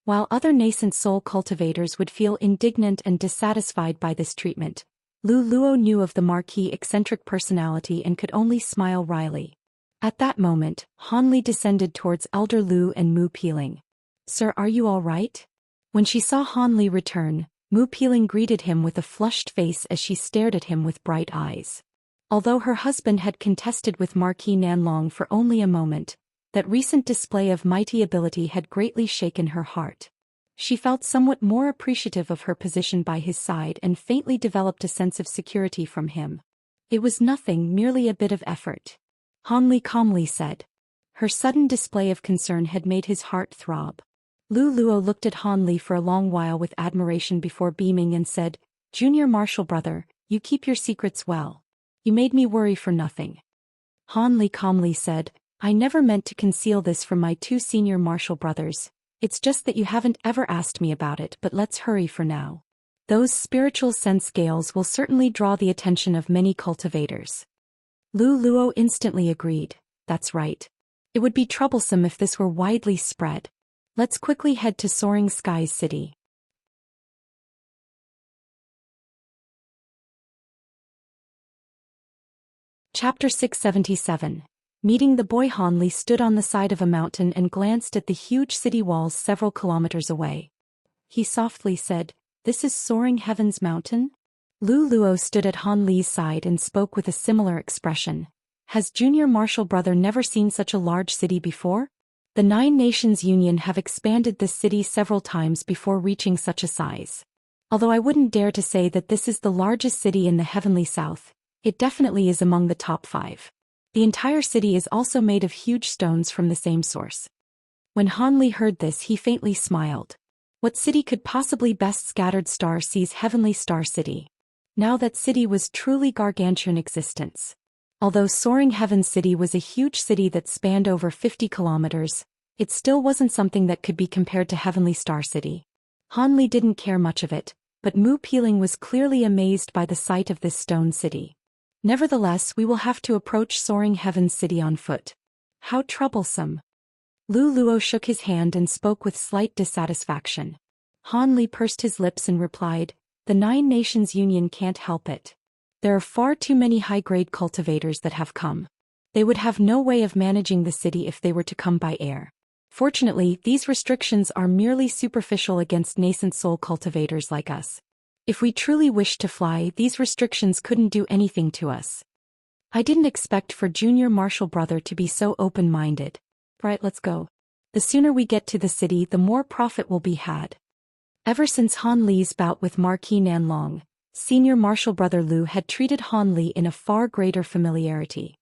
While other nascent soul cultivators would feel indignant and dissatisfied by this treatment, Lu Luo knew of the Marquis' eccentric personality and could only smile wryly. At that moment, Han Li descended towards Elder Lu and Mu Peeling. "Sir, are you all right?" When she saw Han Li return, Mu Peeling greeted him with a flushed face as she stared at him with bright eyes. Although her husband had contested with Marquis Nanlong for only a moment, that recent display of mighty ability had greatly shaken her heart. She felt somewhat more appreciative of her position by his side and faintly developed a sense of security from him. "It was nothing, merely a bit of effort," Han Li calmly said. Her sudden display of concern had made his heart throb. Lu Luo looked at Han Li for a long while with admiration before beaming and said, "Junior Marshal brother, you keep your secrets well. You made me worry for nothing." Han Li calmly said, "I never meant to conceal this from my two senior martial brothers. It's just that you haven't ever asked me about it, but let's hurry for now. Those spiritual sense scales will certainly draw the attention of many cultivators." Lu Luo instantly agreed. "That's right. It would be troublesome if this were widely spread. Let's quickly head to Soaring Skies City." Chapter 677. Meeting the boy. Han Li stood on the side of a mountain and glanced at the huge city walls several kilometers away. He softly said, this is Soaring Heaven's mountain? Lu Luo stood at Han Li's side and spoke with a similar expression. Has Junior Marshal Brother never seen such a large city before? The Nine Nations Union have expanded this city several times before reaching such a size. Although I wouldn't dare to say that this is the largest city in the Heavenly South, it definitely is among the top 5. The entire city is also made of huge stones from the same source. When Han Li heard this, he faintly smiled. What city could possibly best Scattered Star Sea's Heavenly Star City? Now that city was truly gargantuan existence. Although Soaring Heaven City was a huge city that spanned over 50 kilometers, it still wasn't something that could be compared to Heavenly Star City. Han Li didn't care much of it, but Mu Peeling was clearly amazed by the sight of this stone city. Nevertheless, we will have to approach Soaring Heaven City on foot. How troublesome. Lu Luo shook his hand and spoke with slight dissatisfaction. Han Li pursed his lips and replied, the Nine Nations Union can't help it. There are far too many high-grade cultivators that have come. They would have no way of managing the city if they were to come by air. Fortunately, these restrictions are merely superficial against nascent soul cultivators like us. If we truly wished to fly, these restrictions couldn't do anything to us. I didn't expect for Junior Marshal Brother to be so open-minded. Right, let's go. The sooner we get to the city, the more profit will be had. Ever since Han Li's bout with Marquis Nanlong, Senior Marshal Brother Lu had treated Han Li in a far greater familiarity.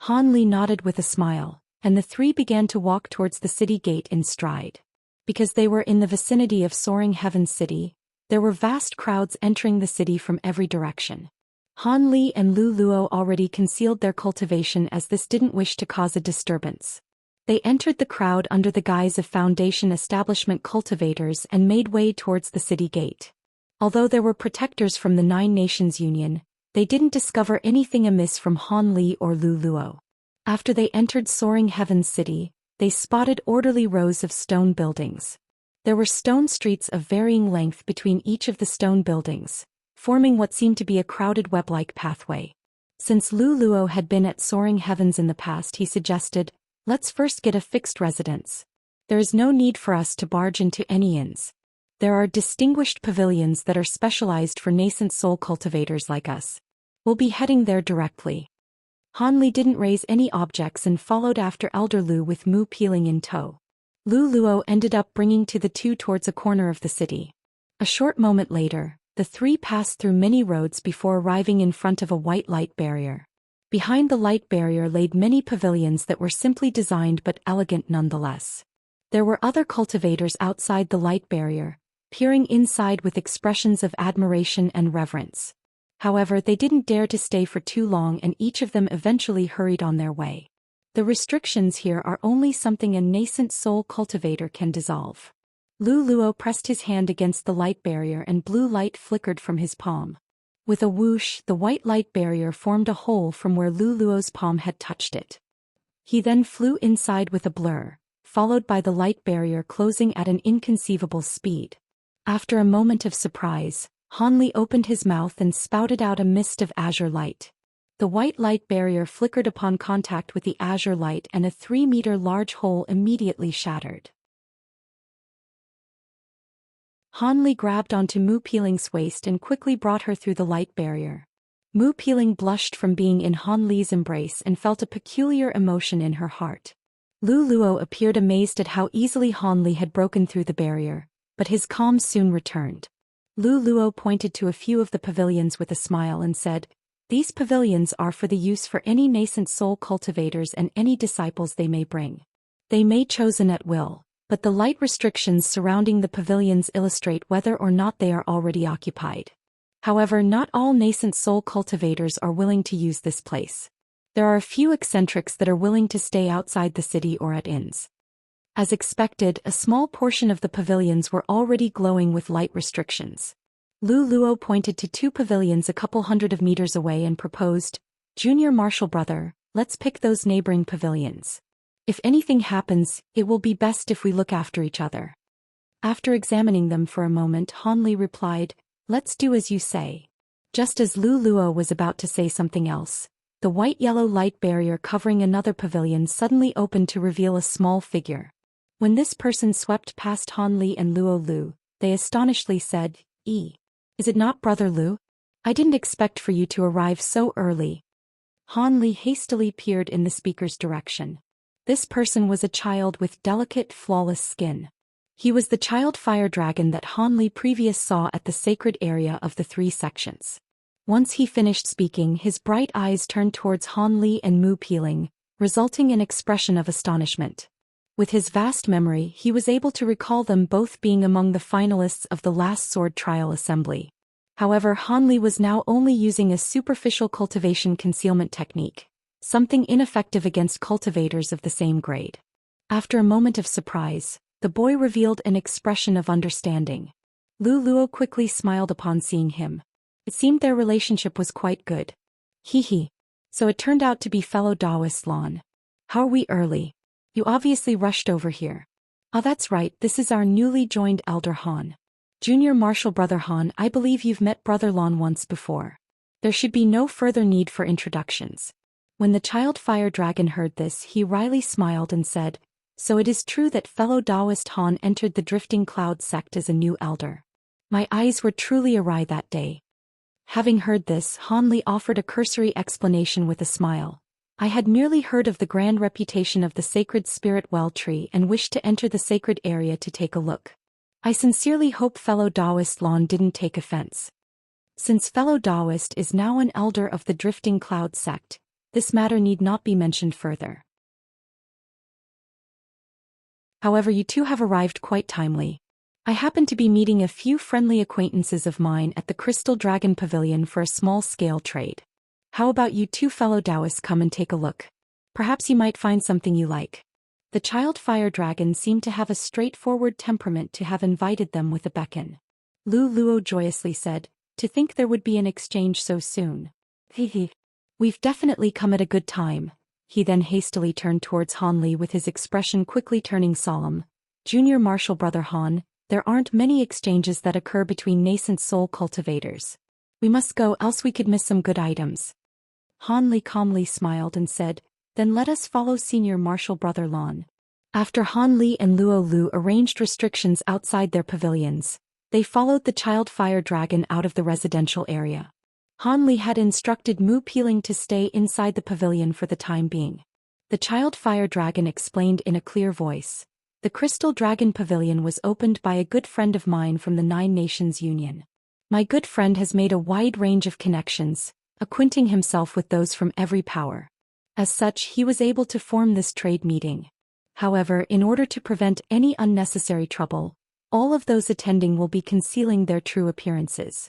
Han Li nodded with a smile, and the three began to walk towards the city gate in stride. Because they were in the vicinity of Soaring Heaven City, there were vast crowds entering the city from every direction. Han Li and Lu Luo already concealed their cultivation as this didn't wish to cause a disturbance. They entered the crowd under the guise of Foundation Establishment cultivators and made way towards the city gate. Although there were protectors from the Nine Nations Union, they didn't discover anything amiss from Han Li or Lu Luo. After they entered Soaring Heaven City, they spotted orderly rows of stone buildings. There were stone streets of varying length between each of the stone buildings, forming what seemed to be a crowded web-like pathway. Since Lu Luo had been at Soaring Heavens in the past, he suggested, let's first get a fixed residence. There is no need for us to barge into any inns. There are distinguished pavilions that are specialized for nascent soul cultivators like us. We'll be heading there directly. Han Li didn't raise any objects and followed after Elder Lu with Mu Peeling in tow. Lu Luo ended up bringing to the two towards a corner of the city. A short moment later, the three passed through many roads before arriving in front of a white light barrier. Behind the light barrier laid many pavilions that were simply designed but elegant nonetheless. There were other cultivators outside the light barrier, peering inside with expressions of admiration and reverence. However, they didn't dare to stay for too long and each of them eventually hurried on their way. The restrictions here are only something a nascent soul cultivator can dissolve. Lu Luo pressed his hand against the light barrier and blue light flickered from his palm. With a whoosh, the white light barrier formed a hole from where Lu Luo's palm had touched it. He then flew inside with a blur, followed by the light barrier closing at an inconceivable speed. After a moment of surprise, Han Li opened his mouth and spouted out a mist of azure light. The white light barrier flickered upon contact with the azure light and a 3-meter large hole immediately shattered. Han Li grabbed onto Mu Peeling's waist and quickly brought her through the light barrier. Mu Peeling blushed from being in Han Li's embrace and felt a peculiar emotion in her heart. Lu Luo appeared amazed at how easily Han Li had broken through the barrier, but his calm soon returned. Lu Luo pointed to a few of the pavilions with a smile and said, "These pavilions are for the use for any nascent soul cultivators and any disciples they may bring. They may chosen at will, but the light restrictions surrounding the pavilions illustrate whether or not they are already occupied. However, not all nascent soul cultivators are willing to use this place. There are a few eccentrics that are willing to stay outside the city or at inns." As expected, a small portion of the pavilions were already glowing with light restrictions. Lu Luo pointed to 2 pavilions a couple hundred of meters away and proposed, "Junior Marshal Brother, let's pick those neighboring pavilions. If anything happens, it will be best if we look after each other." After examining them for a moment, Han Li replied, "Let's do as you say." Just as Lu Luo was about to say something else, the white-yellow light barrier covering another pavilion suddenly opened to reveal a small figure. When this person swept past Han Li and Luo Lu, they astonishedly said, Is it not Brother Lu? I didn't expect for you to arrive so early. Han Li hastily peered in the speaker's direction. This person was a child with delicate, flawless skin. He was the child fire dragon that Han Li previous saw at the sacred area of the 3 sections. Once he finished speaking, his bright eyes turned towards Han Li and Mu Peeling, resulting in an expression of astonishment. With his vast memory, he was able to recall them both being among the finalists of the last sword trial assembly. However, Han Li was now only using a superficial cultivation concealment technique, something ineffective against cultivators of the same grade. After a moment of surprise, the boy revealed an expression of understanding. Lu Luo quickly smiled upon seeing him. It seemed their relationship was quite good. Hee. So it turned out to be fellow Taoist Lan. How are we early? You obviously rushed over here. Ah, that's right, this is our newly joined elder Han. Junior Martial Brother Han, I believe you've met Brother Lan once before. There should be no further need for introductions. When the child fire dragon heard this, he wryly smiled and said, so it is true that fellow Taoist Han entered the Drifting Cloud sect as a new elder. My eyes were truly awry that day. Having heard this, Han Li offered a cursory explanation with a smile. I had merely heard of the grand reputation of the sacred spirit well tree and wished to enter the sacred area to take a look. I sincerely hope fellow Taoist Lan didn't take offense. Since fellow Taoist is now an elder of the Drifting Cloud sect, this matter need not be mentioned further. However, you two have arrived quite timely. I happen to be meeting a few friendly acquaintances of mine at the Crystal Dragon Pavilion for a small-scale trade. How about you two fellow Taoists come and take a look? Perhaps you might find something you like. The child fire dragon seemed to have a straightforward temperament to have invited them with a beckon. Lu Luo joyously said, to think there would be an exchange so soon. Hehe. We've definitely come at a good time. He then hastily turned towards Han Li with his expression quickly turning solemn. Junior Martial Brother Han, there aren't many exchanges that occur between nascent soul cultivators. We must go, else we could miss some good items. Han Li calmly smiled and said, then let us follow Senior Martial Brother Lan. After Han Li and Luo Lu arranged restrictions outside their pavilions, they followed the child fire dragon out of the residential area. Han Li had instructed Mu Peeling to stay inside the pavilion for the time being. The child fire dragon explained in a clear voice. The Crystal Dragon Pavilion was opened by a good friend of mine from the 9 Nations Union. My good friend has made a wide range of connections, acquainting himself with those from every power. As such, he was able to form this trade meeting. However, in order to prevent any unnecessary trouble, all of those attending will be concealing their true appearances.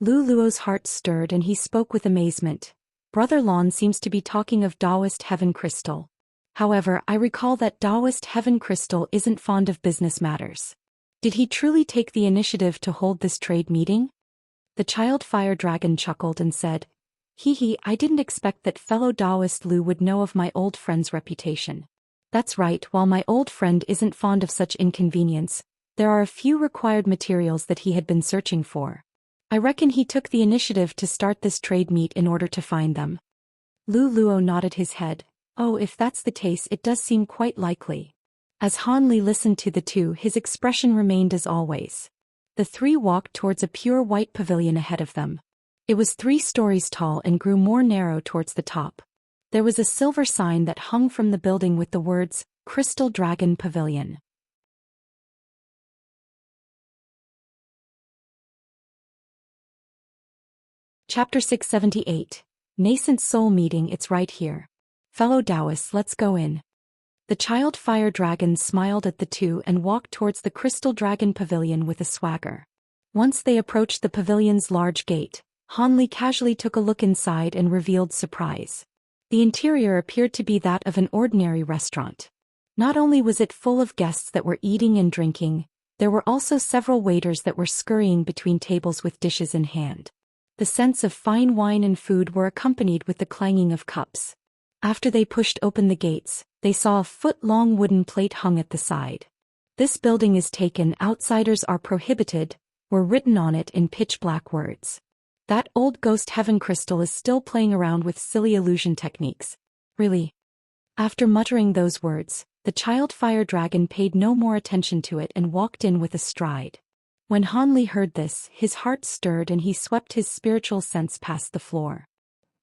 Lu Luo's heart stirred and he spoke with amazement. Brother Lan seems to be talking of Taoist Heaven Crystal. However, I recall that Taoist Heaven Crystal isn't fond of business matters. Did he truly take the initiative to hold this trade meeting? The child fire dragon chuckled and said, I didn't expect that fellow Taoist Lu would know of my old friend's reputation. That's right, while my old friend isn't fond of such inconvenience, there are a few required materials that he had been searching for. I reckon he took the initiative to start this trade meet in order to find them. Lu Luo nodded his head. Oh, if that's the case, it does seem quite likely. As Han Li listened to the two, his expression remained as always. The 3 walked towards a pure white pavilion ahead of them. It was 3 stories tall and grew more narrow towards the top. There was a silver sign that hung from the building with the words, Crystal Dragon Pavilion. Chapter 678. Nascent Soul Meeting. It's right here. Fellow Taoists, let's go in. The child fire dragon smiled at the two and walked towards the Crystal Dragon Pavilion with a swagger. Once they approached the pavilion's large gate, Han Li casually took a look inside and revealed surprise. The interior appeared to be that of an ordinary restaurant. Not only was it full of guests that were eating and drinking, there were also several waiters that were scurrying between tables with dishes in hand. The scents of fine wine and food were accompanied with the clanging of cups. After they pushed open the gates, they saw a foot-long wooden plate hung at the side. This building is taken, outsiders are prohibited, were written on it in pitch-black words. That old ghost Heaven Crystal is still playing around with silly illusion techniques. Really? After muttering those words, the child fire dragon paid no more attention to it and walked in with a stride. When Han Li heard this, his heart stirred and he swept his spiritual sense past the floor.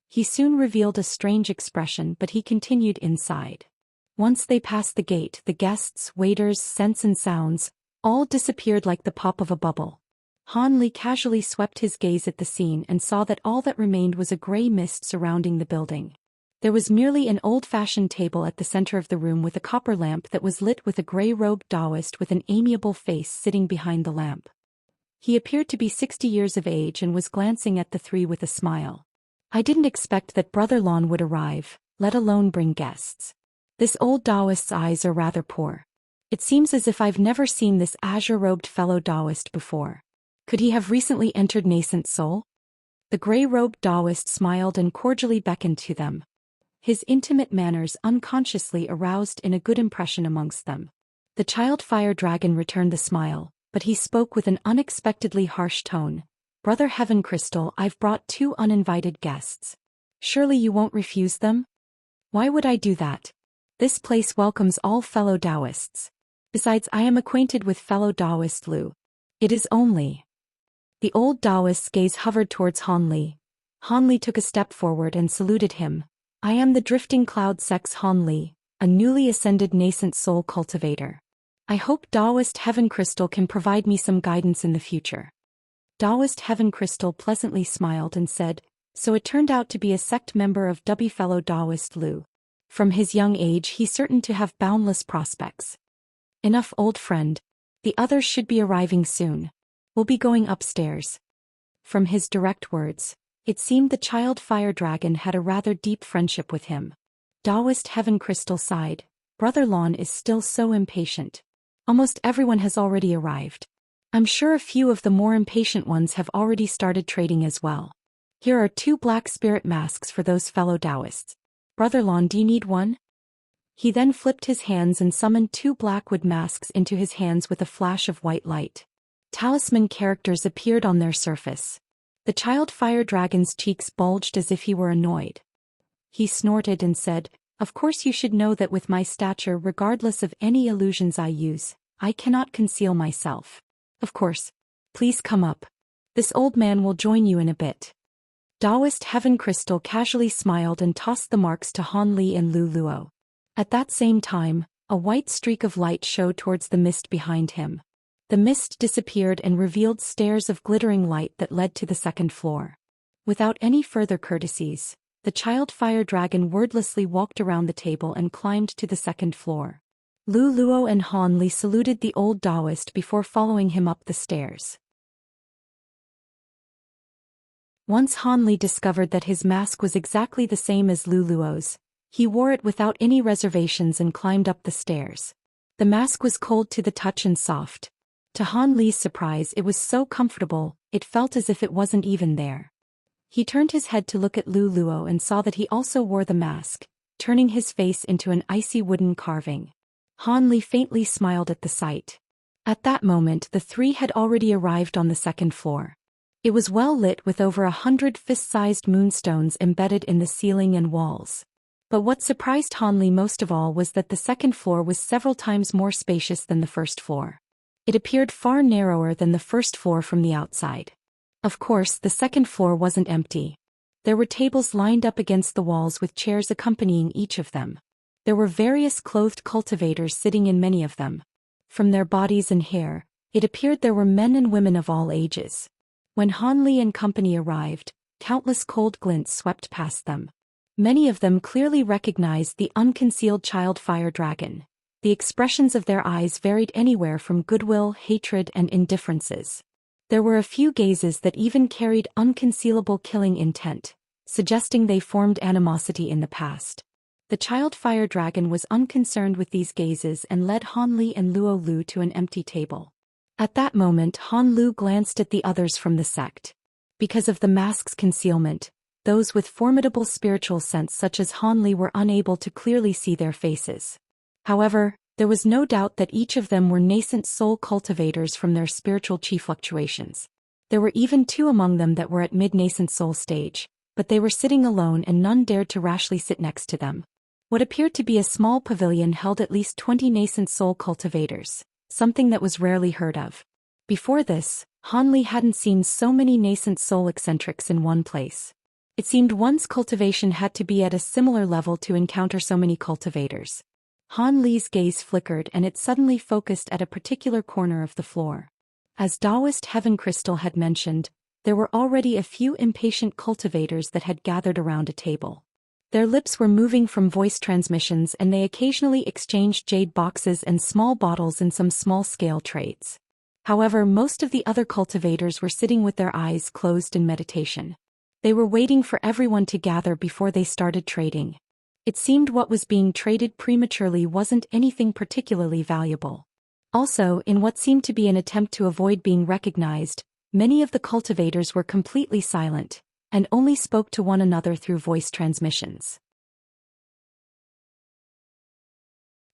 He soon revealed a strange expression, but he continued inside. Once they passed the gate, the guests, waiters, scents and sounds, all disappeared like the pop of a bubble. Han Li casually swept his gaze at the scene and saw that all that remained was a gray mist surrounding the building. There was merely an old-fashioned table at the center of the room with a copper lamp that was lit with a gray-robed Taoist with an amiable face sitting behind the lamp. He appeared to be 60 years of age and was glancing at the three with a smile. I didn't expect that Brother Lon would arrive, let alone bring guests. This old Taoist's eyes are rather poor. It seems as if I've never seen this azure-robed fellow Taoist before. Could he have recently entered nascent soul? The gray-robed Taoist smiled and cordially beckoned to them. His intimate manners unconsciously aroused a good impression amongst them. The child fire dragon returned the smile, but he spoke with an unexpectedly harsh tone. Brother Heaven Crystal, I've brought 2 uninvited guests. Surely you won't refuse them? Why would I do that? This place welcomes all fellow Taoists. Besides, I am acquainted with fellow Taoist Lu. It is only... The old Taoist's gaze hovered towards Han Li. Han Li took a step forward and saluted him. I am the Drifting Cloud Sect's Han Li, a newly ascended nascent soul cultivator. I hope Taoist Heaven Crystal can provide me some guidance in the future. Taoist Heaven Crystal pleasantly smiled and said, so it turned out to be a sect member of Dubby fellow Taoist Lu. From his young age he's certain to have boundless prospects. Enough, old friend. The others should be arriving soon. We'll be going upstairs. From his direct words, it seemed the child fire dragon had a rather deep friendship with him. Taoist Heaven Crystal sighed. Brother Lon is still so impatient. Almost everyone has already arrived. I'm sure a few of the more impatient ones have already started trading as well. Here are 2 black spirit masks for those fellow Taoists. Brother Lon, do you need one? He then flipped his hands and summoned 2 black wood masks into his hands with a flash of white light. Talisman characters appeared on their surface. The child fire dragon's cheeks bulged as if he were annoyed. He snorted and said, of course you should know that with my stature, regardless of any illusions I use, I cannot conceal myself. Of course. Please come up. This old man will join you in a bit. Taoist Heaven Crystal casually smiled and tossed the marks to Han Li and Lu Luo. At that same time, a white streak of light showed towards the mist behind him. The mist disappeared and revealed stairs of glittering light that led to the 2nd floor. Without any further courtesies, the child fire dragon wordlessly walked around the table and climbed to the 2nd floor. Lu Luo and Han Li saluted the old Taoist before following him up the stairs. Once Han Li discovered that his mask was exactly the same as Lu Luo's, he wore it without any reservations and climbed up the stairs. The mask was cold to the touch and soft. To Han Li's surprise, it was so comfortable, it felt as if it wasn't even there. He turned his head to look at Lu Luo and saw that he also wore the mask, turning his face into an icy wooden carving. Han Li faintly smiled at the sight. At that moment the 3 had already arrived on the 2nd floor. It was well lit with over 100 fist-sized moonstones embedded in the ceiling and walls. But what surprised Han Li most of all was that the 2nd floor was several times more spacious than the 1st floor. It appeared far narrower than the 1st floor from the outside. Of course, the 2nd floor wasn't empty. There were tables lined up against the walls with chairs accompanying each of them. There were various clothed cultivators sitting in many of them. From their bodies and hair, it appeared there were men and women of all ages. When Han Li and company arrived, countless cold glints swept past them. Many of them clearly recognized the unconcealed child fire dragon. The expressions of their eyes varied anywhere from goodwill, hatred, and indifferences. There were a few gazes that even carried unconcealable killing intent, suggesting they formed animosity in the past. The child fire dragon was unconcerned with these gazes and led Han Li and Luo Lu to an empty table. At that moment Han Lu glanced at the others from the sect. Because of the mask's concealment, those with formidable spiritual sense such as Han Li were unable to clearly see their faces. However, there was no doubt that each of them were nascent soul cultivators from their spiritual chi fluctuations. There were even 2 among them that were at mid-nascent soul stage, but they were sitting alone and none dared to rashly sit next to them. What appeared to be a small pavilion held at least 20 nascent soul cultivators, something that was rarely heard of. Before this, Han Li hadn't seen so many nascent soul eccentrics in one place. It seemed one's cultivation had to be at a similar level to encounter so many cultivators. Han Li's gaze flickered and it suddenly focused at a particular corner of the floor. As Taoist Heaven Crystal had mentioned, there were already a few impatient cultivators that had gathered around a table. Their lips were moving from voice transmissions and they occasionally exchanged jade boxes and small bottles in some small-scale trades. However, most of the other cultivators were sitting with their eyes closed in meditation. They were waiting for everyone to gather before they started trading. It seemed what was being traded prematurely wasn't anything particularly valuable. Also, in what seemed to be an attempt to avoid being recognized, many of the cultivators were completely silent, and only spoke to one another through voice transmissions.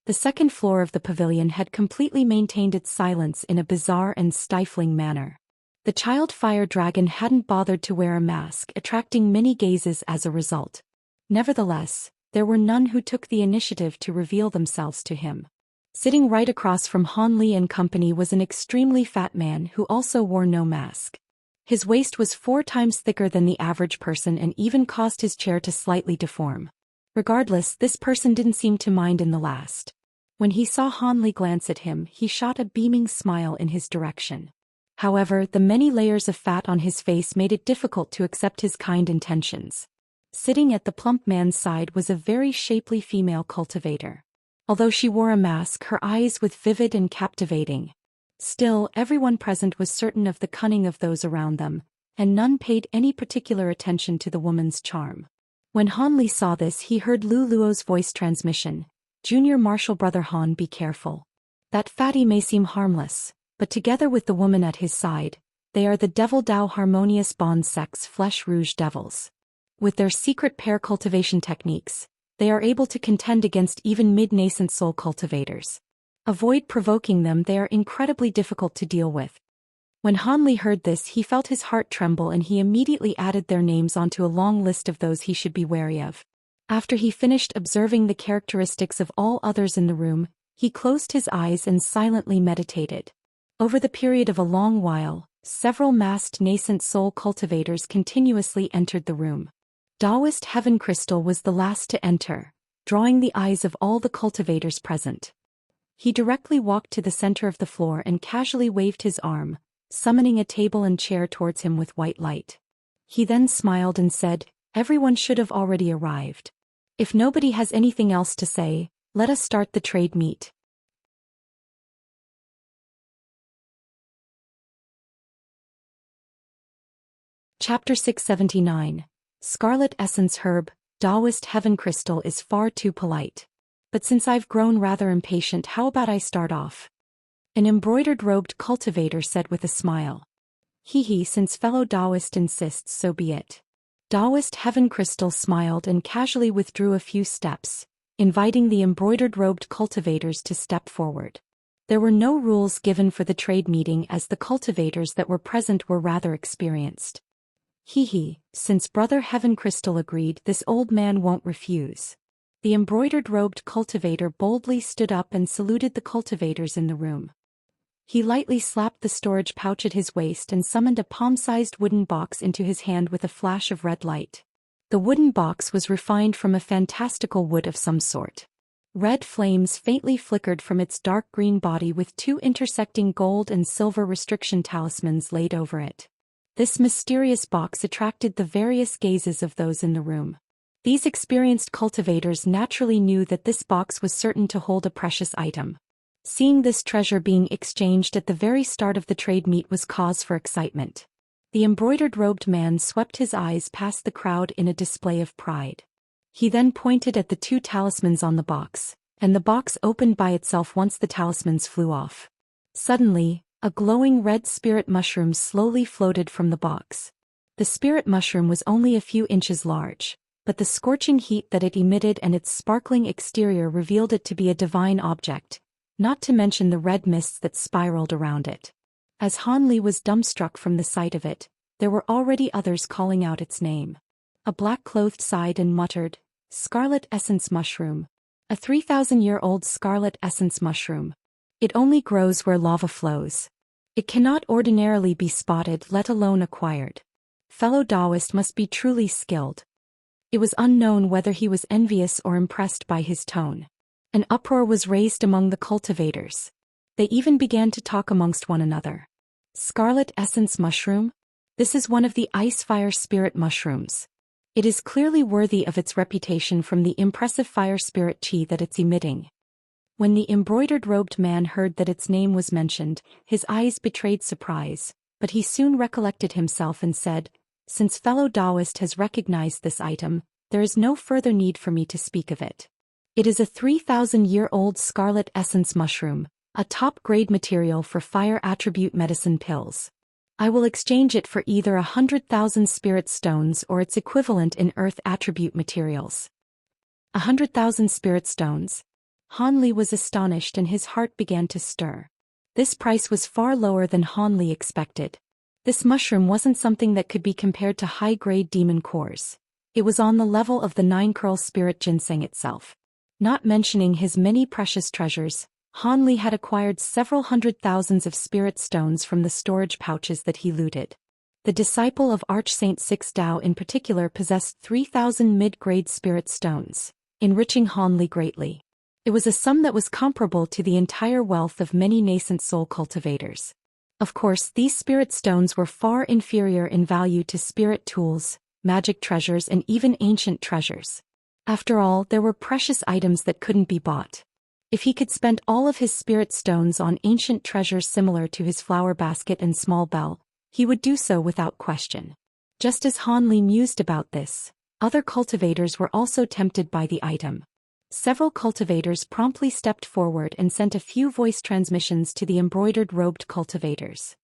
The second floor of the pavilion had completely maintained its silence in a bizarre and stifling manner. The child fire dragon hadn't bothered to wear a mask, attracting many gazes as a result. Nevertheless, there were none who took the initiative to reveal themselves to him. Sitting right across from Han Li and company was an extremely fat man who also wore no mask. His waist was 4 times thicker than the average person and even caused his chair to slightly deform. Regardless, this person didn't seem to mind in the last. When he saw Han Li glance at him, he shot a beaming smile in his direction. However, the many layers of fat on his face made it difficult to accept his kind intentions. Sitting at the plump man's side was a very shapely female cultivator. Although she wore a mask, her eyes were vivid and captivating. Still, everyone present was certain of the cunning of those around them, and none paid any particular attention to the woman's charm. When Han Li saw this, he heard Lu Luo's voice transmission. "Junior Marshal Brother Han, be careful. That fatty may seem harmless, but together with the woman at his side, they are the Devil Dao Harmonious Bond Sex Flesh Rouge Devils. With their secret pair cultivation techniques, they are able to contend against even mid-nascent soul cultivators. Avoid provoking them, they are incredibly difficult to deal with." When Han Li heard this, he felt his heart tremble and he immediately added their names onto a long list of those he should be wary of. After he finished observing the characteristics of all others in the room, he closed his eyes and silently meditated. Over the period of a long while, several masked nascent soul cultivators continuously entered the room. Taoist Heaven Crystal was the last to enter, drawing the eyes of all the cultivators present. He directly walked to the center of the floor and casually waved his arm, summoning a table and chair towards him with white light. He then smiled and said, "Everyone should have already arrived. If nobody has anything else to say, let us start the trade meet." Chapter 679. Scarlet Essence Herb. Taoist Heaven Crystal is far too polite. But since I've grown rather impatient, how about I start off? An embroidered-robed cultivator said with a smile. Hee, since fellow Taoist insists, so be it. Taoist Heaven Crystal smiled and casually withdrew a few steps, inviting the embroidered-robed cultivators to step forward. There were no rules given for the trade meeting as the cultivators that were present were rather experienced. Since Brother Heaven Crystal agreed, this old man won't refuse. The embroidered-robed cultivator boldly stood up and saluted the cultivators in the room. He lightly slapped the storage pouch at his waist and summoned a palm-sized wooden box into his hand with a flash of red light. The wooden box was refined from a fantastical wood of some sort. Red flames faintly flickered from its dark green body with 2 intersecting gold and silver restriction talismans laid over it. This mysterious box attracted the various gazes of those in the room. These experienced cultivators naturally knew that this box was certain to hold a precious item. Seeing this treasure being exchanged at the very start of the trade meet was cause for excitement. The embroidered-robed man swept his eyes past the crowd in a display of pride. He then pointed at the 2 talismans on the box, and the box opened by itself once the talismans flew off. Suddenly, a glowing red spirit mushroom slowly floated from the box. The spirit mushroom was only a few inches large, but the scorching heat that it emitted and its sparkling exterior revealed it to be a divine object, not to mention the red mists that spiraled around it. As Han Li was dumbstruck from the sight of it, there were already others calling out its name. A black-clothed sighed and muttered, "Scarlet Essence Mushroom. A 3,000-year-old scarlet essence mushroom. It only grows where lava flows." It cannot ordinarily be spotted, let alone acquired. Fellow Taoist must be truly skilled. It was unknown whether he was envious or impressed by his tone. An uproar was raised among the cultivators. They even began to talk amongst one another. Scarlet essence mushroom? This is one of the ice-fire spirit mushrooms. It is clearly worthy of its reputation from the impressive fire spirit chi that it's emitting. When the embroidered-robed man heard that its name was mentioned, his eyes betrayed surprise, but he soon recollected himself and said, "Since fellow Taoist has recognized this item, there is no further need for me to speak of it. It is a 3,000-year-old scarlet essence mushroom, a top-grade material for fire attribute medicine pills. I will exchange it for either 100,000 spirit stones or its equivalent in earth attribute materials." 100,000 spirit stones? Han Li was astonished and his heart began to stir. This price was far lower than Han Li expected. This mushroom wasn't something that could be compared to high-grade demon cores. It was on the level of the 9-curl spirit ginseng itself. Not mentioning his many precious treasures, Han Li had acquired several hundred thousands of spirit stones from the storage pouches that he looted. The disciple of Archsaint Six Dao in particular possessed 3,000 mid-grade spirit stones, enriching Han Li greatly. It was a sum that was comparable to the entire wealth of many nascent soul cultivators. Of course, these spirit stones were far inferior in value to spirit tools, magic treasures and even ancient treasures. After all, there were precious items that couldn't be bought. If he could spend all of his spirit stones on ancient treasures similar to his flower basket and small bell, he would do so without question. Just as Han Li mused about this, other cultivators were also tempted by the item. Several cultivators promptly stepped forward and sent a few voice transmissions to the embroidered-robed cultivators.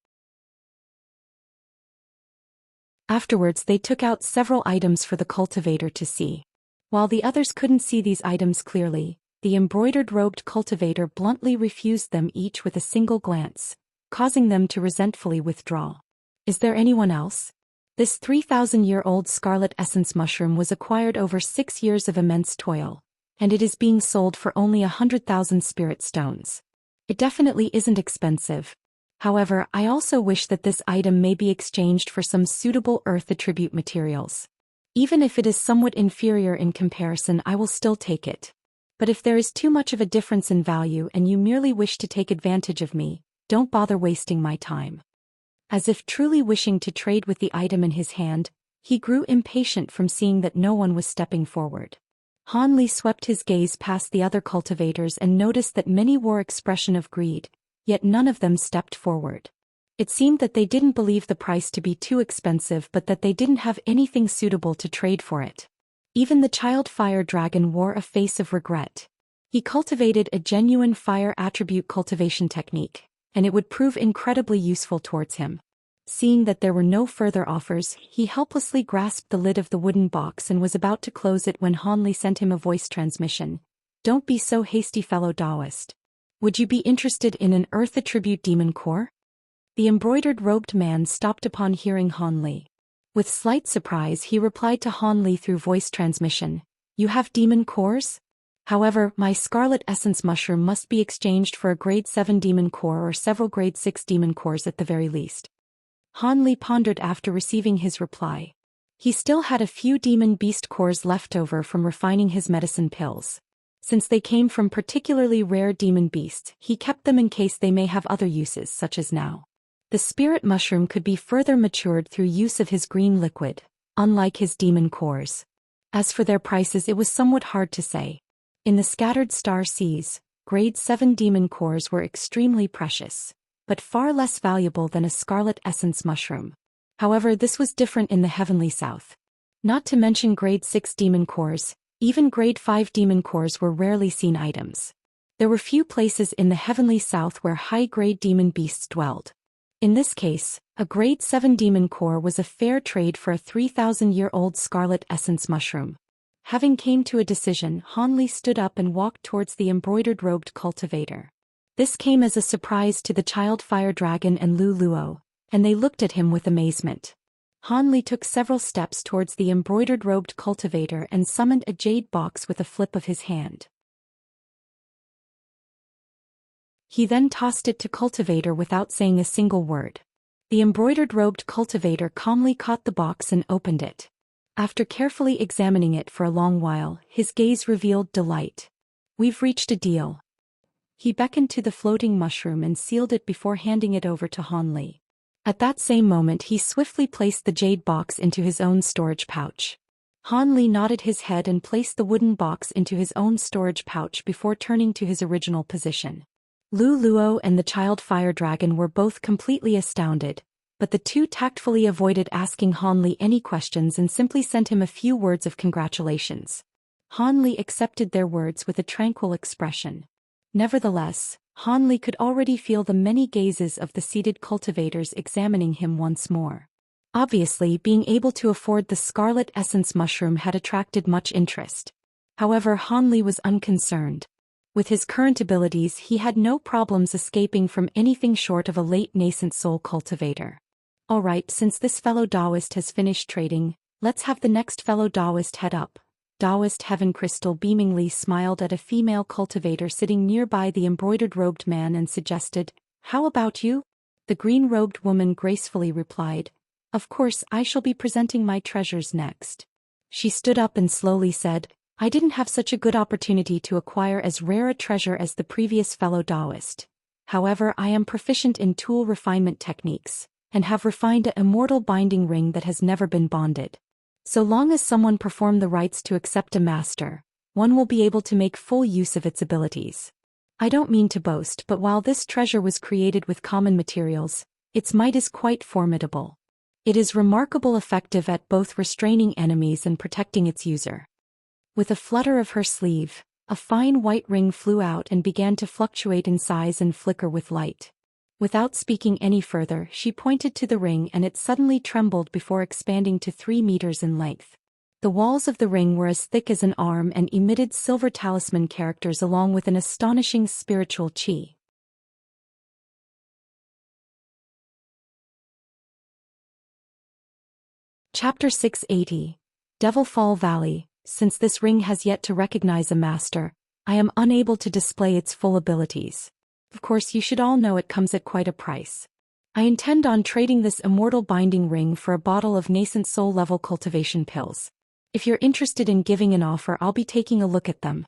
Afterwards they took out several items for the cultivator to see. While the others couldn't see these items clearly, the embroidered-robed cultivator bluntly refused them each with a single glance, causing them to resentfully withdraw. Is there anyone else? This 3,000-year-old scarlet essence mushroom was acquired over 6 years of immense toil, and it is being sold for only 100,000 spirit stones. It definitely isn't expensive. However, I also wish that this item may be exchanged for some suitable earth attribute materials. Even if it is somewhat inferior in comparison, I will still take it. But if there is too much of a difference in value and you merely wish to take advantage of me, don't bother wasting my time. As if truly wishing to trade with the item in his hand, he grew impatient from seeing that no one was stepping forward. Han Li swept his gaze past the other cultivators and noticed that many wore expression of greed, yet none of them stepped forward. It seemed that they didn't believe the price to be too expensive but that they didn't have anything suitable to trade for it. Even the child fire dragon wore a face of regret. He cultivated a genuine fire attribute cultivation technique, and it would prove incredibly useful towards him. Seeing that there were no further offers, he helplessly grasped the lid of the wooden box and was about to close it when Han Li sent him a voice transmission. "Don't be so hasty, fellow Taoist. Would you be interested in an earth attribute demon core?" The embroidered-robed man stopped upon hearing Han Li. With slight surprise he replied to Han Li through voice transmission, "You have demon cores? However, my scarlet essence mushroom must be exchanged for a grade 7 demon core or several grade 6 demon cores at the very least." Han Li pondered after receiving his reply. He still had a few demon beast cores left over from refining his medicine pills. Since they came from particularly rare demon beasts, he kept them in case they may have other uses such as now. The spirit mushroom could be further matured through use of his green liquid, unlike his demon cores. As for their prices, it was somewhat hard to say. In the scattered star seas, grade 7 demon cores were extremely precious, but far less valuable than a scarlet essence mushroom. However, this was different in the heavenly south. Not to mention grade 6 demon cores, even grade 5 demon cores were rarely seen items. There were few places in the heavenly south where high-grade demon beasts dwelled. In this case, a grade 7 demon core was a fair trade for a 3,000-year-old scarlet essence mushroom. Having came to a decision, Han Li stood up and walked towards the embroidered-robed cultivator. This came as a surprise to the child fire dragon and Lu Luo, and they looked at him with amazement. Han Li took several steps towards the embroidered-robed cultivator and summoned a jade box with a flip of his hand. He then tossed it to Cultivator without saying a single word. The embroidered-robed Cultivator calmly caught the box and opened it. After carefully examining it for a long while, his gaze revealed delight. "We've reached a deal." He beckoned to the floating mushroom and sealed it before handing it over to Han Li. At that same moment he swiftly placed the jade box into his own storage pouch. Han Li nodded his head and placed the wooden box into his own storage pouch before turning to his original position. Lu Luo and the child fire dragon were both completely astounded, but the two tactfully avoided asking Han Li any questions and simply sent him a few words of congratulations. Han Li accepted their words with a tranquil expression. Nevertheless, Han Li could already feel the many gazes of the seated cultivators examining him once more. Obviously, being able to afford the scarlet essence mushroom had attracted much interest. However, Han Li was unconcerned. With his current abilities, he had no problems escaping from anything short of a late nascent soul cultivator. Alright, since this fellow Taoist has finished trading, let's have the next fellow Taoist head up. Taoist Heaven Crystal beamingly smiled at a female cultivator sitting nearby the embroidered-robed man and suggested, "How about you?" The green-robed woman gracefully replied, "Of course, I shall be presenting my treasures next." She stood up and slowly said, "I didn't have such a good opportunity to acquire as rare a treasure as the previous fellow Taoist. However, I am proficient in tool refinement techniques, and have refined an immortal binding ring that has never been bonded. So long as someone perform the rites to accept a master, one will be able to make full use of its abilities. I don't mean to boast, but while this treasure was created with common materials, its might is quite formidable. It is remarkable effective at both restraining enemies and protecting its user." With a flutter of her sleeve, a fine white ring flew out and began to fluctuate in size and flicker with light. Without speaking any further, she pointed to the ring and it suddenly trembled before expanding to 3 meters in length. The walls of the ring were as thick as an arm and emitted silver talisman characters along with an astonishing spiritual qi. Chapter 680. Devilfall Valley. Since this ring has yet to recognize a master, I am unable to display its full abilities. Of course, you should all know it comes at quite a price. I intend on trading this immortal binding ring for a bottle of nascent soul level cultivation pills. If you're interested in giving an offer, I'll be taking a look at them.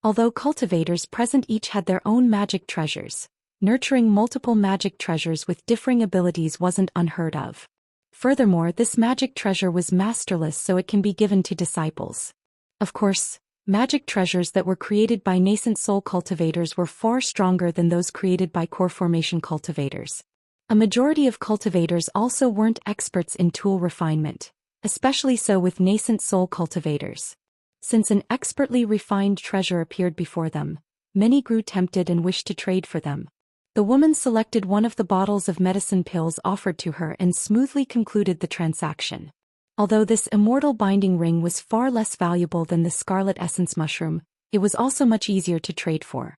Although cultivators present each had their own magic treasures, nurturing multiple magic treasures with differing abilities wasn't unheard of. Furthermore, this magic treasure was masterless, so it can be given to disciples. Of course, magic treasures that were created by nascent soul cultivators were far stronger than those created by core formation cultivators. A majority of cultivators also weren't experts in tool refinement, especially so with nascent soul cultivators. Since an expertly refined treasure appeared before them, many grew tempted and wished to trade for them. The woman selected one of the bottles of medicine pills offered to her and smoothly concluded the transaction. Although this immortal binding ring was far less valuable than the scarlet essence mushroom, it was also much easier to trade for.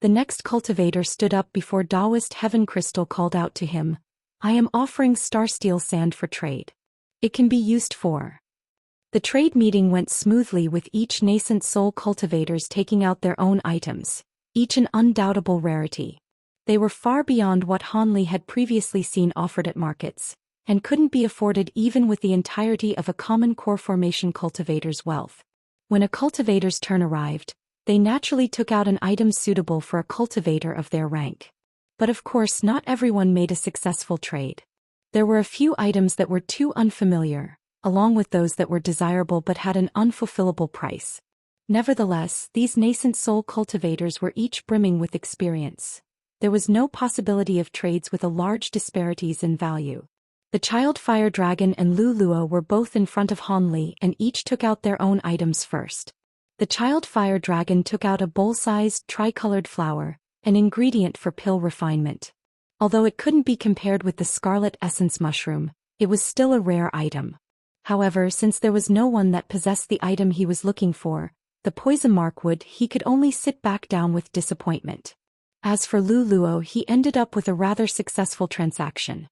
The next cultivator stood up before Taoist Heaven Crystal called out to him, "I am offering starsteel sand for trade. It can be used for." The trade meeting went smoothly with each nascent soul cultivators taking out their own items, each an undoubtable rarity. They were far beyond what Han Li had previously seen offered at markets, and couldn't be afforded even with the entirety of a common core formation cultivator's wealth. When a cultivator's turn arrived, they naturally took out an item suitable for a cultivator of their rank. But of course, not everyone made a successful trade. There were a few items that were too unfamiliar, along with those that were desirable but had an unfulfillable price. Nevertheless, these nascent soul cultivators were each brimming with experience. There was no possibility of trades with a large disparities in value. The child fire dragon and Lu Luo were both in front of Han Li and each took out their own items first. The child fire dragon took out a bowl-sized tricolored flower, an ingredient for pill refinement. Although it couldn't be compared with the scarlet essence mushroom, it was still a rare item. However, since there was no one that possessed the item he was looking for, the poison mark wood, he could only sit back down with disappointment. As for Lu Luo, he ended up with a rather successful transaction.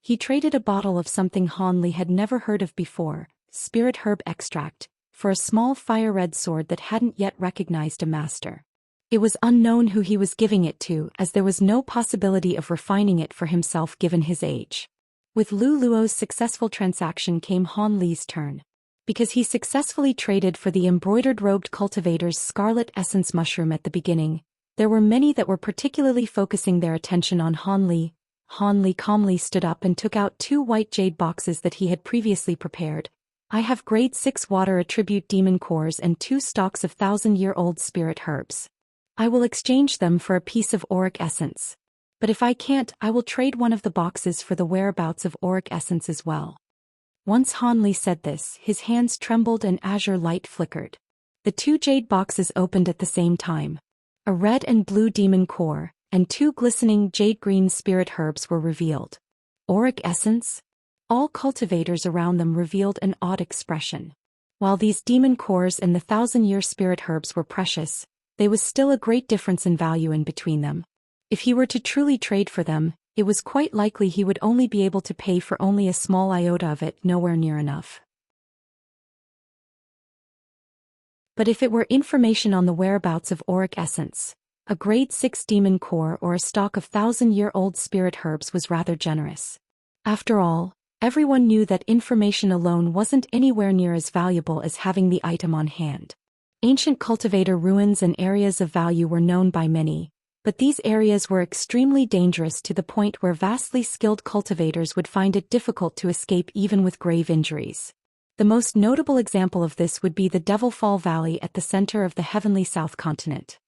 He traded a bottle of something Han Li had never heard of before, spirit herb extract, for a small fire-red sword that hadn't yet recognized a master. It was unknown who he was giving it to, as there was no possibility of refining it for himself given his age. With Lu Luo's successful transaction came Han Li's turn. Because he successfully traded for the embroidered-robed cultivator's scarlet essence mushroom at the beginning, there were many that were particularly focusing their attention on Han Li. Han Li calmly stood up and took out 2 white jade boxes that he had previously prepared. I have grade 6 water attribute demon cores and 2 stalks of 1,000-year-old spirit herbs. I will exchange them for a piece of auric essence. But if I can't, I will trade one of the boxes for the whereabouts of auric essence as well. Once Han Li said this, his hands trembled and azure light flickered. The 2 jade boxes opened at the same time. A red and blue demon core, and 2 glistening jade-green spirit herbs were revealed. Auric essence? All cultivators around them revealed an odd expression. While these demon cores and the 1,000-year spirit herbs were precious, there was still a great difference in value in between them. If he were to truly trade for them, it was quite likely he would only be able to pay for only a small iota of it, nowhere near enough. But if it were information on the whereabouts of auric essence, a grade 6 demon core or a stock of 1,000-year-old spirit herbs was rather generous. After all, everyone knew that information alone wasn't anywhere near as valuable as having the item on hand. Ancient cultivator ruins and areas of value were known by many, but these areas were extremely dangerous to the point where vastly skilled cultivators would find it difficult to escape even with grave injuries. The most notable example of this would be the Devil Fall Valley at the center of the heavenly South continent.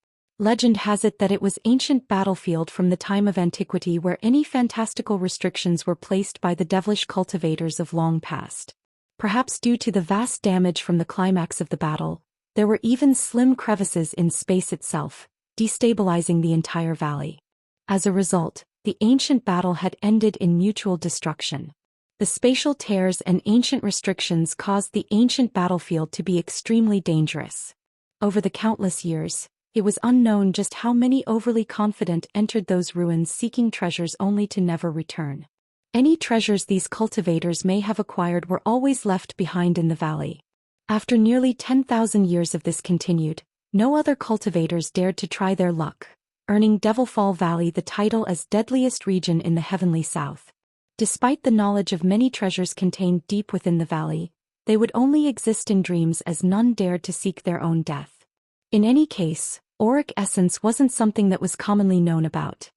Legend has it that it was an ancient battlefield from the time of antiquity where any fantastical restrictions were placed by the devilish cultivators of long past. Perhaps due to the vast damage from the climax of the battle, there were even slim crevices in space itself, destabilizing the entire valley. As a result, the ancient battle had ended in mutual destruction. The spatial tears and ancient restrictions caused the ancient battlefield to be extremely dangerous. Over the countless years, it was unknown just how many overly confident entered those ruins seeking treasures only to never return. Any treasures these cultivators may have acquired were always left behind in the valley. After nearly 10,000 years of this continued, no other cultivators dared to try their luck, earning Devil Fall Valley the title as deadliest region in the heavenly south. Despite the knowledge of many treasures contained deep within the valley, they would only exist in dreams as none dared to seek their own death. In any case, auric essence wasn't something that was commonly known about.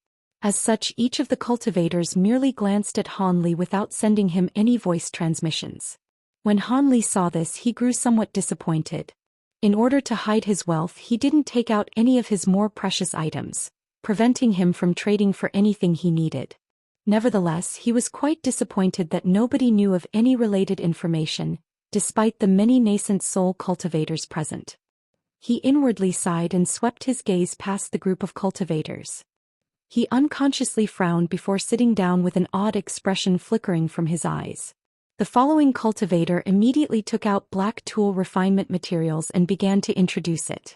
As such, each of the cultivators merely glanced at Han Li without sending him any voice transmissions. When Han Li saw this, he grew somewhat disappointed. In order to hide his wealth, he didn't take out any of his more precious items, preventing him from trading for anything he needed. Nevertheless, he was quite disappointed that nobody knew of any related information, despite the many nascent soul cultivators present. He inwardly sighed and swept his gaze past the group of cultivators. He unconsciously frowned before sitting down with an odd expression flickering from his eyes. The following cultivator immediately took out black tool refinement materials and began to introduce it.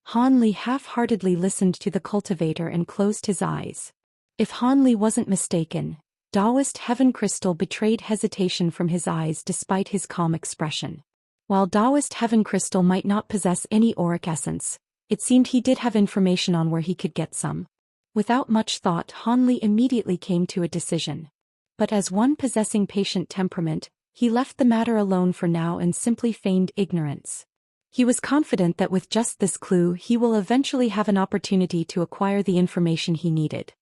Han Li half-heartedly listened to the cultivator and closed his eyes. If Han Li wasn't mistaken, Taoist Heaven Crystal betrayed hesitation from his eyes despite his calm expression. While Taoist Heaven Crystal might not possess any auric essence, it seemed he did have information on where he could get some. Without much thought, Han Li immediately came to a decision. But as one possessing patient temperament, he left the matter alone for now and simply feigned ignorance. He was confident that with just this clue he will eventually have an opportunity to acquire the information he needed.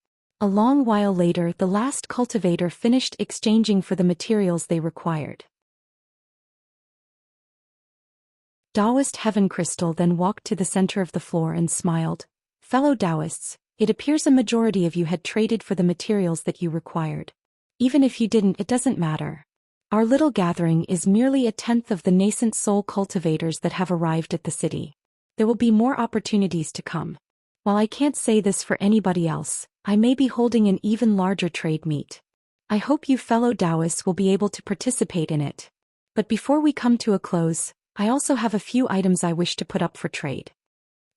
A long while later, the last cultivator finished exchanging for the materials they required. Taoist Heaven Crystal then walked to the center of the floor and smiled. Fellow Taoists, it appears a majority of you had traded for the materials that you required. Even if you didn't, it doesn't matter. Our little gathering is merely a tenth of the nascent soul cultivators that have arrived at the city. There will be more opportunities to come. While I can't say this for anybody else, I may be holding an even larger trade meet. I hope you fellow Taoists will be able to participate in it. But before we come to a close, I also have a few items I wish to put up for trade.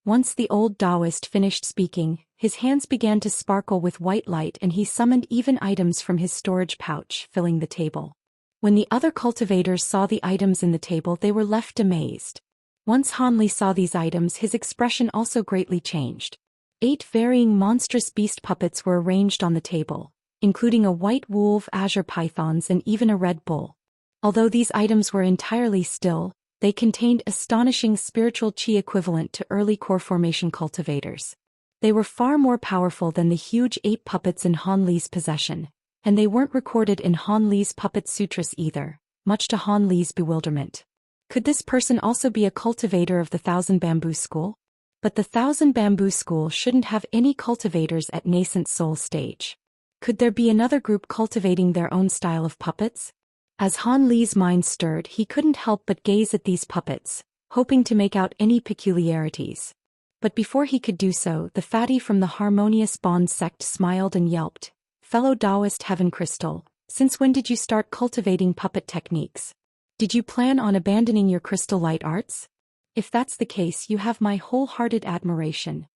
Once the old Taoist finished speaking, his hands began to sparkle with white light and he summoned even items from his storage pouch, filling the table. When the other cultivators saw the items in the table, they were left amazed. Once Han Li saw these items, his expression also greatly changed. 8 varying monstrous beast puppets were arranged on the table, including a white wolf, azure pythons, and even a red bull. Although these items were entirely still, they contained astonishing spiritual qi equivalent to early core formation cultivators. They were far more powerful than the huge 8 puppets in Han Li's possession, and they weren't recorded in Han Li's puppet sutras either, much to Han Li's bewilderment. Could this person also be a cultivator of the Thousand Bamboo School? But the Thousand Bamboo School shouldn't have any cultivators at nascent soul stage. Could there be another group cultivating their own style of puppets? As Han Li's mind stirred, he couldn't help but gaze at these puppets, hoping to make out any peculiarities. But before he could do so, the fatty from the Harmonious Bond sect smiled and yelped, "Fellow Taoist Heaven Crystal, since when did you start cultivating puppet techniques? Did you plan on abandoning your crystal light arts? If that's the case, you have my wholehearted admiration."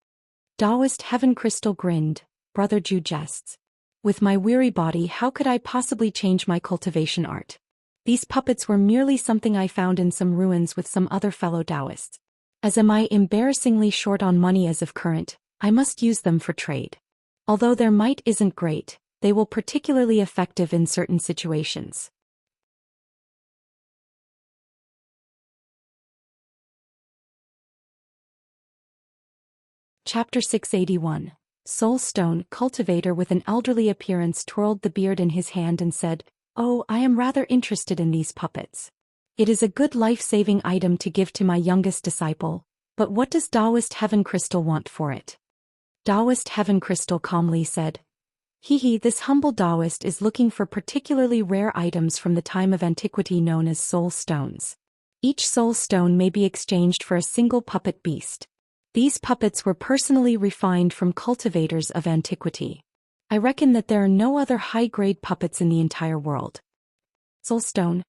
Taoist Heaven Crystal grinned, "Brother Zhu jests. With my weary body, how could I possibly change my cultivation art? These puppets were merely something I found in some ruins with some other fellow Taoists. As am I embarrassingly short on money as of current, I must use them for trade. Although their might isn't great, they will particularly effective in certain situations." Chapter 681. Soul Stone. Cultivator with an elderly appearance twirled the beard in his hand and said, "Oh, I am rather interested in these puppets. It is a good life-saving item to give to my youngest disciple, but what does Taoist Heaven Crystal want for it?" Taoist Heaven Crystal calmly said, This humble Taoist is looking for particularly rare items from the time of antiquity known as soul stones. Each soul stone may be exchanged for a single puppet beast. These puppets were personally refined from cultivators of antiquity. I reckon that there are no other high-grade puppets in the entire world." Soulstone.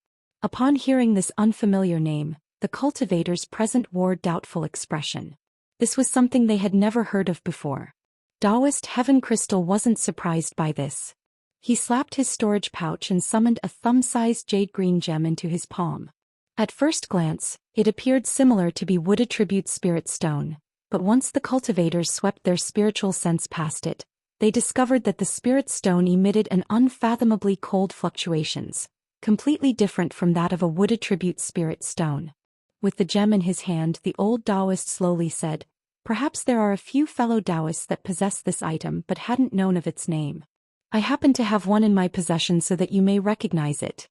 Upon hearing this unfamiliar name, the cultivators present wore doubtful expression. This was something they had never heard of before. Taoist Heaven Crystal wasn't surprised by this. He slapped his storage pouch and summoned a thumb-sized jade-green gem into his palm. At first glance, it appeared similar to be wood attribute spirit stone. But once the cultivators swept their spiritual sense past it, they discovered that the spirit stone emitted an unfathomably cold fluctuations, completely different from that of a wood attribute spirit stone. With the gem in his hand, the old Taoist slowly said, "Perhaps there are a few fellow Taoists that possess this item but hadn't known of its name. I happen to have one in my possession so that you may recognize it."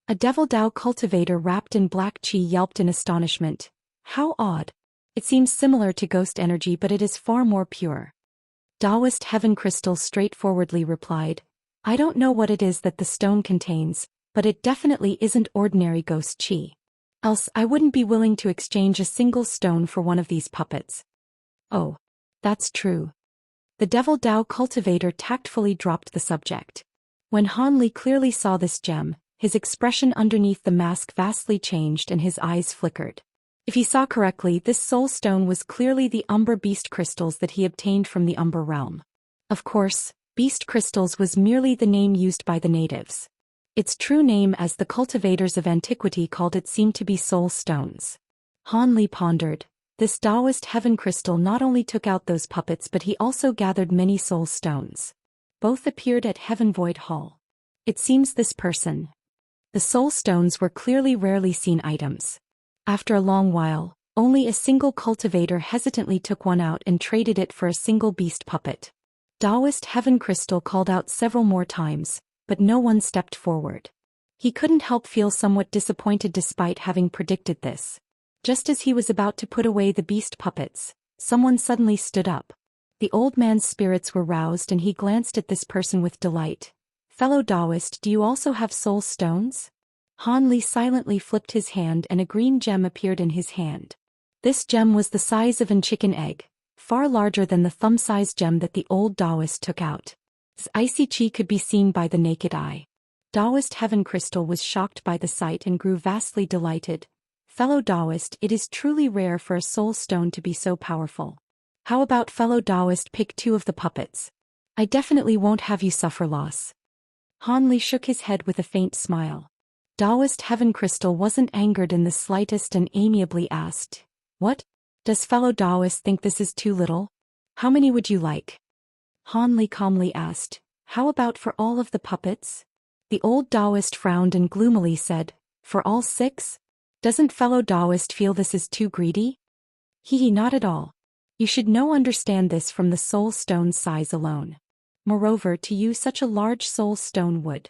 A Devil Tao cultivator wrapped in black qi yelped in astonishment. "How odd. It seems similar to ghost energy, but it is far more pure." Taoist Heaven Crystal straightforwardly replied, "I don't know what it is that the stone contains, but it definitely isn't ordinary ghost qi. Else I wouldn't be willing to exchange a single stone for one of these puppets." "Oh, that's true." The Devil Tao cultivator tactfully dropped the subject. When Han Li clearly saw this gem, his expression underneath the mask vastly changed and his eyes flickered. If he saw correctly, this soul stone was clearly the Umber Beast crystals that he obtained from the Umber realm. Of course, Beast crystals was merely the name used by the natives. Its true name, as the cultivators of antiquity called it, seemed to be soul stones. Han Li pondered. This Taoist Heaven Crystal not only took out those puppets, but he also gathered many soul stones. Both appeared at Heaven Void Hall. It seems this person. The soul stones were clearly rarely seen items. After a long while, only a single cultivator hesitantly took one out and traded it for a single beast puppet. Taoist Heaven Crystal called out several more times, but no one stepped forward. He couldn't help feel somewhat disappointed despite having predicted this. Just as he was about to put away the beast puppets, someone suddenly stood up. The old man's spirits were roused and he glanced at this person with delight. "Fellow Taoist, do you also have soul stones?" Han Li silently flipped his hand and a green gem appeared in his hand. This gem was the size of an chicken egg, far larger than the thumb-sized gem that the old Taoist took out. Its icy qi could be seen by the naked eye. Taoist Heaven Crystal was shocked by the sight and grew vastly delighted. "Fellow Taoist, it is truly rare for a soul stone to be so powerful. How about fellow Taoist pick 2 of the puppets? I definitely won't have you suffer loss." Han Li shook his head with a faint smile. Taoist Heaven Crystal wasn't angered in the slightest and amiably asked, "What? Does fellow Taoist think this is too little? How many would you like?" Han Li calmly asked, "How about for all of the puppets?" The old Taoist frowned and gloomily said, "For all 6? Doesn't fellow Taoist feel this is too greedy?" He, not at all. You should understand this from the soul stone's size alone. Moreover, to you such a large soul stone would.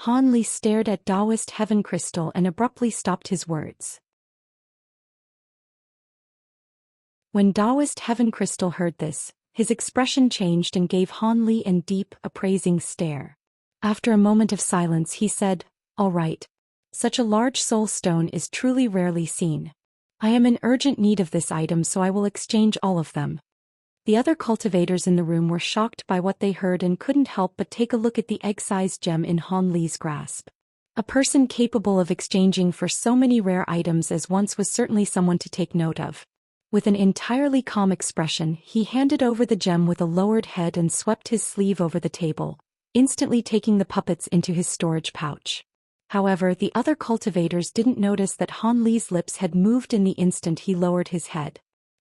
Han Li stared at Taoist Heaven Crystal and abruptly stopped his words. When Taoist Heaven Crystal heard this, his expression changed and gave Han Li a deep, appraising stare. After a moment of silence he said, "All right. Such a large soul stone is truly rarely seen. I am in urgent need of this item, so I will exchange all of them." The other cultivators in the room were shocked by what they heard and couldn't help but take a look at the egg-sized gem in Han Li's grasp. A person capable of exchanging for so many rare items as once was certainly someone to take note of. With an entirely calm expression, he handed over the gem with a lowered head and swept his sleeve over the table, instantly taking the puppets into his storage pouch. However, the other cultivators didn't notice that Han Li's lips had moved in the instant he lowered his head.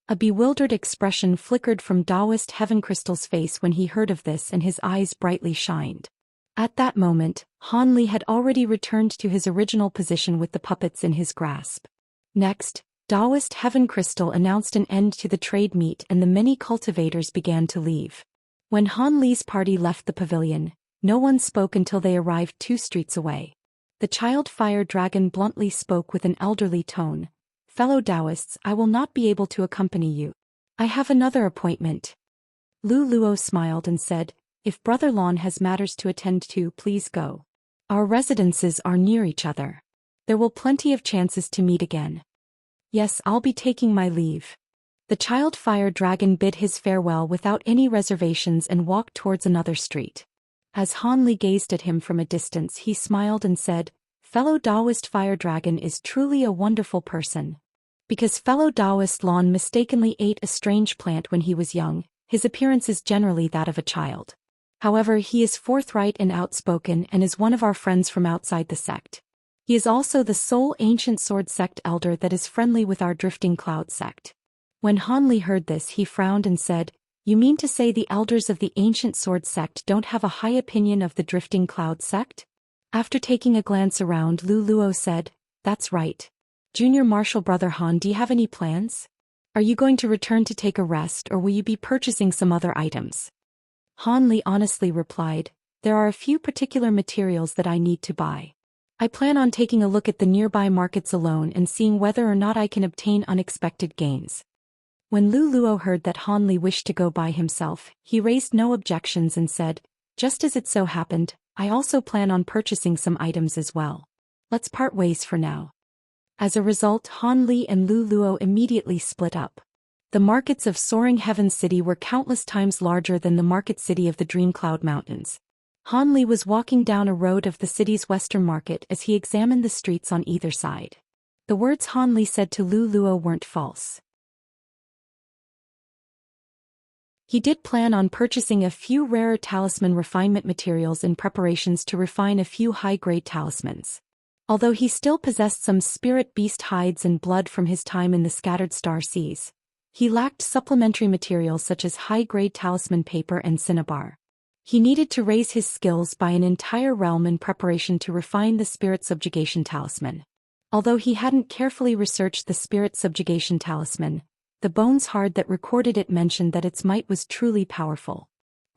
A bewildered expression flickered from Taoist Heaven Crystal's face when he heard of this, and his eyes brightly shined. At that moment, Han Li had already returned to his original position with the puppets in his grasp. Next, Taoist Heaven Crystal announced an end to the trade meet and the many cultivators began to leave. When Han Li's party left the pavilion, no one spoke until they arrived 2 streets away. The child fire dragon bluntly spoke with an elderly tone, "Fellow Taoists, I will not be able to accompany you. I have another appointment." Lu Luo smiled and said, "If Brother Lon has matters to attend to, please go. Our residences are near each other. There will plenty of chances to meet again." "Yes, I'll be taking my leave." The child fire dragon bid his farewell without any reservations and walked towards another street. As Han Li gazed at him from a distance, he smiled and said, "Fellow Taoist Fire Dragon is truly a wonderful person." Because fellow Taoist Lon mistakenly ate a strange plant when he was young, his appearance is generally that of a child. However, he is forthright and outspoken and is one of our friends from outside the sect. He is also the sole ancient sword sect elder that is friendly with our drifting cloud sect. When Han Li heard this, he frowned and said, "You mean to say the elders of the ancient sword sect don't have a high opinion of the drifting cloud sect?" After taking a glance around, Lu Luo said, "That's right. Junior Martial Brother Han, do you have any plans? Are you going to return to take a rest, or will you be purchasing some other items?" Han Li honestly replied, "There are a few particular materials that I need to buy. I plan on taking a look at the nearby markets alone and seeing whether or not I can obtain unexpected gains." When Lu Luo heard that Han Li wished to go by himself, he raised no objections and said, "Just as it so happened, I also plan on purchasing some items as well. Let's part ways for now." As a result, Han Li and Lu Luo immediately split up. The markets of Soaring Heaven City were countless times larger than the market city of the Dream Cloud Mountains. Han Li was walking down a road of the city's western market as he examined the streets on either side. The words Han Li said to Lu Luo weren't false. He did plan on purchasing a few rarer talisman refinement materials in preparations to refine a few high-grade talismans. Although he still possessed some spirit beast hides and blood from his time in the scattered star seas, he lacked supplementary materials such as high-grade talisman paper and cinnabar. He needed to raise his skills by an entire realm in preparation to refine the spirit subjugation talisman. Although he hadn't carefully researched the spirit subjugation talisman, the bones hard that recorded it mentioned that its might was truly powerful.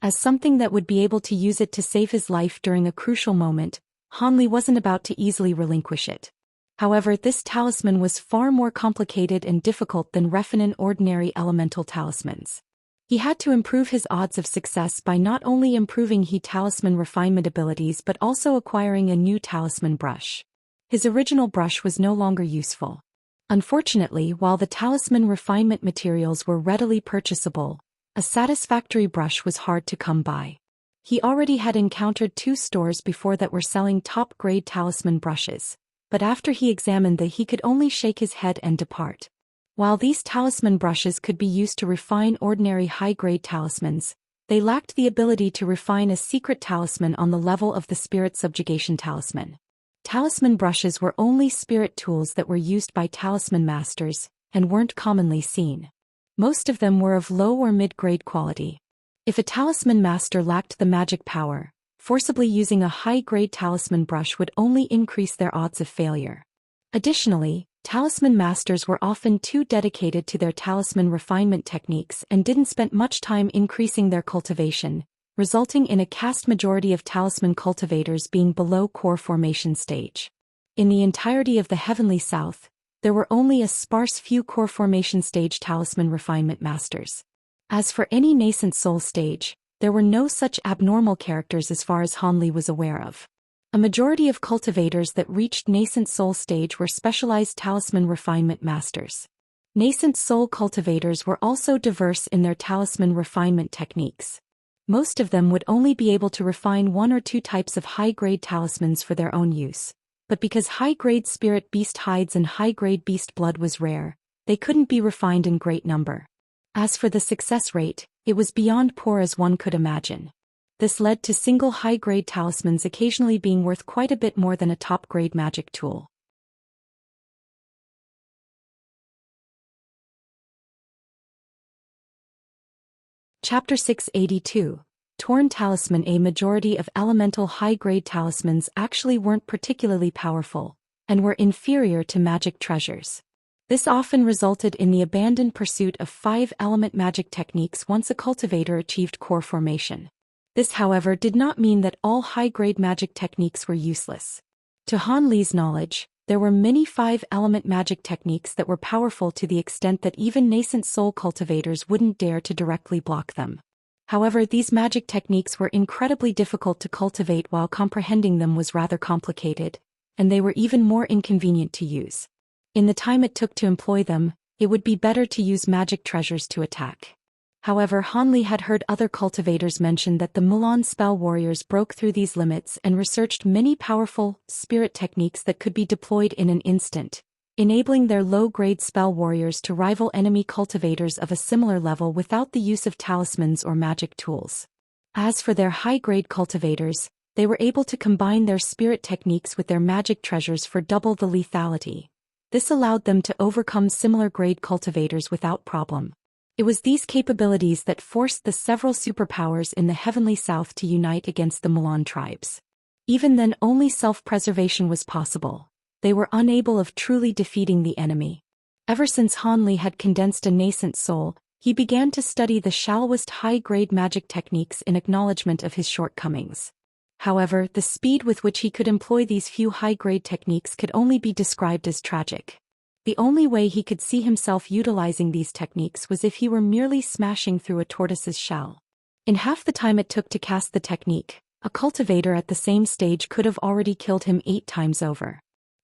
As something that would be able to use it to save his life during a crucial moment, Han Li wasn't about to easily relinquish it. However, this talisman was far more complicated and difficult than refinant ordinary elemental talismans. He had to improve his odds of success by not only improving his talisman refinement abilities but also acquiring a new talisman brush. His original brush was no longer useful. Unfortunately, while the talisman refinement materials were readily purchasable, a satisfactory brush was hard to come by. He already had encountered 2 stores before that were selling top-grade talisman brushes, but after he examined them he could only shake his head and depart. While these talisman brushes could be used to refine ordinary high-grade talismans, they lacked the ability to refine a secret talisman on the level of the spirit subjugation talisman. Talisman brushes were only spirit tools that were used by talisman masters, and weren't commonly seen. Most of them were of low or mid-grade quality. If a talisman master lacked the magic power, forcibly using a high-grade talisman brush would only increase their odds of failure. Additionally, talisman masters were often too dedicated to their talisman refinement techniques and didn't spend much time increasing their cultivation, resulting in a vast majority of talisman cultivators being below core formation stage. In the entirety of the Heavenly South, there were only a sparse few core formation stage talisman refinement masters. As for any nascent soul stage, there were no such abnormal characters as far as Han Li was aware of. A majority of cultivators that reached nascent soul stage were specialized talisman refinement masters. Nascent soul cultivators were also diverse in their talisman refinement techniques. Most of them would only be able to refine one or two types of high-grade talismans for their own use, but because high-grade spirit beast hides and high-grade beast blood was rare, they couldn't be refined in great number. As for the success rate, it was beyond poor as one could imagine. This led to single high-grade talismans occasionally being worth quite a bit more than a top-grade magic tool. Chapter 682. Torn Talisman. A majority of elemental high-grade talismans actually weren't particularly powerful, and were inferior to magic treasures. This often resulted in the abandoned pursuit of 5-element magic techniques once a cultivator achieved core formation. This, however, did not mean that all high-grade magic techniques were useless. To Han Li's knowledge, there were many 5-element magic techniques that were powerful to the extent that even nascent soul cultivators wouldn't dare to directly block them. However, these magic techniques were incredibly difficult to cultivate, while comprehending them was rather complicated, and they were even more inconvenient to use. In the time it took to employ them, it would be better to use magic treasures to attack. However, Han Li had heard other cultivators mention that the Mulan spell warriors broke through these limits and researched many powerful spirit techniques that could be deployed in an instant, enabling their low-grade spell warriors to rival enemy cultivators of a similar level without the use of talismans or magic tools. As for their high-grade cultivators, they were able to combine their spirit techniques with their magic treasures for double the lethality. This allowed them to overcome similar grade cultivators without problem. It was these capabilities that forced the several superpowers in the Heavenly South to unite against the Mulan tribes. Even then, only self-preservation was possible. They were unable of truly defeating the enemy. Ever since Han Li had condensed a nascent soul, he began to study the shallowest high-grade magic techniques in acknowledgement of his shortcomings. However, the speed with which he could employ these few high-grade techniques could only be described as tragic. The only way he could see himself utilizing these techniques was if he were merely smashing through a tortoise's shell. In half the time it took to cast the technique, a cultivator at the same stage could have already killed him 8 times over.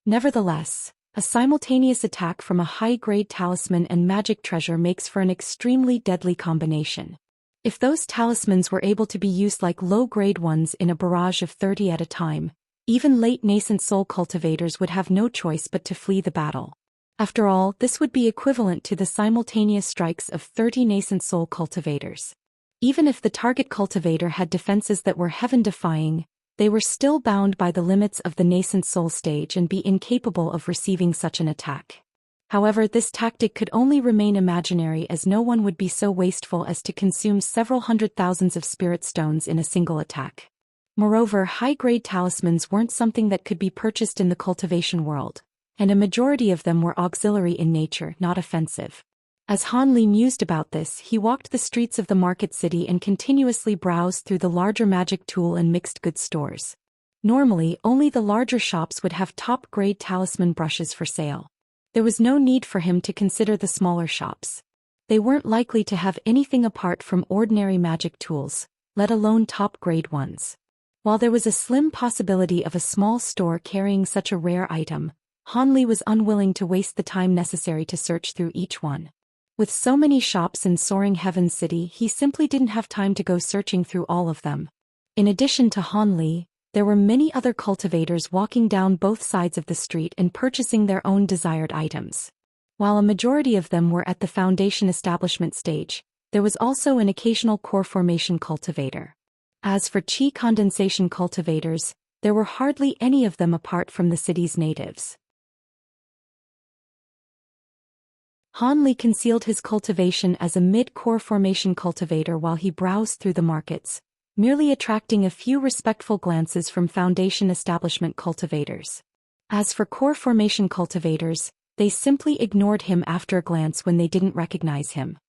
Nevertheless, a simultaneous attack from a high-grade talisman and magic treasure makes for an extremely deadly combination. If those talismans were able to be used like low-grade ones in a barrage of 30 at a time, even late nascent soul cultivators would have no choice but to flee the battle. After all, this would be equivalent to the simultaneous strikes of 30 nascent soul cultivators. Even if the target cultivator had defenses that were heaven-defying, they were still bound by the limits of the nascent soul stage and be incapable of receiving such an attack. However, this tactic could only remain imaginary, as no one would be so wasteful as to consume several hundred thousands of spirit stones in a single attack. Moreover, high-grade talismans weren't something that could be purchased in the cultivation world, and a majority of them were auxiliary in nature, not offensive. As Han Li mused about this, he walked the streets of the market city and continuously browsed through the larger magic tool and mixed goods stores. Normally, only the larger shops would have top-grade talisman brushes for sale. There was no need for him to consider the smaller shops. They weren't likely to have anything apart from ordinary magic tools, let alone top-grade ones. While there was a slim possibility of a small store carrying such a rare item, Han Li was unwilling to waste the time necessary to search through each one. With so many shops in Soaring Heaven City, he simply didn't have time to go searching through all of them. In addition to Han Li, there were many other cultivators walking down both sides of the street and purchasing their own desired items. While a majority of them were at the foundation establishment stage, there was also an occasional core formation cultivator. As for chi condensation cultivators, There were hardly any of them apart from the city's natives. Han Li concealed his cultivation as a mid-core formation cultivator while he browsed through the markets, merely attracting a few respectful glances from Foundation establishment cultivators. As for core formation cultivators, they simply ignored him after a glance when they didn't recognize him.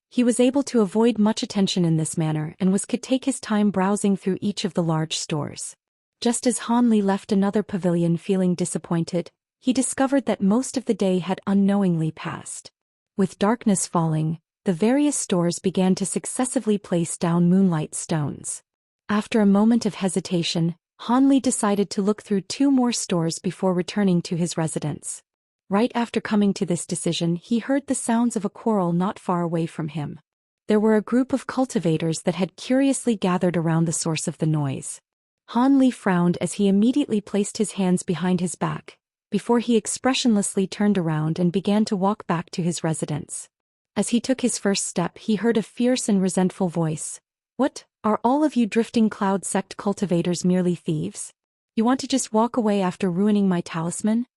He was able to avoid much attention in this manner and could take his time browsing through each of the large stores. Just as Han Li left another pavilion feeling disappointed, he discovered that most of the day had unknowingly passed. With darkness falling, the various stores began to successively place down moonlight stones. After a moment of hesitation, Han Li decided to look through 2 more stores before returning to his residence. Right after coming to this decision, he heard the sounds of a quarrel not far away from him. There were a group of cultivators that had curiously gathered around the source of the noise. Han Li frowned as he immediately placed his hands behind his back, before he expressionlessly turned around and began to walk back to his residence. As he took his first step, he heard a fierce and resentful voice. "What, are all of you Drifting Cloud sect cultivators merely thieves? You want to just walk away after ruining my talisman?"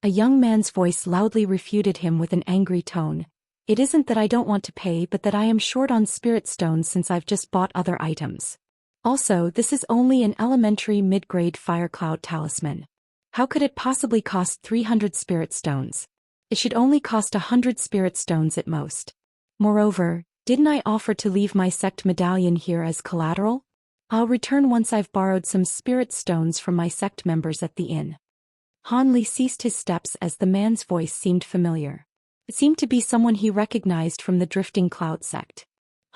A young man's voice loudly refuted him with an angry tone. "It isn't that I don't want to pay, but that I am short on spirit stones since I've just bought other items. Also, this is only an elementary mid-grade fire cloud talisman. How could it possibly cost 300 spirit stones? It should only cost 100 spirit stones at most. Moreover, didn't I offer to leave my sect medallion here as collateral? I'll return once I've borrowed some spirit stones from my sect members at the inn." Han Li ceased his steps as the man's voice seemed familiar. It seemed to be someone he recognized from the Drifting Cloud sect.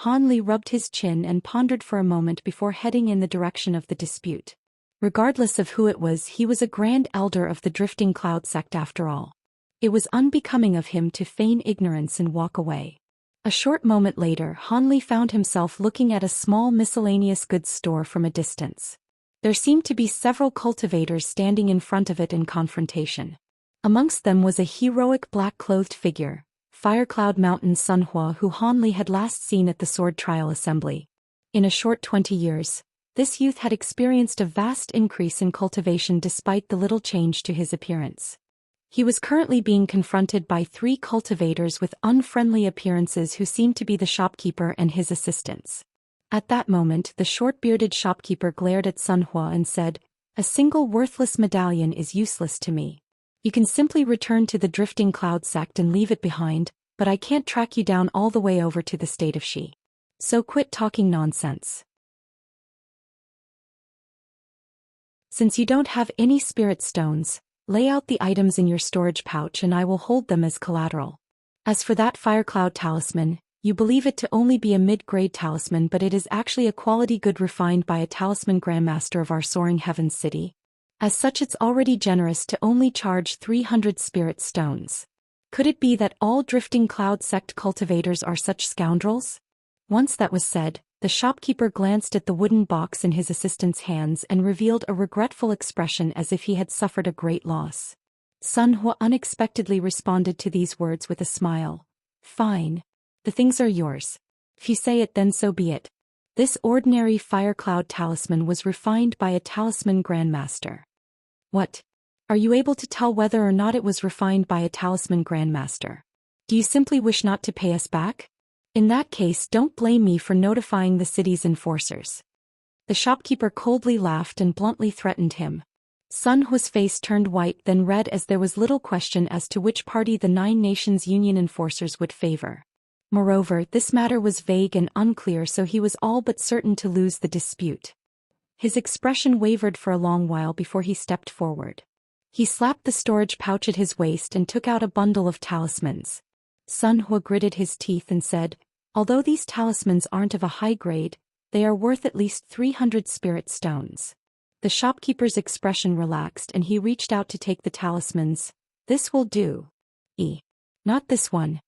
Han Li rubbed his chin and pondered for a moment before heading in the direction of the dispute. Regardless of who it was, he was a grand elder of the Drifting Cloud sect after all. It was unbecoming of him to feign ignorance and walk away. A short moment later, Han Li found himself looking at a small miscellaneous goods store from a distance. There seemed to be several cultivators standing in front of it in confrontation. Amongst them was a heroic black-clothed figure, Firecloud Mountain Sunhua, who Han Li had last seen at the Sword Trial Assembly. In a short 20 years, this youth had experienced a vast increase in cultivation despite the little change to his appearance. He was currently being confronted by 3 cultivators with unfriendly appearances who seemed to be the shopkeeper and his assistants. At that moment, the short-bearded shopkeeper glared at Sunhua and said, "A single worthless medallion is useless to me. You can simply return to the Drifting Cloud sect and leave it behind, but I can't track you down all the way over to the state of Xi. So quit talking nonsense. Since you don't have any spirit stones, lay out the items in your storage pouch and I will hold them as collateral. As for that Firecloud talisman, you believe it to only be a mid-grade talisman, but it is actually a quality good refined by a talisman grandmaster of our Soaring Heavens city. As such, it's already generous to only charge 300 spirit stones. Could it be that all Drifting Cloud sect cultivators are such scoundrels?" Once that was said, the shopkeeper glanced at the wooden box in his assistant's hands and revealed a regretful expression as if he had suffered a great loss. Sunhua unexpectedly responded to these words with a smile. "Fine. The things are yours. If you say it, then so be it." This ordinary Firecloud talisman was refined by a talisman grandmaster. What? Are you able to tell whether or not it was refined by a talisman grandmaster? Do you simply wish not to pay us back? In that case, don't blame me for notifying the city's enforcers. The shopkeeper coldly laughed and bluntly threatened him. Sunhua's face turned white, then red, as there was little question as to which party the 9 Nations Union enforcers would favor. Moreover, this matter was vague and unclear, so he was all but certain to lose the dispute. His expression wavered for a long while before he stepped forward. He slapped the storage pouch at his waist and took out a bundle of talismans. Sunhua gritted his teeth and said, "Although these talismans aren't of a high grade, they are worth at least 300 spirit stones." The shopkeeper's expression relaxed and he reached out to take the talismans. "This will do. Not this one."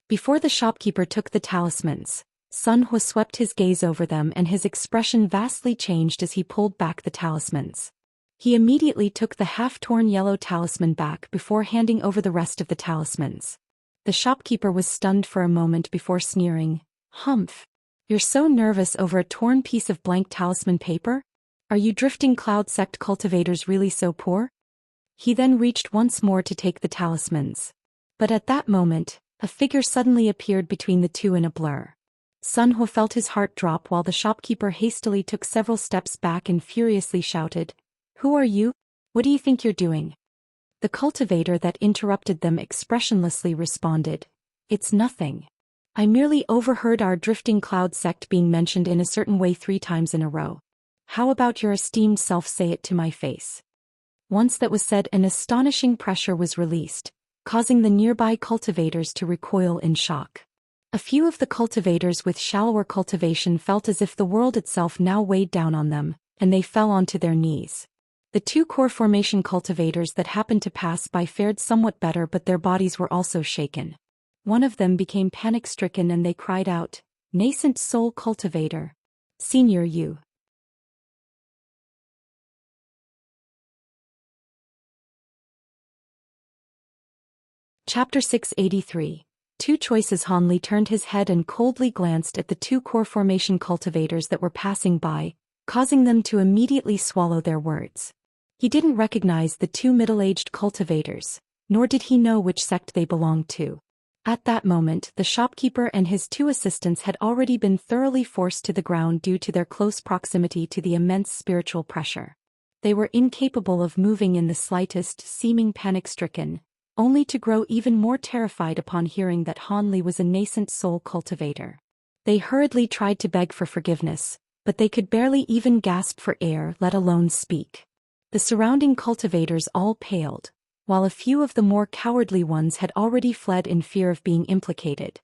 Before the shopkeeper took the talismans, Sunhua swept his gaze over them and his expression vastly changed as he pulled back the talismans. He immediately took the half-torn yellow talisman back before handing over the rest of the talismans. The shopkeeper was stunned for a moment before sneering, "Humph! You're so nervous over a torn piece of blank talisman paper? Are you drifting cloud sect cultivators really so poor? He then reached once more to take the talismans. But at that moment, a figure suddenly appeared between the two in a blur. Sun Hua felt his heart drop while the shopkeeper hastily took several steps back and furiously shouted, "Who are you? What do you think you're doing?" The cultivator that interrupted them expressionlessly responded, "It's nothing. I merely overheard our drifting cloud sect being mentioned in a certain way 3 times in a row. How about your esteemed self say it to my face?" Once that was said, an astonishing pressure was released, causing the nearby cultivators to recoil in shock. A few of the cultivators with shallower cultivation felt as if the world itself now weighed down on them, and they fell onto their knees. The 2 core formation cultivators that happened to pass by fared somewhat better, but their bodies were also shaken. One of them became panic-stricken and they cried out, "Nascent soul cultivator. Senior you." Chapter 683. 2 choices. Han Li turned his head and coldly glanced at the 2 core formation cultivators that were passing by, causing them to immediately swallow their words. He didn't recognize the 2 middle-aged cultivators, nor did he know which sect they belonged to. At that moment, the shopkeeper and his 2 assistants had already been thoroughly forced to the ground due to their close proximity to the immense spiritual pressure. They were incapable of moving in the slightest, seeming panic-stricken, only to grow even more terrified upon hearing that Han Li was a nascent soul cultivator. They hurriedly tried to beg for forgiveness, but they could barely even gasp for air, let alone speak. The surrounding cultivators all paled, while a few of the more cowardly ones had already fled in fear of being implicated.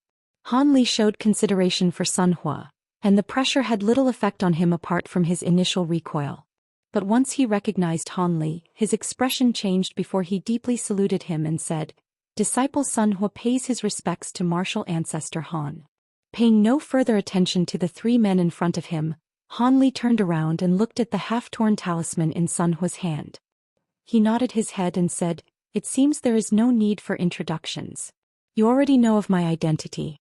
Han Li showed consideration for Sun Hua, and the pressure had little effect on him apart from his initial recoil. But once he recognized Han Li, his expression changed before he deeply saluted him and said, "Disciple Sun Hua pays his respects to martial ancestor Han." Paying no further attention to the 3 men in front of him, Han Li turned around and looked at the half-torn talisman in Sun Hua's hand. He nodded his head and said, "It seems there is no need for introductions. You already know of my identity."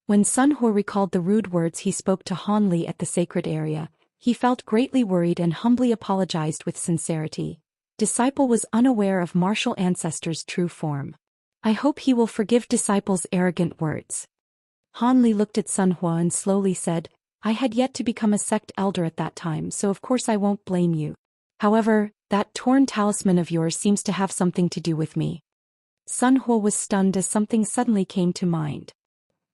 When Sun Hua recalled the rude words he spoke to Han Li at the sacred area, he felt greatly worried and humbly apologized with sincerity. Disciple was unaware of martial ancestor's true form. I hope he will forgive disciple's arrogant words. Han Li looked at Sun Hua and slowly said, "I had yet to become a sect elder at that time, so of course I won't blame you. However, that torn talisman of yours seems to have something to do with me." Sun Hua was stunned as something suddenly came to mind.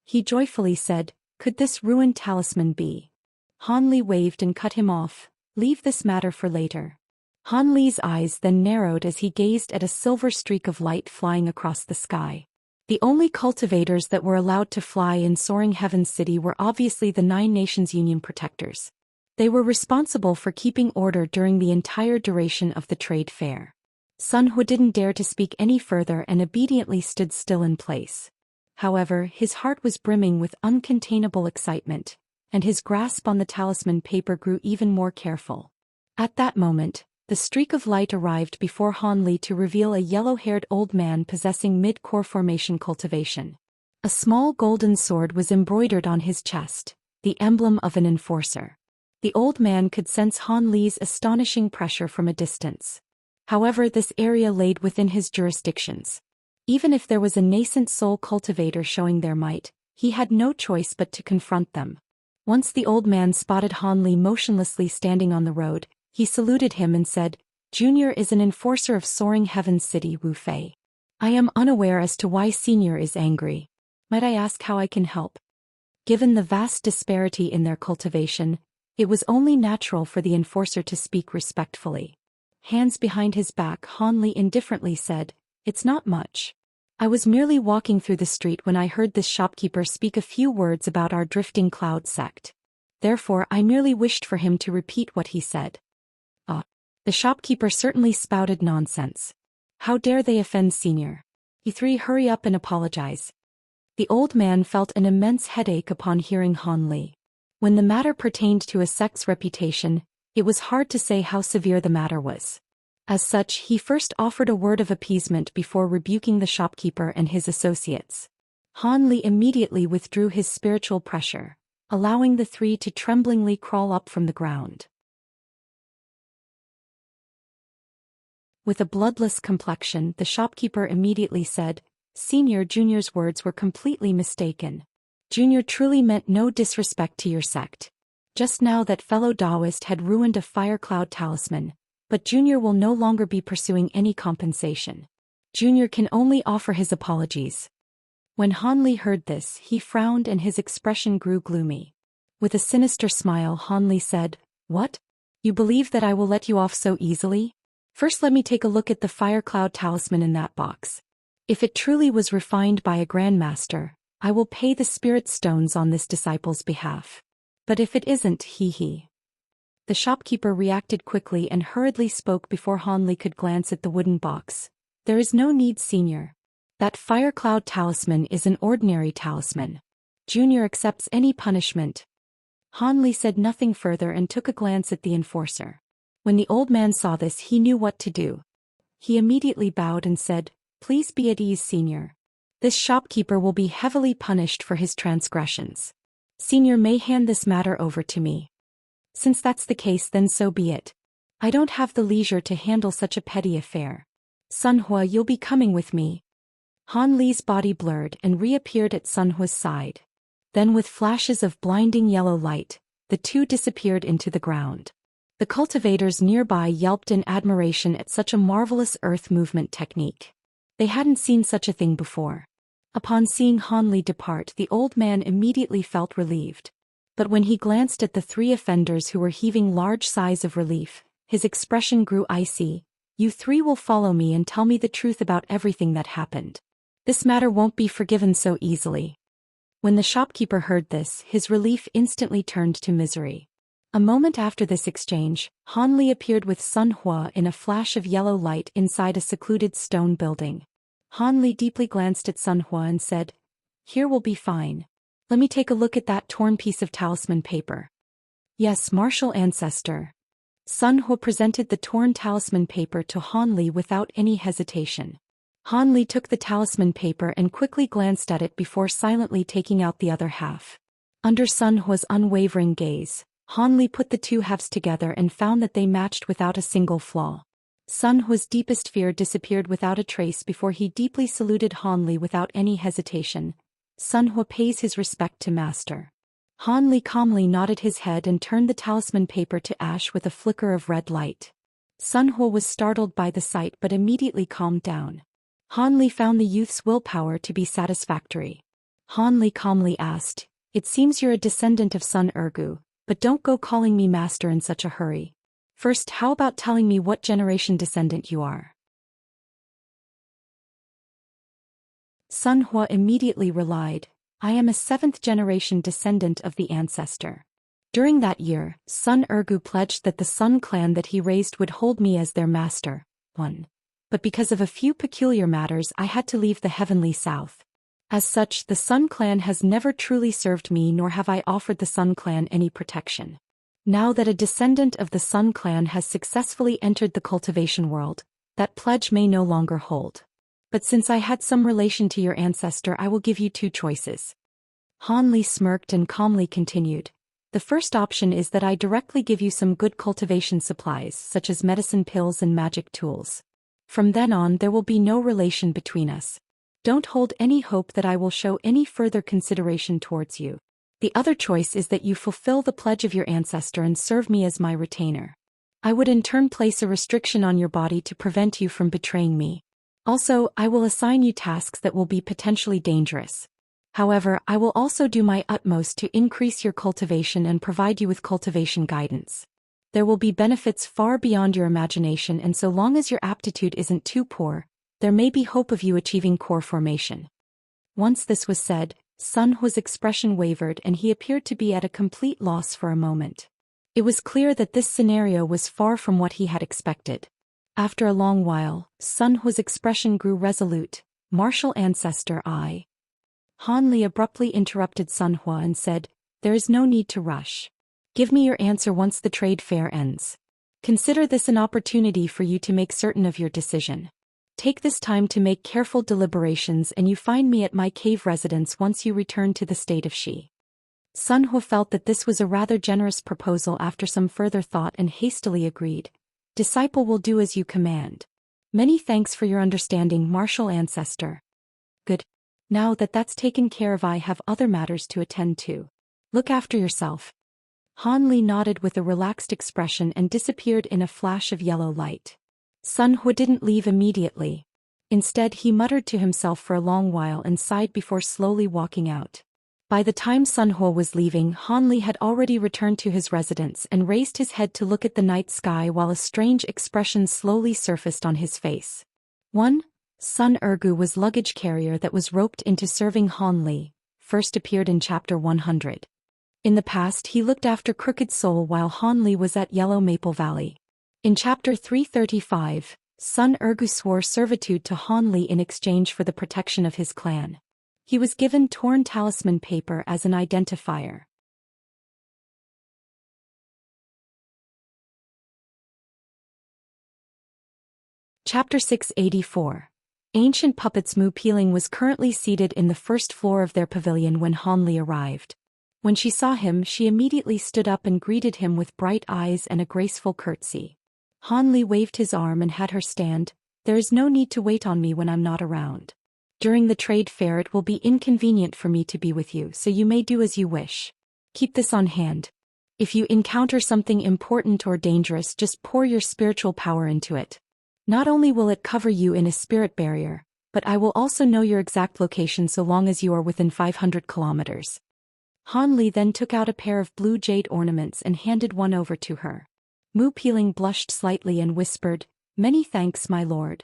He joyfully said, "Could this ruined talisman be?" Han Li waved and cut him off, "Leave this matter for later." Han Li's eyes then narrowed as he gazed at a silver streak of light flying across the sky. The only cultivators that were allowed to fly in Soaring Heaven's city were obviously the 9 Nations Union protectors. They were responsible for keeping order during the entire duration of the trade fair. Sun Hua didn't dare to speak any further and obediently stood still in place. However, his heart was brimming with uncontainable excitement, and his grasp on the talisman paper grew even more careful. At that moment, the streak of light arrived before Han Li to reveal a yellow-haired old man possessing mid-core formation cultivation. A small golden sword was embroidered on his chest, the emblem of an enforcer. The old man could sense Han Li's astonishing pressure from a distance. However, this area laid within his jurisdictions. Even if there was a nascent soul cultivator showing their might, he had no choice but to confront them. Once the old man spotted Han Li motionlessly standing on the road, he saluted him and said, "Junior is an enforcer of Soaring Heaven's city, Wu Fei. I am unaware as to why Senior is angry. Might I ask how I can help?" Given the vast disparity in their cultivation, it was only natural for the enforcer to speak respectfully. Hands behind his back, Han Li indifferently said, "It's not much. I was merely walking through the street when I heard this shopkeeper speak a few words about our drifting cloud sect. Therefore I merely wished for him to repeat what he said." Ah. The shopkeeper certainly spouted nonsense. How dare they offend Senior? E3, hurry up and apologize. The old man felt an immense headache upon hearing Han Li. When the matter pertained to a sect's reputation, it was hard to say how severe the matter was. As such, he first offered a word of appeasement before rebuking the shopkeeper and his associates. Han Li immediately withdrew his spiritual pressure, allowing the 3 to tremblingly crawl up from the ground. With a bloodless complexion, the shopkeeper immediately said, "Senior, Junior's words were completely mistaken. Junior truly meant no disrespect to your sect. Just now that fellow Taoist had ruined a fire cloud talisman, but Junior will no longer be pursuing any compensation. Junior can only offer his apologies." When Han Li heard this, he frowned and his expression grew gloomy. With a sinister smile, Han Li said, "What? You believe that I will let you off so easily? First let me take a look at the fire cloud talisman in that box. If it truly was refined by a grandmaster, I will pay the spirit stones on this disciple's behalf. But if it isn't, he." The shopkeeper reacted quickly and hurriedly spoke before Han Li could glance at the wooden box. "There is no need, Senior. That fire cloud talisman is an ordinary talisman. Junior accepts any punishment." Han Li said nothing further and took a glance at the enforcer. When the old man saw this, he knew what to do. He immediately bowed and said, "Please be at ease, Senior. This shopkeeper will be heavily punished for his transgressions. Senior may hand this matter over to me." "Since that's the case, then so be it. I don't have the leisure to handle such a petty affair. Sun Hua, you'll be coming with me." Han Li's body blurred and reappeared at Sun Hua's side. Then with flashes of blinding yellow light, the two disappeared into the ground. The cultivators nearby yelped in admiration at such a marvelous earth movement technique. They hadn't seen such a thing before. Upon seeing Han Li depart, the old man immediately felt relieved. But when he glanced at the three offenders who were heaving large sighs of relief, his expression grew icy. "You three will follow me and tell me the truth about everything that happened. This matter won't be forgiven so easily." When the shopkeeper heard this, his relief instantly turned to misery. A moment after this exchange, Han Li appeared with Sun Hua in a flash of yellow light inside a secluded stone building. Han Li deeply glanced at Sun Hua and said, "Here will be fine. Let me take a look at that torn piece of talisman paper." "Yes, martial ancestor." Sun Hua presented the torn talisman paper to Han Li without any hesitation. Han Li took the talisman paper and quickly glanced at it before silently taking out the other half. Under Sun Hua's unwavering gaze, Han Li put the two halves together and found that they matched without a single flaw. Sun Hua's deepest fear disappeared without a trace before he deeply saluted Han Li without any hesitation. "Sun Hua pays his respect to master." Han Li calmly nodded his head and turned the talisman paper to ash with a flicker of red light. Sun Hua was startled by the sight but immediately calmed down. Han Li found the youth's willpower to be satisfactory. Han Li calmly asked, "It seems you're a descendant of Sun Ergu, but don't go calling me master in such a hurry. First, how about telling me what generation descendant you are?" Sun Hua immediately replied, "I am a 7th-generation descendant of the ancestor. During that year, Sun Ergu pledged that the Sun clan that he raised would hold me as their master. 1. But because of a few peculiar matters I had to leave the heavenly south. As such, the Sun clan has never truly served me, nor have I offered the Sun clan any protection. Now that a descendant of the Sun clan has successfully entered the cultivation world, that pledge may no longer hold. But since I had some relation to your ancestor, I will give you two choices." Han Li smirked and calmly continued, "The first option is that I directly give you some good cultivation supplies, such as medicine pills and magic tools. From then on there will be no relation between us. Don't hold any hope that I will show any further consideration towards you. The other choice is that you fulfill the pledge of your ancestor and serve me as my retainer. I would in turn place a restriction on your body to prevent you from betraying me. Also, I will assign you tasks that will be potentially dangerous. However, I will also do my utmost to increase your cultivation and provide you with cultivation guidance. There will be benefits far beyond your imagination, and so long as your aptitude isn't too poor, there may be hope of you achieving core formation." Once this was said, Sun Hua's expression wavered and he appeared to be at a complete loss for a moment. It was clear that this scenario was far from what he had expected. After a long while, Sun Hua's expression grew resolute. "Martial ancestor, I." Han Li abruptly interrupted Sun Hua and said, "There is no need to rush. Give me your answer once the trade fair ends. Consider this an opportunity for you to make certain of your decision. Take this time to make careful deliberations, and you find me at my cave residence once you return to the state of Xi." Sun Hua felt that this was a rather generous proposal after some further thought and hastily agreed. "Disciple will do as you command." Many thanks for your understanding, martial ancestor. Good. Now that that's taken care of, I have other matters to attend to. Look after yourself. Han Li nodded with a relaxed expression and disappeared in a flash of yellow light. Sun He didn't leave immediately. Instead, he muttered to himself for a long while and sighed before slowly walking out. By the time Sun He was leaving, Han Li had already returned to his residence and raised his head to look at the night sky while a strange expression slowly surfaced on his face. 1. Sun Ergu was luggage carrier that was roped into serving Han Li, first appeared in chapter 100. In the past, he looked after Crooked Soul while Han Li was at Yellow Maple Valley. In chapter 335, Sun Ergu swore servitude to Han Li in exchange for the protection of his clan. He was given torn talisman paper as an identifier. Chapter 684. Ancient Puppets. Mu Peeling was currently seated in the first floor of their pavilion when Han Li arrived. When she saw him, she immediately stood up and greeted him with bright eyes and a graceful curtsy. Han Li waved his arm and had her stand. There is no need to wait on me when I'm not around. During the trade fair it will be inconvenient for me to be with you, so you may do as you wish. Keep this on hand. If you encounter something important or dangerous, just pour your spiritual power into it. Not only will it cover you in a spirit barrier, but I will also know your exact location so long as you are within 500 kilometers. Han Li then took out a pair of blue jade ornaments and handed one over to her. Mu Peeling blushed slightly and whispered, "Many thanks, my lord."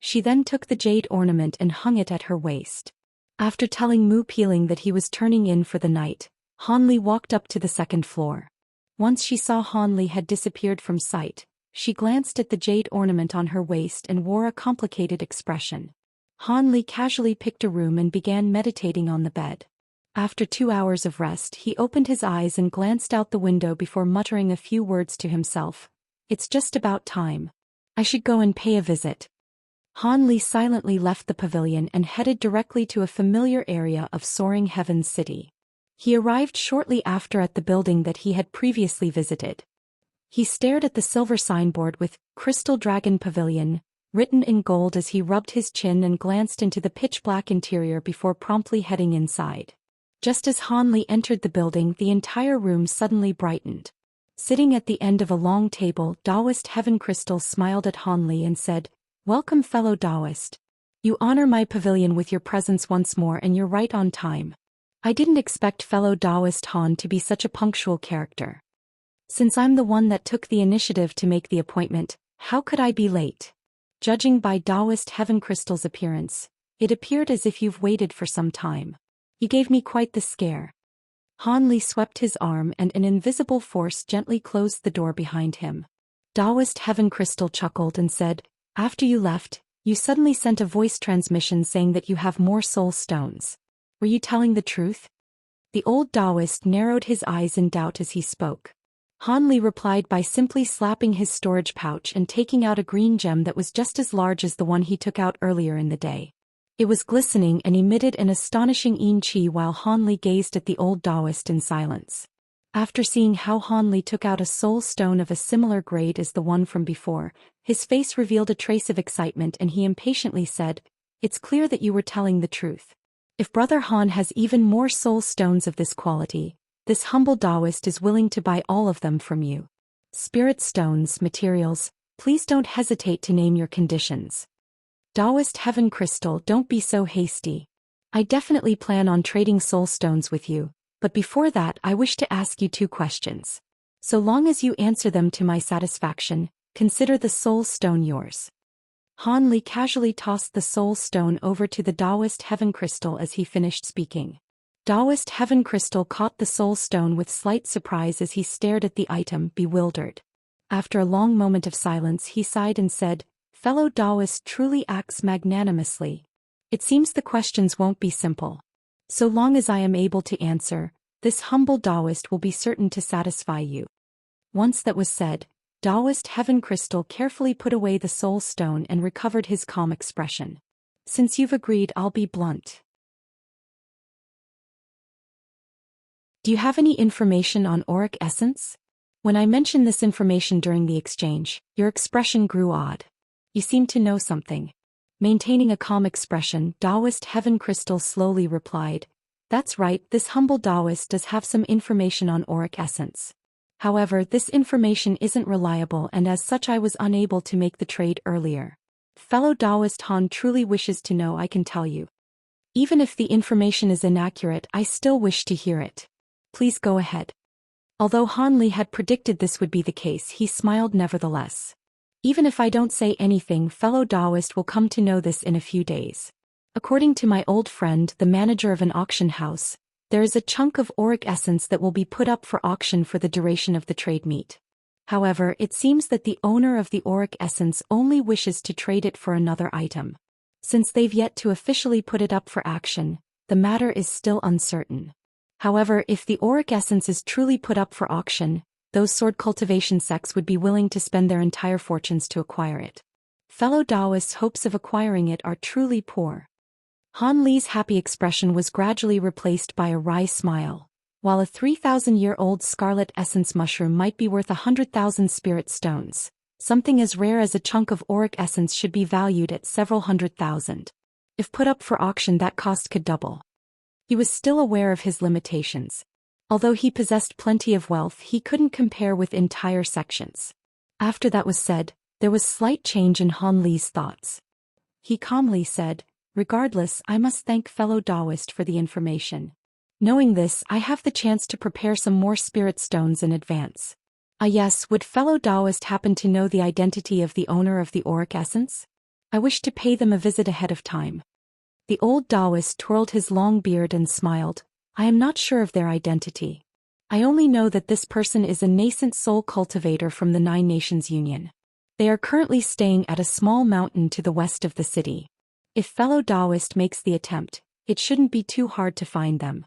She then took the jade ornament and hung it at her waist. After telling Mu Peeling that he was turning in for the night, Han Li walked up to the second floor. Once she saw Han Li had disappeared from sight, she glanced at the jade ornament on her waist and wore a complicated expression. Han Li casually picked a room and began meditating on the bed. After 2 hours of rest, he opened his eyes and glanced out the window before muttering a few words to himself. It's just about time. I should go and pay a visit. Han Li silently left the pavilion and headed directly to a familiar area of Soaring Heavens City. He arrived shortly after at the building that he had previously visited. He stared at the silver signboard with Crystal Dragon Pavilion written in gold as he rubbed his chin and glanced into the pitch-black interior before promptly heading inside. Just as Han Li entered the building, the entire room suddenly brightened. Sitting at the end of a long table, Taoist Heaven Crystal smiled at Han Li and said, "Welcome, fellow Taoist. You honor my pavilion with your presence once more, and you're right on time. I didn't expect fellow Taoist Han to be such a punctual character. Since I'm the one that took the initiative to make the appointment, how could I be late? Judging by Taoist Heaven Crystal's appearance, it appeared as if you've waited for some time. You gave me quite the scare." Han Li swept his arm and an invisible force gently closed the door behind him. Taoist Heaven Crystal chuckled and said, "After you left, you suddenly sent a voice transmission saying that you have more soul stones. Were you telling the truth?" The old Taoist narrowed his eyes in doubt as he spoke. Han Li replied by simply slapping his storage pouch and taking out a green gem that was just as large as the one he took out earlier in the day. It was glistening and emitted an astonishing yin qi while Han Li gazed at the old Taoist in silence. After seeing how Han Li took out a soul stone of a similar grade as the one from before, his face revealed a trace of excitement and he impatiently said, "It's clear that you were telling the truth. If Brother Han has even more soul stones of this quality, this humble Taoist is willing to buy all of them from you. Spirit stones, materials, please don't hesitate to name your conditions." Taoist Heaven Crystal, don't be so hasty. I definitely plan on trading soul stones with you, but before that I wish to ask you 2 questions. So long as you answer them to my satisfaction, consider the soul stone yours. Han Li casually tossed the soul stone over to the Taoist Heaven Crystal as he finished speaking. Taoist Heaven Crystal caught the soul stone with slight surprise as he stared at the item, bewildered. After a long moment of silence, he sighed and said, "Fellow Taoist truly acts magnanimously. It seems the questions won't be simple. So long as I am able to answer, this humble Taoist will be certain to satisfy you." Once that was said, Taoist Heaven Crystal carefully put away the soul stone and recovered his calm expression. "Since you've agreed, I'll be blunt. Do you have any information on auric essence?" When I mentioned this information during the exchange, your expression grew odd. You seem to know something. Maintaining a calm expression, Taoist Heaven Crystal slowly replied, "That's right, this humble Taoist does have some information on auric essence. However, this information isn't reliable and as such I was unable to make the trade earlier. Fellow Taoist Han truly wishes to know, I can tell you. Even if the information is inaccurate, I still wish to hear it. Please go ahead." Although Han Li had predicted this would be the case, he smiled nevertheless. "Even if I don't say anything, fellow Taoist will come to know this in a few days. According to my old friend, the manager of an auction house, there is a chunk of auric essence that will be put up for auction for the duration of the trade meet. However, it seems that the owner of the auric essence only wishes to trade it for another item. Since they've yet to officially put it up for action, the matter is still uncertain. However, if the auric essence is truly put up for auction, those sword cultivation sects would be willing to spend their entire fortunes to acquire it. Fellow Taoists' hopes of acquiring it are truly poor." Han Li's happy expression was gradually replaced by a wry smile. While a 3,000-year-old scarlet essence mushroom might be worth 100,000 spirit stones, something as rare as a chunk of auric essence should be valued at several 100,000. If put up for auction, that cost could double. He was still aware of his limitations. Although he possessed plenty of wealth, he couldn't compare with entire sections. After that was said, there was slight change in Han Li's thoughts. He calmly said, "Regardless, I must thank fellow Taoist for the information. Knowing this, I have the chance to prepare some more spirit stones in advance." "Ah yes, would fellow Taoist happen to know the identity of the owner of the auric essence? I wish to pay them a visit ahead of time." The old Taoist twirled his long beard and smiled, "I am not sure of their identity. I only know that this person is a nascent soul cultivator from the Nine Nations Union. They are currently staying at a small mountain to the west of the city. If fellow Taoist makes the attempt, it shouldn't be too hard to find them."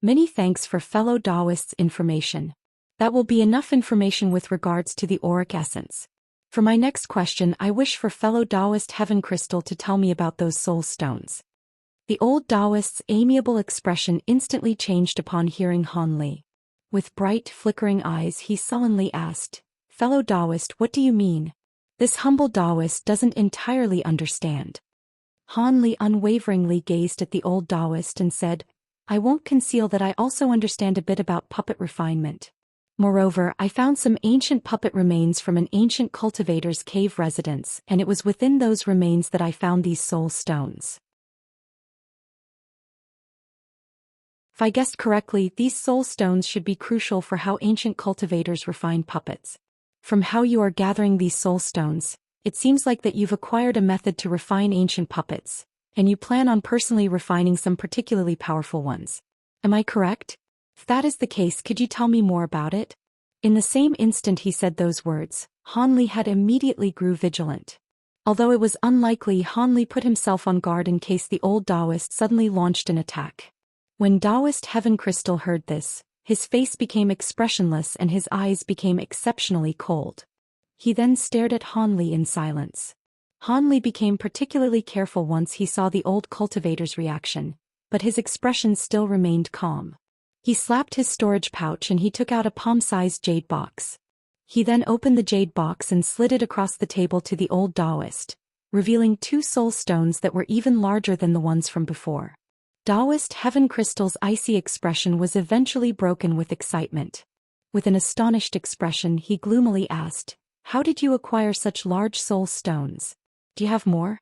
"Many thanks for fellow Taoist's information. That will be enough information with regards to the auric essence. For my next question, I wish for fellow Taoist Heaven Crystal to tell me about those soul stones." The old Taoist's amiable expression instantly changed upon hearing Han Li. With bright, flickering eyes, he sullenly asked, "Fellow Taoist, what do you mean? This humble Taoist doesn't entirely understand." Han Li unwaveringly gazed at the old Taoist and said, "I won't conceal that I also understand a bit about puppet refinement. Moreover, I found some ancient puppet remains from an ancient cultivator's cave residence, and it was within those remains that I found these soul stones. If I guessed correctly, these soul stones should be crucial for how ancient cultivators refine puppets. From how you are gathering these soul stones, it seems like that you've acquired a method to refine ancient puppets, and you plan on personally refining some particularly powerful ones. Am I correct? If that is the case, could you tell me more about it?" In the same instant he said those words, Han Li had immediately grew vigilant. Although it was unlikely, Han Li put himself on guard in case the old Taoist suddenly launched an attack. When Taoist Heaven Crystal heard this, his face became expressionless and his eyes became exceptionally cold. He then stared at Han Li in silence. Han Li became particularly careful once he saw the old cultivator's reaction, but his expression still remained calm. He slapped his storage pouch and he took out a palm-sized jade box. He then opened the jade box and slid it across the table to the old Taoist, revealing 2 soul stones that were even larger than the ones from before. Taoist Heaven Crystal's icy expression was eventually broken with excitement. With an astonished expression, he gloomily asked, "How did you acquire such large soul stones? Do you have more?"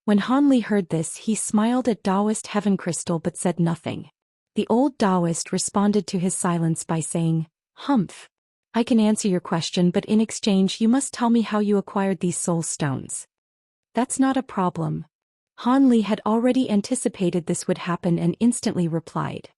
When Han Li heard this, he smiled at Taoist Heaven Crystal but said nothing. The old Taoist responded to his silence by saying, "Humph. I can answer your question, but in exchange you must tell me how you acquired these soul stones." "That's not a problem." Han Li had already anticipated this would happen and instantly replied.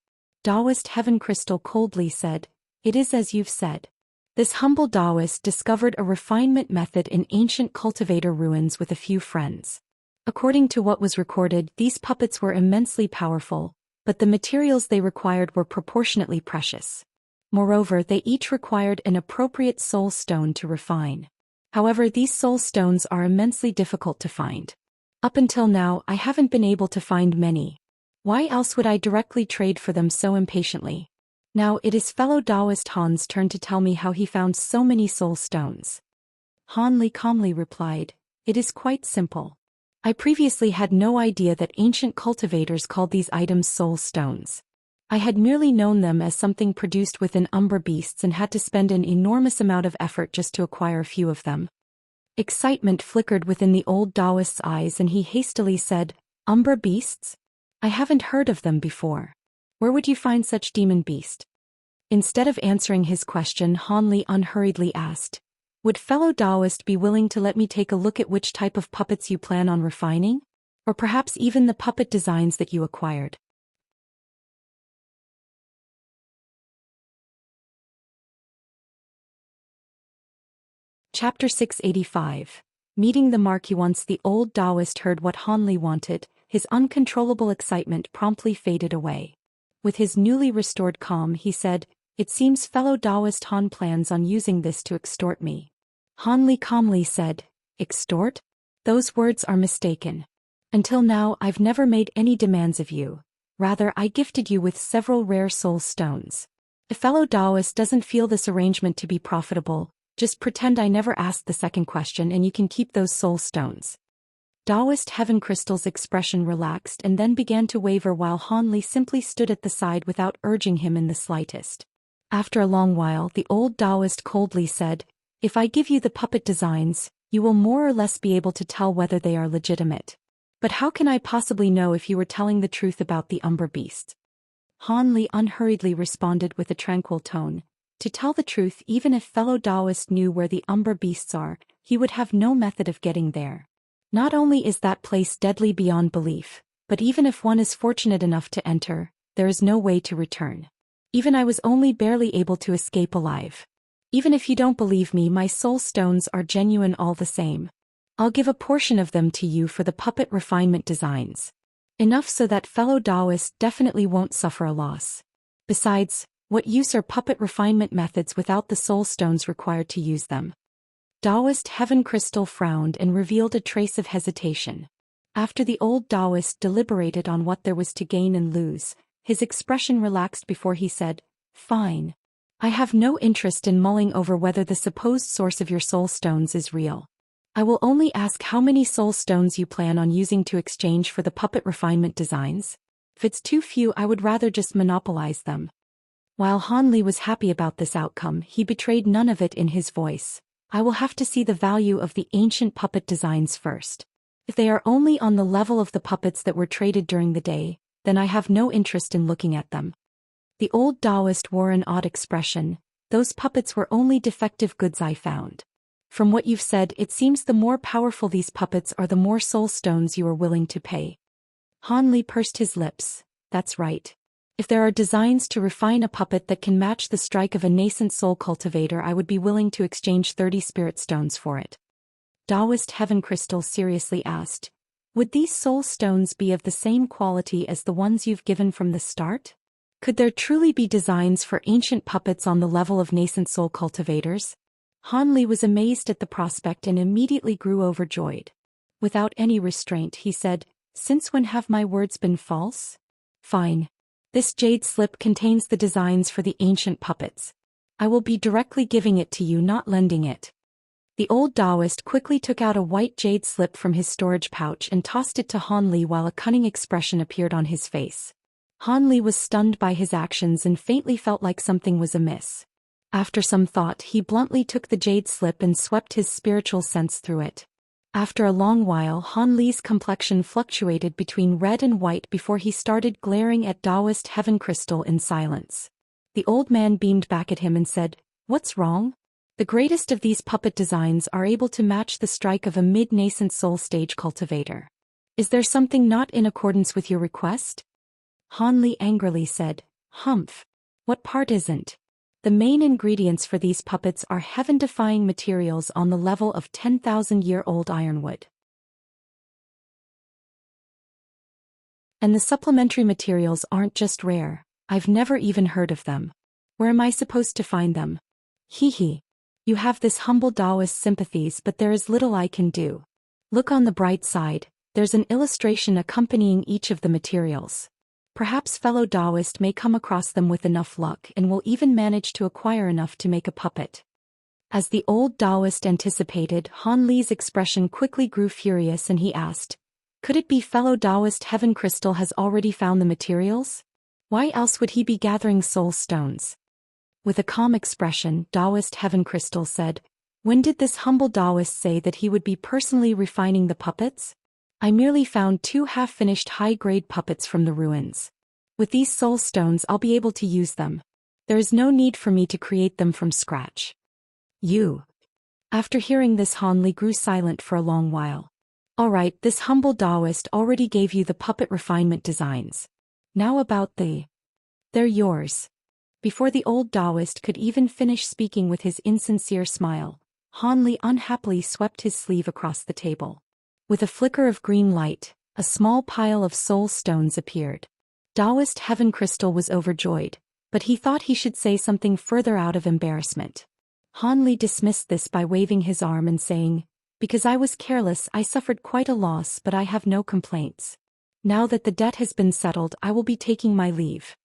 Taoist Heaven Crystal coldly said, "It is as you've said. This humble Taoist discovered a refinement method in ancient cultivator ruins with a few friends. According to what was recorded, these puppets were immensely powerful, but the materials they required were proportionately precious. Moreover, they each required an appropriate soul stone to refine. However, these soul stones are immensely difficult to find. Up until now, I haven't been able to find many. Why else would I directly trade for them so impatiently? Now it is fellow Taoist Han's turn to tell me how he found so many soul stones." Han Li calmly replied, It is quite simple. I previously had no idea that ancient cultivators called these items soul stones. I had merely known them as something produced within umber beasts and had to spend an enormous amount of effort just to acquire a few of them. Excitement flickered within the old Taoist's eyes and he hastily said, "Umber beasts? I haven't heard of them before. Where would you find such demon beast?" Instead of answering his question, Han Li unhurriedly asked, "Would fellow Taoist be willing to let me take a look at which type of puppets you plan on refining? Or perhaps even the puppet designs that you acquired?" Chapter 685. Meeting the Marquis. Once the old Taoist heard what Han Li wanted, his uncontrollable excitement promptly faded away. With his newly restored calm, he said, "It seems fellow Taoist Han plans on using this to extort me." Han Li calmly said, "Extort? Those words are mistaken. Until now I've never made any demands of you. Rather, I gifted you with several rare soul stones. If fellow Taoist doesn't feel this arrangement to be profitable, just pretend I never asked the second question and you can keep those soul stones." Taoist Heaven Crystal's expression relaxed and then began to waver while Han Li simply stood at the side without urging him in the slightest. After a long while, the old Taoist coldly said, "If I give you the puppet designs, you will more or less be able to tell whether they are legitimate. But how can I possibly know if you were telling the truth about the umber beast?" Han Li unhurriedly responded with a tranquil tone, "To tell the truth, even if fellow Taoist knew where the umber beasts are, he would have no method of getting there. Not only is that place deadly beyond belief, but even if one is fortunate enough to enter, there is no way to return. Even I was only barely able to escape alive. Even if you don't believe me, my soul stones are genuine all the same. I'll give a portion of them to you for the puppet refinement designs. Enough so that fellow Taoist definitely won't suffer a loss. Besides, what use are puppet refinement methods without the soul stones required to use them?" Taoist Heaven Crystal frowned and revealed a trace of hesitation. After the old Taoist deliberated on what there was to gain and lose, his expression relaxed before he said, "Fine. I have no interest in mulling over whether the supposed source of your soul stones is real. I will only ask how many soul stones you plan on using to exchange for the puppet refinement designs. If it's too few, I would rather just monopolize them." While Han Li was happy about this outcome, he betrayed none of it in his voice. "I will have to see the value of the ancient puppet designs first. If they are only on the level of the puppets that were traded during the day, then I have no interest in looking at them." The old Taoist wore an odd expression. "Those puppets were only defective goods I found. From what you've said, it seems the more powerful these puppets are, the more soul stones you are willing to pay." Han Li pursed his lips. "That's right. If there are designs to refine a puppet that can match the strike of a nascent soul cultivator, I would be willing to exchange 30 spirit stones for it." Taoist Heaven Crystal seriously asked, "Would these soul stones be of the same quality as the ones you've given from the start? Could there truly be designs for ancient puppets on the level of nascent soul cultivators?" Han Li was amazed at the prospect and immediately grew overjoyed. Without any restraint, he said, "Since when have my words been false? Fine. This jade slip contains the designs for the ancient puppets. I will be directly giving it to you, not lending it." The old Taoist quickly took out a white jade slip from his storage pouch and tossed it to Han Li while a cunning expression appeared on his face. Han Li was stunned by his actions and faintly felt like something was amiss. After some thought, he bluntly took the jade slip and swept his spiritual sense through it. After a long while, Han Li's complexion fluctuated between red and white before he started glaring at Taoist Heaven Crystal in silence. The old man beamed back at him and said, "What's wrong? The greatest of these puppet designs are able to match the strike of a mid-nascent soul stage cultivator. Is there something not in accordance with your request?" Han Li angrily said, "Humph. What part isn't? The main ingredients for these puppets are heaven-defying materials on the level of 10,000-year-old ironwood. And the supplementary materials aren't just rare, I've never even heard of them. Where am I supposed to find them? Hee. You have this humble Taoist sympathies, but there is little I can do. Look on the bright side, there's an illustration accompanying each of the materials. Perhaps fellow Taoist may come across them with enough luck and will even manage to acquire enough to make a puppet." As the old Taoist anticipated, Han Li's expression quickly grew furious and he asked, "Could it be fellow Taoist Heaven Crystal has already found the materials? Why else would he be gathering soul stones?" With a calm expression, Taoist Heaven Crystal said, "When did this humble Taoist say that he would be personally refining the puppets? I merely found 2 half-finished high-grade puppets from the ruins. With these soul stones I'll be able to use them. There is no need for me to create them from scratch." "You." After hearing this, Han Li grew silent for a long while. "Alright, this humble Taoist already gave you the puppet refinement designs. Now about they're yours." Before the old Taoist could even finish speaking with his insincere smile, Han Li unhappily swept his sleeve across the table. With a flicker of green light, a small pile of soul stones appeared. Taoist Heaven Crystal was overjoyed, but he thought he should say something further out of embarrassment. Han Li dismissed this by waving his arm and saying, "Because I was careless, I suffered quite a loss, but I have no complaints. Now that the debt has been settled, I will be taking my leave."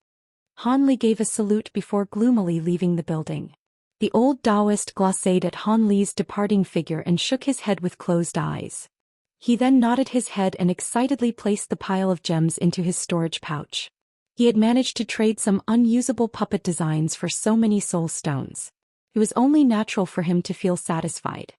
Han Li gave a salute before gloomily leaving the building. The old Taoist glacéed at Han Li's departing figure and shook his head with closed eyes. He then nodded his head and excitedly placed the pile of gems into his storage pouch. He had managed to trade some unusable puppet designs for so many soul stones. It was only natural for him to feel satisfied.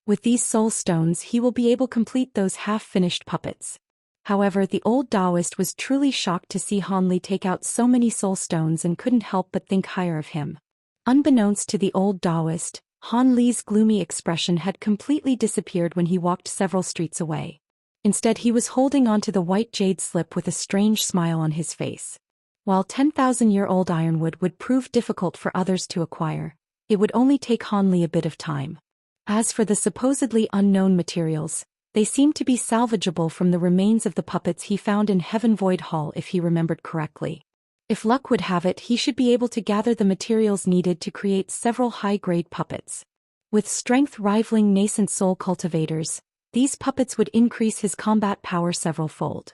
With these soul stones he will be able to complete those half-finished puppets. However, the old Taoist was truly shocked to see Han Li take out so many soul stones and couldn't help but think higher of him. Unbeknownst to the old Taoist, Han Li's gloomy expression had completely disappeared when he walked several streets away. Instead, he was holding onto the white jade slip with a strange smile on his face. While 10,000-year-old ironwood would prove difficult for others to acquire, it would only take Han Li a bit of time. As for the supposedly unknown materials, they seemed to be salvageable from the remains of the puppets he found in Heaven Void Hall if he remembered correctly. If luck would have it, he should be able to gather the materials needed to create several high-grade puppets. With strength rivaling nascent soul cultivators, these puppets would increase his combat power several-fold.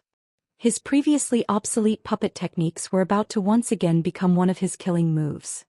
His previously obsolete puppet techniques were about to once again become one of his killing moves.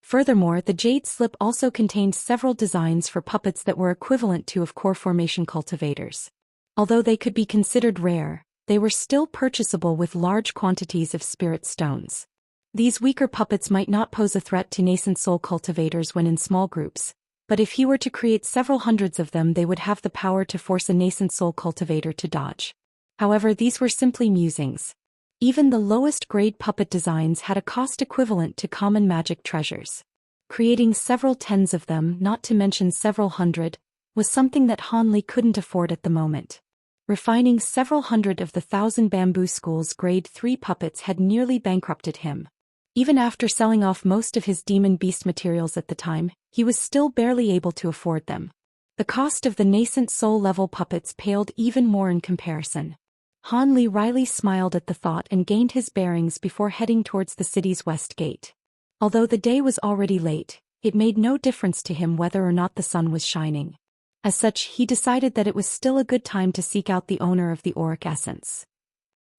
Furthermore, the jade slip also contained several designs for puppets that were equivalent to of core formation cultivators. Although they could be considered rare, they were still purchasable with large quantities of spirit stones. These weaker puppets might not pose a threat to nascent soul cultivators when in small groups, but if he were to create several hundreds of them, they would have the power to force a nascent soul cultivator to dodge. However, these were simply musings. Even the lowest grade puppet designs had a cost equivalent to common magic treasures. Creating several tens of them, not to mention several hundred, was something that Han Li couldn't afford at the moment. Refining several hundred of the 1,000 bamboo schools grade 3 puppets had nearly bankrupted him. Even after selling off most of his demon beast materials at the time, he was still barely able to afford them. The cost of the nascent soul level puppets paled even more in comparison. Han Li wryly smiled at the thought and gained his bearings before heading towards the city's west gate. Although the day was already late, it made no difference to him whether or not the sun was shining. As such, he decided that it was still a good time to seek out the owner of the auric essence.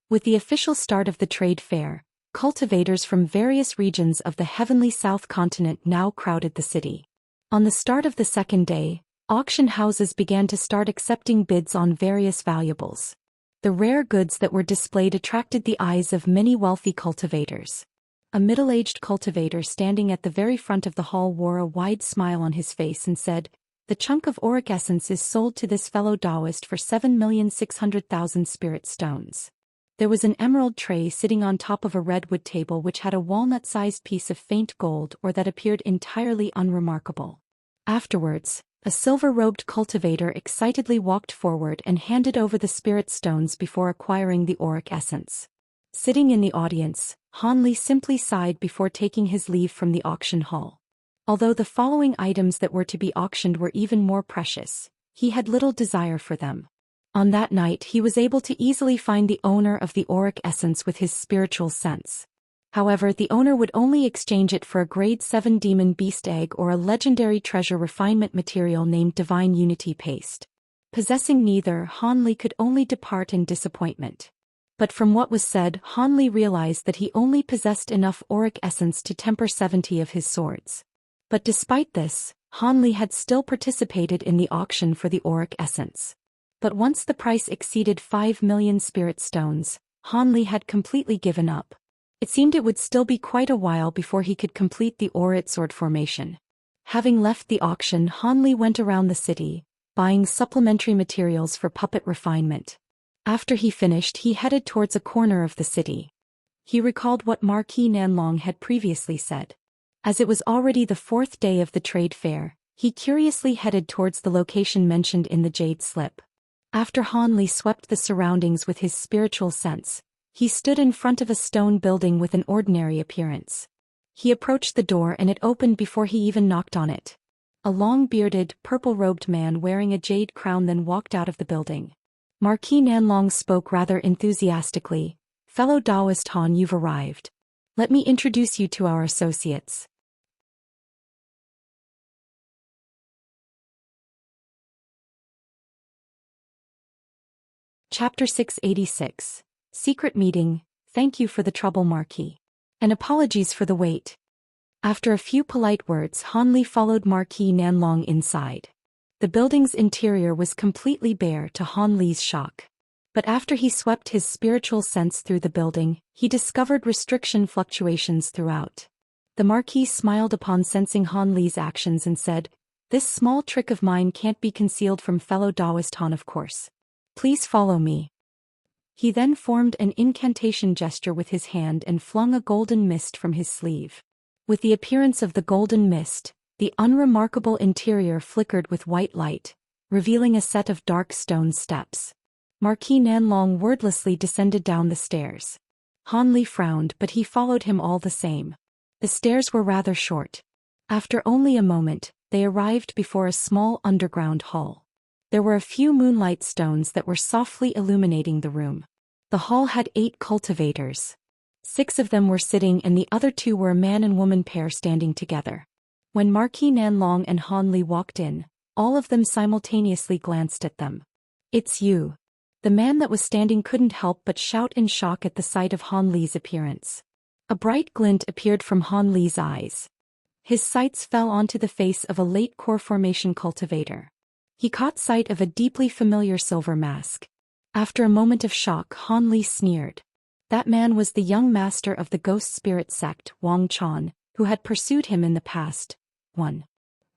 With the official start of the trade fair, cultivators from various regions of the heavenly South continent now crowded the city. On the start of the second day, auction houses began to start accepting bids on various valuables. The rare goods that were displayed attracted the eyes of many wealthy cultivators. A middle-aged cultivator standing at the very front of the hall wore a wide smile on his face and said, "The chunk of auric essence is sold to this fellow Taoist for 7,600,000 spirit stones." There was an emerald tray sitting on top of a redwood table which had a walnut-sized piece of faint gold or that appeared entirely unremarkable. Afterwards, a silver-robed cultivator excitedly walked forward and handed over the spirit stones before acquiring the auric essence. Sitting in the audience, Han Li simply sighed before taking his leave from the auction hall. Although the following items that were to be auctioned were even more precious, he had little desire for them. On that night he was able to easily find the owner of the auric essence with his spiritual sense. However, the owner would only exchange it for a grade 7 demon beast egg or a legendary treasure refinement material named Divine Unity Paste. Possessing neither, Han Li could only depart in disappointment. But from what was said, Han Li realized that he only possessed enough auric essence to temper 70 of his swords. But despite this, Han Li had still participated in the auction for the auric essence. But once the price exceeded 5 million spirit stones, Han Li had completely given up. It seemed it would still be quite a while before he could complete the auric sword formation. Having left the auction, Han Li went around the city, buying supplementary materials for puppet refinement. After he finished, he headed towards a corner of the city. He recalled what Marquis Nanlong had previously said. As it was already the 4th day of the trade fair, he curiously headed towards the location mentioned in the jade slip. After Han Li swept the surroundings with his spiritual sense, he stood in front of a stone building with an ordinary appearance. He approached the door and it opened before he even knocked on it. A long-bearded, purple-robed man wearing a jade crown then walked out of the building. Marquis Nanlong spoke rather enthusiastically. "Fellow Taoist Han, you've arrived. Let me introduce you to our associates." Chapter 686. Secret Meeting. Thank you for the trouble, Marquis. And apologies for the wait. After a few polite words, Han Li followed Marquis Nanlong inside. The building's interior was completely bare to Han Li's shock. But after he swept his spiritual sense through the building, he discovered restriction fluctuations throughout. The Marquis smiled upon sensing Han Li's actions and said, "This small trick of mine can't be concealed from fellow Taoist Han, of course. Please follow me." He then formed an incantation gesture with his hand and flung a golden mist from his sleeve. With the appearance of the golden mist, the unremarkable interior flickered with white light, revealing a set of dark stone steps. Marquis Nanlong wordlessly descended down the stairs. Han Li frowned, but he followed him all the same. The stairs were rather short. After only a moment, they arrived before a small underground hall. There were a few moonlight stones that were softly illuminating the room. The hall had 8 cultivators. 6 of them were sitting and the other 2 were a man and woman pair standing together. When Marquis Nanlong and Han Li walked in, all of them simultaneously glanced at them. "It's you." The man that was standing couldn't help but shout in shock at the sight of Han Li's appearance. A bright glint appeared from Han Li's eyes. His sights fell onto the face of a late core formation cultivator. He caught sight of a deeply familiar silver mask. After a moment of shock, Han Li sneered. That man was the young master of the ghost spirit sect, Wang Chan, who had pursued him in the past. 1.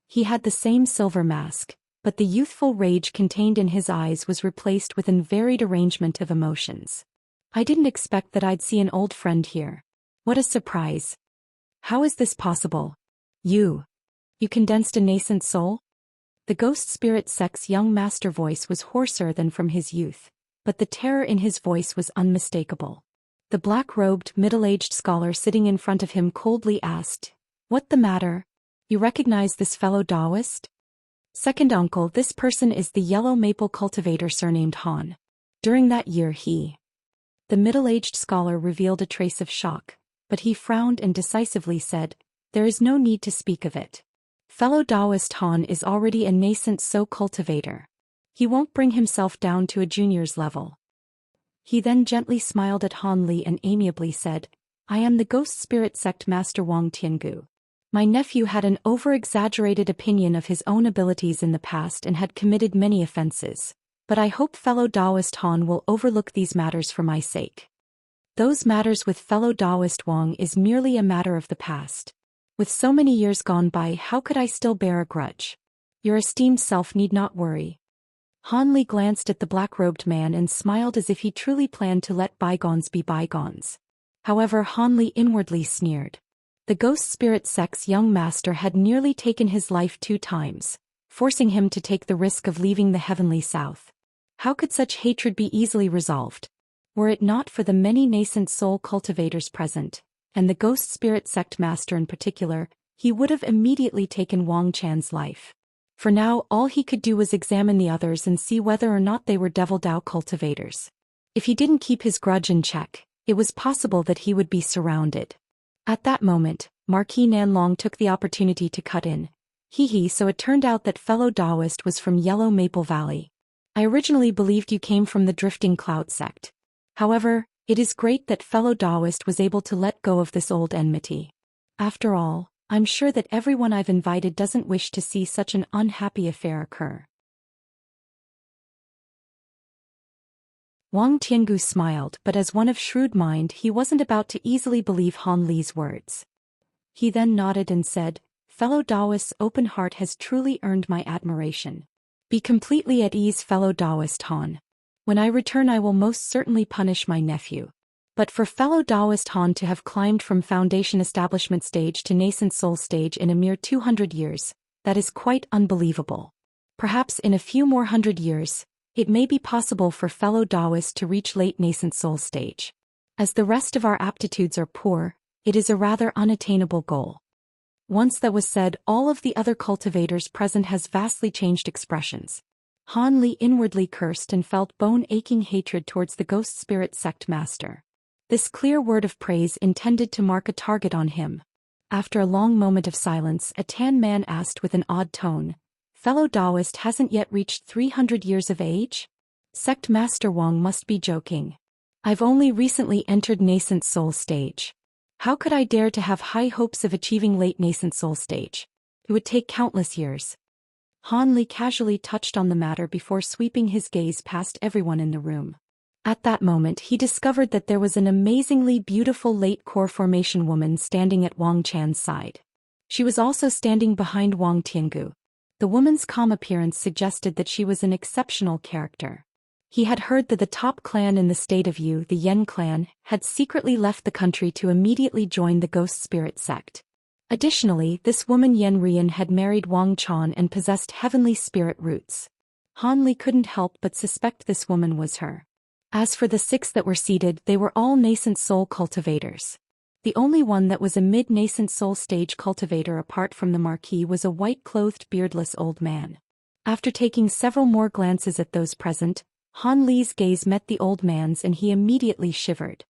He had the same silver mask, but the youthful rage contained in his eyes was replaced with an varied arrangement of emotions. "I didn't expect that I'd see an old friend here. What a surprise. How is this possible? You condensed a nascent soul?" The ghost spirit sect's young master voice was hoarser than from his youth, but the terror in his voice was unmistakable. The black-robed, middle-aged scholar sitting in front of him coldly asked, "What the matter? You recognize this fellow Taoist?" "Second uncle, this person is the yellow maple cultivator surnamed Han. During that year The middle-aged scholar revealed a trace of shock, but he frowned and decisively said, "There is no need to speak of it. Fellow Taoist Han is already a nascent So cultivator. He won't bring himself down to a junior's level." He then gently smiled at Han Li and amiably said, "I am the ghost spirit sect master Wang Tiangu. My nephew had an over-exaggerated opinion of his own abilities in the past and had committed many offenses, but I hope fellow Taoist Han will overlook these matters for my sake. Those matters with fellow Taoist Wang is merely a matter of the past. With so many years gone by, how could I still bear a grudge? Your esteemed self need not worry." Han Li glanced at the black-robed man and smiled as if he truly planned to let bygones be bygones. However, Han Li inwardly sneered. The ghost spirit sect's young master had nearly taken his life 2 times, forcing him to take the risk of leaving the heavenly south. How could such hatred be easily resolved? Were it not for the many nascent soul cultivators present, and the ghost spirit sect master in particular, he would have immediately taken Wang Chan's life. For now, all he could do was examine the others and see whether or not they were Devil Dao cultivators. If he didn't keep his grudge in check, it was possible that he would be surrounded. At that moment, Marquis Nanlong took the opportunity to cut in. So it turned out that fellow Taoist was from Yellow Maple Valley. I originally believed you came from the Drifting Cloud sect. However, It is great that fellow Taoist was able to let go of this old enmity. After all, I'm sure that everyone I've invited doesn't wish to see such an unhappy affair occur. Wang Tiangu smiled, but as one of shrewd mind he wasn't about to easily believe Han Li's words. He then nodded and said, "Fellow Taoist's open heart has truly earned my admiration. Be completely at ease, fellow Taoist Han. When I return I will most certainly punish my nephew. But for fellow Taoist Han to have climbed from foundation establishment stage to nascent soul stage in a mere 200 years, that is quite unbelievable. Perhaps in a few more 100 years, it may be possible for fellow Taoist to reach late nascent soul stage. As the rest of our aptitudes are poor, it is a rather unattainable goal." Once that was said, all of the other cultivators present has vastly changed expressions. Han Li inwardly cursed and felt bone-aching hatred towards the ghost spirit sect master. This clear word of praise intended to mark a target on him. After a long moment of silence, a tan man asked with an odd tone, "Fellow Taoist hasn't yet reached 300 years of age? Sect Master Wang must be joking. I've only recently entered nascent soul stage. How could I dare to have high hopes of achieving late nascent soul stage? It would take countless years." Han Li casually touched on the matter before sweeping his gaze past everyone in the room. At that moment he discovered that there was an amazingly beautiful late core formation woman standing at Wang Chan's side. She was also standing behind Wang Tiangu. The woman's calm appearance suggested that she was an exceptional character. He had heard that the top clan in the state of Yu, the Yen clan, had secretly left the country to immediately join the ghost spirit sect. Additionally, this woman Yen Rian had married Wang Chan and possessed heavenly spirit roots. Han Li couldn't help but suspect this woman was her. As for the 6 that were seated, they were all nascent soul cultivators. The only one that was a mid-nascent soul stage cultivator apart from the Marquis was a white-clothed beardless old man. After taking several more glances at those present, Han Li's gaze met the old man's and he immediately shivered.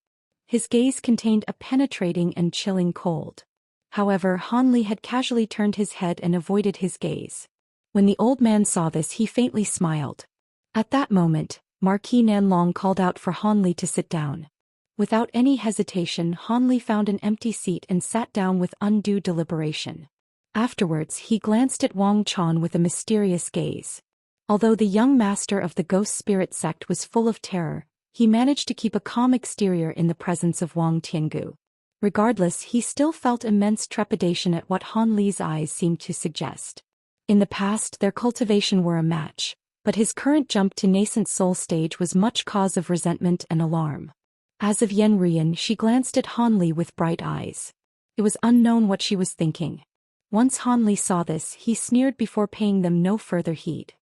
His gaze contained a penetrating and chilling cold. However, Han Li had casually turned his head and avoided his gaze. When the old man saw this he faintly smiled. At that moment, Marquis Nanlong called out for Han Li to sit down. Without any hesitation, Han Li found an empty seat and sat down with undue deliberation. Afterwards he glanced at Wang Chan with a mysterious gaze. Although the young master of the ghost spirit sect was full of terror, he managed to keep a calm exterior in the presence of Wang Tiangu. Regardless, he still felt immense trepidation at what Han Li's eyes seemed to suggest. In the past their cultivation were a match, but his current jump to nascent soul stage was much cause of resentment and alarm. As of Yen Rian, she glanced at Han Li with bright eyes. It was unknown what she was thinking. Once Han Li saw this, he sneered before paying them no further heed.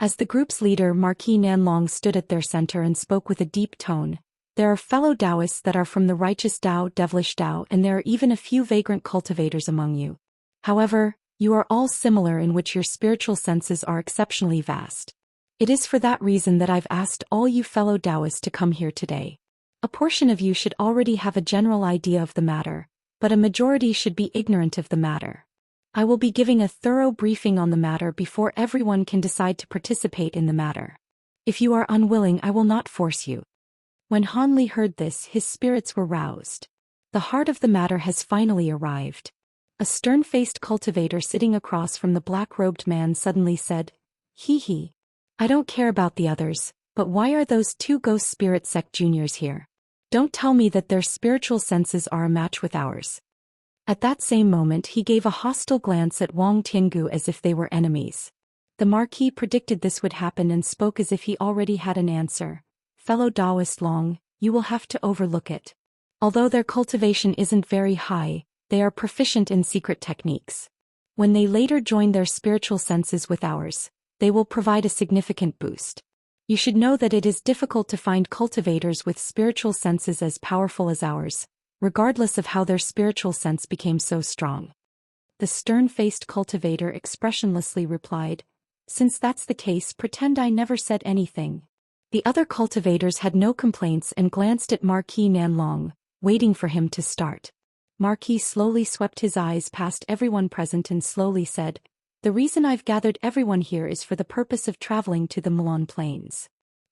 As the group's leader, Marquis Nanlong stood at their center and spoke with a deep tone. "There are fellow Taoists that are from the righteous Tao, devilish Tao, and there are even a few vagrant cultivators among you. However, you are all similar in which your spiritual senses are exceptionally vast. It is for that reason that I've asked all you fellow Taoists to come here today. A portion of you should already have a general idea of the matter, but a majority should be ignorant of the matter. I will be giving a thorough briefing on the matter before everyone can decide to participate in the matter. If you are unwilling, I will not force you." When Han Li heard this, his spirits were roused. The heart of the matter has finally arrived. A stern-faced cultivator sitting across from the black-robed man suddenly said, "Hee. I don't care about the others, but why are those 2 ghost spirit sect juniors here? Don't tell me that their spiritual senses are a match with ours." At that same moment he gave a hostile glance at Wang Tiangu as if they were enemies. The Marquis predicted this would happen and spoke as if he already had an answer. "Fellow Taoist Long, you will have to overlook it. Although their cultivation isn't very high, they are proficient in secret techniques. When they later join their spiritual senses with ours, they will provide a significant boost. You should know that it is difficult to find cultivators with spiritual senses as powerful as ours, regardless of how their spiritual sense became so strong." The stern-faced cultivator expressionlessly replied, "Since that's the case, pretend I never said anything." The other cultivators had no complaints and glanced at Marquis Nanlong, waiting for him to start. Marquis slowly swept his eyes past everyone present and slowly said, "The reason I've gathered everyone here is for the purpose of traveling to the Mulan Plains.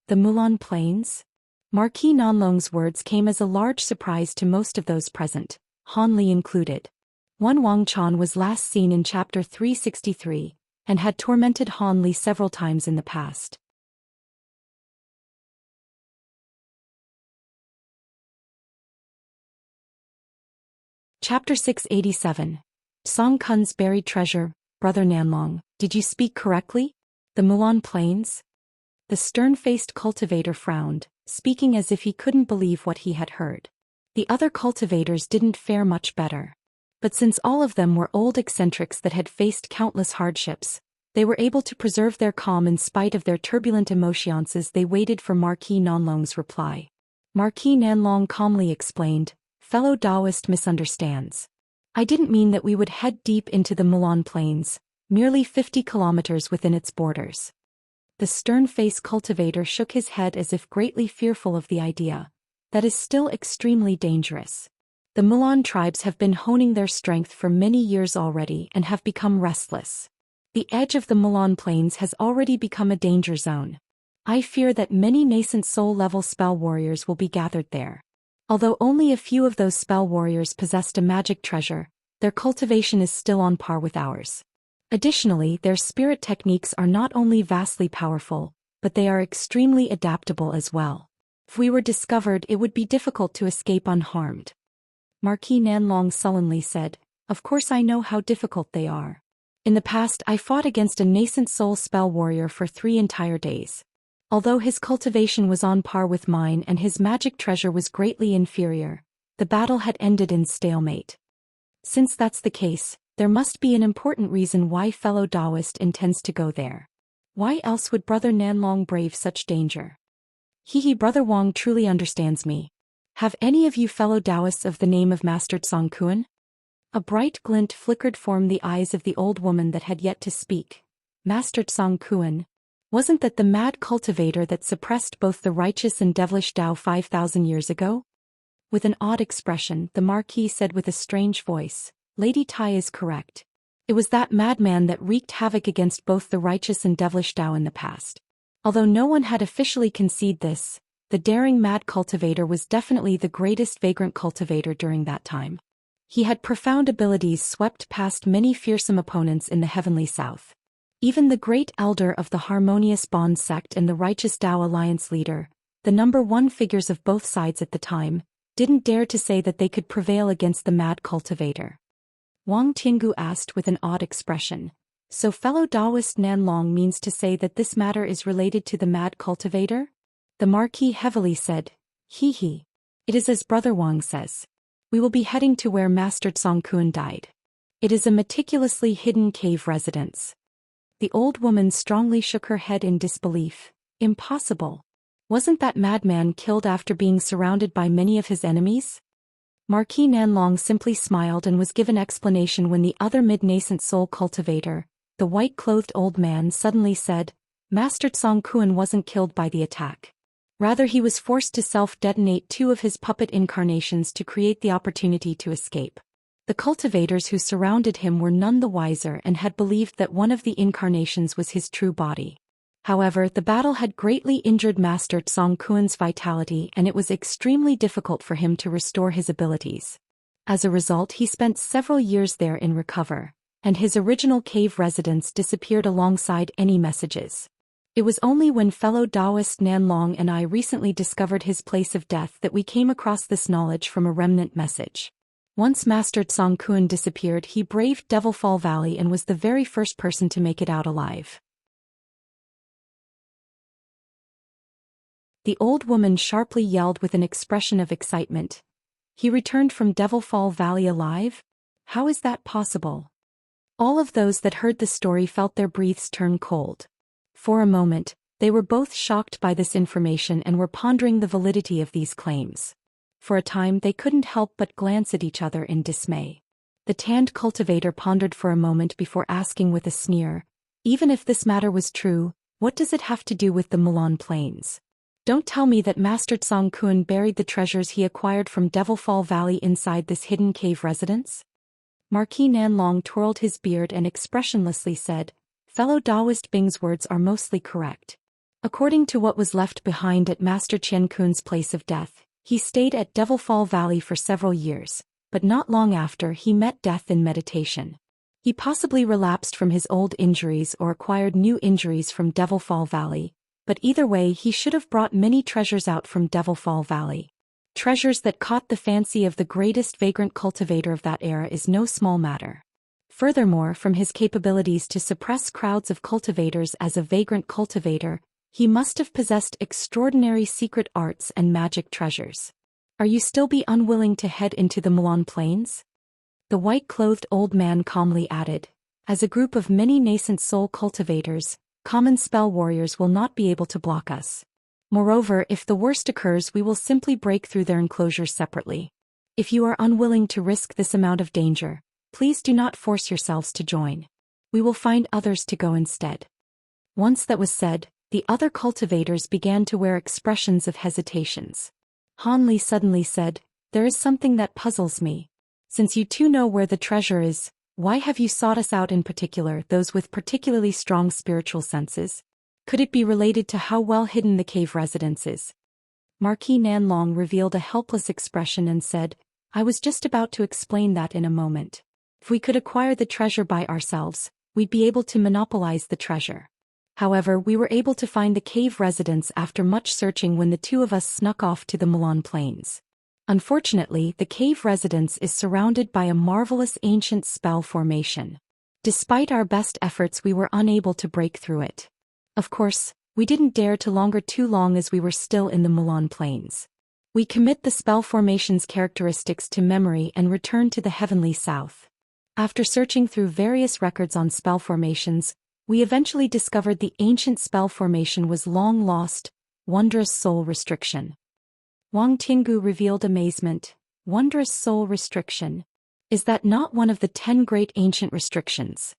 The Mulan Plains? Marquis Nanlong's words came as a large surprise to most of those present, Han Li included. One Wang Chan was last seen in chapter 363, and had tormented Han Li several times in the past. Chapter 687. Song Kun's Buried Treasure. Brother Nanlong, did you speak correctly? The Mulan Plains? The stern-faced cultivator frowned, speaking as if he couldn't believe what he had heard. The other cultivators didn't fare much better. But since all of them were old eccentrics that had faced countless hardships, they were able to preserve their calm in spite of their turbulent emotions as they waited for Marquis Nanlong's reply. Marquis Nanlong calmly explained, "Fellow Taoist misunderstands. I didn't mean that we would head deep into the Mulan Plains, merely 50 kilometers within its borders." The stern-faced cultivator shook his head as if greatly fearful of the idea. That is still extremely dangerous. The Mulan tribes have been honing their strength for many years already and have become restless. The edge of the Mulan Plains has already become a danger zone. I fear that many nascent soul-level spell warriors will be gathered there. Although only a few of those spell warriors possessed a magic treasure, their cultivation is still on par with ours. Additionally, their spirit techniques are not only vastly powerful, but they are extremely adaptable as well. If we were discovered, it would be difficult to escape unharmed. Marquis Nanlong sullenly said, "Of course I know how difficult they are. In the past I fought against a nascent soul spell warrior for 3 entire days. Although his cultivation was on par with mine and his magic treasure was greatly inferior, the battle had ended in stalemate. Since that's the case, there must be an important reason why fellow Taoist intends to go there. Why else would Brother Nanlong brave such danger? Brother Wang truly understands me. Have any of you fellow Taoists of the name of Master Tsong Kuan?" A bright glint flickered from the eyes of the old woman that had yet to speak. Master Tsong Kuan? Wasn't that the mad cultivator that suppressed both the righteous and devilish Tao 5,000 years ago? With an odd expression, the Marquis said with a strange voice, "Lady Tai is correct. It was that madman that wreaked havoc against both the righteous and devilish Tao in the past." Although no one had officially conceded this, the daring mad cultivator was definitely the greatest vagrant cultivator during that time. He had profound abilities swept past many fearsome opponents in the heavenly south. Even the great elder of the Harmonious Bond sect and the Righteous Tao Alliance leader, the number 1 figures of both sides at the time, didn't dare to say that they could prevail against the mad cultivator. Wang Tinggu asked with an odd expression, "So fellow Taoist Nanlong means to say that this matter is related to the mad cultivator?" The Marquis heavily said, It is as Brother Wang says. We will be heading to where Master Tsong Kuan died. It is a meticulously hidden cave residence." The old woman strongly shook her head in disbelief. "Impossible. Wasn't that madman killed after being surrounded by many of his enemies?" Marquis Nanlong simply smiled and was given explanation when the other mid-nascent soul cultivator, the white-clothed old man, suddenly said, "Master Tsong Kuan wasn't killed by the attack. Rather, he was forced to self-detonate 2 of his puppet incarnations to create the opportunity to escape. The cultivators who surrounded him were none the wiser and had believed that one of the incarnations was his true body. However, the battle had greatly injured Master Tsong Kuan's vitality and it was extremely difficult for him to restore his abilities. As a result, he spent several years there in recover, and his original cave residence disappeared alongside any messages. It was only when fellow Taoist Nanlong and I recently discovered his place of death that we came across this knowledge from a remnant message. Once Master Tsong Kuan disappeared, he braved Devilfall Valley and was the very first person to make it out alive." The old woman sharply yelled with an expression of excitement. "He returned from Devilfall Valley alive? How is that possible?" All of those that heard the story felt their breaths turn cold. For a moment, they were both shocked by this information and were pondering the validity of these claims. For a time they couldn't help but glance at each other in dismay. The tanned cultivator pondered for a moment before asking with a sneer, "Even if this matter was true, what does it have to do with the Mulan Plains? Don't tell me that Master Tsong Kuan buried the treasures he acquired from Devilfall Valley inside this hidden cave residence?" Marquis Nanlong twirled his beard and expressionlessly said, "Fellow Taoist Bing's words are mostly correct. According to what was left behind at Master Qian Kun's place of death, he stayed at Devilfall Valley for several years, but not long after he met death in meditation. He possibly relapsed from his old injuries or acquired new injuries from Devilfall Valley, but either way he should have brought many treasures out from Devilfall Valley. Treasures that caught the fancy of the greatest vagrant cultivator of that era is no small matter. Furthermore, from his capabilities to suppress crowds of cultivators as a vagrant cultivator, he must have possessed extraordinary secret arts and magic treasures. Are you still unwilling to head into the Mulan Plains? The white-clothed old man calmly added. As a group of many nascent soul cultivators, common spell warriors will not be able to block us. Moreover, if the worst occurs, we will simply break through their enclosures separately. If you are unwilling to risk this amount of danger, please do not force yourselves to join. We will find others to go instead. Once that was said, the other cultivators began to wear expressions of hesitations. Han Li suddenly said, "There is something that puzzles me. Since you two know where the treasure is, why have you sought us out in particular, those with particularly strong spiritual senses? Could it be related to how well hidden the cave residence is?" Marquis Nanlong revealed a helpless expression and said, "I was just about to explain that in a moment. If we could acquire the treasure by ourselves, we'd be able to monopolize the treasure. However, we were able to find the cave residence after much searching when the two of us snuck off to the Mulan Plains. Unfortunately, the cave residence is surrounded by a marvelous ancient spell formation. Despite our best efforts, we were unable to break through it. Of course, we didn't dare to linger too long as we were still in the Mulan Plains. We commit the spell formation's characteristics to memory and return to the heavenly south. After searching through various records on spell formations, we eventually discovered the ancient spell formation was long lost, wondrous soul restriction." Wang Tinggu revealed amazement. Wondrous soul restriction. Is that not one of the 10 great ancient restrictions?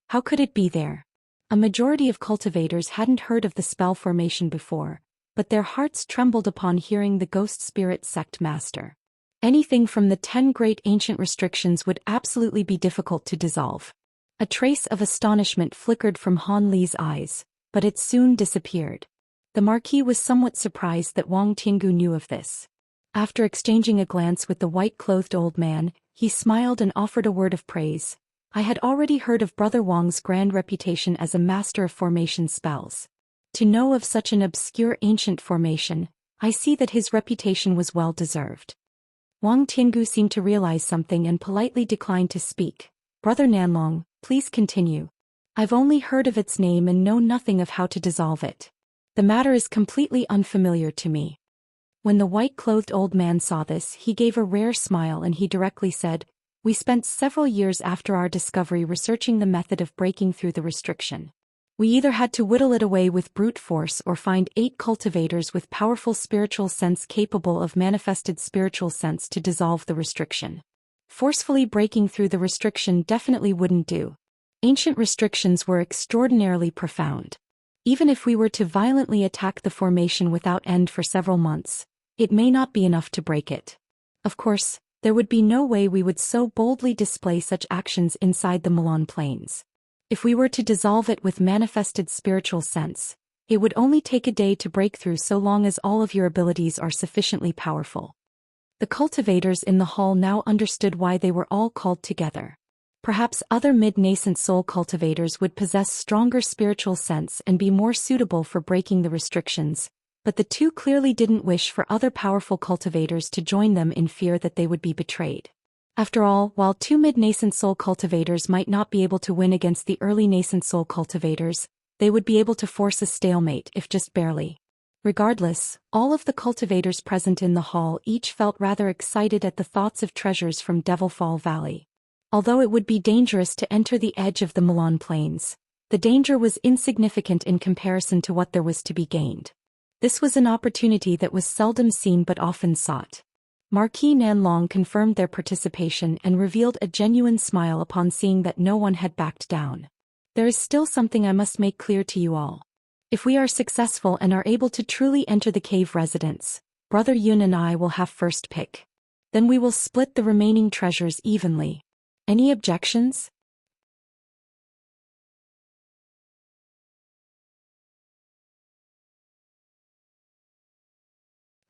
How could it be there? A majority of cultivators hadn't heard of the spell formation before, but their hearts trembled upon hearing the ghost spirit sect master. Anything from the 10 great ancient restrictions would absolutely be difficult to dissolve. A trace of astonishment flickered from Han Li's eyes, but it soon disappeared. The Marquis was somewhat surprised that Wang Tinggu knew of this. After exchanging a glance with the white-clothed old man, he smiled and offered a word of praise. "I had already heard of Brother Wang's grand reputation as a master of formation spells. To know of such an obscure ancient formation, I see that his reputation was well deserved." Wang Tinggu seemed to realize something and politely declined to speak. "Brother Nanlong, please continue. I've only heard of its name and know nothing of how to dissolve it. The matter is completely unfamiliar to me." When the white-clothed old man saw this, he gave a rare smile and he directly said, "We spent several years after our discovery researching the method of breaking through the restriction. We either had to whittle it away with brute force or find 8 cultivators with powerful spiritual sense capable of manifested spiritual sense to dissolve the restriction. Forcefully breaking through the restriction definitely wouldn't do. Ancient restrictions were extraordinarily profound. Even if we were to violently attack the formation without end for several months, it may not be enough to break it. Of course, there would be no way we would so boldly display such actions inside the Mulan Plains. If we were to dissolve it with manifested spiritual sense, it would only take a day to break through so long as all of your abilities are sufficiently powerful." The cultivators in the hall now understood why they were all called together. Perhaps other mid-nascent soul cultivators would possess stronger spiritual sense and be more suitable for breaking the restrictions, but the two clearly didn't wish for other powerful cultivators to join them in fear that they would be betrayed. After all, while 2 mid-nascent soul cultivators might not be able to win against the early nascent soul cultivators, they would be able to force a stalemate if just barely. Regardless, all of the cultivators present in the hall each felt rather excited at the thoughts of treasures from Devilfall Valley. Although it would be dangerous to enter the edge of the Mulan Plains, the danger was insignificant in comparison to what there was to be gained. This was an opportunity that was seldom seen but often sought. Marquis Nanlong confirmed their participation and revealed a genuine smile upon seeing that no one had backed down. "There is still something I must make clear to you all. If we are successful and are able to truly enter the cave residence, Brother Yun and I will have first pick. Then we will split the remaining treasures evenly. Any objections?"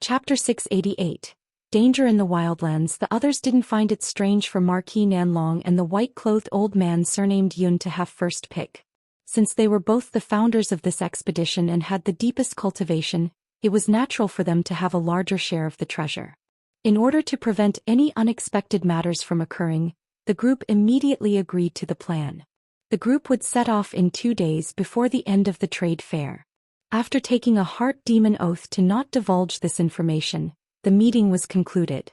Chapter 688. Danger in the Wildlands. The others didn't find it strange for Marquis Nanlong and the white-clothed old man surnamed Yun to have first pick. Since they were both the founders of this expedition and had the deepest cultivation, it was natural for them to have a larger share of the treasure. In order to prevent any unexpected matters from occurring, the group immediately agreed to the plan. The group would set off in 2 days before the end of the trade fair. After taking a heart-demon oath to not divulge this information, the meeting was concluded.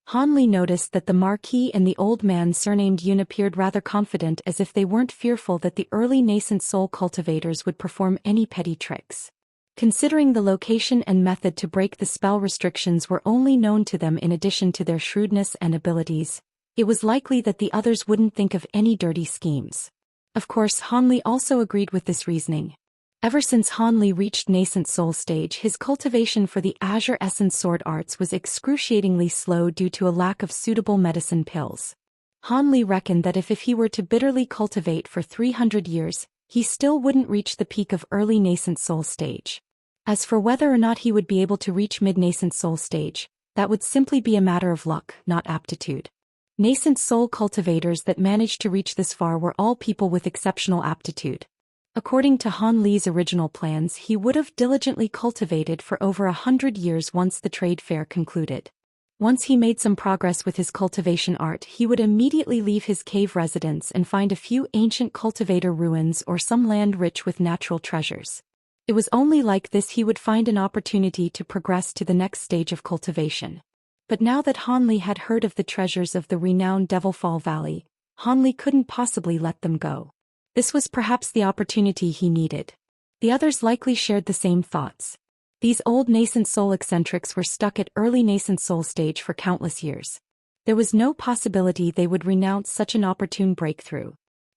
Han Li noticed that the Marquis and the old man surnamed Yun appeared rather confident, as if they weren't fearful that the early nascent soul cultivators would perform any petty tricks. Considering the location and method to break the spell restrictions were only known to them in addition to their shrewdness and abilities, it was likely that the others wouldn't think of any dirty schemes. Of course, Han Li also agreed with this reasoning. Ever since Han Li reached nascent soul stage, his cultivation for the Azure Essence sword arts was excruciatingly slow due to a lack of suitable medicine pills. Han Li reckoned that if he were to bitterly cultivate for 300 years, he still wouldn't reach the peak of early nascent soul stage. As for whether or not he would be able to reach mid-nascent soul stage, that would simply be a matter of luck, not aptitude. Nascent soul cultivators that managed to reach this far were all people with exceptional aptitude. According to Han Li's original plans, he would have diligently cultivated for over 100 years once the trade fair concluded. Once he made some progress with his cultivation art, he would immediately leave his cave residence and find a few ancient cultivator ruins or some land rich with natural treasures. It was only like this he would find an opportunity to progress to the next stage of cultivation. But now that Han Li had heard of the treasures of the renowned Devilfall Valley, Han Li couldn't possibly let them go. This was perhaps the opportunity he needed. The others likely shared the same thoughts. These old nascent soul eccentrics were stuck at early nascent soul stage for countless years. There was no possibility they would renounce such an opportune breakthrough.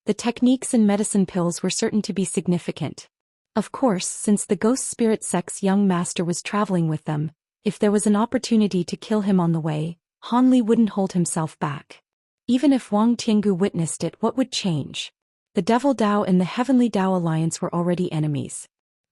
The techniques and medicine pills were certain to be significant. Of course, since the ghost spirit sect's young master was traveling with them, if there was an opportunity to kill him on the way, Han Li wouldn't hold himself back. Even if Wang Tiangu witnessed it, what would change? The Devil Dao and the Heavenly Dao Alliance were already enemies.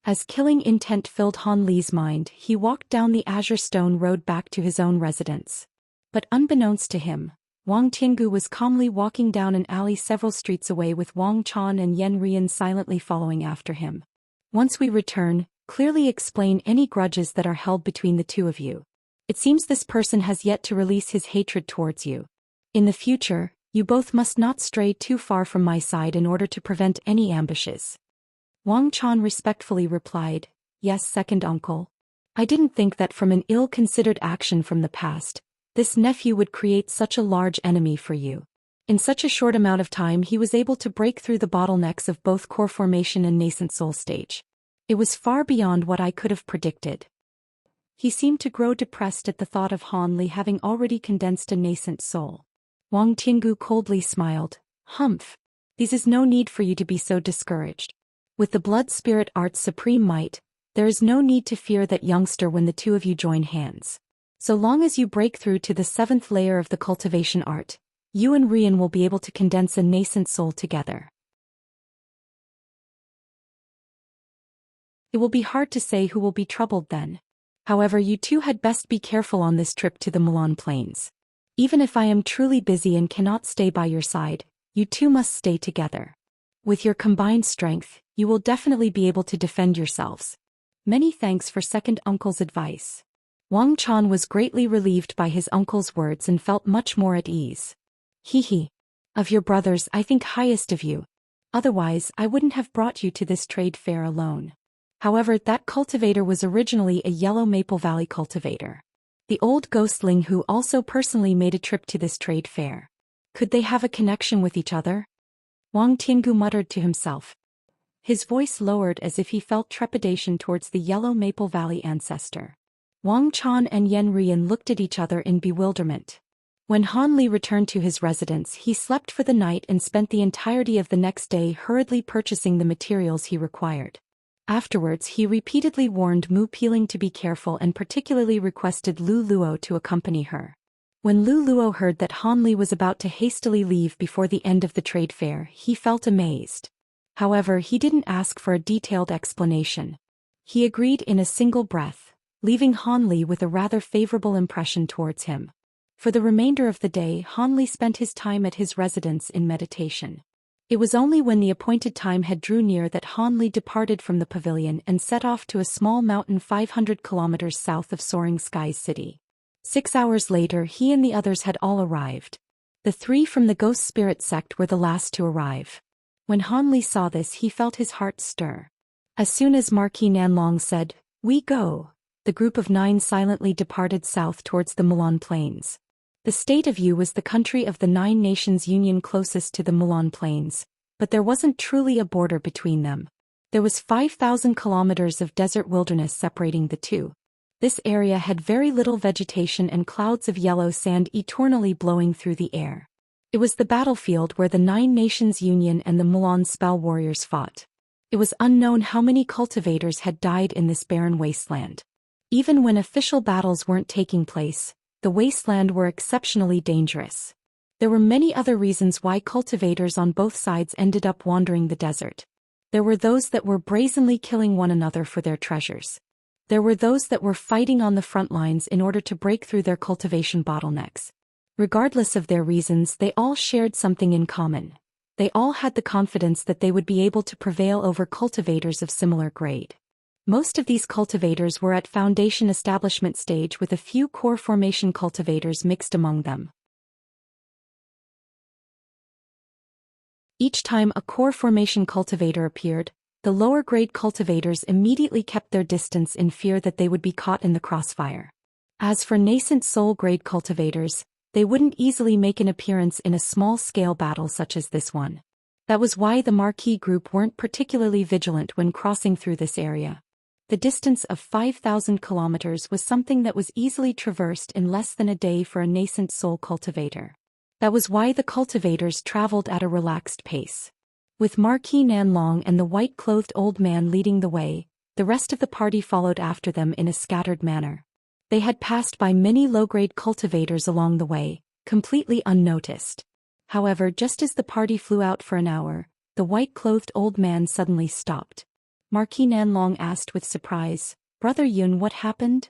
As killing intent filled Han Li's mind, he walked down the Azure Stone Road back to his own residence. But unbeknownst to him, Wang Tiangu was calmly walking down an alley several streets away with Wang Chan and Yen Rian silently following after him. Once we return, clearly explain any grudges that are held between the two of you. It seems this person has yet to release his hatred towards you. In the future, you both must not stray too far from my side in order to prevent any ambushes. Wang Chan respectfully replied, "Yes, second uncle. I didn't think that from an ill-considered action from the past, this nephew would create such a large enemy for you." In such a short amount of time he was able to break through the bottlenecks of both core formation and nascent soul stage. It was far beyond what I could have predicted. He seemed to grow depressed at the thought of Han Li having already condensed a nascent soul. Wang Tiangu coldly smiled. "Humph. There is no need for you to be so discouraged. With the blood spirit art's supreme might, there is no need to fear that youngster when the two of you join hands. So long as you break through to the 7th layer of the cultivation art, you and Rian will be able to condense a nascent soul together. It will be hard to say who will be troubled then. However, you two had best be careful on this trip to the Milan Plains. Even if I am truly busy and cannot stay by your side, you two must stay together. With your combined strength, you will definitely be able to defend yourselves. Many thanks for second uncle's advice." Wang Chan was greatly relieved by his uncle's words and felt much more at ease. "Hee. Of your brothers, I think highest of you. Otherwise, I wouldn't have brought you to this trade fair alone." However, that cultivator was originally a Yellow Maple Valley cultivator. The old ghostling who also personally made a trip to this trade fair. Could they have a connection with each other? Wang Tiangu muttered to himself. His voice lowered as if he felt trepidation towards the Yellow Maple Valley ancestor. Wang Chan and Yen Rian looked at each other in bewilderment. When Han Li returned to his residence, he slept for the night and spent the entirety of the next day hurriedly purchasing the materials he required. Afterwards, he repeatedly warned Mu Piling to be careful and particularly requested Lu Luo to accompany her. When Lu Luo heard that Han Li was about to hastily leave before the end of the trade fair, he felt amazed. However, he didn't ask for a detailed explanation. He agreed in a single breath. leaving Han Li with a rather favorable impression towards him. For the remainder of the day, Han Li spent his time at his residence in meditation. It was only when the appointed time had drew near that Han Li departed from the pavilion and set off to a small mountain 500 kilometers south of Soaring Skies City. 6 hours later, he and the others had all arrived. The 3 from the Ghost Spirit sect were the last to arrive. When Han Li saw this, he felt his heart stir. As soon as Marquis Nanlong said, "We go," the group of 9 silently departed south towards the Mulan Plains. The state of Yu was the country of the 9 nations union closest to the Mulan Plains, but there wasn't truly a border between them. There was 5,000 kilometers of desert wilderness separating the two. This area had very little vegetation and clouds of yellow sand eternally blowing through the air. It was the battlefield where the 9 nations union and the Mulan spell warriors fought. It was unknown how many cultivators had died in this barren wasteland. Even when official battles weren't taking place, the wasteland were exceptionally dangerous. There were many other reasons why cultivators on both sides ended up wandering the desert. There were those that were brazenly killing one another for their treasures. There were those that were fighting on the front lines in order to break through their cultivation bottlenecks. Regardless of their reasons, they all shared something in common. They all had the confidence that they would be able to prevail over cultivators of similar grade. Most of these cultivators were at foundation establishment stage with a few core formation cultivators mixed among them. Each time a core formation cultivator appeared, the lower grade cultivators immediately kept their distance in fear that they would be caught in the crossfire. As for nascent soul grade cultivators, they wouldn't easily make an appearance in a small-scale battle such as this one. That was why the Marquis group weren't particularly vigilant when crossing through this area. The distance of 5,000 kilometers was something that was easily traversed in less than a day for a nascent soul cultivator. That was why the cultivators traveled at a relaxed pace. With Marquis Nanlong and the white-clothed old man leading the way, the rest of the party followed after them in a scattered manner. They had passed by many low-grade cultivators along the way, completely unnoticed. However, just as the party flew out for an hour, the white-clothed old man suddenly stopped. Marquis Nanlong asked with surprise, "Brother Yun, what happened?"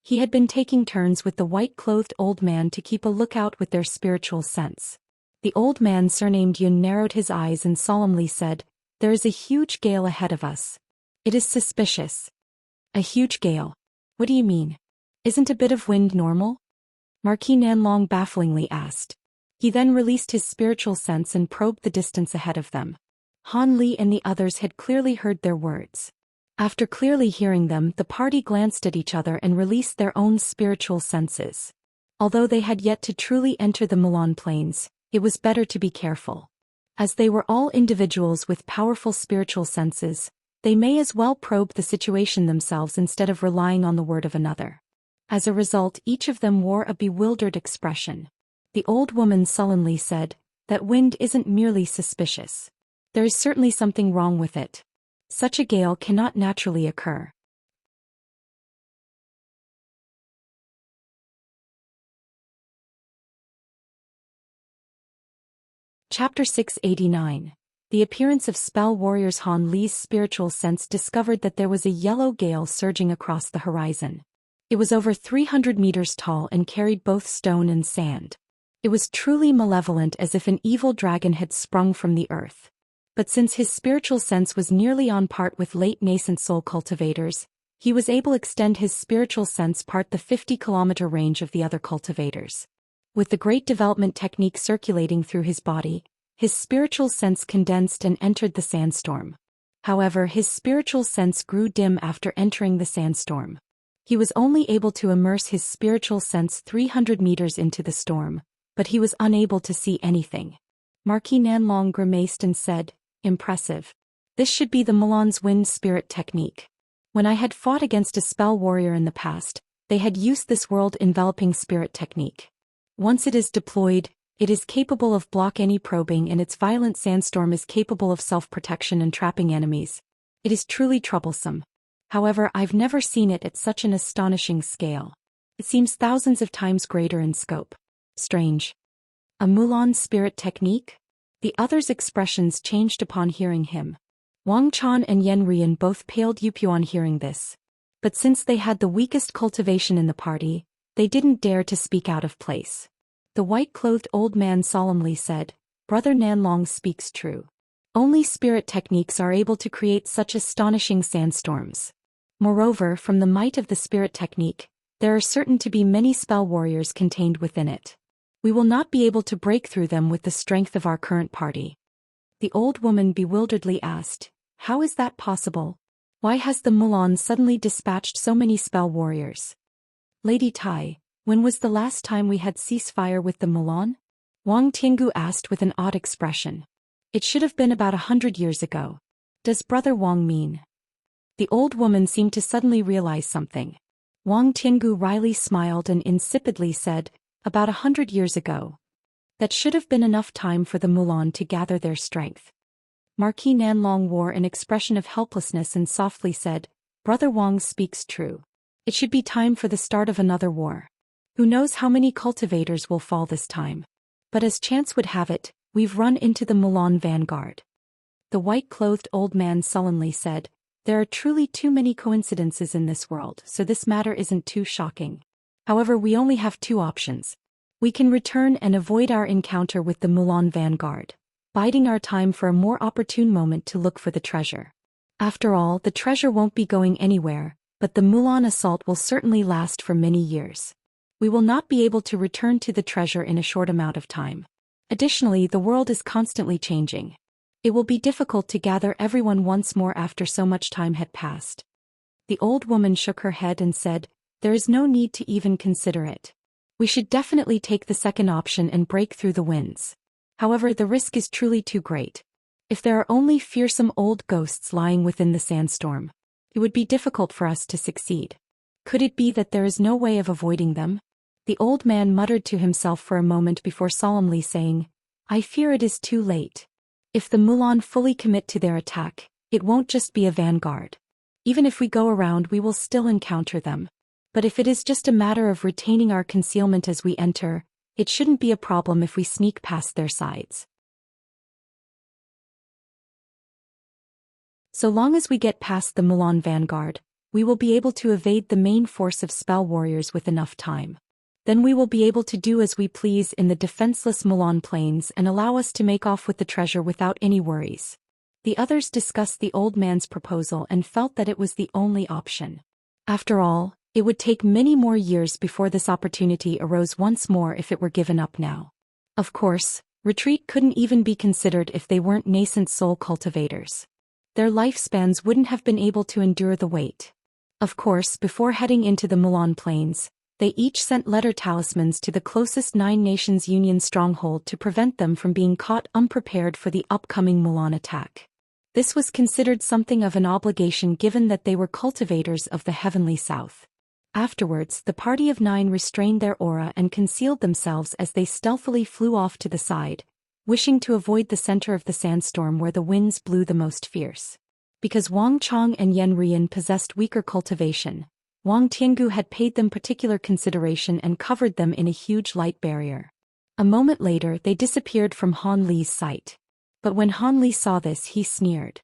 He had been taking turns with the white-clothed old man to keep a lookout with their spiritual sense. The old man surnamed Yun narrowed his eyes and solemnly said, "There is a huge gale ahead of us. It is suspicious." "A huge gale? What do you mean? Isn't a bit of wind normal?" Marquis Nanlong bafflingly asked. He then released his spiritual sense and probed the distance ahead of them. Han Li and the others had clearly heard their words. After clearly hearing them, the party glanced at each other and released their own spiritual senses. Although they had yet to truly enter the Mulan Plains, it was better to be careful. As they were all individuals with powerful spiritual senses, they may as well probe the situation themselves instead of relying on the word of another. As a result, each of them wore a bewildered expression. The old woman sullenly said, "That wind isn't merely suspicious. There is certainly something wrong with it. Such a gale cannot naturally occur." Chapter 689. The appearance of spell warriors. Han Li's spiritual sense discovered that there was a yellow gale surging across the horizon. It was over 300 meters tall and carried both stone and sand. It was truly malevolent, as if an evil dragon had sprung from the earth. But since his spiritual sense was nearly on par with late nascent soul cultivators, he was able to extend his spiritual sense part the 50-kilometer range of the other cultivators. With the great development technique circulating through his body, his spiritual sense condensed and entered the sandstorm. However, his spiritual sense grew dim after entering the sandstorm. He was only able to immerse his spiritual sense 300 meters into the storm, but he was unable to see anything. Marquis Nanlong grimaced and said, "Impressive. This should be the Mulan's wind spirit technique. When I had fought against a spell warrior in the past, they had used this world-enveloping spirit technique. Once it is deployed, it is capable of block any probing, and its violent sandstorm is capable of self-protection and trapping enemies. It is truly troublesome. However, I've never seen it at such an astonishing scale. It seems thousands of times greater in scope. Strange. A Mulan spirit technique?" The others' expressions changed upon hearing him. Wang Chan and Yen Rian both paled on hearing this. But since they had the weakest cultivation in the party, they didn't dare to speak out of place. The white-clothed old man solemnly said, "Brother Nanlong speaks true. Only spirit techniques are able to create such astonishing sandstorms. Moreover, from the might of the spirit technique, there are certain to be many spell warriors contained within it. We will not be able to break through them with the strength of our current party." The old woman bewilderedly asked, "How is that possible? Why has the Mulan suddenly dispatched so many spell warriors?" "Lady Tai, when was the last time we had ceasefire with the Mulan?" Wang Tiangu asked with an odd expression. "It should have been about 100 years ago. Does Brother Wang mean?" The old woman seemed to suddenly realize something. Wang Tiangu wryly smiled and insipidly said, "About 100 years ago. That should have been enough time for the Mulan to gather their strength." Marquis Nanlong wore an expression of helplessness and softly said, "Brother Wang speaks true. It should be time for the start of another war. Who knows how many cultivators will fall this time? But as chance would have it, we've run into the Mulan vanguard." The white-clothed old man sullenly said, "There are truly too many coincidences in this world, so this matter isn't too shocking. However, we only have two options. We can return and avoid our encounter with the Mulan vanguard, biding our time for a more opportune moment to look for the treasure. After all, the treasure won't be going anywhere, but the Mulan assault will certainly last for many years. We will not be able to return to the treasure in a short amount of time. Additionally, the world is constantly changing. It will be difficult to gather everyone once more after so much time had passed." The old woman shook her head and said, "There is no need to even consider it. We should definitely take the second option and break through the winds. However, the risk is truly too great. If there are only fearsome old ghosts lying within the sandstorm, it would be difficult for us to succeed. Could it be that there is no way of avoiding them?" The old man muttered to himself for a moment before solemnly saying, "I fear it is too late. If the Mulan fully commit to their attack, it won't just be a vanguard. Even if we go around, we will still encounter them. But if it is just a matter of retaining our concealment as we enter, it shouldn't be a problem if we sneak past their sides. So long as we get past the Mulan vanguard, we will be able to evade the main force of spell warriors with enough time. Then we will be able to do as we please in the defenseless Mulan plains and allow us to make off with the treasure without any worries." The others discussed the old man's proposal and felt that it was the only option. After all, it would take many more years before this opportunity arose once more if it were given up now. Of course, retreat couldn't even be considered if they weren't nascent soul cultivators. Their lifespans wouldn't have been able to endure the weight. Of course, before heading into the Mulan plains, they each sent letter talismans to the closest Nine Nations Union stronghold to prevent them from being caught unprepared for the upcoming Mulan attack. This was considered something of an obligation given that they were cultivators of the Heavenly South. Afterwards, the party of 9 restrained their aura and concealed themselves as they stealthily flew off to the side, wishing to avoid the center of the sandstorm where the winds blew the most fierce. Because Wang Chong and Yen Rian possessed weaker cultivation, Wang Tiangu had paid them particular consideration and covered them in a huge light barrier. A moment later, they disappeared from Han Li's sight. But when Han Li saw this, he sneered.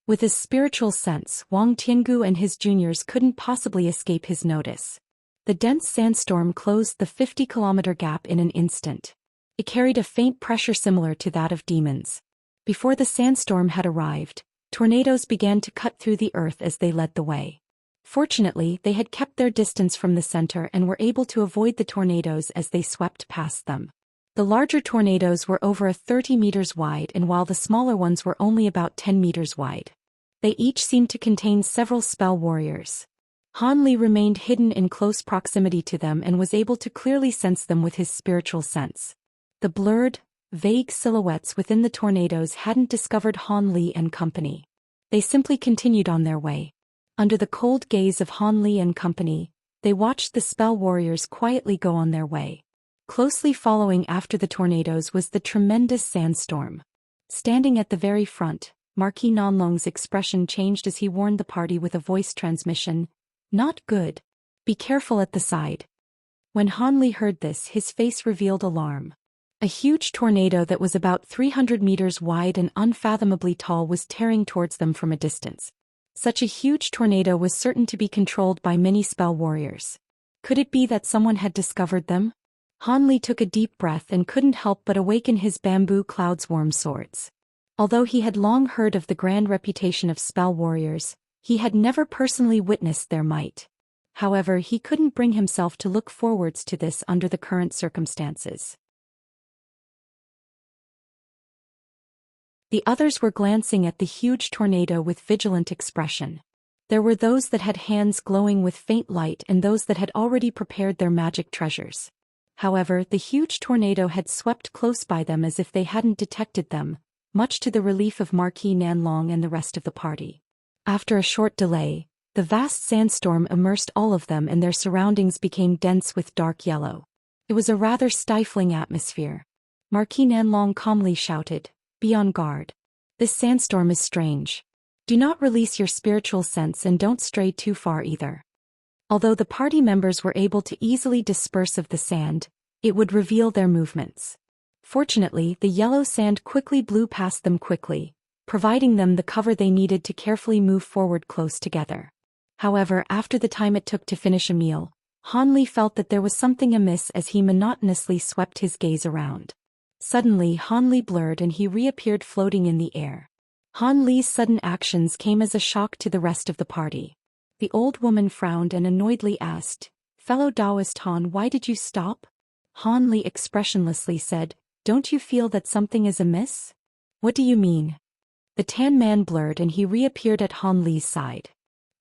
With his spiritual sense, Wang Tiangu and his juniors couldn't possibly escape his notice. The dense sandstorm closed the 50-kilometer gap in an instant. It carried a faint pressure similar to that of demons. Before the sandstorm had arrived, tornadoes began to cut through the earth as they led the way. Fortunately, they had kept their distance from the center and were able to avoid the tornadoes as they swept past them. The larger tornadoes were over 30 meters wide, and while the smaller ones were only about 10 meters wide. They each seemed to contain several spell warriors. Han Li remained hidden in close proximity to them and was able to clearly sense them with his spiritual sense. The blurred, vague silhouettes within the tornadoes hadn't discovered Han Li and company. They simply continued on their way. Under the cold gaze of Han Li and company, they watched the spell warriors quietly go on their way. Closely following after the tornadoes was the tremendous sandstorm. Standing at the very front, Marquis Nanlong's expression changed as he warned the party with a voice transmission, "Not good. Be careful at the side." When Han Li heard this, his face revealed alarm. A huge tornado that was about 300 meters wide and unfathomably tall was tearing towards them from a distance. Such a huge tornado was certain to be controlled by many spell warriors. Could it be that someone had discovered them? Han Li took a deep breath and couldn't help but awaken his bamboo cloud's warm swords. Although he had long heard of the grand reputation of spell warriors, he had never personally witnessed their might. However, he couldn't bring himself to look forwards to this under the current circumstances. The others were glancing at the huge tornado with vigilant expression. There were those that had hands glowing with faint light and those that had already prepared their magic treasures. However, the huge tornado had swept close by them as if they hadn't detected them, much to the relief of Marquis Nanlong and the rest of the party. After a short delay, the vast sandstorm immersed all of them and their surroundings became dense with dark yellow. It was a rather stifling atmosphere. Marquis Nanlong calmly shouted, "Be on guard. This sandstorm is strange. Do not release your spiritual sense and don't stray too far either." Although the party members were able to easily disperse of the sand, it would reveal their movements. Fortunately, the yellow sand quickly blew past them quickly, providing them the cover they needed to carefully move forward close together. However, after the time it took to finish a meal, Han Li felt that there was something amiss as he monotonously swept his gaze around. Suddenly Han Li blurred and he reappeared floating in the air. Han Li's sudden actions came as a shock to the rest of the party. The old woman frowned and annoyedly asked, "Fellow Taoist Han, why did you stop?" Han Li expressionlessly said, "Don't you feel that something is amiss?" "What do you mean?" The tan man blurred and he reappeared at Han Li's side.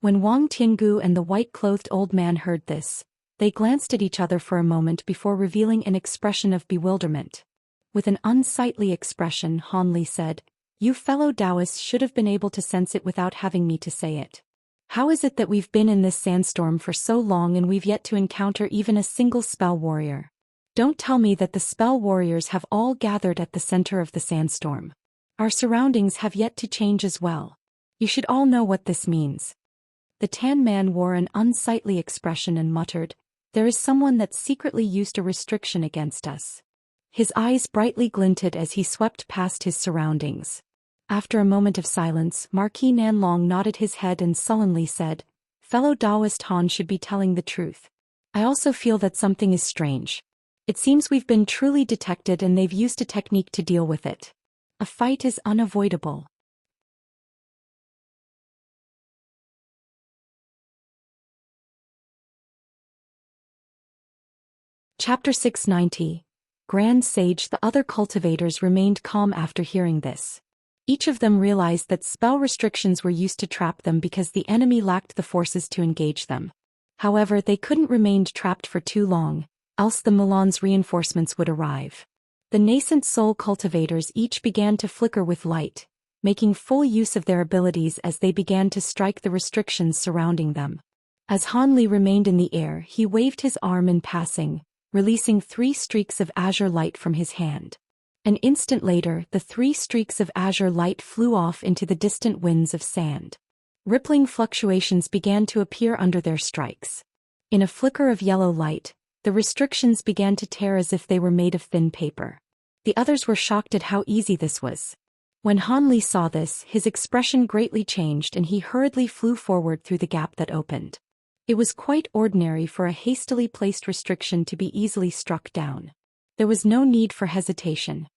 When Wang Tiangu and the white-clothed old man heard this, they glanced at each other for a moment before revealing an expression of bewilderment. With an unsightly expression, Han Li said, "You fellow Taoists should have been able to sense it without having me to say it. How is it that we've been in this sandstorm for so long and we've yet to encounter even a single spell warrior? Don't tell me that the spell warriors have all gathered at the center of the sandstorm. Our surroundings have yet to change as well. You should all know what this means." The tan man wore an unsightly expression and muttered, "There is someone that secretly used a restriction against us." His eyes brightly glinted as he swept past his surroundings. After a moment of silence, Marquis Nanlong nodded his head and sullenly said, "Fellow Taoist Han should be telling the truth. I also feel that something is strange. It seems we've been truly detected and they've used a technique to deal with it. A fight is unavoidable." Chapter 690. Grand Sage. The other cultivators remained calm after hearing this. Each of them realized that spell restrictions were used to trap them because the enemy lacked the forces to engage them. However, they couldn't remain trapped for too long, else the Milan's reinforcements would arrive. The nascent soul cultivators each began to flicker with light, making full use of their abilities as they began to strike the restrictions surrounding them. As Han Li remained in the air, he waved his arm in passing, releasing 3 streaks of azure light from his hand. An instant later, the 3 streaks of azure light flew off into the distant winds of sand. Rippling fluctuations began to appear under their strikes. In a flicker of yellow light, the restrictions began to tear as if they were made of thin paper. The others were shocked at how easy this was. When Han Li saw this, his expression greatly changed and he hurriedly flew forward through the gap that opened. It was quite ordinary for a hastily placed restriction to be easily struck down. There was no need for hesitation.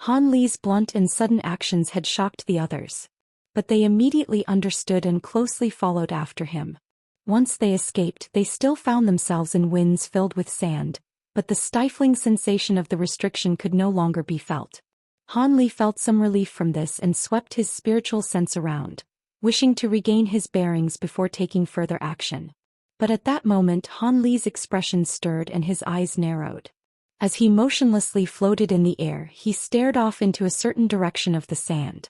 Han Li's blunt and sudden actions had shocked the others. But they immediately understood and closely followed after him. Once they escaped, they still found themselves in winds filled with sand, but the stifling sensation of the restriction could no longer be felt. Han Li felt some relief from this and swept his spiritual sense around, wishing to regain his bearings before taking further action. But at that moment Han Li's expression stirred and his eyes narrowed. As he motionlessly floated in the air, he stared off into a certain direction of the sand.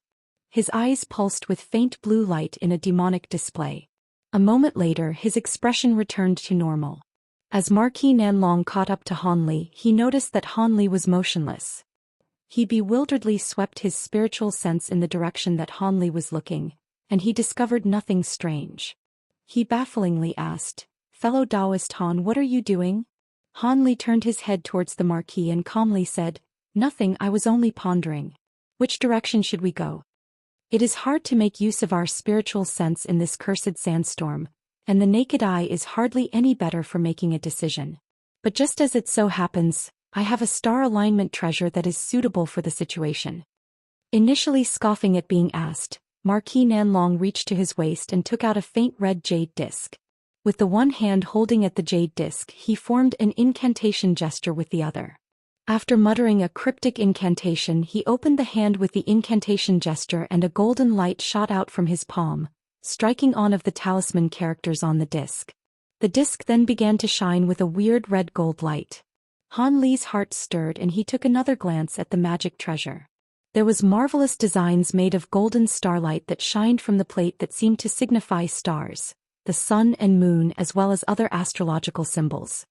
His eyes pulsed with faint blue light in a demonic display. A moment later, his expression returned to normal. As Marquis Nanlong caught up to Han Li, he noticed that Han Li was motionless. He bewilderedly swept his spiritual sense in the direction that Han Li was looking, and he discovered nothing strange. He bafflingly asked, "Fellow Taoist Han, what are you doing?" Han Li turned his head towards the Marquis and calmly said, "Nothing, I was only pondering. Which direction should we go?" It is hard to make use of our spiritual sense in this cursed sandstorm, and the naked eye is hardly any better for making a decision. But just as it so happens, I have a star alignment treasure that is suitable for the situation. Initially scoffing at being asked, Marquis Nanlong reached to his waist and took out a faint red jade disc. With the one hand holding at the jade disc, he formed an incantation gesture with the other. After muttering a cryptic incantation, he opened the hand with the incantation gesture and a golden light shot out from his palm, striking on of the talisman characters on the disc. The disc then began to shine with a weird red gold light. Han Li's heart stirred and he took another glance at the magic treasure. There was marvelous designs made of golden starlight that shined from the plate that seemed to signify stars, the sun and moon as well as other astrological symbols.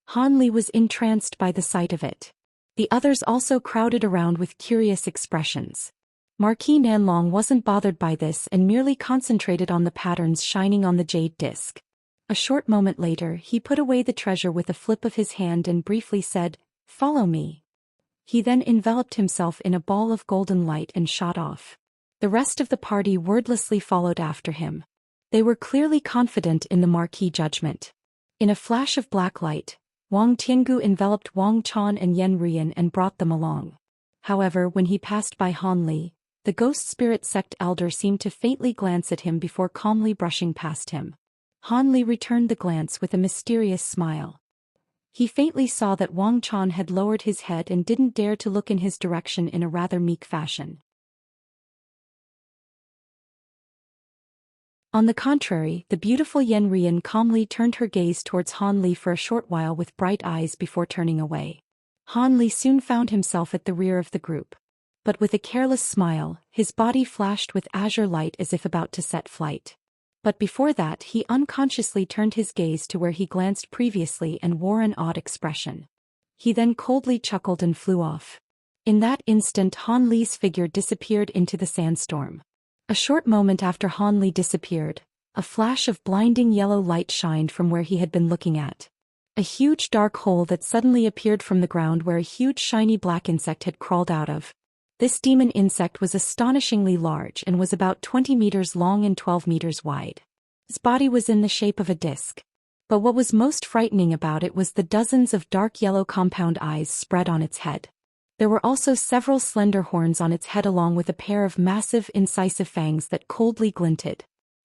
Han Li was entranced by the sight of it. The others also crowded around with curious expressions. Marquis Nanlong wasn't bothered by this and merely concentrated on the patterns shining on the jade disc. A short moment later, he put away the treasure with a flip of his hand and briefly said, "Follow me." He then enveloped himself in a ball of golden light and shot off. The rest of the party wordlessly followed after him. They were clearly confident in the Marquis' judgment. In a flash of black light, Wang Tiangu enveloped Wang Chan and Yen Rian and brought them along. However, when he passed by Han Li, the ghost spirit sect elder seemed to faintly glance at him before calmly brushing past him. Han Li returned the glance with a mysterious smile. He faintly saw that Wang Chan had lowered his head and didn't dare to look in his direction in a rather meek fashion. On the contrary, the beautiful Yen Rian calmly turned her gaze towards Han Li for a short while with bright eyes before turning away. Han Li soon found himself at the rear of the group. But with a careless smile, his body flashed with azure light as if about to set flight. But before that he unconsciously turned his gaze to where he glanced previously and wore an odd expression. He then coldly chuckled and flew off. In that instant Han Li's figure disappeared into the sandstorm. A short moment after Han Li disappeared, a flash of blinding yellow light shined from where he had been looking at. A huge dark hole that suddenly appeared from the ground where a huge shiny black insect had crawled out of. This demon insect was astonishingly large and was about 20 meters long and 12 meters wide. Its body was in the shape of a disc. But what was most frightening about it was the dozens of dark yellow compound eyes spread on its head. There were also several slender horns on its head along with a pair of massive incisive fangs that coldly glinted.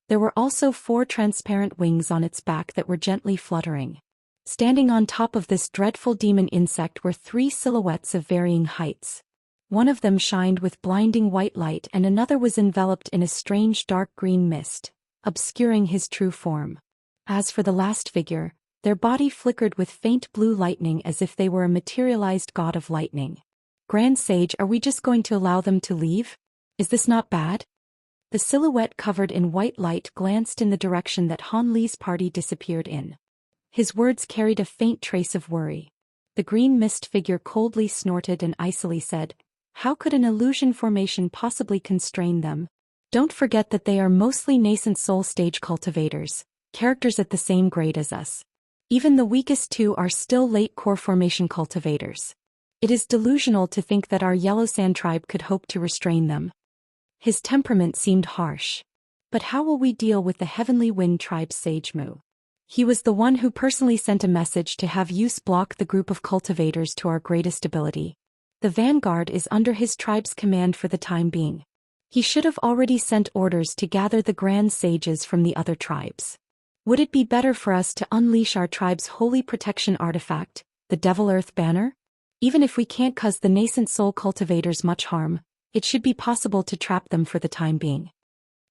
There were also 4 transparent wings on its back that were gently fluttering. Standing on top of this dreadful demon insect were 3 silhouettes of varying heights. One of them shined with blinding white light and another was enveloped in a strange dark green mist, obscuring his true form. As for the last figure, their body flickered with faint blue lightning as if they were a materialized god of lightning. Grand Sage, are we just going to allow them to leave? Is this not bad? The silhouette covered in white light glanced in the direction that Han Li's party disappeared in. His words carried a faint trace of worry. The green mist figure coldly snorted and icily said, "How could an illusion formation possibly constrain them? Don't forget that they are mostly nascent soul stage cultivators, characters at the same grade as us. Even the weakest 2 are still late core formation cultivators. It is delusional to think that our Yellow Sand tribe could hope to restrain them." His temperament seemed harsh. But how will we deal with the Heavenly Wind tribe's Sage Mu? He was the one who personally sent a message to have use block the group of cultivators to our greatest ability. The vanguard is under his tribe's command for the time being. He should have already sent orders to gather the grand sages from the other tribes. Would it be better for us to unleash our tribe's holy protection artifact, the Devil Earth Banner? Even if we can't cause the nascent soul cultivators much harm, it should be possible to trap them for the time being.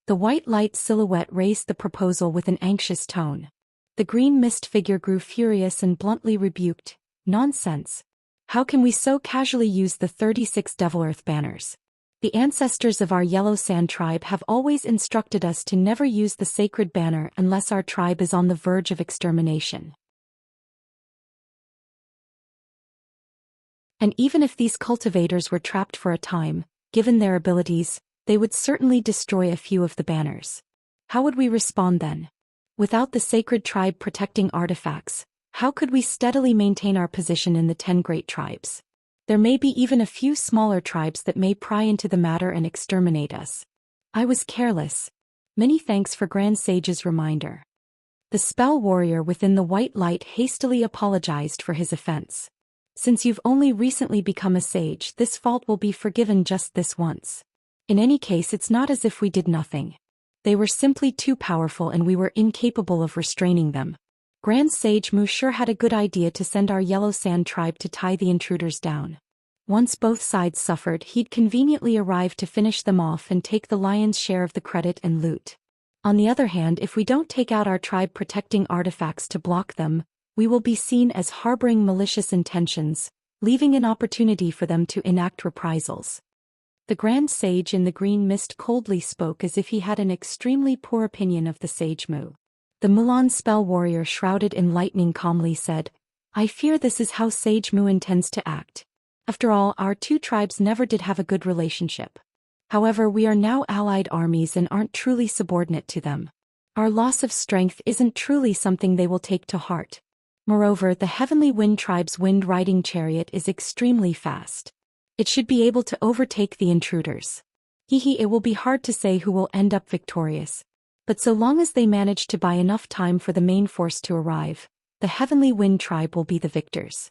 The white light silhouette raised the proposal with an anxious tone. The green mist figure grew furious and bluntly rebuked, "Nonsense. How can we so casually use the 36 Devil Earth banners? The ancestors of our Yellow Sand tribe have always instructed us to never use the sacred banner unless our tribe is on the verge of extermination. And even if these cultivators were trapped for a time, given their abilities, they would certainly destroy a few of the banners. How would we respond then? Without the sacred tribe protecting artifacts, how could we steadily maintain our position in the 10 great tribes? There may be even a few smaller tribes that may pry into the matter and exterminate us. I was careless. Many thanks for Grand Sage's reminder. The spell warrior within the white light hastily apologized for his offense. Since you've only recently become a sage, this fault will be forgiven just this once. In any case, it's not as if we did nothing. They were simply too powerful and we were incapable of restraining them. Grand Sage Mu sure had a good idea to send our Yellow Sand tribe to tie the intruders down. Once both sides suffered, he'd conveniently arrive to finish them off and take the lion's share of the credit and loot. On the other hand, if we don't take out our tribe protecting artifacts to block them, we will be seen as harboring malicious intentions, leaving an opportunity for them to enact reprisals. The Grand Sage in the green mist coldly spoke as if he had an extremely poor opinion of the Sage Mu. The Mulan spell warrior shrouded in lightning calmly said, I fear this is how Sage Mu intends to act. After all, our two tribes never did have a good relationship. However, we are now allied armies and aren't truly subordinate to them. Our loss of strength isn't truly something they will take to heart. Moreover, the Heavenly Wind tribe's wind-riding chariot is extremely fast. It should be able to overtake the intruders. It will be hard to say who will end up victorious. But so long as they manage to buy enough time for the main force to arrive, the Heavenly Wind tribe will be the victors.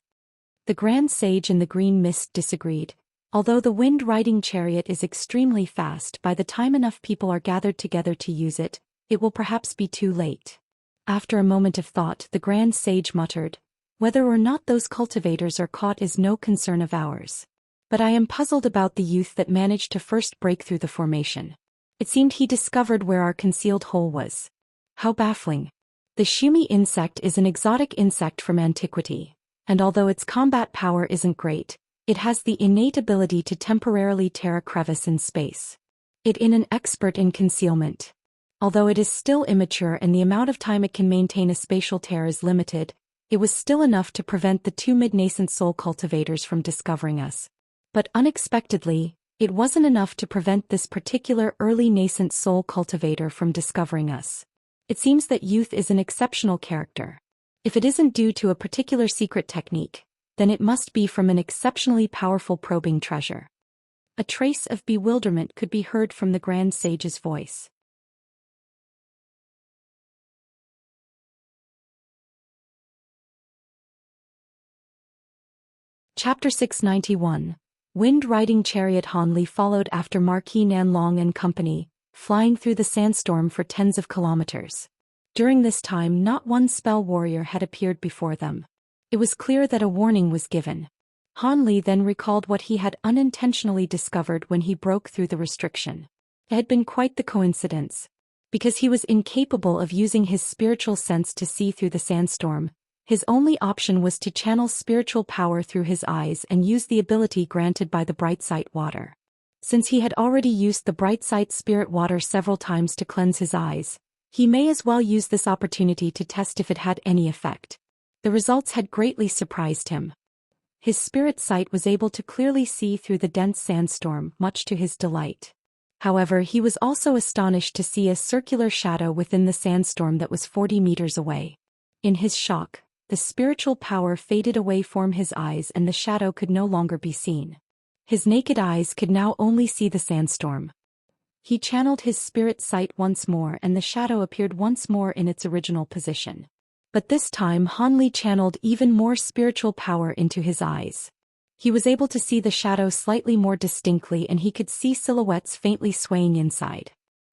The Grand Sage in the green mist disagreed. Although the wind-riding chariot is extremely fast, by the time enough people are gathered together to use it, it will perhaps be too late. After a moment of thought, the Grand Sage muttered, whether or not those cultivators are caught is no concern of ours. But I am puzzled about the youth that managed to first break through the formation. It seemed he discovered where our concealed hole was. How baffling. The shumi insect is an exotic insect from antiquity, and although its combat power isn't great, it has the innate ability to temporarily tear a crevice in space. It is an expert in concealment. Although it is still immature and the amount of time it can maintain a spatial tear is limited, it was still enough to prevent the two mid-nascent soul cultivators from discovering us. But unexpectedly, it wasn't enough to prevent this particular early nascent soul cultivator from discovering us. It seems that youth is an exceptional character. If it isn't due to a particular secret technique, then it must be from an exceptionally powerful probing treasure. A trace of bewilderment could be heard from the Grand Sage's voice. Chapter 691. Wind-riding chariot. Han Li followed after Marquis Nanlong and company, flying through the sandstorm for tens of kilometers. During this time, not one spell warrior had appeared before them. It was clear that a warning was given. Han Li then recalled what he had unintentionally discovered when he broke through the restriction. It had been quite the coincidence. Because he was incapable of using his spiritual sense to see through the sandstorm, his only option was to channel spiritual power through his eyes and use the ability granted by the Bright Sight water. Since he had already used the Bright Sight spirit water several times to cleanse his eyes, he may as well use this opportunity to test if it had any effect. The results had greatly surprised him. His spirit sight was able to clearly see through the dense sandstorm, much to his delight. However, he was also astonished to see a circular shadow within the sandstorm that was 40 meters away. In his shock, the spiritual power faded away from his eyes and the shadow could no longer be seen. His naked eyes could now only see the sandstorm. He channeled his spirit sight once more and the shadow appeared once more in its original position. But this time Han Li channeled even more spiritual power into his eyes. He was able to see the shadow slightly more distinctly and he could see silhouettes faintly swaying inside.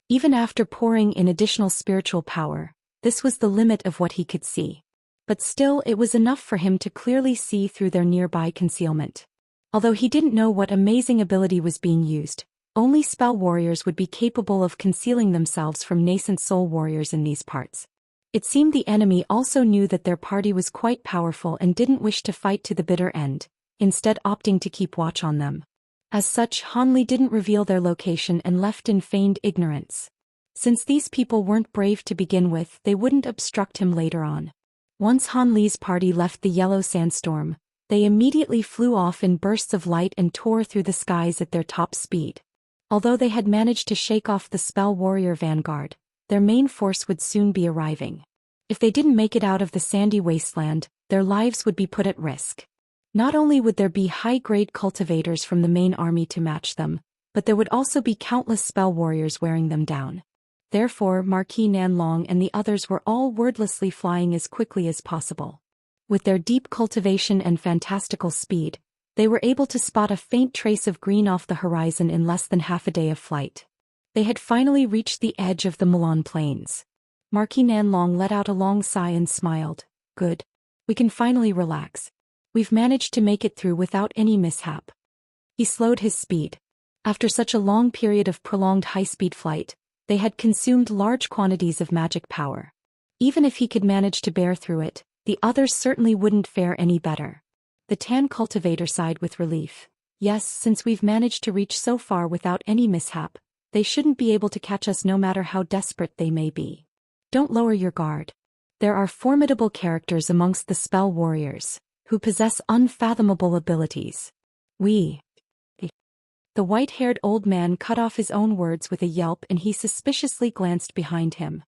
Even after pouring in additional spiritual power, this was the limit of what he could see. But still, it was enough for him to clearly see through their nearby concealment. Although he didn't know what amazing ability was being used, only spell warriors would be capable of concealing themselves from nascent soul warriors in these parts. It seemed the enemy also knew that their party was quite powerful and didn't wish to fight to the bitter end, instead opting to keep watch on them. As such, Han Li didn't reveal their location and left in feigned ignorance. Since these people weren't brave to begin with, they wouldn't obstruct him later on. Once Han Li's party left the yellow sandstorm, they immediately flew off in bursts of light and tore through the skies at their top speed. Although they had managed to shake off the spell warrior vanguard, their main force would soon be arriving. If they didn't make it out of the sandy wasteland, their lives would be put at risk. Not only would there be high-grade cultivators from the main army to match them, but there would also be countless spell warriors wearing them down. Therefore, Marquis Nanlong and the others were all wordlessly flying as quickly as possible. With their deep cultivation and fantastical speed, they were able to spot a faint trace of green off the horizon in less than half a day of flight. They had finally reached the edge of the Mulan Plains. Marquis Nanlong let out a long sigh and smiled. Good. We can finally relax. We've managed to make it through without any mishap. He slowed his speed. After such a long period of prolonged high-speed flight, they had consumed large quantities of magic power. Even if he could manage to bear through it, the others certainly wouldn't fare any better. The Tan cultivator sighed with relief. Yes, since we've managed to reach so far without any mishap, they shouldn't be able to catch us no matter how desperate they may be. Don't lower your guard. There are formidable characters amongst the spell warriors, who possess unfathomable abilities. The white-haired old man cut off his own words with a yelp and he suspiciously glanced behind him.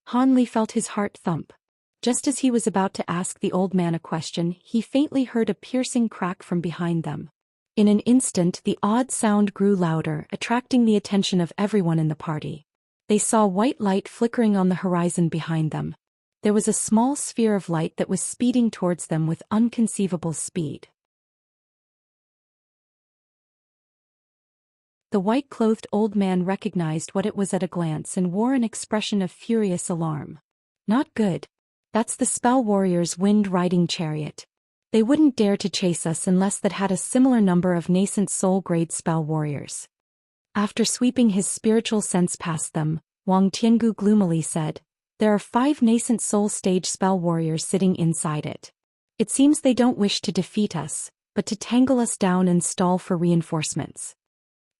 Han Li felt his heart thump. Just as he was about to ask the old man a question, he faintly heard a piercing crack from behind them. In an instant, the odd sound grew louder, attracting the attention of everyone in the party. They saw white light flickering on the horizon behind them. There was a small sphere of light that was speeding towards them with inconceivable speed. The white-clothed old man recognized what it was at a glance and wore an expression of furious alarm. Not good. That's the spell warrior's wind-riding chariot. They wouldn't dare to chase us unless that had a similar number of nascent soul-grade spell warriors. After sweeping his spiritual sense past them, Wang Tiangu gloomily said, There are 5 nascent soul-stage spell warriors sitting inside it. It seems they don't wish to defeat us, but to tangle us down and stall for reinforcements.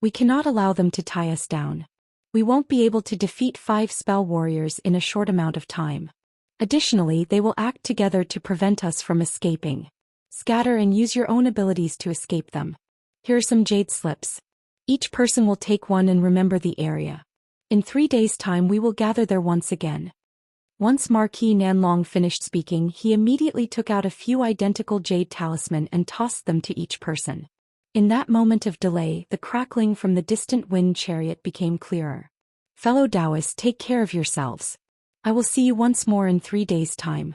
We cannot allow them to tie us down. We won't be able to defeat 5 spell warriors in a short amount of time. Additionally, they will act together to prevent us from escaping. Scatter and use your own abilities to escape them. Here are some jade slips. Each person will take one and remember the area. In 3 days' time we will gather there once again. Once Marquis Nanlong finished speaking, he immediately took out a few identical jade talisman and tossed them to each person. In that moment of delay, the crackling from the distant wind chariot became clearer. Fellow Taoists, take care of yourselves. I will see you once more in 3 days' time.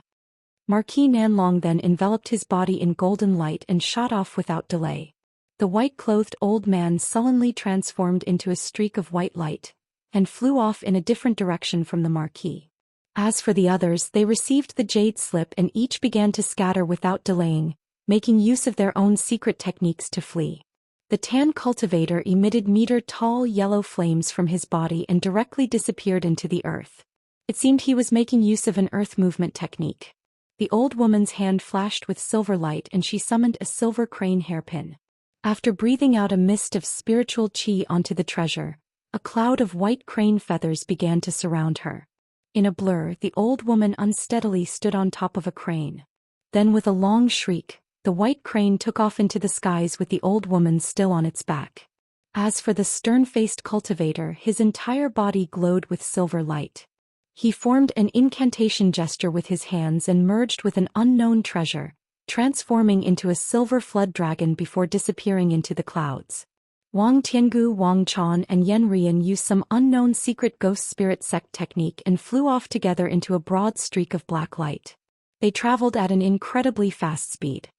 Marquis Nanlong then enveloped his body in golden light and shot off without delay. The white-clothed old man sullenly transformed into a streak of white light, and flew off in a different direction from the Marquis. As for the others, they received the jade slip and each began to scatter without delaying, making use of their own secret techniques to flee. The Tan cultivator emitted meter-tall yellow flames from his body and directly disappeared into the earth. It seemed he was making use of an earth movement technique. The old woman's hand flashed with silver light and she summoned a silver crane hairpin. After breathing out a mist of spiritual chi onto the treasure, a cloud of white crane feathers began to surround her. In a blur, the old woman unsteadily stood on top of a crane. Then with a long shriek, the white crane took off into the skies with the old woman still on its back. As for the stern-faced cultivator, his entire body glowed with silver light. He formed an incantation gesture with his hands and merged with an unknown treasure, transforming into a silver flood dragon before disappearing into the clouds. Wang Tiangu, Wang Chan and Yen Rian used some unknown secret ghost spirit sect technique and flew off together into a broad streak of black light. They traveled at an incredibly fast speed.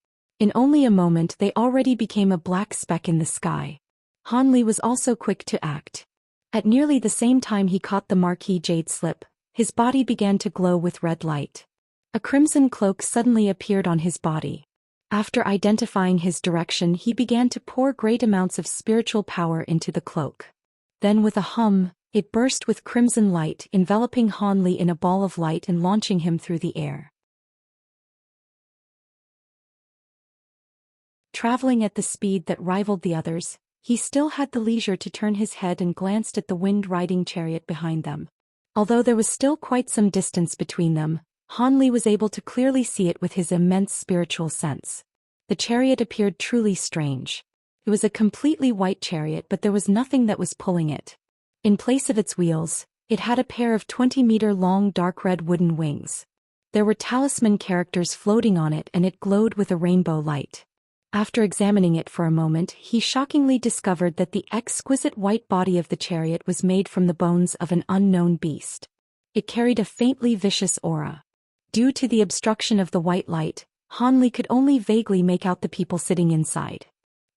In only a moment they already became a black speck in the sky. Han Li was also quick to act. At nearly the same time he caught the Marquis jade slip, his body began to glow with red light. A crimson cloak suddenly appeared on his body. After identifying his direction, he began to pour great amounts of spiritual power into the cloak. Then with a hum, it burst with crimson light, enveloping Han Li in a ball of light and launching him through the air. Traveling at the speed that rivaled the others, he still had the leisure to turn his head and glanced at the wind-riding chariot behind them. Although there was still quite some distance between them, Han Li was able to clearly see it with his immense spiritual sense. The chariot appeared truly strange. It was a completely white chariot, but there was nothing that was pulling it. In place of its wheels, it had a pair of 20-meter-long dark red wooden wings. There were talisman characters floating on it and it glowed with a rainbow light. After examining it for a moment, he shockingly discovered that the exquisite white body of the chariot was made from the bones of an unknown beast. It carried a faintly vicious aura. Due to the obstruction of the white light, Han Li could only vaguely make out the people sitting inside.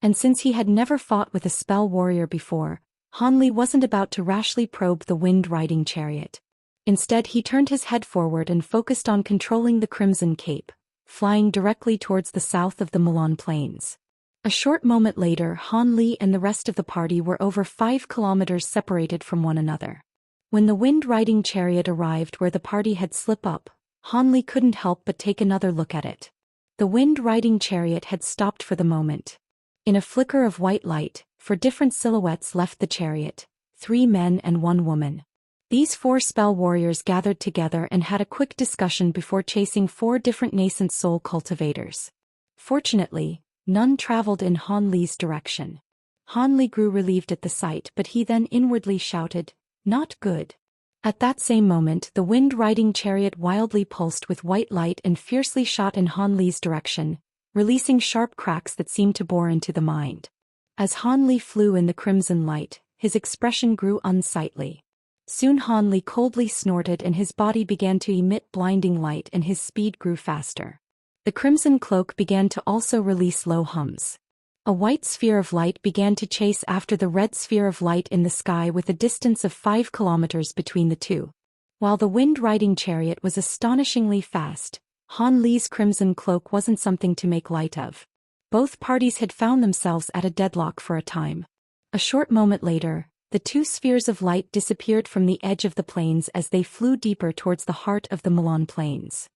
And since he had never fought with a spell warrior before, Han Li wasn't about to rashly probe the wind-riding chariot. Instead, he turned his head forward and focused on controlling the Crimson Cape, flying directly towards the south of the Milan Plains. A short moment later, Han Li and the rest of the party were over 5 kilometers separated from one another. When the wind-riding chariot arrived where the party had slipped up, Han Li couldn't help but take another look at it. The wind-riding chariot had stopped for the moment. In a flicker of white light, 4 different silhouettes left the chariot, 3 men and 1 woman. These 4 spell warriors gathered together and had a quick discussion before chasing 4 different nascent soul cultivators. Fortunately, none traveled in Han Li's direction. Han Li grew relieved at the sight, but he then inwardly shouted, "Not good." At that same moment, the wind-riding chariot wildly pulsed with white light and fiercely shot in Han Li's direction, releasing sharp cracks that seemed to bore into the mind. As Han Li flew in the crimson light, his expression grew unsightly. Soon Han Li coldly snorted and his body began to emit blinding light and his speed grew faster. The crimson cloak began to also release low hums. A white sphere of light began to chase after the red sphere of light in the sky with a distance of 5 kilometers between the two. While the wind-riding chariot was astonishingly fast, Han Li's crimson cloak wasn't something to make light of. Both parties had found themselves at a deadlock for a time. A short moment later, the 2 spheres of light disappeared from the edge of the plains as they flew deeper towards the heart of the Milan Plains.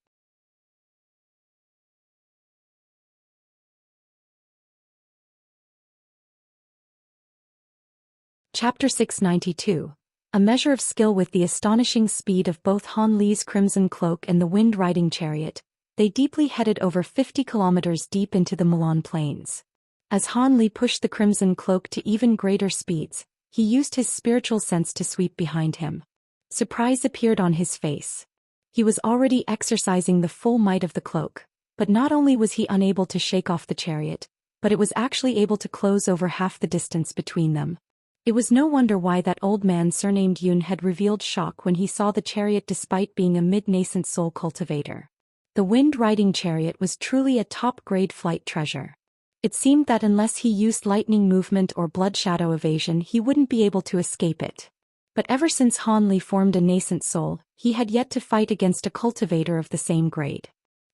Chapter 692. A measure of skill. With the astonishing speed of both Han Li's crimson cloak and the wind-riding chariot, they deeply headed over 50 kilometers deep into the Milan Plains. As Han Li pushed the crimson cloak to even greater speeds, he used his spiritual sense to sweep behind him. Surprise appeared on his face. He was already exercising the full might of the cloak, but not only was he unable to shake off the chariot, but it was actually able to close over half the distance between them. It was no wonder why that old man surnamed Yun had revealed shock when he saw the chariot despite being a mid-nascent soul cultivator. The wind-riding chariot was truly a top-grade flight treasure. It seemed that unless he used lightning movement or blood shadow evasion he wouldn't be able to escape it. But ever since Han Li formed a nascent soul, he had yet to fight against a cultivator of the same grade.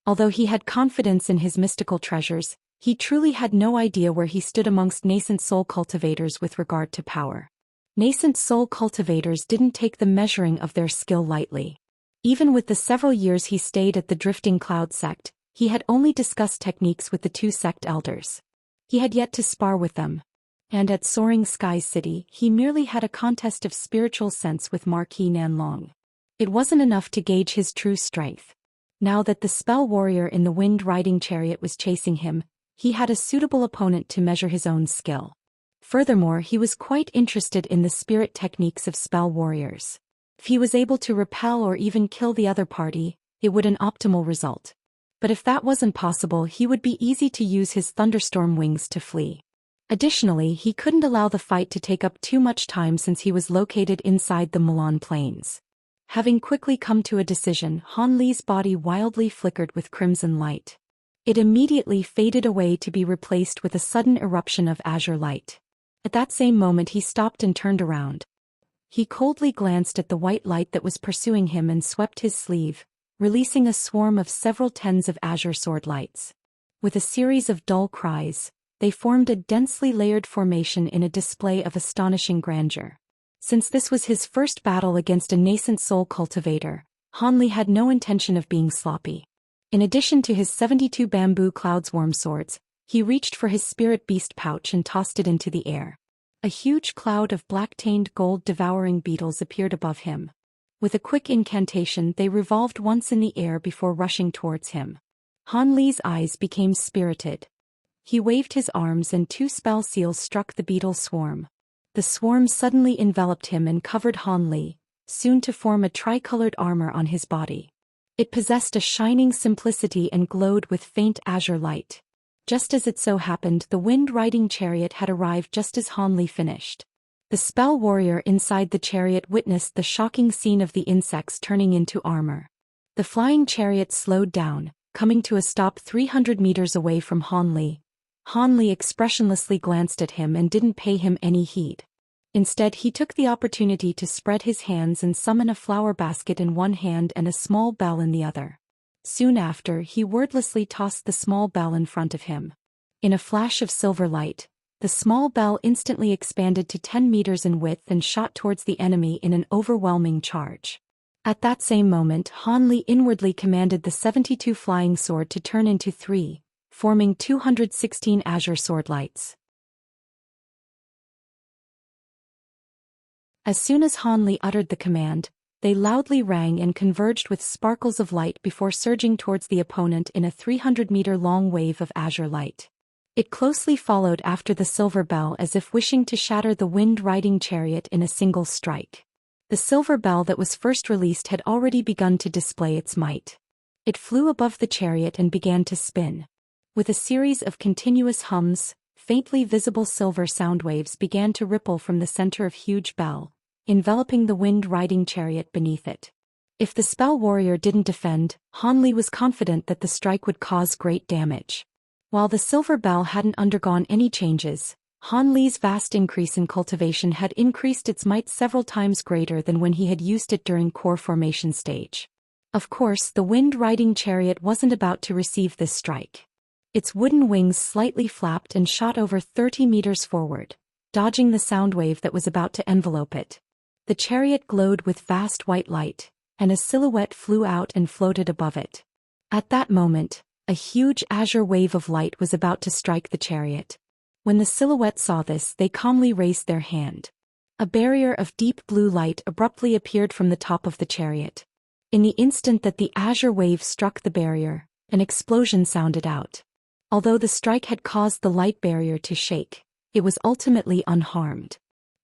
Although he had confidence in his mystical treasures, he truly had no idea where he stood amongst nascent soul cultivators with regard to power. Nascent soul cultivators didn't take the measuring of their skill lightly. Even with the several years he stayed at the Drifting Cloud sect, he had only discussed techniques with the 2 sect elders. He had yet to spar with them. And at Soaring Skies City, he merely had a contest of spiritual sense with Marquis Nanlong. It wasn't enough to gauge his true strength. Now that the spell warrior in the wind-riding chariot was chasing him, he had a suitable opponent to measure his own skill. Furthermore, he was quite interested in the spirit techniques of spell warriors. If he was able to repel or even kill the other party, it would an optimal result. But if that wasn't possible, he would be easy to use his thunderstorm wings to flee. Additionally, he couldn't allow the fight to take up too much time since he was located inside the Milan Plains. Having quickly come to a decision, Han Li's body wildly flickered with crimson light. It immediately faded away to be replaced with a sudden eruption of azure light. At that same moment he stopped and turned around. He coldly glanced at the white light that was pursuing him and swept his sleeve, releasing a swarm of several tens of azure sword lights. With a series of dull cries, they formed a densely layered formation in a display of astonishing grandeur. Since this was his first battle against a nascent soul cultivator, Han Li had no intention of being sloppy. In addition to his 72 bamboo cloudswarm swords, he reached for his spirit beast pouch and tossed it into the air. A huge cloud of black-tained gold devouring beetles appeared above him. With a quick incantation they revolved once in the air before rushing towards him. Han Li's eyes became spirited. He waved his arms and 2 spell seals struck the beetle swarm. The swarm suddenly enveloped him and covered Han Li, soon to form a tricolored armor on his body. It possessed a shining simplicity and glowed with faint azure light. Just as it so happened, the wind-riding chariot had arrived just as Han Li finished. The spell warrior inside the chariot witnessed the shocking scene of the insects turning into armor. The flying chariot slowed down, coming to a stop 300 meters away from Han Li. Han Li expressionlessly glanced at him and didn't pay him any heed. Instead, he took the opportunity to spread his hands and summon a flower basket in one hand and a small bell in the other. Soon after, he wordlessly tossed the small bell in front of him. In a flash of silver light, the small bell instantly expanded to 10 meters in width and shot towards the enemy in an overwhelming charge. At that same moment, Han Li inwardly commanded the 72 flying sword to turn into 3, forming 216 azure sword lights. As soon as Han Li uttered the command, they loudly rang and converged with sparkles of light before surging towards the opponent in a 300-meter-long wave of azure light. It closely followed after the silver bell as if wishing to shatter the wind-riding chariot in a single strike. The silver bell that was first released had already begun to display its might. It flew above the chariot and began to spin. With a series of continuous hums, faintly visible silver sound waves began to ripple from the center of huge bell, enveloping the wind-riding chariot beneath it. If the spell warrior didn't defend, Han Li was confident that the strike would cause great damage. While the silver bell hadn't undergone any changes, Han Li's vast increase in cultivation had increased its might several times greater than when he had used it during core formation stage. Of course, the wind-riding chariot wasn't about to receive this strike. Its wooden wings slightly flapped and shot over 30 meters forward, dodging the sound wave that was about to envelope it. The chariot glowed with vast white light, and a silhouette flew out and floated above it. At that moment, a huge azure wave of light was about to strike the chariot. When the silhouette saw this, they calmly raised their hand. A barrier of deep blue light abruptly appeared from the top of the chariot. In the instant that the azure wave struck the barrier, an explosion sounded out. Although the strike had caused the light barrier to shake, it was ultimately unharmed.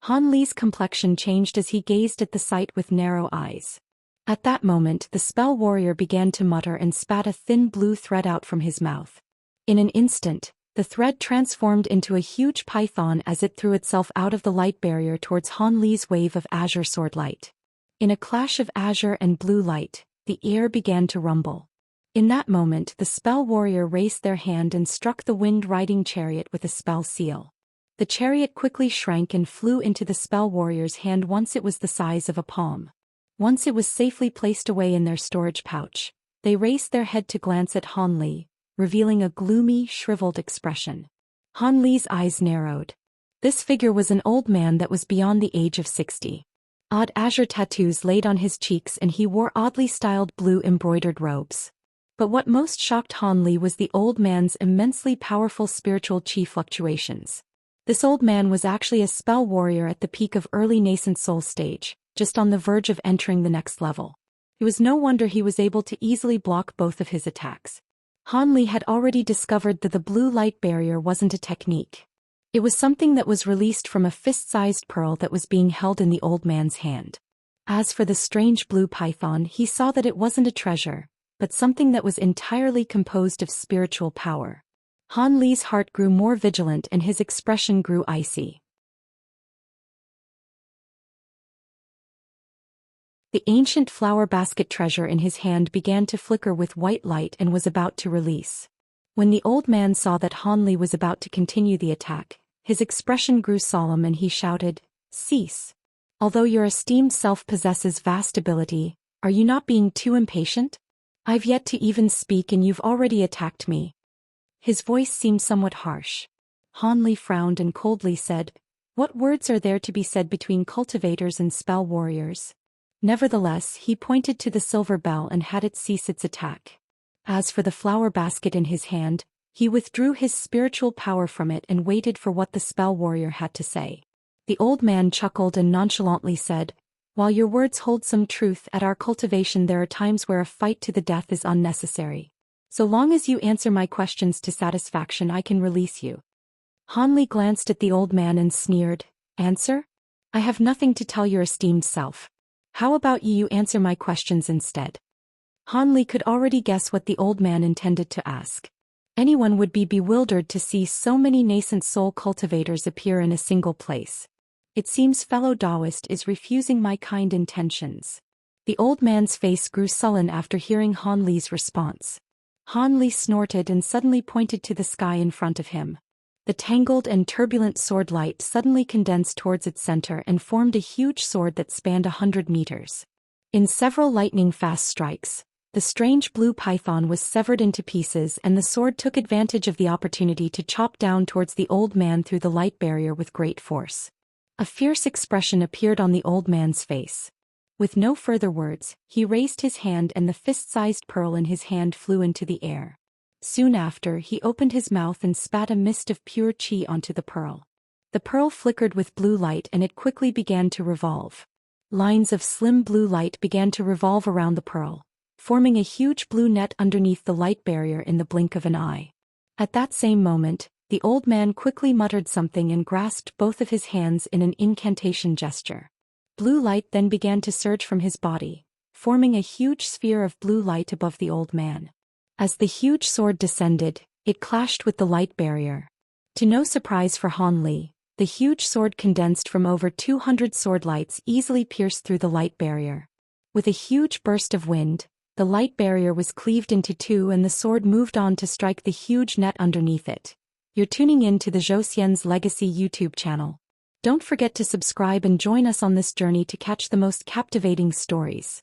Han Li's complexion changed as he gazed at the sight with narrow eyes. At that moment, the spell warrior began to mutter and spat a thin blue thread out from his mouth. In an instant, the thread transformed into a huge python as it threw itself out of the light barrier towards Han Li's wave of azure sword light. In a clash of azure and blue light, the air began to rumble. In that moment, the spell warrior raised their hand and struck the wind-riding chariot with a spell seal. The chariot quickly shrank and flew into the spell warrior's hand once it was the size of a palm. Once it was safely placed away in their storage pouch, they raised their head to glance at Han Li, revealing a gloomy, shriveled expression. Han Li's eyes narrowed. This figure was an old man that was beyond the age of 60. Odd azure tattoos laid on his cheeks and he wore oddly styled blue embroidered robes. But what most shocked Han Li was the old man's immensely powerful spiritual chi fluctuations. This old man was actually a spell warrior at the peak of early nascent soul stage, just on the verge of entering the next level. It was no wonder he was able to easily block both of his attacks. Han Li had already discovered that the blue light barrier wasn't a technique. It was something that was released from a fist-sized pearl that was being held in the old man's hand. As for the strange blue python, he saw that it wasn't a treasure, but something that was entirely composed of spiritual power. Han Li's heart grew more vigilant and his expression grew icy. The ancient flower basket treasure in his hand began to flicker with white light and was about to release. When the old man saw that Han Li was about to continue the attack, his expression grew solemn and he shouted, "Cease. Although your esteemed self possesses vast ability, are you not being too impatient? I've yet to even speak and you've already attacked me." His voice seemed somewhat harsh. Han Li frowned and coldly said, "What words are there to be said between cultivators and spell warriors?" Nevertheless, he pointed to the silver bell and had it cease its attack. As for the flower basket in his hand, he withdrew his spiritual power from it and waited for what the spell warrior had to say. The old man chuckled and nonchalantly said, "While your words hold some truth, at our cultivation there are times where a fight to the death is unnecessary. So long as you answer my questions to satisfaction, I can release you." Han Li glanced at the old man and sneered, "Answer? I have nothing to tell your esteemed self. How about you answer my questions instead?" Han Li could already guess what the old man intended to ask. Anyone would be bewildered to see so many nascent soul cultivators appear in a single place. It seems fellow Taoist is refusing my kind intentions. The old man's face grew sullen after hearing Han Li's response. Han Li snorted and suddenly pointed to the sky in front of him. The tangled and turbulent sword light suddenly condensed towards its center and formed a huge sword that spanned 100 meters. In several lightning-fast strikes, the strange blue python was severed into pieces and the sword took advantage of the opportunity to chop down towards the old man through the light barrier with great force. A fierce expression appeared on the old man's face. With no further words, he raised his hand and the fist-sized pearl in his hand flew into the air. Soon after, he opened his mouth and spat a mist of pure qi onto the pearl. The pearl flickered with blue light and it quickly began to revolve. Lines of slim blue light began to revolve around the pearl, forming a huge blue net underneath the light barrier in the blink of an eye. At that same moment, the old man quickly muttered something and grasped both of his hands in an incantation gesture. Blue light then began to surge from his body, forming a huge sphere of blue light above the old man. As the huge sword descended, it clashed with the light barrier. To no surprise for Han Li, the huge sword condensed from over 200 sword lights easily pierced through the light barrier. With a huge burst of wind, the light barrier was cleaved into two and the sword moved on to strike the huge net underneath it. You're tuning in to the Zhou Xian's Legacy YouTube channel. Don't forget to subscribe and join us on this journey to catch the most captivating stories.